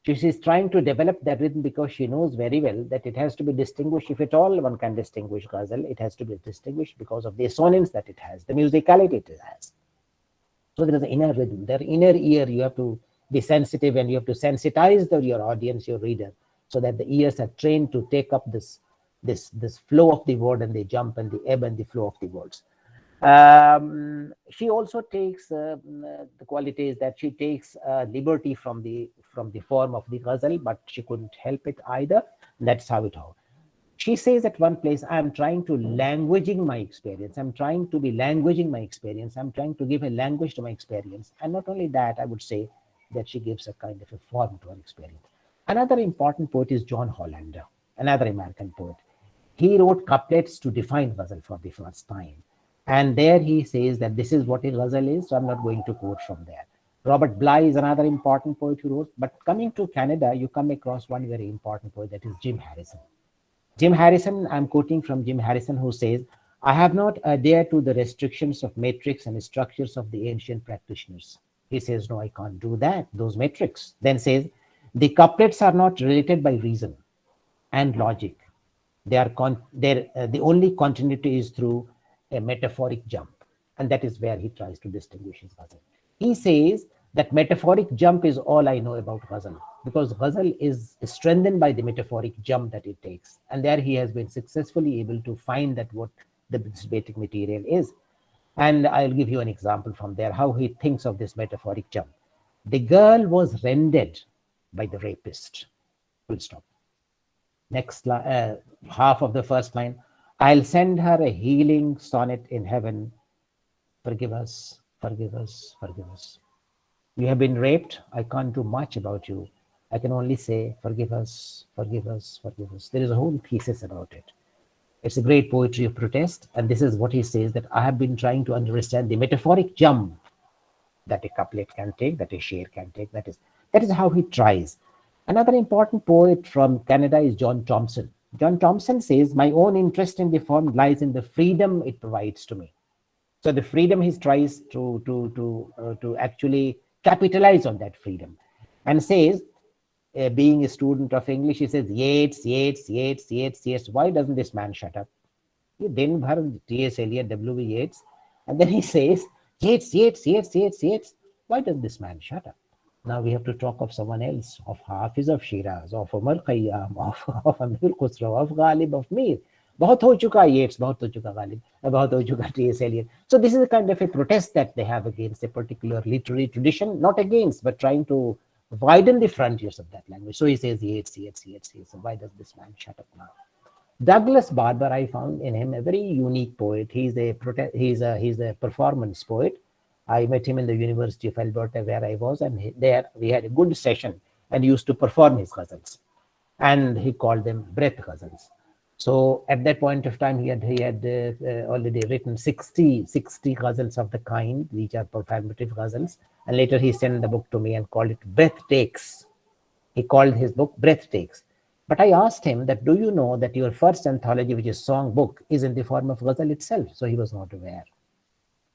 She is trying to develop that rhythm because she knows very well that it has to be distinguished. If at all one can distinguish ghazal, it has to be distinguished because of the assonance that it has, the musicality it has. So there is an inner rhythm, their inner ear. You have to be sensitive and you have to sensitize your audience, your reader, so that the ears are trained to take up this flow of the word and the jump and the ebb and the flow of the words. She also takes the qualities that she takes liberty from the form of the ghazal, but she couldn't help it either. That's how it all. She says at one place, I'm trying to languaging my experience. I'm trying to be languaging my experience. I'm trying to give a language to my experience. And not only that, I would say that she gives a kind of a form to her experience. Another important poet is John Hollander, another American poet. he wrote couplets to define ghazal for the first time. And there he says that this is what a ghazal is, so I'm not going to quote from there. Robert Bly is another important poet who wrote, but coming to Canada, you come across one very important poet, that is Jim Harrison. Jim Harrison, I'm quoting from Jim Harrison, who says, I have not adhered to the restrictions of metrics and structures of the ancient practitioners. He says, no, I can't do that, those metrics. Then says, the couplets are not related by reason and logic. The only continuity is through a metaphoric jump. And that is where he tries to distinguish his ghazal. He says that metaphoric jump is all I know about ghazal, because ghazal is strengthened by the metaphoric jump that it takes. And there he has been successfully able to find that what the basic material is. And I'll give you an example from there, how he thinks of this metaphoric jump. The girl was rendered by the rapist. Full stop. Next half of the first line, I'll send her a healing sonnet in heaven. Forgive us, forgive us, forgive us. You have been raped. I can't do much about you. I can only say, forgive us, forgive us, forgive us. There is a whole thesis about it. It's a great poetry of protest. And this is what he says, that I have been trying to understand the metaphoric jump that a couplet can take, that a sher can take. That is how he tries. Another important poet from Canada is John Thompson. John Thompson says, my own interest in the form lies in the freedom it provides to me. So the freedom he tries to actually capitalize on that freedom, and says, being a student of English, he says, Yeats, Yeats, Yeats, Yeats, Yeats. Why doesn't this man shut up? Then T.S. Eliot, W.B. Yeats, and then he says, Yeats, Yeats, Yeats, Yeats, Yeats. Why does this man shut up? Now we have to talk of someone else, of Hafiz of Shiraz, of Umar Khayyam, of Amir Khusro, of Ghalib, of Mir. बहुत हो चुका Yeats, बहुत हो चुका Ghalib, बहुत हो चुका T.S. Eliot. So this is a kind of a protest that they have against a particular literary tradition, not against, but trying to widen the frontiers of that language. So he says Yeats, Yeats, Yeats, Yeats. So why does this man shut up now? Douglas Barber, I found in him a very unique poet. He's a performance poet. I met him in the University of Alberta where I was, and there we had a good session and used to perform his ghazals. And he called them breath ghazals. So at that point of time, he had already written 60 ghazals of the kind, which are performative ghazals. And later he sent the book to me and called it Breath Takes. He called his book Breath Takes. But I asked him that, do you know that your first anthology, which is Song Book, is in the form of ghazal itself? So he was not aware.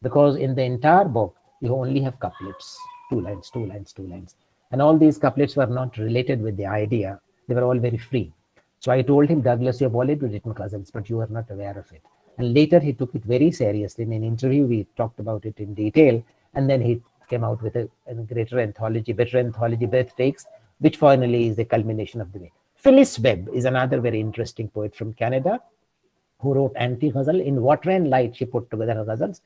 Because in the entire book, you only have couplets, 2 lines, 2 lines, 2 lines. And all these couplets were not related with the idea. They were all very free. So I told him, Douglas, you have already written ghazals, but you are not aware of it. And later he took it very seriously. In an interview, we talked about it in detail. And then he came out with a better anthology, Breath Takes, which finally is the culmination of the way. Phyllis Webb is another very interesting poet from Canada who wrote anti-ghazal. In Water and Light, she put together her ghazals.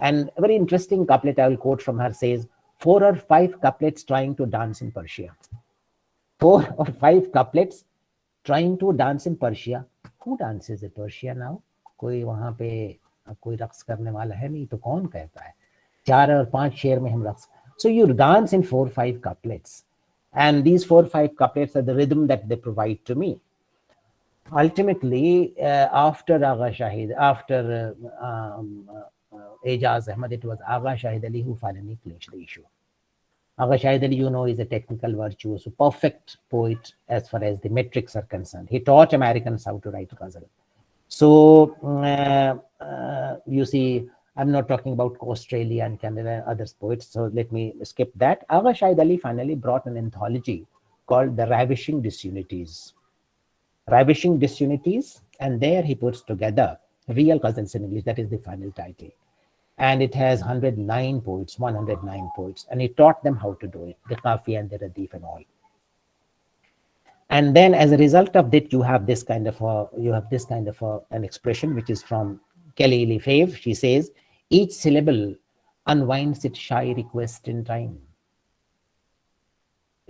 And a very interesting couplet I will quote from her says, 4 or 5 couplets trying to dance in Persia. 4 or 5 couplets trying to dance in Persia. Who dances in Persia now? कोई वहाँ पे कोई रक्स करने वाला है नहीं, तो कौन कहता है? 4 or 5 शेर में हम रक्स. So you dance in 4 or 5 couplets. And these 4 or 5 couplets are the rhythm that they provide to me. Ultimately, after Agha Shahid, after Ejaz Ahmad, it was Agha Shahid Ali who finally clinched the issue. Agha Shahid Ali, you know, is a technical virtuoso, perfect poet as far as the metrics are concerned. He taught Americans how to write ghazal. So, you see, I'm not talking about Australia and Canada and other poets, so let me skip that. Agha Shahid Ali finally brought an anthology called The Ravishing Disunities. Ravishing Disunities, and there he puts together real ghazals in English. That is the final title. And it has 109 poets, and he taught them how to do it, the Qafiya and the Radif and all. And then as a result of that, you have this kind of an expression which is from Kelly Lefebvre. She says, each syllable unwinds its shy request in time.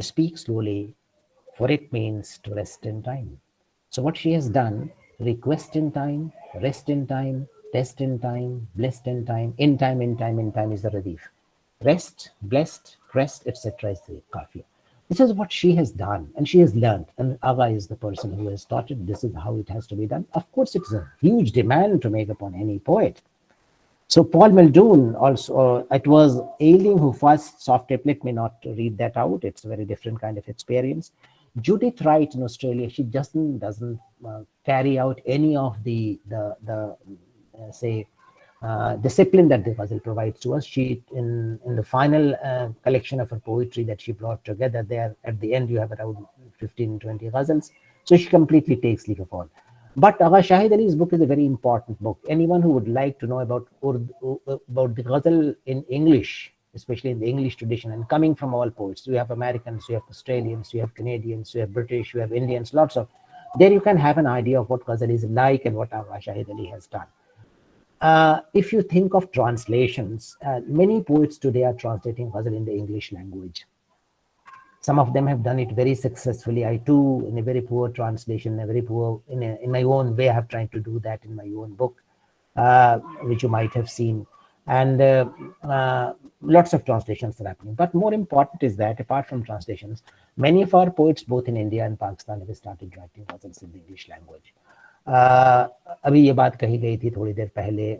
Speak slowly, for it means to rest in time. So what she has done, request in time, rest in time, test in time, blessed in time is the Radif. Rest, blessed, rest, etc. is the Qafiya. This is what she has done, and she has learned. And Aga is the person who has taught it. This is how it has to be done. Of course, it's a huge demand to make upon any poet. So Paul Muldoon also, it was Aileen who first, soft let me not read that out. It's a very different kind of experience. Judith Wright in Australia, she doesn't carry out any of the discipline that the ghazal provides to us. She, in the final collection of her poetry that she brought together there, at the end you have around 15, 20 ghazals. So she completely takes leave of all. But Agha Shahid Ali's book is a very important book. Anyone who would like to know about the ghazal in English, especially in the English tradition, and coming from all poets, you have Americans, you have Australians, you have Canadians, you have British, you have Indians, lots of. There you can have an idea of what ghazal is like and what Agha Shahid Ali has done. If you think of translations, many poets today are translating ghazal in the English language. Some of them have done it very successfully. I too, in a very poor translation, in my own way, have tried to do that in my own book, which you might have seen. And lots of translations are happening. But more important is that, apart from translations, many of our poets, both in India and Pakistan, have started writing ghazals in the English language. अभी ये बात कही गई थी थोड़ी देर पहले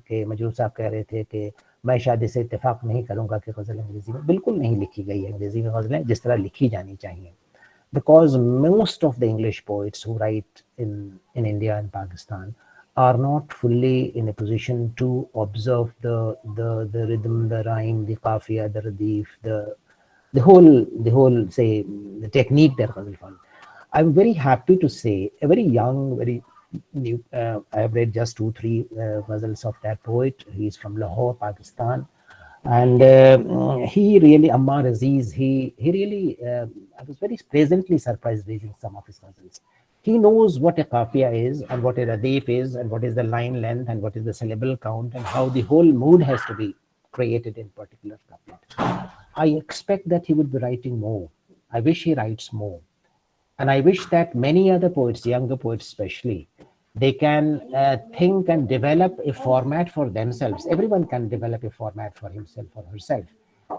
कि मजरूर साहब कह रहे थे कि मैं शादी से इत्तेफाक नहीं करूंगा कि गज़ल अंग्रेजी में, बिल्कुल नहीं लिखी गई है अंग्रेजी में गज़लें जिस तरह लिखी जानी चाहिए, because most of the English poets who write in India and Pakistan are not fully in a position to observe the rhythm, the rhyme, the qafiya, the radif, the whole say the technique that ghazal follows. I'm very happy to say a very young, very new, I have read just 2-3 ghazals of that poet. He's from Lahore, Pakistan. And he really, Ammar Aziz, he really, I was very pleasantly surprised reading some of his ghazals. He knows what a qafiya is and what a radif is and what is the line length and what is the syllable count and how the whole mood has to be created in particular couplet. I expect that he would be writing more. I wish he writes more. And I wish that many other poets, younger poets especially, they can think and develop a format for themselves. Everyone can develop a format for himself or herself.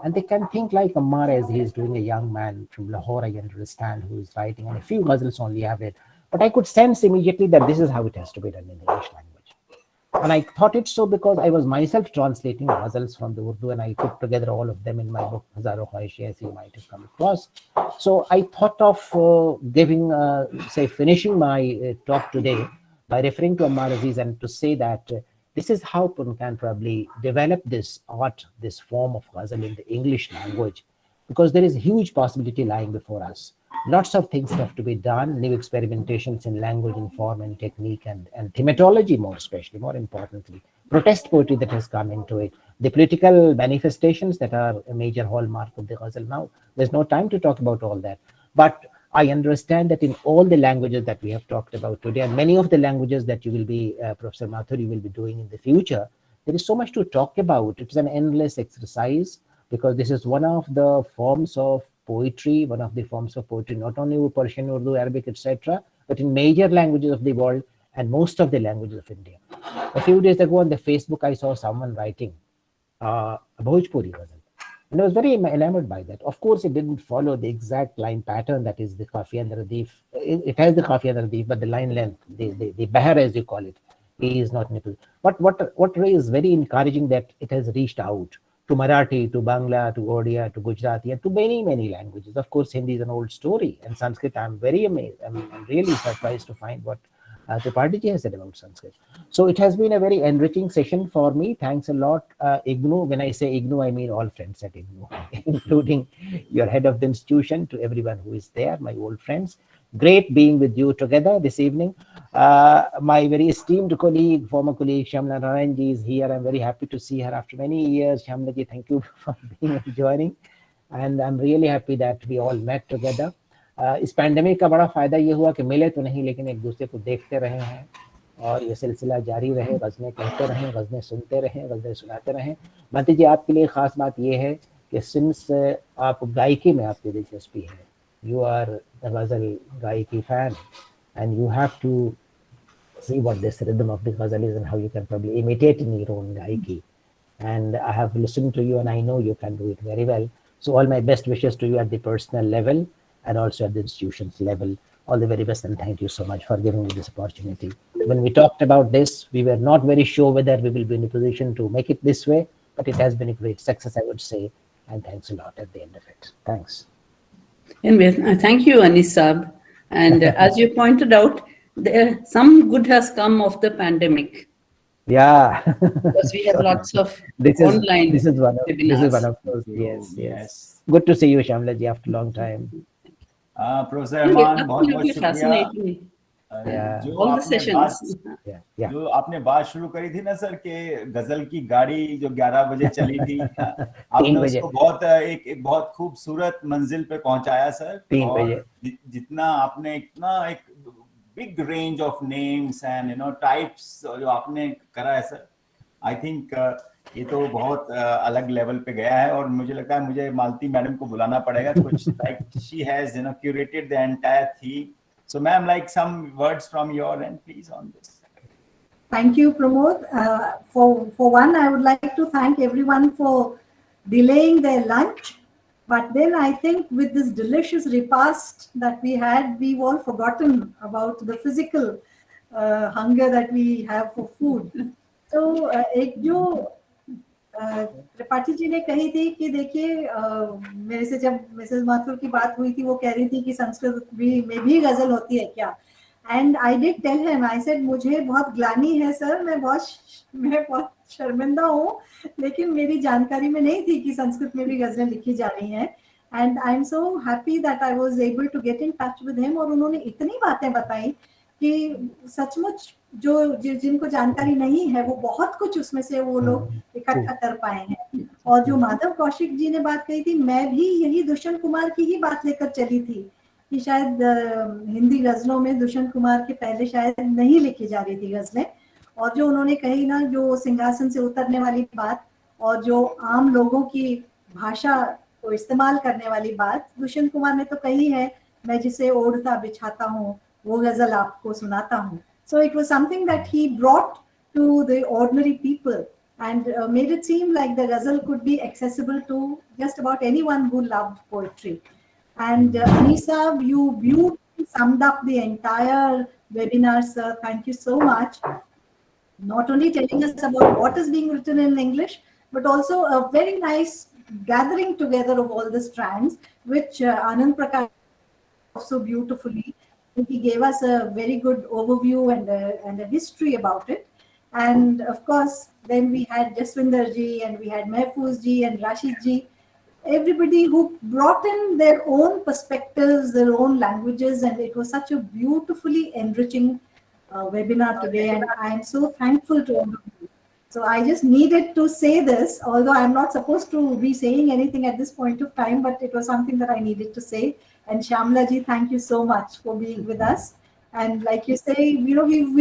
And they can think like Ammar, as he is doing, a young man from Lahore, I understand, who is writing, and a few ghazals only have it. But I could sense immediately that this is how it has to be done in the English language. And I thought it so because I was myself translating ghazals from the Urdu, and I put together all of them in my book, Hazaro Khwahishi, as you might have come across. So I thought of finishing my talk today by referring to Ammar Aziz and to say that this is how one can probably develop this art, this form of ghazal in the English language, because there is a huge possibility lying before us. Lots of things have to be done, new experimentations in language and form and technique and thematology, more especially, more importantly, protest poetry that has come into it, the political manifestations that are a major hallmark of the ghazal now. There's no time to talk about all that. But I understand that in all the languages that we have talked about today, and many of the languages that you will be, Professor Mathur, you will be doing in the future, there is so much to talk about. It's an endless exercise, because this is one of the forms of poetry, not only Persian, Urdu, Arabic, etc., but in major languages of the world and most of the languages of India. A few days ago on the Facebook, I saw someone writing a Bhojpuri ghazal, and I was very enamored by that. Of course, it didn't follow the exact line pattern that is the qafiya and the radif. It has the qafiya and the radif, but the line length, the bahar as you call it, is not in a position. But what is very encouraging that it has reached out to Marathi, to Bangla, to Odia, to Gujarati, and to many, many languages. Of course, Hindi is an old story, and Sanskrit, I'm very amazed. I'm really surprised to find what Tripathi has said about Sanskrit. So it has been a very enriching session for me. Thanks a lot, IGNU. When I say IGNU, I mean all friends at IGNU, including your head of the institution, to everyone who is there, my old friends. Great being with you together this evening. My very esteemed colleague, former colleague, Shamla Narayanji is here. I'm very happy to see her after many years. Shamla ji, thank you for joining. And I'm really happy that we all met together. इस pandemic का बड़ा फायदा ये हुआ कि मिले तो नहीं, लेकिन एक दूसरे को देखते रहे हैं, और ये सिलसिला जारी रहे, गज़लें कहते रहें, गज़लें सुनते रहें, गज़लें सुनाते रहें. माती जी, आपके लिए ख़ास बात ये है कि सिंस आप गायकी में आपकी दिलचस्पी है, you are the ghazal gaiki fan, and you have to see what this rhythm of the ghazal is and how you can probably imitate in your own gaiki. And I have listened to you, and I know you can do it very well. So all my best wishes to you at the personal level and also at the institution's level. All the very best, and thank you so much for giving me this opportunity. When we talked about this, we were not very sure whether we will be in a position to make it this way, but it has been a great success, I would say, and thanks a lot at the end of it. Thanks. Anyway, thank you, Anisab. And as you pointed out, some good has come of the pandemic. Yeah. Because we have lots of this online is one webinars. of those. Yes. Good to see you, Shamla ji, after a long time. Professor Rahman, बहुत बहुत शुक्रिया। Fascinating. जो All the आपने sessions. जो आपने बात शुरू करी थी ना सर, कि गजल की गाड़ी जो 11 बजे चली थी, आपने उसको बहुत एक बहुत खूबसूरत मंजिल पे पहुंचाया सर। 3 बजे जितना आपने इतना एक big range of names and types जो आपने करा है सर, आई थिंक ये तो बहुत अलग लेवल पे गया है। और मुझे लगता है मुझे मालती मैडम को बुलाना पड़ेगा कुछ, like she has curated the entire theme. So ma'am, like some words from your end, please, on this. Thank you, Pramod. For one, I would like to thank everyone for delaying their lunch. But then I think with this delicious repast that we had, we've all forgotten about the physical hunger that we have for food. So एक जो त्रिपाठी जी ने कही थी कि देखिए, मेरे से जब मिसेस माथुर की बात हुई थी, वो कह रही थी कि संस्कृत में भी गजल होती है क्या, and I did tell him, I said मुझे बहुत ग्लानि है सर, मैं बहुत शर्मिंदा हूँ, लेकिन मेरी जानकारी में नहीं थी कि संस्कृत में भी गजलें लिखी जा रही हैं। And I am so happy that I was able to get in touch with him, और उन्होंने इतनी बातें बताई कि सचमुच जो जिनको जानकारी नहीं है, वो बहुत कुछ उसमें से वो लोग इकट्ठा कर पाए हैं। और जो माधव कौशिक जी ने बात कही थी, मैं भी यही दुष्यंत कुमार की ही बात लेकर चली थी कि शायद हिंदी गजलों में दुष्यंत कुमार के पहले शायद नहीं लिखी जा रही थी गजलें। और जो उन्होंने कही ना, जो सिंहासन से उतरने वाली बात और जो आम लोगों की भाषा को इस्तेमाल करने वाली बात, दुष्यंत कुमार ने तो कही है, मैं जिसे ओढ़ता बिछाता हूँ वो गजल आपको सुनाता हूँ। So it was something that he brought to the ordinary people and made it seem like the ghazal could be accessible to just about anyone who loved poetry. And Anisab, you beautifully summed up the entire webinar, sir. Thank you so much. Not only telling us about what is being written in English, but also a very nice gathering together of all the strands, which Anand Prakash so beautifully. He gave us a very good overview and a history about it. And of course, then we had Jaswinder ji and we had Mehfooz ji and Rashid ji, everybody who brought in their own perspectives, their own languages, and it was such a beautifully enriching webinar today, and I am so thankful to all of you. So I just needed to say this, although I'm not supposed to be saying anything at this point of time, but it was something that I needed to say. And Shamla ji, thank you so much for being with us. And like you say, we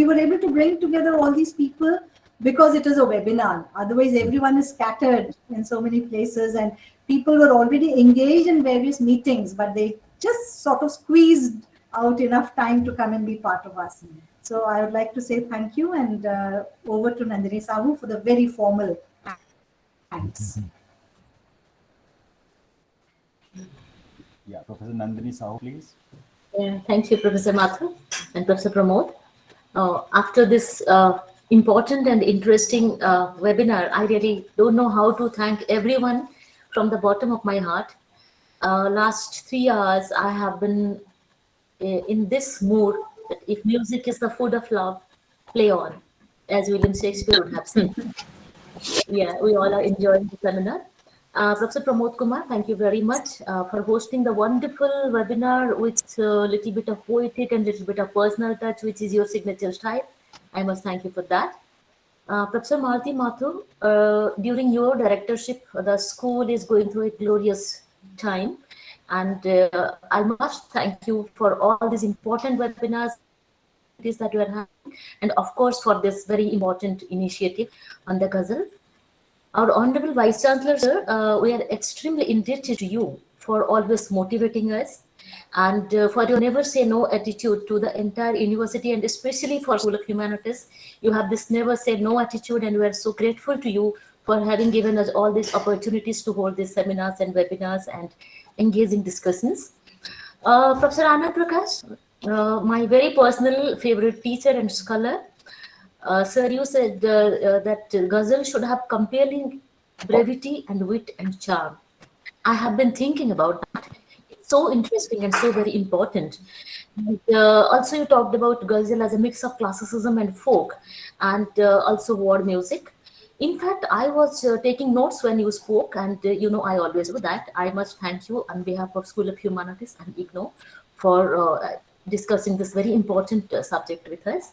were able to bring together all these people because it is a webinar. Otherwise, everyone is scattered in so many places, and people were already engaged in various meetings, but they just sort of squeezed out enough time to come and be part of us. So I would like to say thank you, and over to Nandini Sahu for the very formal thanks. Yeah, Professor Nandini Sahu, please. Yeah, thank you, Professor Mathur and Professor Pramod. After this important and interesting webinar, I really don't know how to thank everyone from the bottom of my heart. Last 3 hours, I have been in this mood that if music is the food of love, play on, as William Shakespeare would have said. Yeah, we all are enjoying the seminar. Professor Pramod Kumar, thank you very much for hosting the wonderful webinar with a little bit of poetic and little bit of personal touch, which is your signature style. I must thank you for that. Professor Malti Mathur, during your directorship, the school is going through a glorious time. And I must thank you for all these important webinars that you are having, and of course for this very important initiative on the Ghazal. Our Honorable Vice Chancellor, sir, we are extremely indebted to you for always motivating us and for your never say no attitude to the entire university, and especially for School of Humanities. You have this never say no attitude, and we are so grateful to you for having given us all these opportunities to hold these seminars and webinars and engaging discussions. Professor Anand Prakash, my very personal favorite teacher and scholar, sir, you said that Ghazal should have compelling brevity and wit and charm. I have been thinking about that. It's so interesting and so very important. And, also, you talked about Ghazal as a mix of classicism and folk, and also war music. In fact, I was taking notes when you spoke, and you know, I always do that. I must thank you on behalf of School of Humanities and IGNO for discussing this very important subject with us.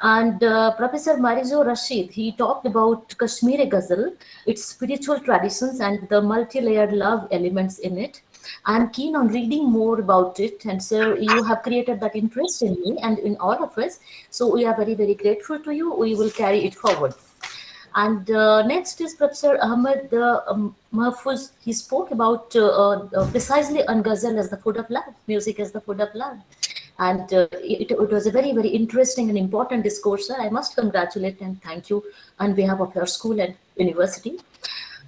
And Professor Marijo Rashid, he talked about Kashmiri Ghazal, its spiritual traditions and the multi-layered love elements in it. I'm keen on reading more about it, and sir, you have created that interest in me and in all of us. So we are very, very grateful to you. We will carry it forward. And next is Professor Ahmed Mahfouz. He spoke about precisely on Ghazal as the food of love, music as the food of love. And it was a very, very interesting and important discourse, sir. I must congratulate and thank you on behalf of your school and university.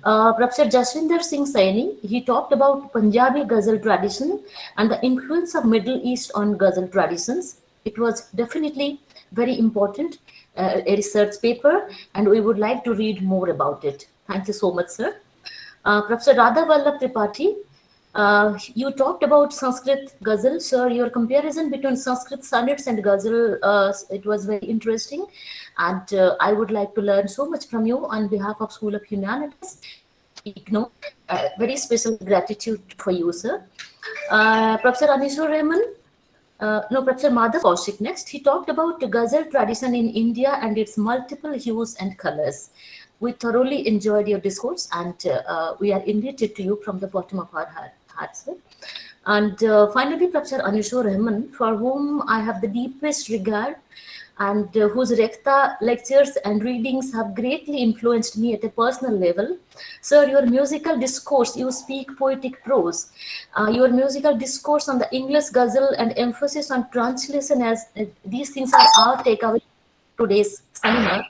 Professor Jaswinder Singh Saini, he talked about Punjabi Ghazal tradition and the influence of Middle East on Ghazal traditions. It was definitely very important, a research paper, and we would like to read more about it. Thank you so much, sir. Professor Radha Vallabh Tripathi, you talked about Sanskrit Ghazal, sir. Your comparison between Sanskrit sonnets and Ghazal, it was very interesting, and I would like to learn so much from you on behalf of School of Humanities. IGNO, very special gratitude for you, sir. Professor Anishur Rahman, Professor Madhav Kaushik next. He talked about the Ghazal tradition in India and its multiple hues and colors. We thoroughly enjoyed your discourse, and we are indebted to you from the bottom of our hearts. And finally, Professor Anishur Rahman, for whom I have the deepest regard and whose Rekta lectures and readings have greatly influenced me at a personal level. Sir, your musical discourse, you speak poetic prose. Your musical discourse on the English Ghazal and emphasis on translation, as these things are our takeaway today's seminar.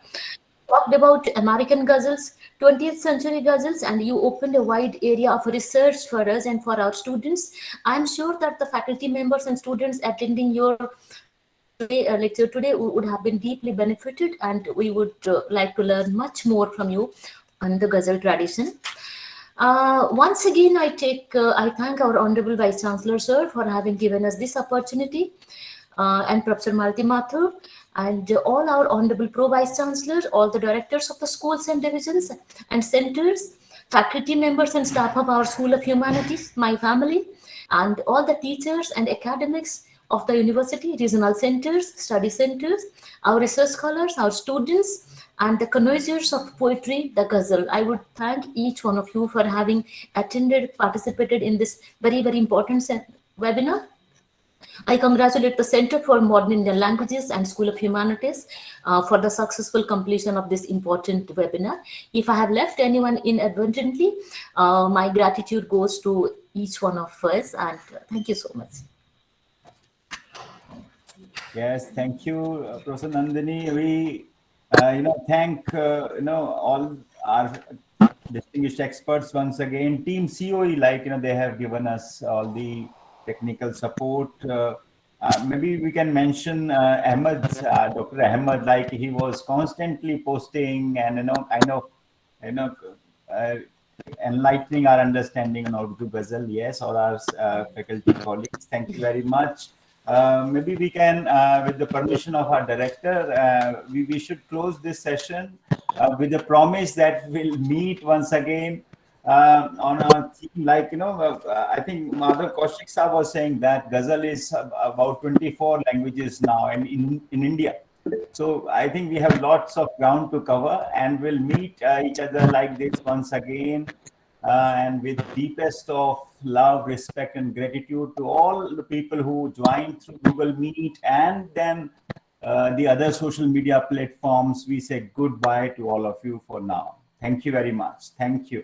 Talked about American Ghazals, 20th century Ghazals, and you opened a wide area of research for us and for our students. I'm sure that the faculty members and students attending your lecture today would have been deeply benefited, and we would like to learn much more from you on the Ghazal tradition. Once again, I thank our Honorable Vice Chancellor, sir, for having given us this opportunity, and Professor Malti Mathur, and all our Honorable Pro Vice Chancellor, all the directors of the schools and divisions and centers, faculty members and staff of our School of Humanities, my family, and all the teachers and academics of the university, regional centers, study centers, our research scholars, our students, and the connoisseurs of poetry, the Ghazal. I would thank each one of you for having attended, participated in this very, very important webinar. I congratulate the Center for Modern Indian Languages and School of Humanities for the successful completion of this important webinar. If I have left anyone inadvertently, my gratitude goes to each one of us, and thank you so much. Yes, thank you, Professor Nandini. We, thank all our distinguished experts once again. Team COE, they have given us all the technical support. Maybe we can mention Ahmed, Dr. Ahmed, he was constantly posting and enlightening our understanding on Urdu Ghazal. Yes, all our faculty colleagues. Thank you very much. Maybe we can, with the permission of our director, we should close this session with a promise that we'll meet once again on a theme I think Madhav Kaushik Sahab was saying that Ghazal is about 24 languages now and in India. So I think we have lots of ground to cover, and we'll meet each other like this once again. And with deepest of love, respect, and gratitude to all the people who joined through Google Meet and then the other social media platforms, we say goodbye to all of you for now. Thank you very much. Thank you.